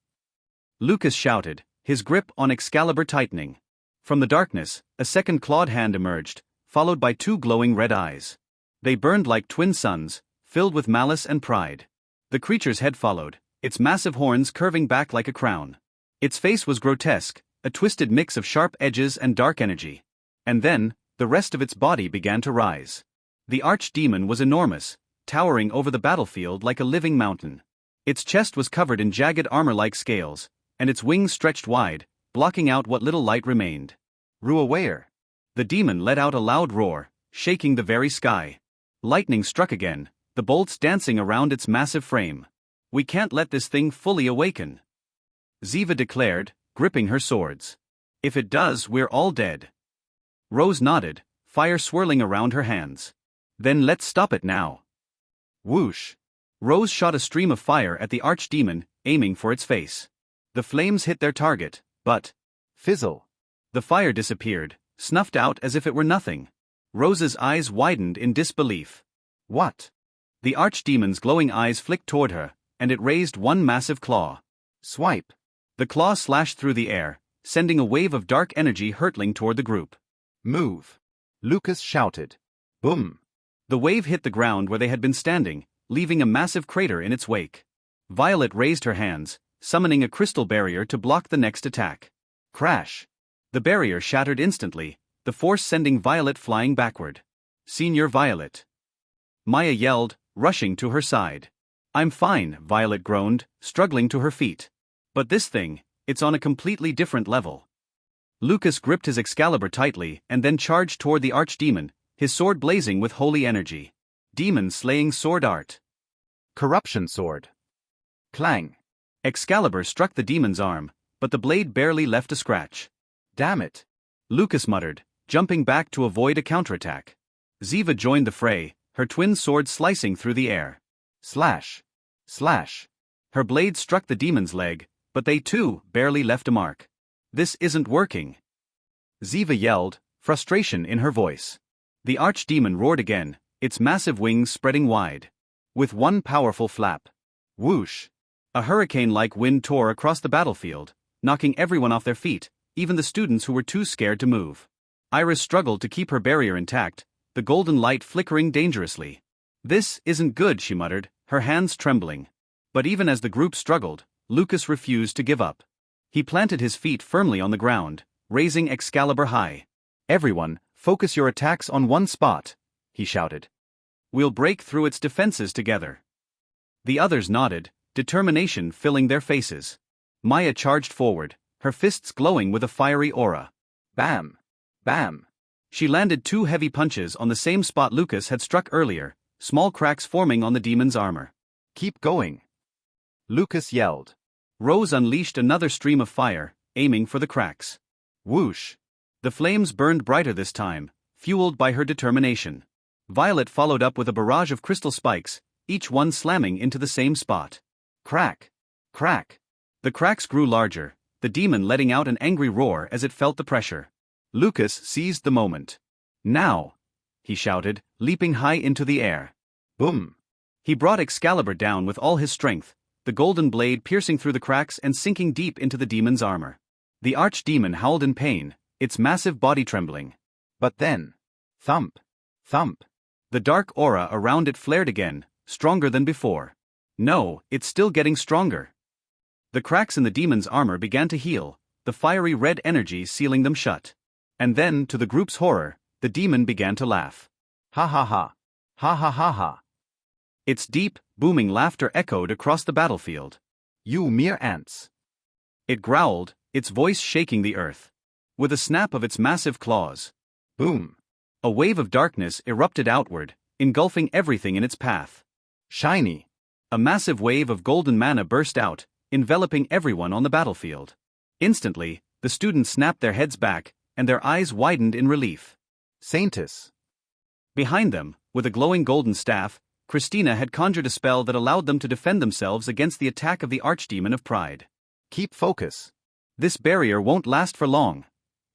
Lucas shouted, his grip on Excalibur tightening. From the darkness, a second clawed hand emerged, followed by two glowing red eyes. They burned like twin suns, filled with malice and pride. The creature's head followed, its massive horns curving back like a crown. Its face was grotesque, a twisted mix of sharp edges and dark energy. And then, the rest of its body began to rise. The archdemon was enormous, towering over the battlefield like a living mountain. Its chest was covered in jagged armor-like scales, and its wings stretched wide, blocking out what little light remained. Ruawayer. The demon let out a loud roar, shaking the very sky. Lightning struck again, the bolts dancing around its massive frame. We can't let this thing fully awaken, Ziva declared, gripping her swords. If it does, we're all dead. Rose nodded, fire swirling around her hands. Then let's stop it now. Whoosh. Rose shot a stream of fire at the archdemon, aiming for its face. The flames hit their target, but fizzle. The fire disappeared, snuffed out as if it were nothing. Rose's eyes widened in disbelief. What? The archdemon's glowing eyes flicked toward her, and it raised one massive claw. Swipe. The claw slashed through the air, sending a wave of dark energy hurtling toward the group. Move. Lucas shouted. Boom. The wave hit the ground where they had been standing, leaving a massive crater in its wake. Violet raised her hands, summoning a crystal barrier to block the next attack. Crash. The barrier shattered instantly, the force sending Violet flying backward. Senior Violet. Maya yelled, rushing to her side. I'm fine, Violet groaned, struggling to her feet. But this thing, it's on a completely different level. Lucas gripped his Excalibur tightly and then charged toward the archdemon, his sword blazing with holy energy. Demon-slaying sword art. Corruption sword. Clang. Excalibur struck the demon's arm, but the blade barely left a scratch. Damn it. Lucas muttered, jumping back to avoid a counterattack. Ziva joined the fray, her twin swords slicing through the air. Slash. Slash. Her blade struck the demon's leg, but they too barely left a mark. This isn't working. Ziva yelled, frustration in her voice. The archdemon roared again, its massive wings spreading wide. With one powerful flap. Whoosh. A hurricane-like wind tore across the battlefield, knocking everyone off their feet, even the students who were too scared to move. Iris struggled to keep her barrier intact, the golden light flickering dangerously. This isn't good, she muttered, her hands trembling. But even as the group struggled, Lucas refused to give up. He planted his feet firmly on the ground, raising Excalibur high. Everyone, focus your attacks on one spot, he shouted. We'll break through its defenses together. The others nodded, determination filling their faces. Maya charged forward, her fists glowing with a fiery aura. Bam! Bam! She landed two heavy punches on the same spot Lucas had struck earlier, small cracks forming on the demon's armor. Keep going. Lucas yelled. Rose unleashed another stream of fire, aiming for the cracks. Whoosh! The flames burned brighter this time, fueled by her determination. Violet followed up with a barrage of crystal spikes, each one slamming into the same spot. Crack! Crack! The cracks grew larger, the demon letting out an angry roar as it felt the pressure. Lucas seized the moment. Now! He shouted, leaping high into the air. Boom! He brought Excalibur down with all his strength, the golden blade piercing through the cracks and sinking deep into the demon's armor. The archdemon howled in pain, its massive body trembling. But then, thump! Thump! The dark aura around it flared again, stronger than before. No, it's still getting stronger. The cracks in the demon's armor began to heal, the fiery red energy sealing them shut. And then, to the group's horror, the demon began to laugh. Ha ha ha. Ha ha ha ha. Its deep, booming laughter echoed across the battlefield. You mere ants. It growled, its voice shaking the earth. With a snap of its massive claws. Boom! A wave of darkness erupted outward, engulfing everything in its path. Shiny! A massive wave of golden mana burst out, enveloping everyone on the battlefield. Instantly, the students snapped their heads back, and their eyes widened in relief. Saintus! Behind them, with a glowing golden staff, Christina had conjured a spell that allowed them to defend themselves against the attack of the Archdemon of Pride. Keep focus. This barrier won't last for long,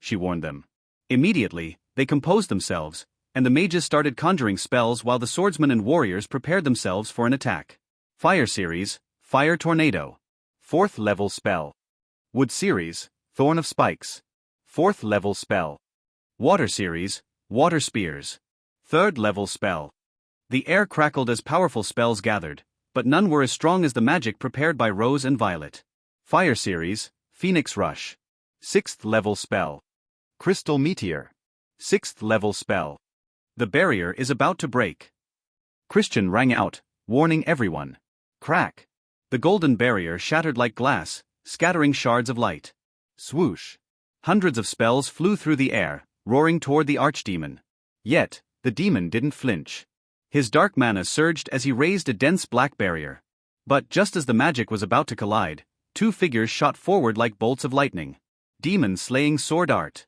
she warned them. Immediately, they composed themselves, and the mages started conjuring spells while the swordsmen and warriors prepared themselves for an attack. Fire Series, Fire Tornado. 4th level spell. Wood Series, Thorn of Spikes. 4th level spell. Water Series, Water Spears. 3rd level spell. The air crackled as powerful spells gathered, but none were as strong as the magic prepared by Rose and Violet. Fire Series, Phoenix Rush. 6th level spell. Crystal Meteor. 6th level spell. The barrier is about to break. Christian rang out, warning everyone. Crack. The golden barrier shattered like glass, scattering shards of light. Swoosh. Hundreds of spells flew through the air, roaring toward the archdemon. Yet, the demon didn't flinch. His dark mana surged as he raised a dense black barrier. But just as the magic was about to collide, two figures shot forward like bolts of lightning. Demon-slaying sword art.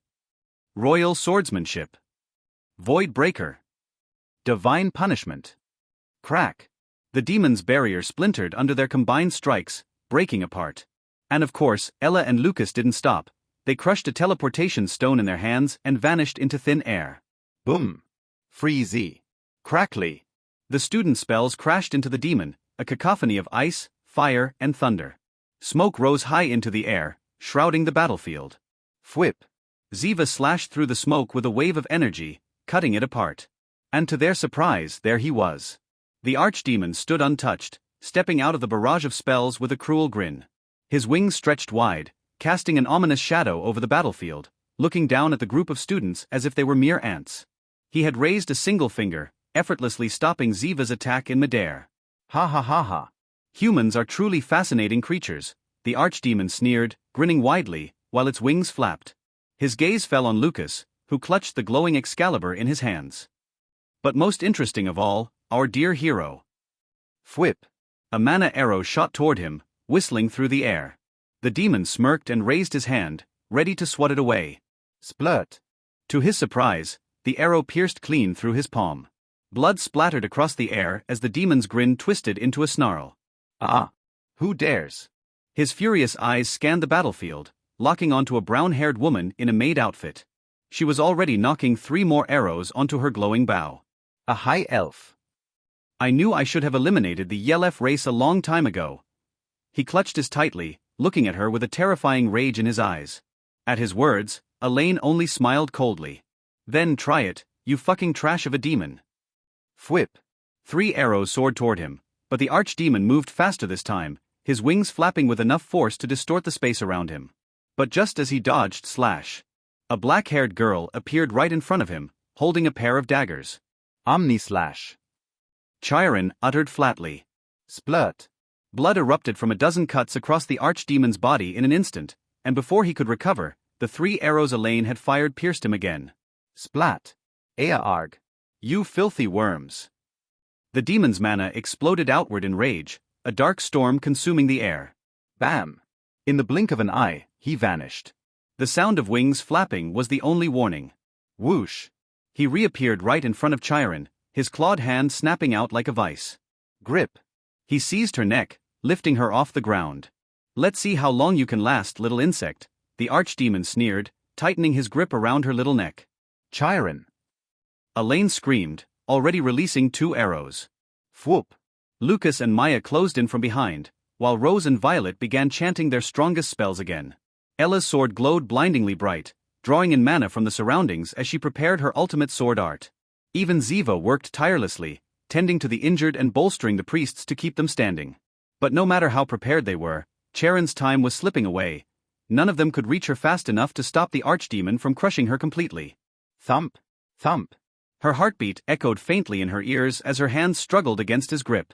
Royal swordsmanship. Void breaker. Divine punishment. Crack. The demon's barrier splintered under their combined strikes, breaking apart. And of course, Ella and Lucas didn't stop. They crushed a teleportation stone in their hands and vanished into thin air. Boom. Freezy. Crackly. The student spells crashed into the demon, a cacophony of ice, fire, and thunder. Smoke rose high into the air, shrouding the battlefield. Fwhip. Ziva slashed through the smoke with a wave of energy, cutting it apart. And to their surprise, there he was. The archdemon stood untouched, stepping out of the barrage of spells with a cruel grin. His wings stretched wide, casting an ominous shadow over the battlefield, looking down at the group of students as if they were mere ants. He had raised a single finger, effortlessly stopping Ziva's attack in midair. Ha ha ha ha. Humans are truly fascinating creatures, the archdemon sneered, grinning widely, while its wings flapped. His gaze fell on Lucas, who clutched the glowing Excalibur in his hands. But most interesting of all, our dear hero. Fwhip. A mana arrow shot toward him, whistling through the air. The demon smirked and raised his hand, ready to swat it away. Splurt. To his surprise, the arrow pierced clean through his palm. Blood splattered across the air as the demon's grin twisted into a snarl. Ah! Who dares? His furious eyes scanned the battlefield, locking onto a brown-haired woman in a maid outfit. She was already knocking 3 more arrows onto her glowing bow. A high elf. I knew I should have eliminated the Yelef race a long time ago. He clutched as tightly, looking at her with a terrifying rage in his eyes. At his words, Elaine only smiled coldly. Then try it, you fucking trash of a demon. Fwhip. 3 arrows soared toward him, but the archdemon moved faster this time, his wings flapping with enough force to distort the space around him. But just as he dodged slash, a black-haired girl appeared right in front of him, holding a pair of daggers. Omni-slash. Chiron uttered flatly. Splurt. Blood erupted from a dozen cuts across the archdemon's body in an instant, and before he could recover, the 3 arrows Elaine had fired pierced him again. Splat. Ea arg. You filthy worms. The demon's mana exploded outward in rage, a dark storm consuming the air. Bam. In the blink of an eye, he vanished. The sound of wings flapping was the only warning. Whoosh. He reappeared right in front of Chiron, his clawed hand snapping out like a vice. Grip. He seized her neck, lifting her off the ground. Let's see how long you can last, little insect, the archdemon sneered, tightening his grip around her little neck. Chiron. Elaine screamed, already releasing 2 arrows. Fwhoop. Lucas and Maya closed in from behind, while Rose and Violet began chanting their strongest spells again. Ella's sword glowed blindingly bright, drawing in mana from the surroundings as she prepared her ultimate sword art. Even Ziva worked tirelessly, tending to the injured and bolstering the priests to keep them standing. But no matter how prepared they were, Charon's time was slipping away. None of them could reach her fast enough to stop the archdemon from crushing her completely. Thump. Thump. Her heartbeat echoed faintly in her ears as her hands struggled against his grip.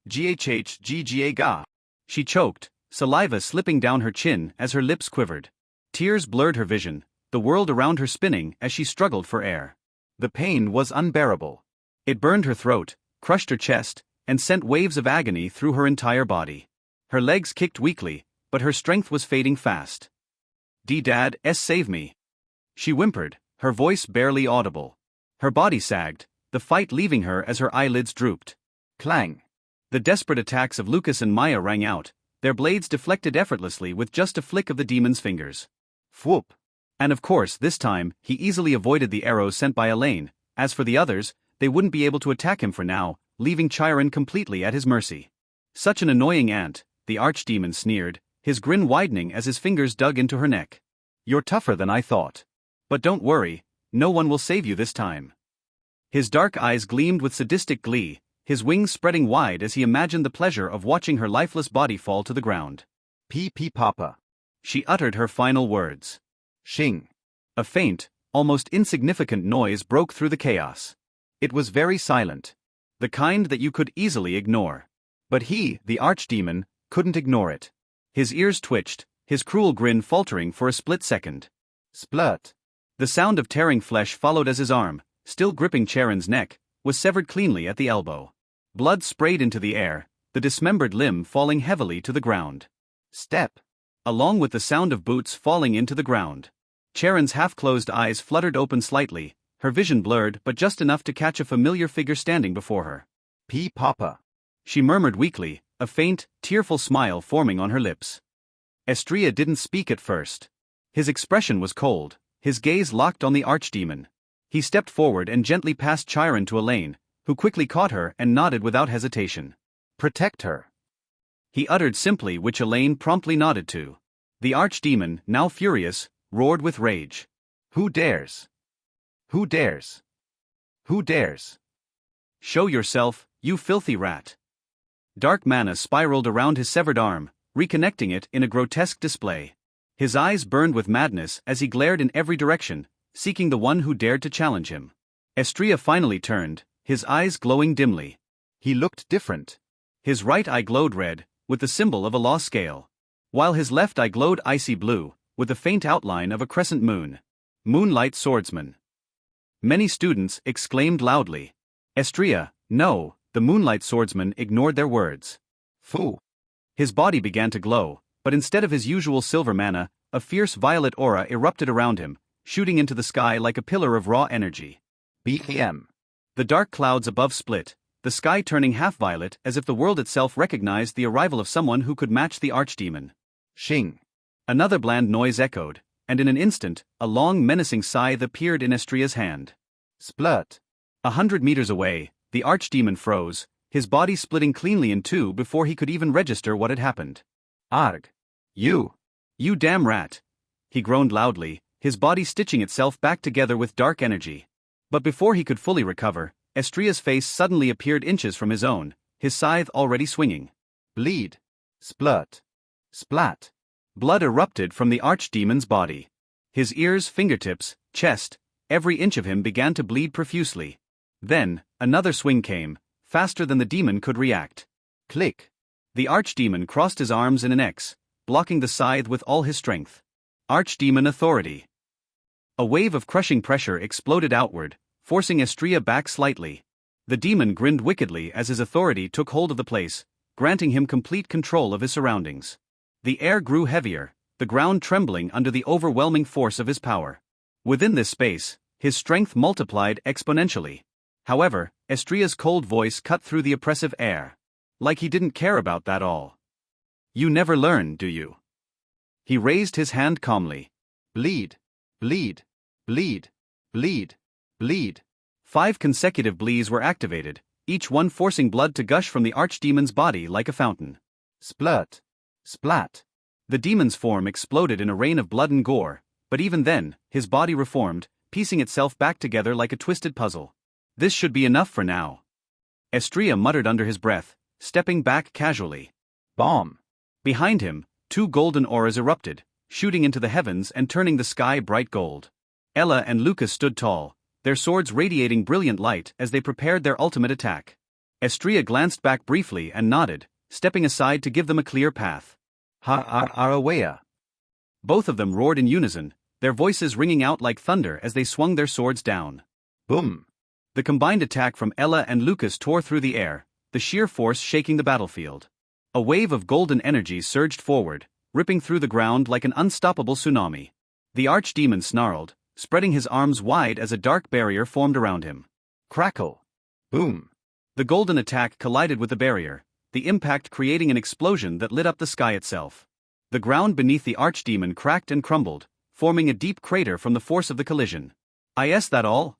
Ghhgga. She choked, saliva slipping down her chin as her lips quivered. Tears blurred her vision, the world around her spinning as she struggled for air. The pain was unbearable. It burned her throat, crushed her chest, and sent waves of agony through her entire body. Her legs kicked weakly, but her strength was fading fast. "D-Dad, save me." She whimpered, her voice barely audible. Her body sagged, the fight leaving her as her eyelids drooped. Clang. The desperate attacks of Lucas and Maya rang out, their blades deflected effortlessly with just a flick of the demon's fingers. Fwhoop. And of course, this time, he easily avoided the arrows sent by Elaine. As for the others, they wouldn't be able to attack him for now, leaving Chiron completely at his mercy. Such an annoying ant, the archdemon sneered, his grin widening as his fingers dug into her neck. "You're tougher than I thought. But don't worry, no one will save you this time." His dark eyes gleamed with sadistic glee, his wings spreading wide as he imagined the pleasure of watching her lifeless body fall to the ground. Pee pee papa. She uttered her final words. Shing. A faint, almost insignificant noise broke through the chaos. It was very silent. The kind that you could easily ignore. But he, the archdemon, couldn't ignore it. His ears twitched, his cruel grin faltering for a split second. Splurt. The sound of tearing flesh followed as his arm, still gripping Charon's neck, was severed cleanly at the elbow. Blood sprayed into the air, the dismembered limb falling heavily to the ground. Step. Along with the sound of boots falling into the ground. Charon's half-closed eyes fluttered open slightly, her vision blurred but just enough to catch a familiar figure standing before her. Pee papa. She murmured weakly, a faint, tearful smile forming on her lips. Estria didn't speak at first. His expression was cold, his gaze locked on the archdemon. He stepped forward and gently passed Chiron to Elaine, who quickly caught her and nodded without hesitation. Protect her. He uttered simply, which Elaine promptly nodded to. The archdemon, now furious, roared with rage. Who dares? Who dares? Who dares? Show yourself, you filthy rat. Dark mana spiraled around his severed arm, reconnecting it in a grotesque display. His eyes burned with madness as he glared in every direction, seeking the one who dared to challenge him. Estria finally turned, his eyes glowing dimly. He looked different. His right eye glowed red, with the symbol of a law scale, while his left eye glowed icy blue, with the faint outline of a crescent moon. Moonlight swordsman. Many students exclaimed loudly. Estria, no, the moonlight swordsman ignored their words. Fool. His body began to glow, but instead of his usual silver mana, a fierce violet aura erupted around him, shooting into the sky like a pillar of raw energy. BAM. The dark clouds above split, the sky turning half-violet as if the world itself recognized the arrival of someone who could match the archdemon. Shing. Another bland noise echoed, and in an instant, a long menacing scythe appeared in Estria's hand. Splurt. 100 meters away, the archdemon froze, his body splitting cleanly in two before he could even register what had happened. Arg. You damn rat. He groaned loudly, his body stitching itself back together with dark energy. But before he could fully recover, Estria's face suddenly appeared inches from his own, his scythe already swinging. Bleed. Splurt. Splat. Blood erupted from the archdemon's body. His ears, fingertips, chest, every inch of him began to bleed profusely. Then, another swing came, faster than the demon could react. Click. The archdemon crossed his arms in an X, blocking the scythe with all his strength. Archdemon authority. A wave of crushing pressure exploded outward, forcing Estria back slightly. The demon grinned wickedly as his authority took hold of the place, granting him complete control of his surroundings. The air grew heavier, the ground trembling under the overwhelming force of his power. Within this space, his strength multiplied exponentially. However, Estria's cold voice cut through the oppressive air. Like he didn't care about that all. You never learn, do you? He raised his hand calmly. Bleed. Bleed. Bleed. Bleed. Bleed. 5 consecutive bleeds were activated, each one forcing blood to gush from the archdemon's body like a fountain. Splurt. Splat. The demon's form exploded in a rain of blood and gore, but even then, his body reformed, piecing itself back together like a twisted puzzle. This should be enough for now. Estria muttered under his breath, stepping back casually. Bomb. Behind him, 2 golden auras erupted, shooting into the heavens and turning the sky bright gold. Ella and Lucas stood tall, their swords radiating brilliant light as they prepared their ultimate attack. Estria glanced back briefly and nodded, stepping aside to give them a clear path. Arawea. Both of them roared in unison, their voices ringing out like thunder as they swung their swords down. Boom. The combined attack from Ella and Lucas tore through the air, the sheer force shaking the battlefield. A wave of golden energy surged forward, ripping through the ground like an unstoppable tsunami. The archdemon snarled, spreading his arms wide as a dark barrier formed around him. Crackle. Boom. The golden attack collided with the barrier, the impact creating an explosion that lit up the sky itself. The ground beneath the archdemon cracked and crumbled, forming a deep crater from the force of the collision. Is that all?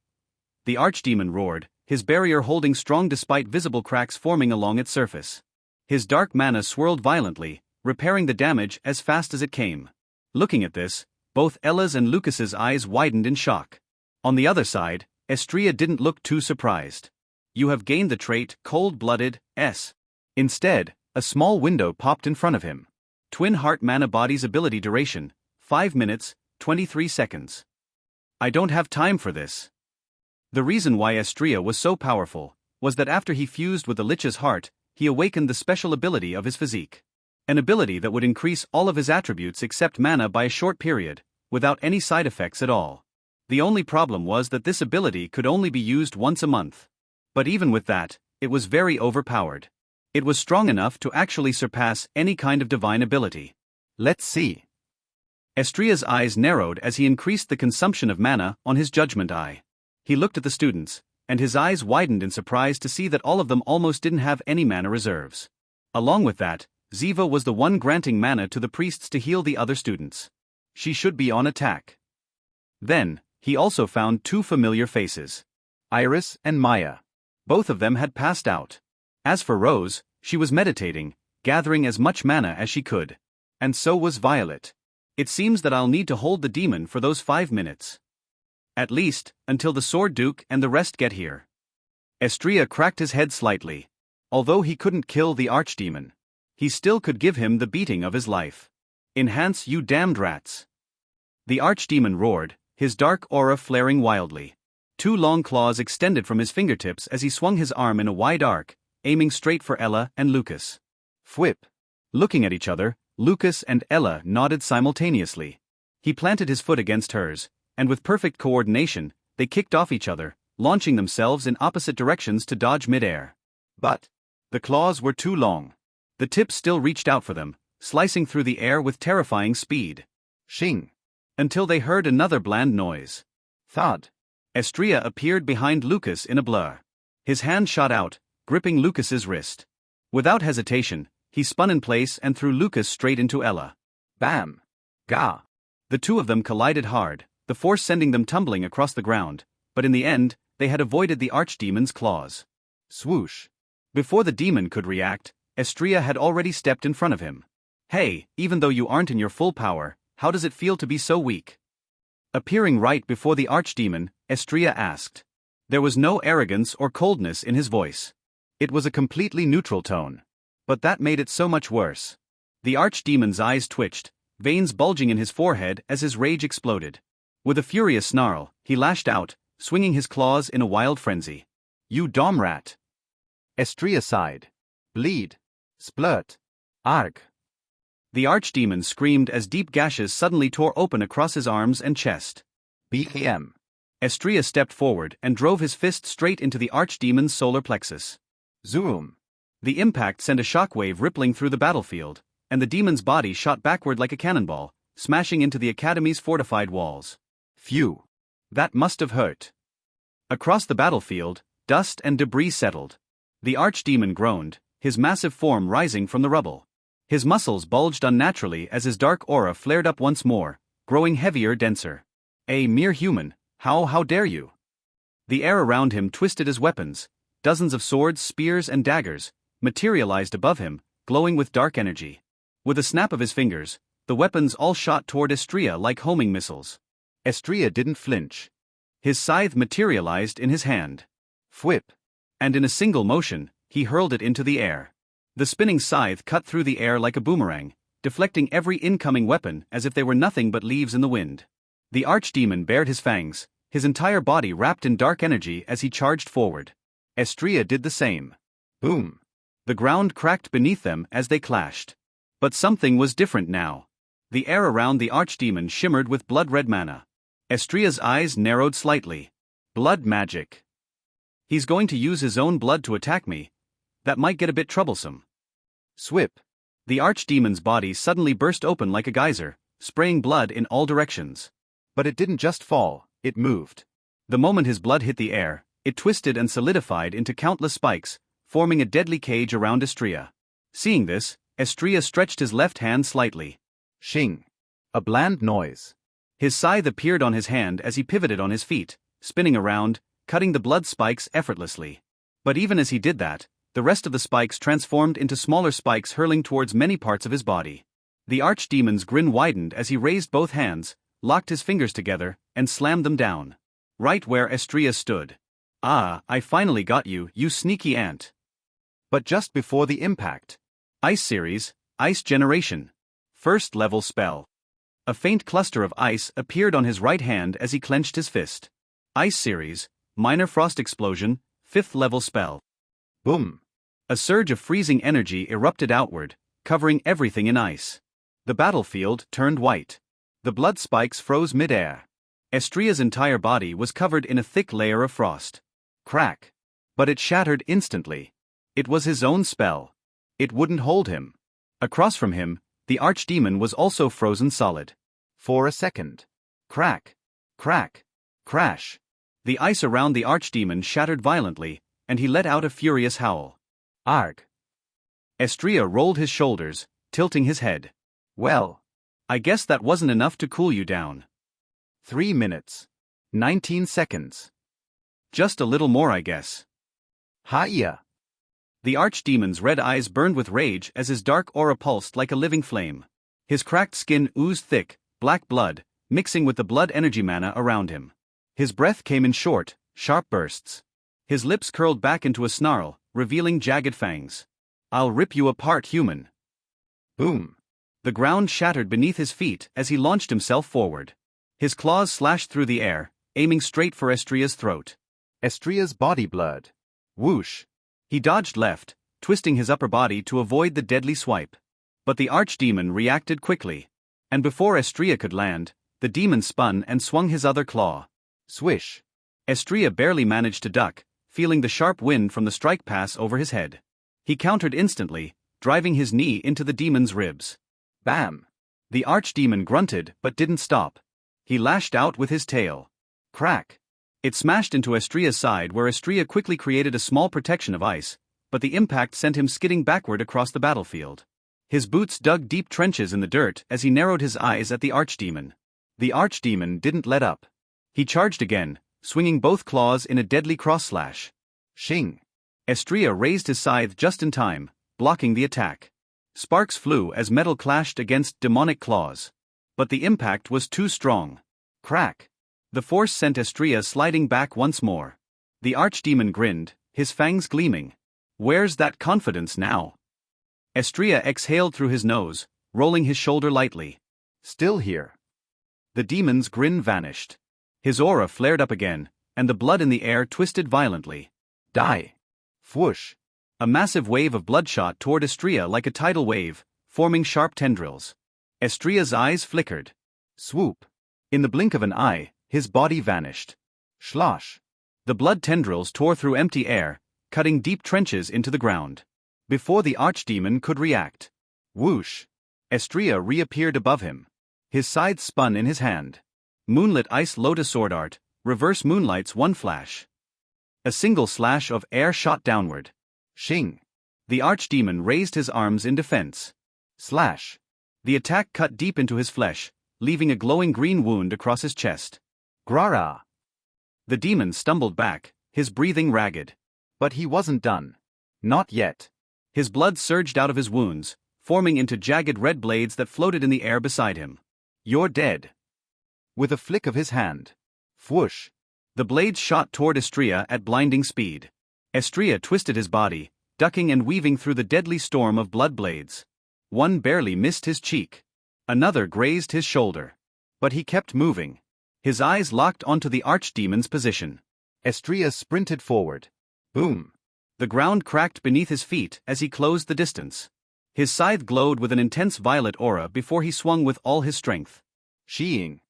The archdemon roared, his barrier holding strong despite visible cracks forming along its surface. His dark mana swirled violently, repairing the damage as fast as it came. Looking at this, both Ella's and Lucas's eyes widened in shock. On the other side, Estria didn't look too surprised. You have gained the trait Cold-Blooded S. Instead, a small window popped in front of him. Twin Heart Mana Body's ability duration, 5 minutes, 23 seconds. I don't have time for this. The reason why Estria was so powerful was that after he fused with the Lich's heart, he awakened the special ability of his physique. An ability that would increase all of his attributes except mana by a short period, without any side effects at all. The only problem was that this ability could only be used once a month. But even with that, it was very overpowered. It was strong enough to actually surpass any kind of divine ability. Let's see. Estria's eyes narrowed as he increased the consumption of mana on his judgment eye. He looked at the students, and his eyes widened in surprise to see that all of them almost didn't have any mana reserves. Along with that, Ziva was the one granting mana to the priests to heal the other students. She should be on attack. Then, he also found two familiar faces. Iris and Maya. Both of them had passed out. As for Rose, she was meditating, gathering as much mana as she could. And so was Violet. It seems that I'll need to hold the demon for those 5 minutes. At least, until the Sword Duke and the rest get here. Estria cracked his head slightly. Although he couldn't kill the archdemon, he still could give him the beating of his life. Enhance, you damned rats. The archdemon roared, his dark aura flaring wildly. 2 long claws extended from his fingertips as he swung his arm in a wide arc, aiming straight for Ella and Lucas. Fwhip. Looking at each other, Lucas and Ella nodded simultaneously. He planted his foot against hers, and with perfect coordination, they kicked off each other, launching themselves in opposite directions to dodge midair. But the claws were too long. The tips still reached out for them, slicing through the air with terrifying speed. Shing. Until they heard another bland noise. Thud. Estria appeared behind Lucas in a blur. His hand shot out, gripping Lucas's wrist. Without hesitation, he spun in place and threw Lucas straight into Ella. Bam. Gah. The two of them collided hard, the force sending them tumbling across the ground, but in the end, they had avoided the archdemon's claws. Swoosh. Before the demon could react, Estria had already stepped in front of him. Hey, even though you aren't in your full power, how does it feel to be so weak? Appearing right before the archdemon, Estria asked. There was no arrogance or coldness in his voice. It was a completely neutral tone. But that made it so much worse. The archdemon's eyes twitched, veins bulging in his forehead as his rage exploded. With a furious snarl, he lashed out, swinging his claws in a wild frenzy. You dom rat. Estria sighed. Bleed. Splurt. Arg. The archdemon screamed as deep gashes suddenly tore open across his arms and chest. BKM. Estria stepped forward and drove his fist straight into the archdemon's solar plexus. Zoom. The impact sent a shockwave rippling through the battlefield, and the demon's body shot backward like a cannonball, smashing into the academy's fortified walls. Phew. That must have hurt. Across the battlefield, dust and debris settled. The archdemon groaned, his massive form rising from the rubble. His muscles bulged unnaturally as his dark aura flared up once more, growing heavier, denser. A mere human, how dare you? The air around him twisted as weapons. Dozens of swords, spears, and daggers materialized above him, glowing with dark energy. With a snap of his fingers, the weapons all shot toward Estria like homing missiles. Estria didn't flinch. His scythe materialized in his hand. Fwhip. And in a single motion, he hurled it into the air. The spinning scythe cut through the air like a boomerang, deflecting every incoming weapon as if they were nothing but leaves in the wind. The archdemon bared his fangs, his entire body wrapped in dark energy as he charged forward. Estria did the same. Boom. The ground cracked beneath them as they clashed. But something was different now. The air around the archdemon shimmered with blood-red mana. Estria's eyes narrowed slightly. Blood magic. He's going to use his own blood to attack me. That might get a bit troublesome. Swip. The archdemon's body suddenly burst open like a geyser, spraying blood in all directions. But it didn't just fall, it moved. The moment his blood hit the air, it twisted and solidified into countless spikes, forming a deadly cage around Estria. Seeing this, Estria stretched his left hand slightly. Shing. A bland noise. His scythe appeared on his hand as he pivoted on his feet, spinning around, cutting the blood spikes effortlessly. But even as he did that, the rest of the spikes transformed into smaller spikes hurling towards many parts of his body. The archdemon's grin widened as he raised both hands, locked his fingers together, and slammed them down. Right where Estria stood. Ah, I finally got you, you sneaky ant. But just before the impact. Ice Series, Ice Generation. First level spell. A faint cluster of ice appeared on his right hand as he clenched his fist. Ice Series, Minor Frost Explosion, 5th level spell. Boom. A surge of freezing energy erupted outward, covering everything in ice. The battlefield turned white. The blood spikes froze midair. Estria's entire body was covered in a thick layer of frost. Crack. But it shattered instantly. It was his own spell. It wouldn't hold him. Across from him, the archdemon was also frozen solid. For a second. Crack. Crack. Crash. The ice around the archdemon shattered violently, and he let out a furious howl. Arg. Estria rolled his shoulders, tilting his head. Well, I guess that wasn't enough to cool you down. 3 minutes. 19 seconds. Just a little more, I guess. Hiya. The archdemon's red eyes burned with rage as his dark aura pulsed like a living flame. His cracked skin oozed thick, black blood, mixing with the blood energy mana around him. His breath came in short, sharp bursts. His lips curled back into a snarl, revealing jagged fangs. I'll rip you apart, human. Boom. The ground shattered beneath his feet as he launched himself forward. His claws slashed through the air, aiming straight for Estria's throat. Estria's body blurred. Whoosh. He dodged left, twisting his upper body to avoid the deadly swipe. But the archdemon reacted quickly. And before Estria could land, the demon spun and swung his other claw. Swish. Estria barely managed to duck, feeling the sharp wind from the strike pass over his head. He countered instantly, driving his knee into the demon's ribs. Bam! The archdemon grunted but didn't stop. He lashed out with his tail. Crack! It smashed into Estria's side where Estria quickly created a small protection of ice, but the impact sent him skidding backward across the battlefield. His boots dug deep trenches in the dirt as he narrowed his eyes at the archdemon. The archdemon didn't let up. He charged again, swinging both claws in a deadly cross-slash. Shing! Estria raised his scythe just in time, blocking the attack. Sparks flew as metal clashed against demonic claws. But the impact was too strong. Crack! The force sent Estria sliding back once more. The archdemon grinned, his fangs gleaming. Where's that confidence now? Estria exhaled through his nose, rolling his shoulder lightly. Still here. The demon's grin vanished. His aura flared up again, and the blood in the air twisted violently. Die! Whoosh! A massive wave of blood shot toward Estria like a tidal wave, forming sharp tendrils. Estria's eyes flickered. Swoop! In the blink of an eye, his body vanished. Slosh! The blood tendrils tore through empty air, cutting deep trenches into the ground. Before the archdemon could react. Whoosh! Estria reappeared above him. His scythe spun in his hand. Moonlit ice lotus sword art, reverse moonlight's one flash. A single slash of air shot downward. Shing! The archdemon raised his arms in defense. Slash! The attack cut deep into his flesh, leaving a glowing green wound across his chest. Grara! The demon stumbled back, his breathing ragged. But he wasn't done. Not yet. His blood surged out of his wounds, forming into jagged red blades that floated in the air beside him. You're dead. With a flick of his hand. Whoosh! The blades shot toward Estria at blinding speed. Estria twisted his body, ducking and weaving through the deadly storm of blood blades. One barely missed his cheek. Another grazed his shoulder. But he kept moving. His eyes locked onto the archdemon's position. Estria sprinted forward. Boom! The ground cracked beneath his feet as he closed the distance. His scythe glowed with an intense violet aura before he swung with all his strength. Sheeing!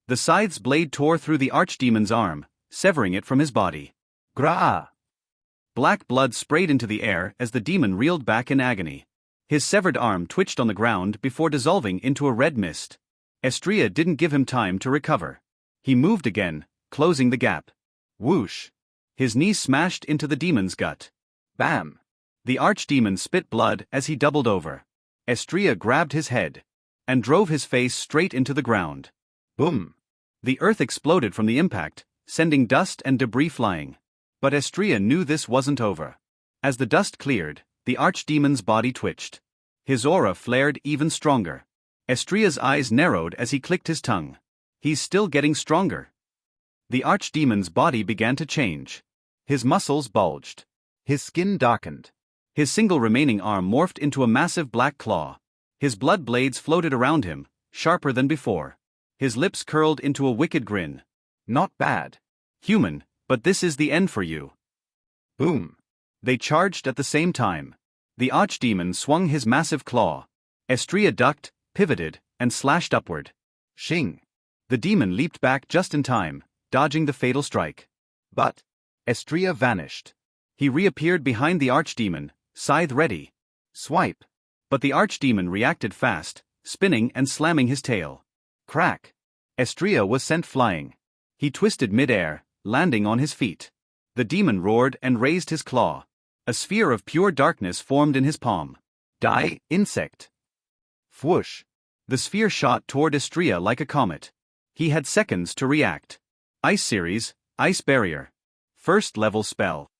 The scythe's blade tore through the archdemon's arm, severing it from his body. Gra! Black blood sprayed into the air as the demon reeled back in agony. His severed arm twitched on the ground before dissolving into a red mist. Estria didn't give him time to recover. He moved again, closing the gap. Whoosh! His knee smashed into the demon's gut. Bam! The archdemon spit blood as he doubled over. Estria grabbed his head and drove his face straight into the ground. Boom! The earth exploded from the impact, sending dust and debris flying. But Estria knew this wasn't over. As the dust cleared, the archdemon's body twitched. His aura flared even stronger. Estria's eyes narrowed as he clicked his tongue. He's still getting stronger. The archdemon's body began to change. His muscles bulged. His skin darkened. His single remaining arm morphed into a massive black claw. His blood blades floated around him, sharper than before. His lips curled into a wicked grin. Not bad. Human, but this is the end for you. Boom. They charged at the same time. The archdemon swung his massive claw. Estria ducked, pivoted, and slashed upward. Shing. The demon leaped back just in time, dodging the fatal strike. But Estria vanished. He reappeared behind the archdemon, scythe ready. Swipe. But the archdemon reacted fast, spinning and slamming his tail. Crack. Estria was sent flying. He twisted mid-air, landing on his feet. The demon roared and raised his claw. A sphere of pure darkness formed in his palm. Die, insect. Whoosh. The sphere shot toward Estria like a comet. He had seconds to react. Ice Series, Ice Barrier. First level spell.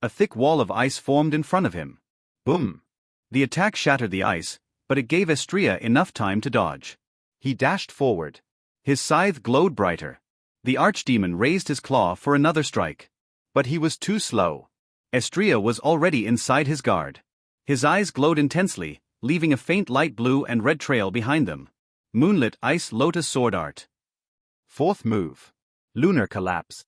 A thick wall of ice formed in front of him. Boom. The attack shattered the ice, but it gave Estria enough time to dodge. He dashed forward. His scythe glowed brighter. The archdemon raised his claw for another strike. But he was too slow. Estria was already inside his guard. His eyes glowed intensely, leaving a faint light blue and red trail behind them. Moonlit Ice Lotus Sword Art. Fourth move. Lunar Collapse.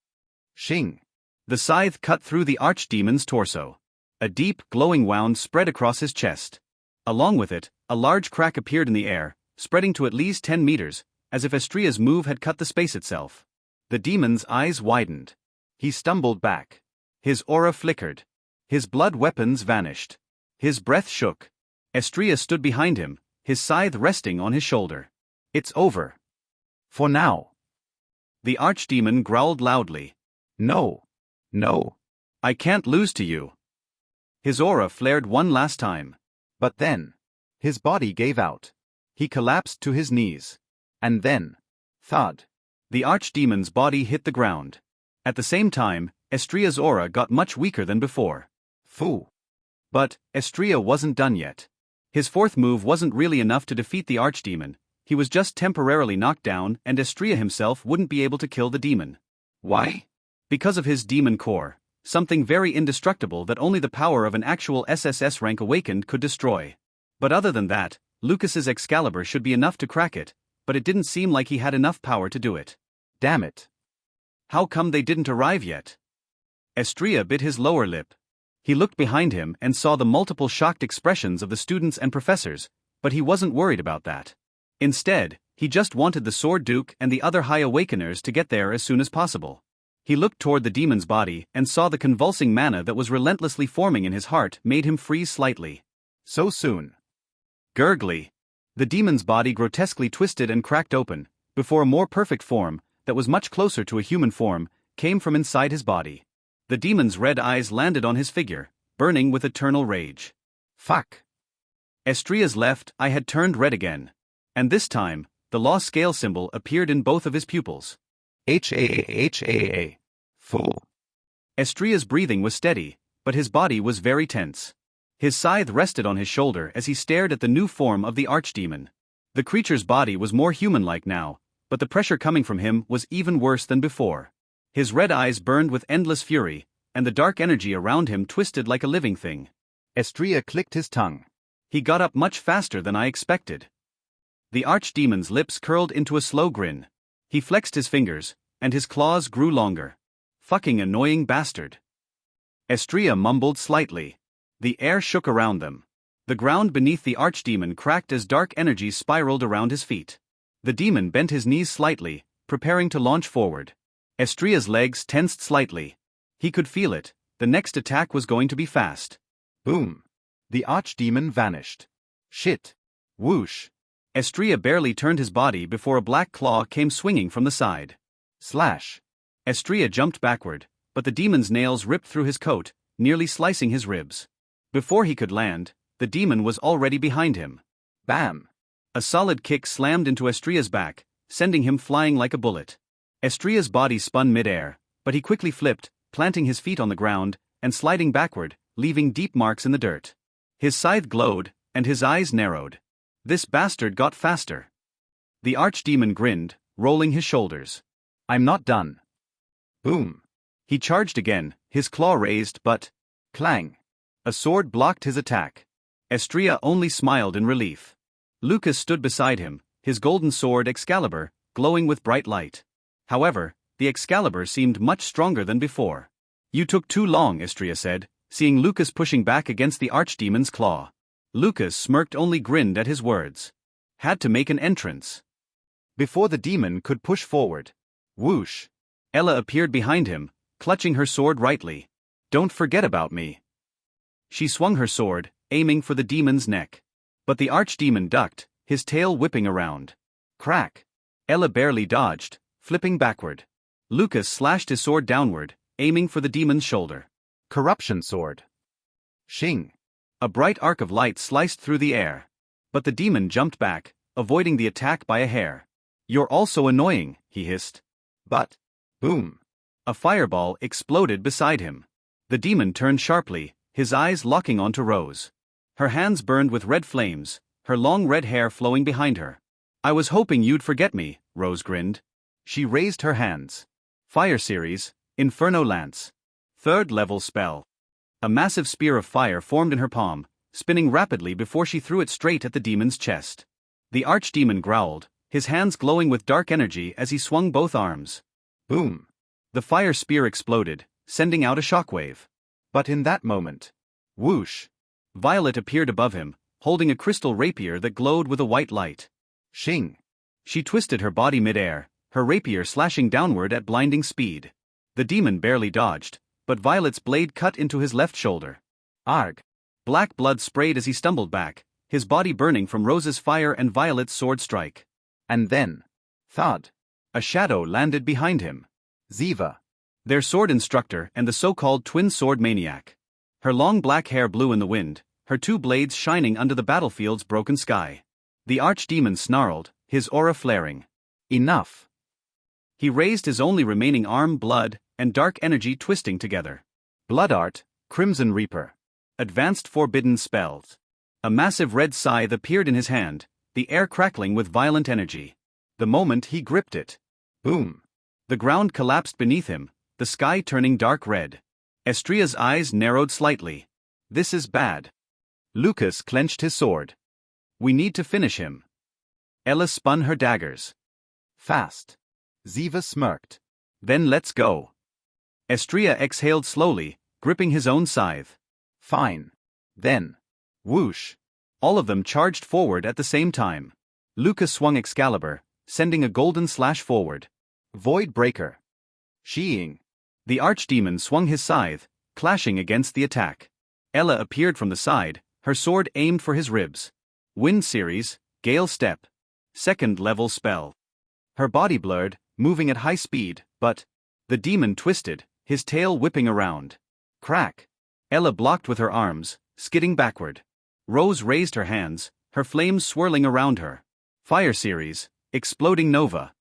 Shing. The scythe cut through the archdemon's torso. A deep, glowing wound spread across his chest. Along with it, a large crack appeared in the air, spreading to at least 10 meters, as if Estria's move had cut the space itself. The demon's eyes widened. He stumbled back. His aura flickered. His blood weapons vanished. His breath shook. Estria stood behind him, his scythe resting on his shoulder. It's over. For now. The archdemon growled loudly. No. No. I can't lose to you. His aura flared one last time. But then, his body gave out. He collapsed to his knees. And then, thud. The archdemon's body hit the ground. At the same time, Estria's aura got much weaker than before. Foo. But Estria wasn't done yet. His fourth move wasn't really enough to defeat the archdemon. He was just temporarily knocked down, and Estria himself wouldn't be able to kill the demon. Why? Because of his demon core, something very indestructible that only the power of an actual SSS rank awakened could destroy. But other than that, Lucas's Excalibur should be enough to crack it, but it didn't seem like he had enough power to do it. Damn it. How come they didn't arrive yet? Estria bit his lower lip. He looked behind him and saw the multiple shocked expressions of the students and professors, but he wasn't worried about that. Instead, he just wanted the Sword Duke and the other High Awakeners to get there as soon as possible. He looked toward the demon's body and saw the convulsing mana that was relentlessly forming in his heart made him freeze slightly. So soon. Gurgly. The demon's body grotesquely twisted and cracked open, before a more perfect form, that was much closer to a human form, came from inside his body. The demon's red eyes landed on his figure, burning with eternal rage. Fuck. Estria's left eye had turned red again. And this time, the law scale symbol appeared in both of his pupils. H-A-A-H-A-A. Fool. Estria's breathing was steady, but his body was very tense. His scythe rested on his shoulder as he stared at the new form of the archdemon. The creature's body was more human-like now, but the pressure coming from him was even worse than before. His red eyes burned with endless fury, and the dark energy around him twisted like a living thing. Estria clicked his tongue. He got up much faster than I expected. The archdemon's lips curled into a slow grin. He flexed his fingers, and his claws grew longer. Fucking annoying bastard. Estria mumbled slightly. The air shook around them. The ground beneath the archdemon cracked as dark energy spiraled around his feet. The demon bent his knees slightly, preparing to launch forward. Estria's legs tensed slightly. He could feel it. The next attack was going to be fast. Boom. The archdemon vanished. Shit. Whoosh. Estria barely turned his body before a black claw came swinging from the side. Slash. Estria jumped backward, but the demon's nails ripped through his coat, nearly slicing his ribs. Before he could land, the demon was already behind him. Bam. A solid kick slammed into Estria's back, sending him flying like a bullet. Estria's body spun mid-air, but he quickly flipped, planting his feet on the ground, and sliding backward, leaving deep marks in the dirt. His scythe glowed, and his eyes narrowed. This bastard got faster. The archdemon grinned, rolling his shoulders. I'm not done. Boom. He charged again, his claw raised, but clang! A sword blocked his attack. Estria only smiled in relief. Lucas stood beside him, his golden sword Excalibur, glowing with bright light. However, the Excalibur seemed much stronger than before. You took too long, Estria said, seeing Lucas pushing back against the archdemon's claw. Lucas smirked, only grinned at his words. Had to make an entrance. Before the demon could push forward. Whoosh! Ella appeared behind him, clutching her sword rightly. Don't forget about me. She swung her sword, aiming for the demon's neck. But the archdemon ducked, his tail whipping around. Crack! Ella barely dodged, flipping backward. Lucas slashed his sword downward, aiming for the demon's shoulder. Corruption sword. Shing! A bright arc of light sliced through the air. But the demon jumped back, avoiding the attack by a hair. You're also annoying, he hissed. But, boom! A fireball exploded beside him. The demon turned sharply, his eyes locking onto Rose. Her hands burned with red flames, her long red hair flowing behind her. I was hoping you'd forget me, Rose grinned. She raised her hands. Fire Series, Inferno Lance. 3rd level spell. A massive spear of fire formed in her palm, spinning rapidly before she threw it straight at the demon's chest. The archdemon growled, his hands glowing with dark energy as he swung both arms. Boom! The fire spear exploded, sending out a shockwave. But in that moment, whoosh! Violet appeared above him, holding a crystal rapier that glowed with a white light. Shing! She twisted her body mid-air, her rapier slashing downward at blinding speed. The demon barely dodged, but Violet's blade cut into his left shoulder. Arg! Black blood sprayed as he stumbled back, his body burning from Rose's fire and Violet's sword strike. And then, thud! A shadow landed behind him. Ziva. Their sword instructor and the so-called twin sword maniac. Her long black hair blew in the wind, her 2 blades shining under the battlefield's broken sky. The archdemon snarled, his aura flaring. Enough! He raised his only remaining arm, blood and dark energy twisting together. Blood art, Crimson Reaper. Advanced forbidden spells. A massive red scythe appeared in his hand, the air crackling with violent energy. The moment he gripped it. Boom! The ground collapsed beneath him, the sky turning dark red. Estria's eyes narrowed slightly. This is bad. Lucas clenched his sword. We need to finish him. Ella spun her daggers. Fast. Ziva smirked. Then let's go. Estria exhaled slowly, gripping his own scythe. Fine. Then. Whoosh. All of them charged forward at the same time. Lucas swung Excalibur, sending a golden slash forward. Void Breaker. Sheeing. The archdemon swung his scythe, clashing against the attack. Ella appeared from the side, her sword aimed for his ribs. Wind Series, Gale Step. 2nd level spell. Her body blurred, moving at high speed, but the demon twisted, his tail whipping around. Crack! Ella blocked with her arms, skidding backward. Rose raised her hands, her flames swirling around her. Fire Series, Exploding Nova.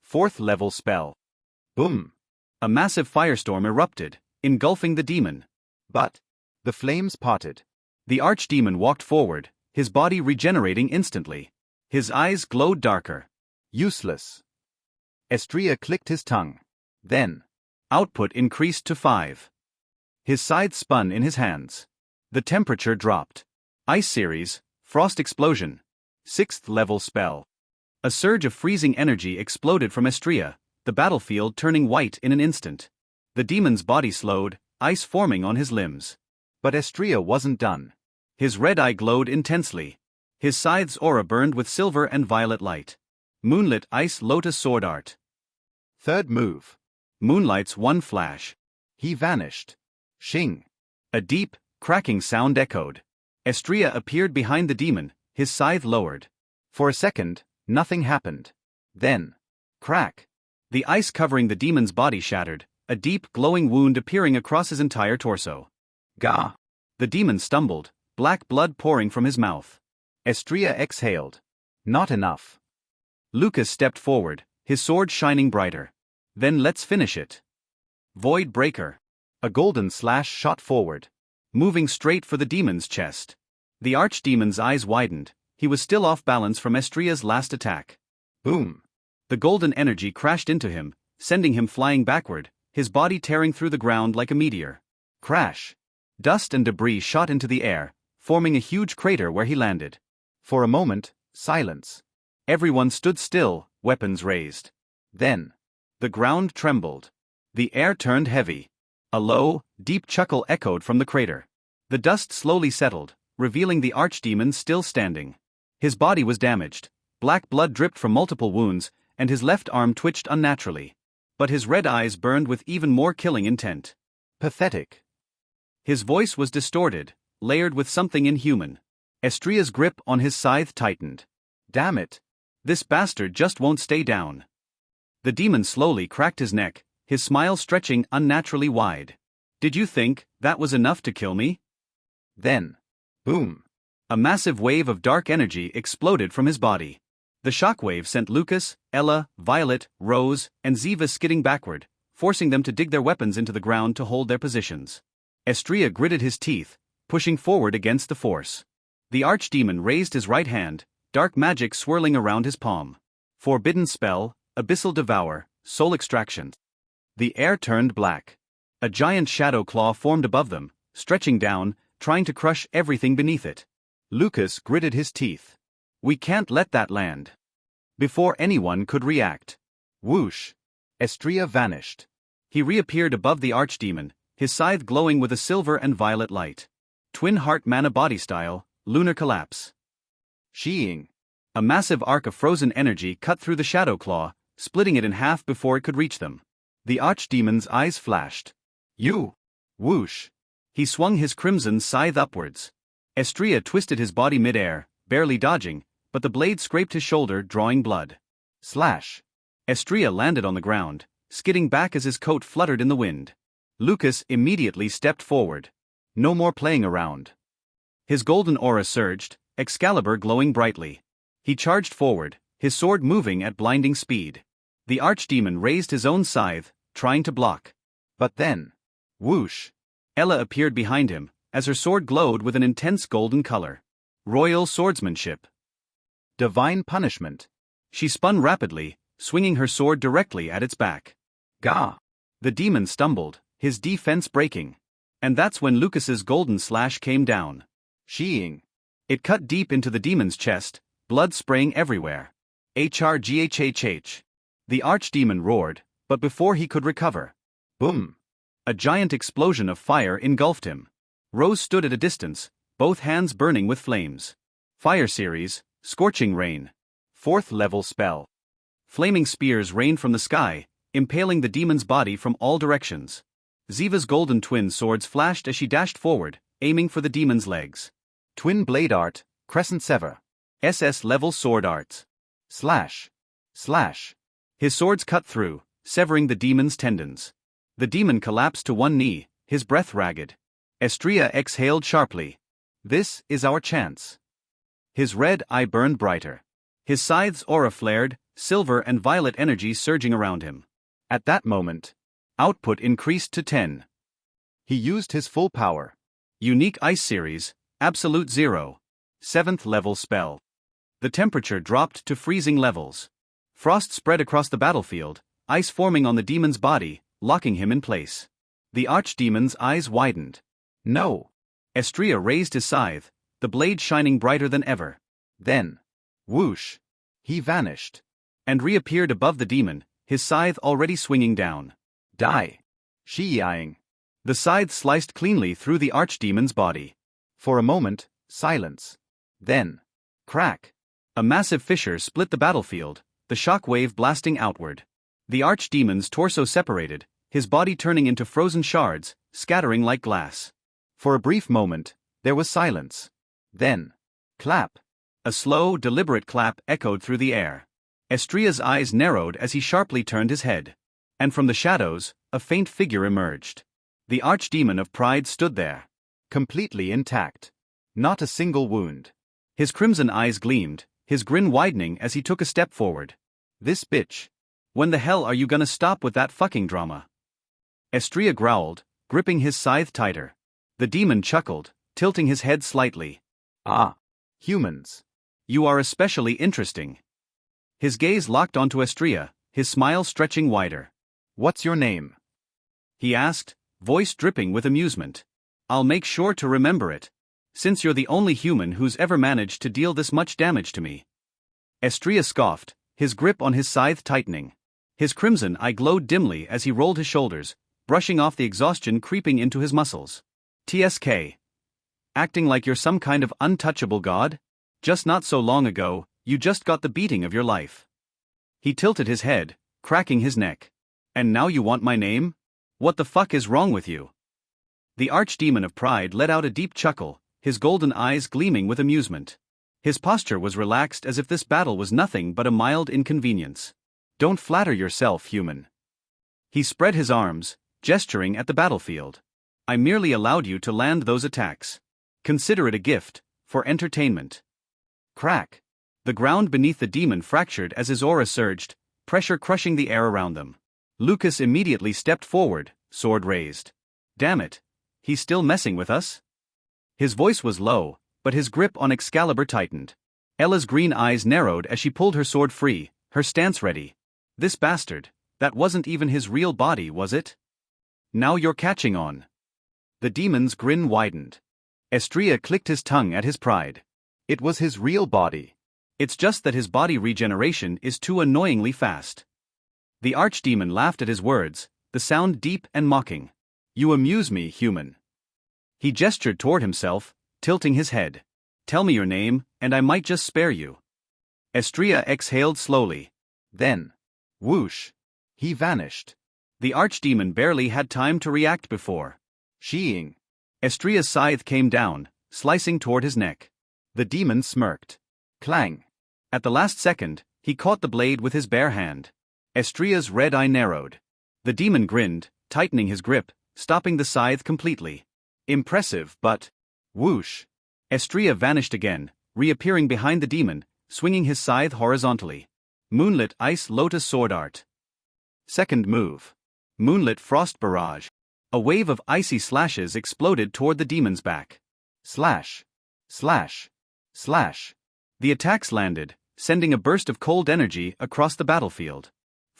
4th level spell. Boom! A massive firestorm erupted, engulfing the demon. But the flames parted. The archdemon walked forward, his body regenerating instantly. His eyes glowed darker. Useless. Estria clicked his tongue. Then, output increased to 5. His scythe spun in his hands. The temperature dropped. Ice Series, Frost Explosion. 6th level spell. A surge of freezing energy exploded from Estria, the battlefield turning white in an instant. The demon's body slowed, ice forming on his limbs. But Estria wasn't done. His red eye glowed intensely. His scythe's aura burned with silver and violet light. Moonlit Ice Lotus Sword Art. 3rd move. Moonlight's one flash. He vanished. Shing. A deep, cracking sound echoed. Estria appeared behind the demon, his scythe lowered. For a second, nothing happened. Then, crack. The ice covering the demon's body shattered, a deep, glowing wound appearing across his entire torso. Gah! The demon stumbled, black blood pouring from his mouth. Estria exhaled. Not enough. Lucas stepped forward, his sword shining brighter. Then let's finish it. Void Breaker. A golden slash shot forward, moving straight for the demon's chest. The archdemon's eyes widened, he was still off balance from Estria's last attack. Boom! The golden energy crashed into him, sending him flying backward, his body tearing through the ground like a meteor. Crash! Dust and debris shot into the air, forming a huge crater where he landed. For a moment, silence. Everyone stood still, weapons raised. Then, the ground trembled. The air turned heavy. A low, deep chuckle echoed from the crater. The dust slowly settled, revealing the archdemon still standing. His body was damaged. Black blood dripped from multiple wounds, and his left arm twitched unnaturally. But his red eyes burned with even more killing intent. Pathetic. His voice was distorted, layered with something inhuman. Estria's grip on his scythe tightened. Damn it. This bastard just won't stay down. The demon slowly cracked his neck, his smile stretching unnaturally wide. Did you think that was enough to kill me? Then, boom. A massive wave of dark energy exploded from his body. The shockwave sent Lucas, Ella, Violet, Rose, and Ziva skidding backward, forcing them to dig their weapons into the ground to hold their positions. Estria gritted his teeth, pushing forward against the force. The archdemon raised his right hand, dark magic swirling around his palm. Forbidden spell, abyssal devour, soul extraction. The air turned black. A giant shadow claw formed above them, stretching down, trying to crush everything beneath it. Lucas gritted his teeth. We can't let that land. Before anyone could react. Whoosh! Estria vanished. He reappeared above the archdemon, his scythe glowing with a silver and violet light. Twin heart mana body style, lunar collapse. Sheeing. A massive arc of frozen energy cut through the shadow claw, splitting it in half before it could reach them. The archdemon's eyes flashed. You! Whoosh! He swung his crimson scythe upwards. Estria twisted his body mid-air, barely dodging, but the blade scraped his shoulder, drawing blood. Slash! Estria landed on the ground, skidding back as his coat fluttered in the wind. Lucas immediately stepped forward. No more playing around. His golden aura surged, Excalibur glowing brightly. He charged forward, his sword moving at blinding speed. The archdemon raised his own scythe, trying to block. But then, whoosh! Ella appeared behind him, as her sword glowed with an intense golden color. Royal swordsmanship. Divine punishment. She spun rapidly, swinging her sword directly at its back. Gah! The demon stumbled, his defense breaking. And that's when Lucas's golden slash came down. Sheeing. It cut deep into the demon's chest, blood spraying everywhere. HRGHHH. The archdemon roared, but before he could recover. Boom! A giant explosion of fire engulfed him. Rose stood at a distance, both hands burning with flames. Fire series, Scorching Rain. 4th level spell. Flaming spears rained from the sky, impaling the demon's body from all directions. Ziva's golden twin swords flashed as she dashed forward, aiming for the demon's legs. Twin blade art, Crescent Sever. SS level sword arts. Slash. Slash. His swords cut through, severing the demon's tendons. The demon collapsed to one knee, his breath ragged. Estria exhaled sharply. This is our chance. His red eye burned brighter. His scythe's aura flared, silver and violet energy surging around him. At that moment, output increased to 10. He used his full power. Unique Ice Series, Absolute Zero. 7th level spell. The temperature dropped to freezing levels. Frost spread across the battlefield, ice forming on the demon's body, locking him in place. The archdemon's eyes widened. No! Estria raised his scythe, the blade shining brighter than ever. Then, whoosh! He vanished. And reappeared above the demon, his scythe already swinging down. Die! She-eyeing. The scythe sliced cleanly through the archdemon's body. For a moment, silence. Then, crack! A massive fissure split the battlefield, the shockwave blasting outward. The archdemon's torso separated, his body turning into frozen shards, scattering like glass. For a brief moment, there was silence. Then, clap! A slow, deliberate clap echoed through the air. Estria's eyes narrowed as he sharply turned his head. And from the shadows, a faint figure emerged. The archdemon of pride stood there. Completely intact. Not a single wound. His crimson eyes gleamed, his grin widening as he took a step forward. This bitch. When the hell are you gonna stop with that fucking drama? Estria growled, gripping his scythe tighter. The demon chuckled, tilting his head slightly. Ah. Humans. You are especially interesting. His gaze locked onto Estria, his smile stretching wider. What's your name? he asked, voice dripping with amusement. I'll make sure to remember it. Since you're the only human who's ever managed to deal this much damage to me. Estrella scoffed, his grip on his scythe tightening. His crimson eye glowed dimly as he rolled his shoulders, brushing off the exhaustion creeping into his muscles. TSK. Acting like you're some kind of untouchable god? Just not so long ago, you just got the beating of your life. He tilted his head, cracking his neck. And now you want my name? What the fuck is wrong with you? The archdemon of pride let out a deep chuckle, his golden eyes gleaming with amusement. His posture was relaxed as if this battle was nothing but a mild inconvenience. Don't flatter yourself, human. He spread his arms, gesturing at the battlefield. I merely allowed you to land those attacks. Consider it a gift, for entertainment. Crack. The ground beneath the demon fractured as his aura surged, pressure crushing the air around them. Lucas immediately stepped forward, sword raised. Damn it. He's still messing with us? His voice was low, but his grip on Excalibur tightened. Ella's green eyes narrowed as she pulled her sword free, her stance ready. This bastard, that wasn't even his real body, was it? Now you're catching on. The demon's grin widened. Estrella clicked his tongue at his pride. It was his real body. It's just that his body regeneration is too annoyingly fast. The archdemon laughed at his words, the sound deep and mocking. You amuse me, human. He gestured toward himself, tilting his head. Tell me your name, and I might just spare you. Estrella exhaled slowly. Then, whoosh, he vanished. The archdemon barely had time to react before. Sheeing. Estrella's scythe came down, slicing toward his neck. The demon smirked. Clang. At the last second, he caught the blade with his bare hand. Estrella's red eye narrowed. The demon grinned, tightening his grip, stopping the scythe completely. Impressive, but... Whoosh. Estrella vanished again, reappearing behind the demon, swinging his scythe horizontally. Moonlit Ice Lotus Sword Art. Second move. Moonlit Frost Barrage. A wave of icy slashes exploded toward the demon's back. Slash. Slash. Slash. The attacks landed, sending a burst of cold energy across the battlefield.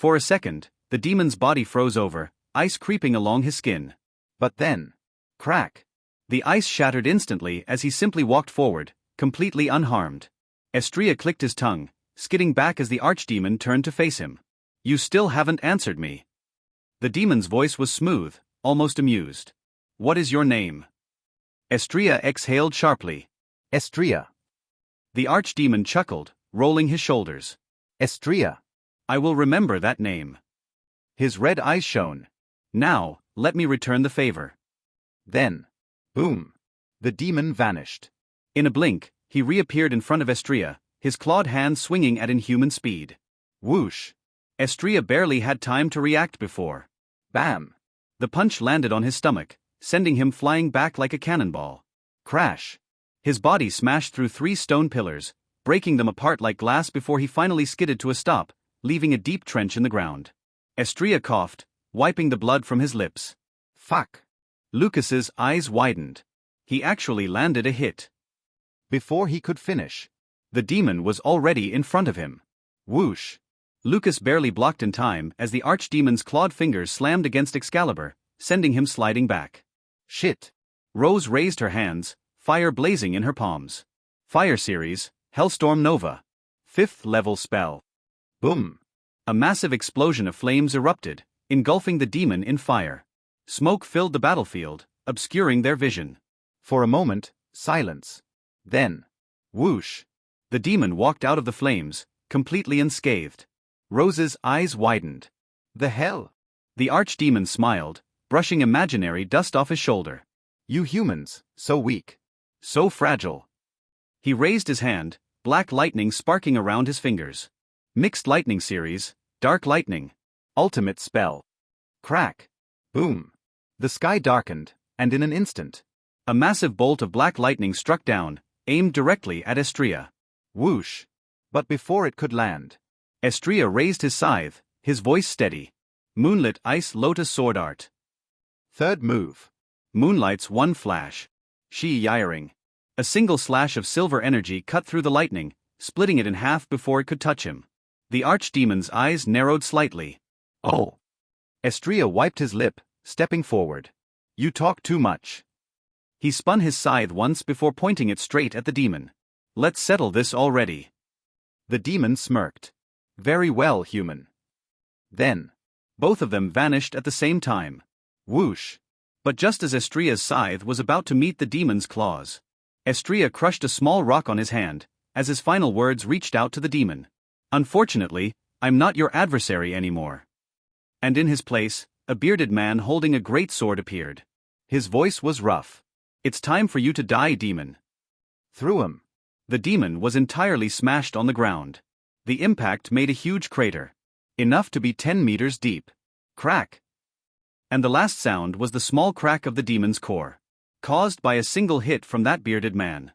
For a second, the demon's body froze over, ice creeping along his skin. But then... Crack. The ice shattered instantly as he simply walked forward, completely unharmed. Estrella clicked his tongue, skidding back as the archdemon turned to face him. You still haven't answered me. The demon's voice was smooth, almost amused. What is your name? Estrella exhaled sharply. Estrella. The archdemon chuckled, rolling his shoulders. Estrella. I will remember that name. His red eyes shone. Now, let me return the favor. Then, boom, the demon vanished. In a blink, he reappeared in front of Estrella, his clawed hand swinging at inhuman speed. Whoosh. Estrella barely had time to react before. Bam. The punch landed on his stomach, sending him flying back like a cannonball. Crash. His body smashed through 3 stone pillars, breaking them apart like glass before he finally skidded to a stop, leaving a deep trench in the ground. Estrella coughed, wiping the blood from his lips. Fuck. Lucas's eyes widened. He actually landed a hit. Before he could finish, the demon was already in front of him. Whoosh. Lucas barely blocked in time as the archdemon's clawed fingers slammed against Excalibur, sending him sliding back. Shit. Rose raised her hands, fire blazing in her palms. Fire Series, Hellstorm Nova. 5th level spell. Boom. A massive explosion of flames erupted, engulfing the demon in fire. Smoke filled the battlefield, obscuring their vision. For a moment, silence. Then, whoosh. The demon walked out of the flames, completely unscathed. Rose's eyes widened. The hell? The archdemon smiled, brushing imaginary dust off his shoulder. You humans, so weak. So fragile. He raised his hand, black lightning sparking around his fingers. Mixed Lightning Series, Dark Lightning. Ultimate spell. Crack. Boom. The sky darkened, and in an instant, a massive bolt of black lightning struck down, aimed directly at Estrella. Whoosh. But before it could land, Estrella raised his scythe, his voice steady. Moonlit Ice Lotus Sword Art. Third move. Moonlight's one flash. She yiring. A single slash of silver energy cut through the lightning, splitting it in half before it could touch him. The archdemon's eyes narrowed slightly. Oh. Estrella wiped his lip, stepping forward. You talk too much. He spun his scythe once before pointing it straight at the demon. Let's settle this already. The demon smirked. Very well, human. Then, both of them vanished at the same time. Whoosh! But just as Estria's scythe was about to meet the demon's claws, Estria crushed a small rock on his hand, as his final words reached out to the demon. Unfortunately, I'm not your adversary anymore. And in his place, a bearded man holding a great sword appeared. His voice was rough. It's time for you to die, demon. Through him. The demon was entirely smashed on the ground. The impact made a huge crater, enough to be 10 meters deep. Crack! And the last sound was the small crack of the demon's core, caused by a single hit from that bearded man.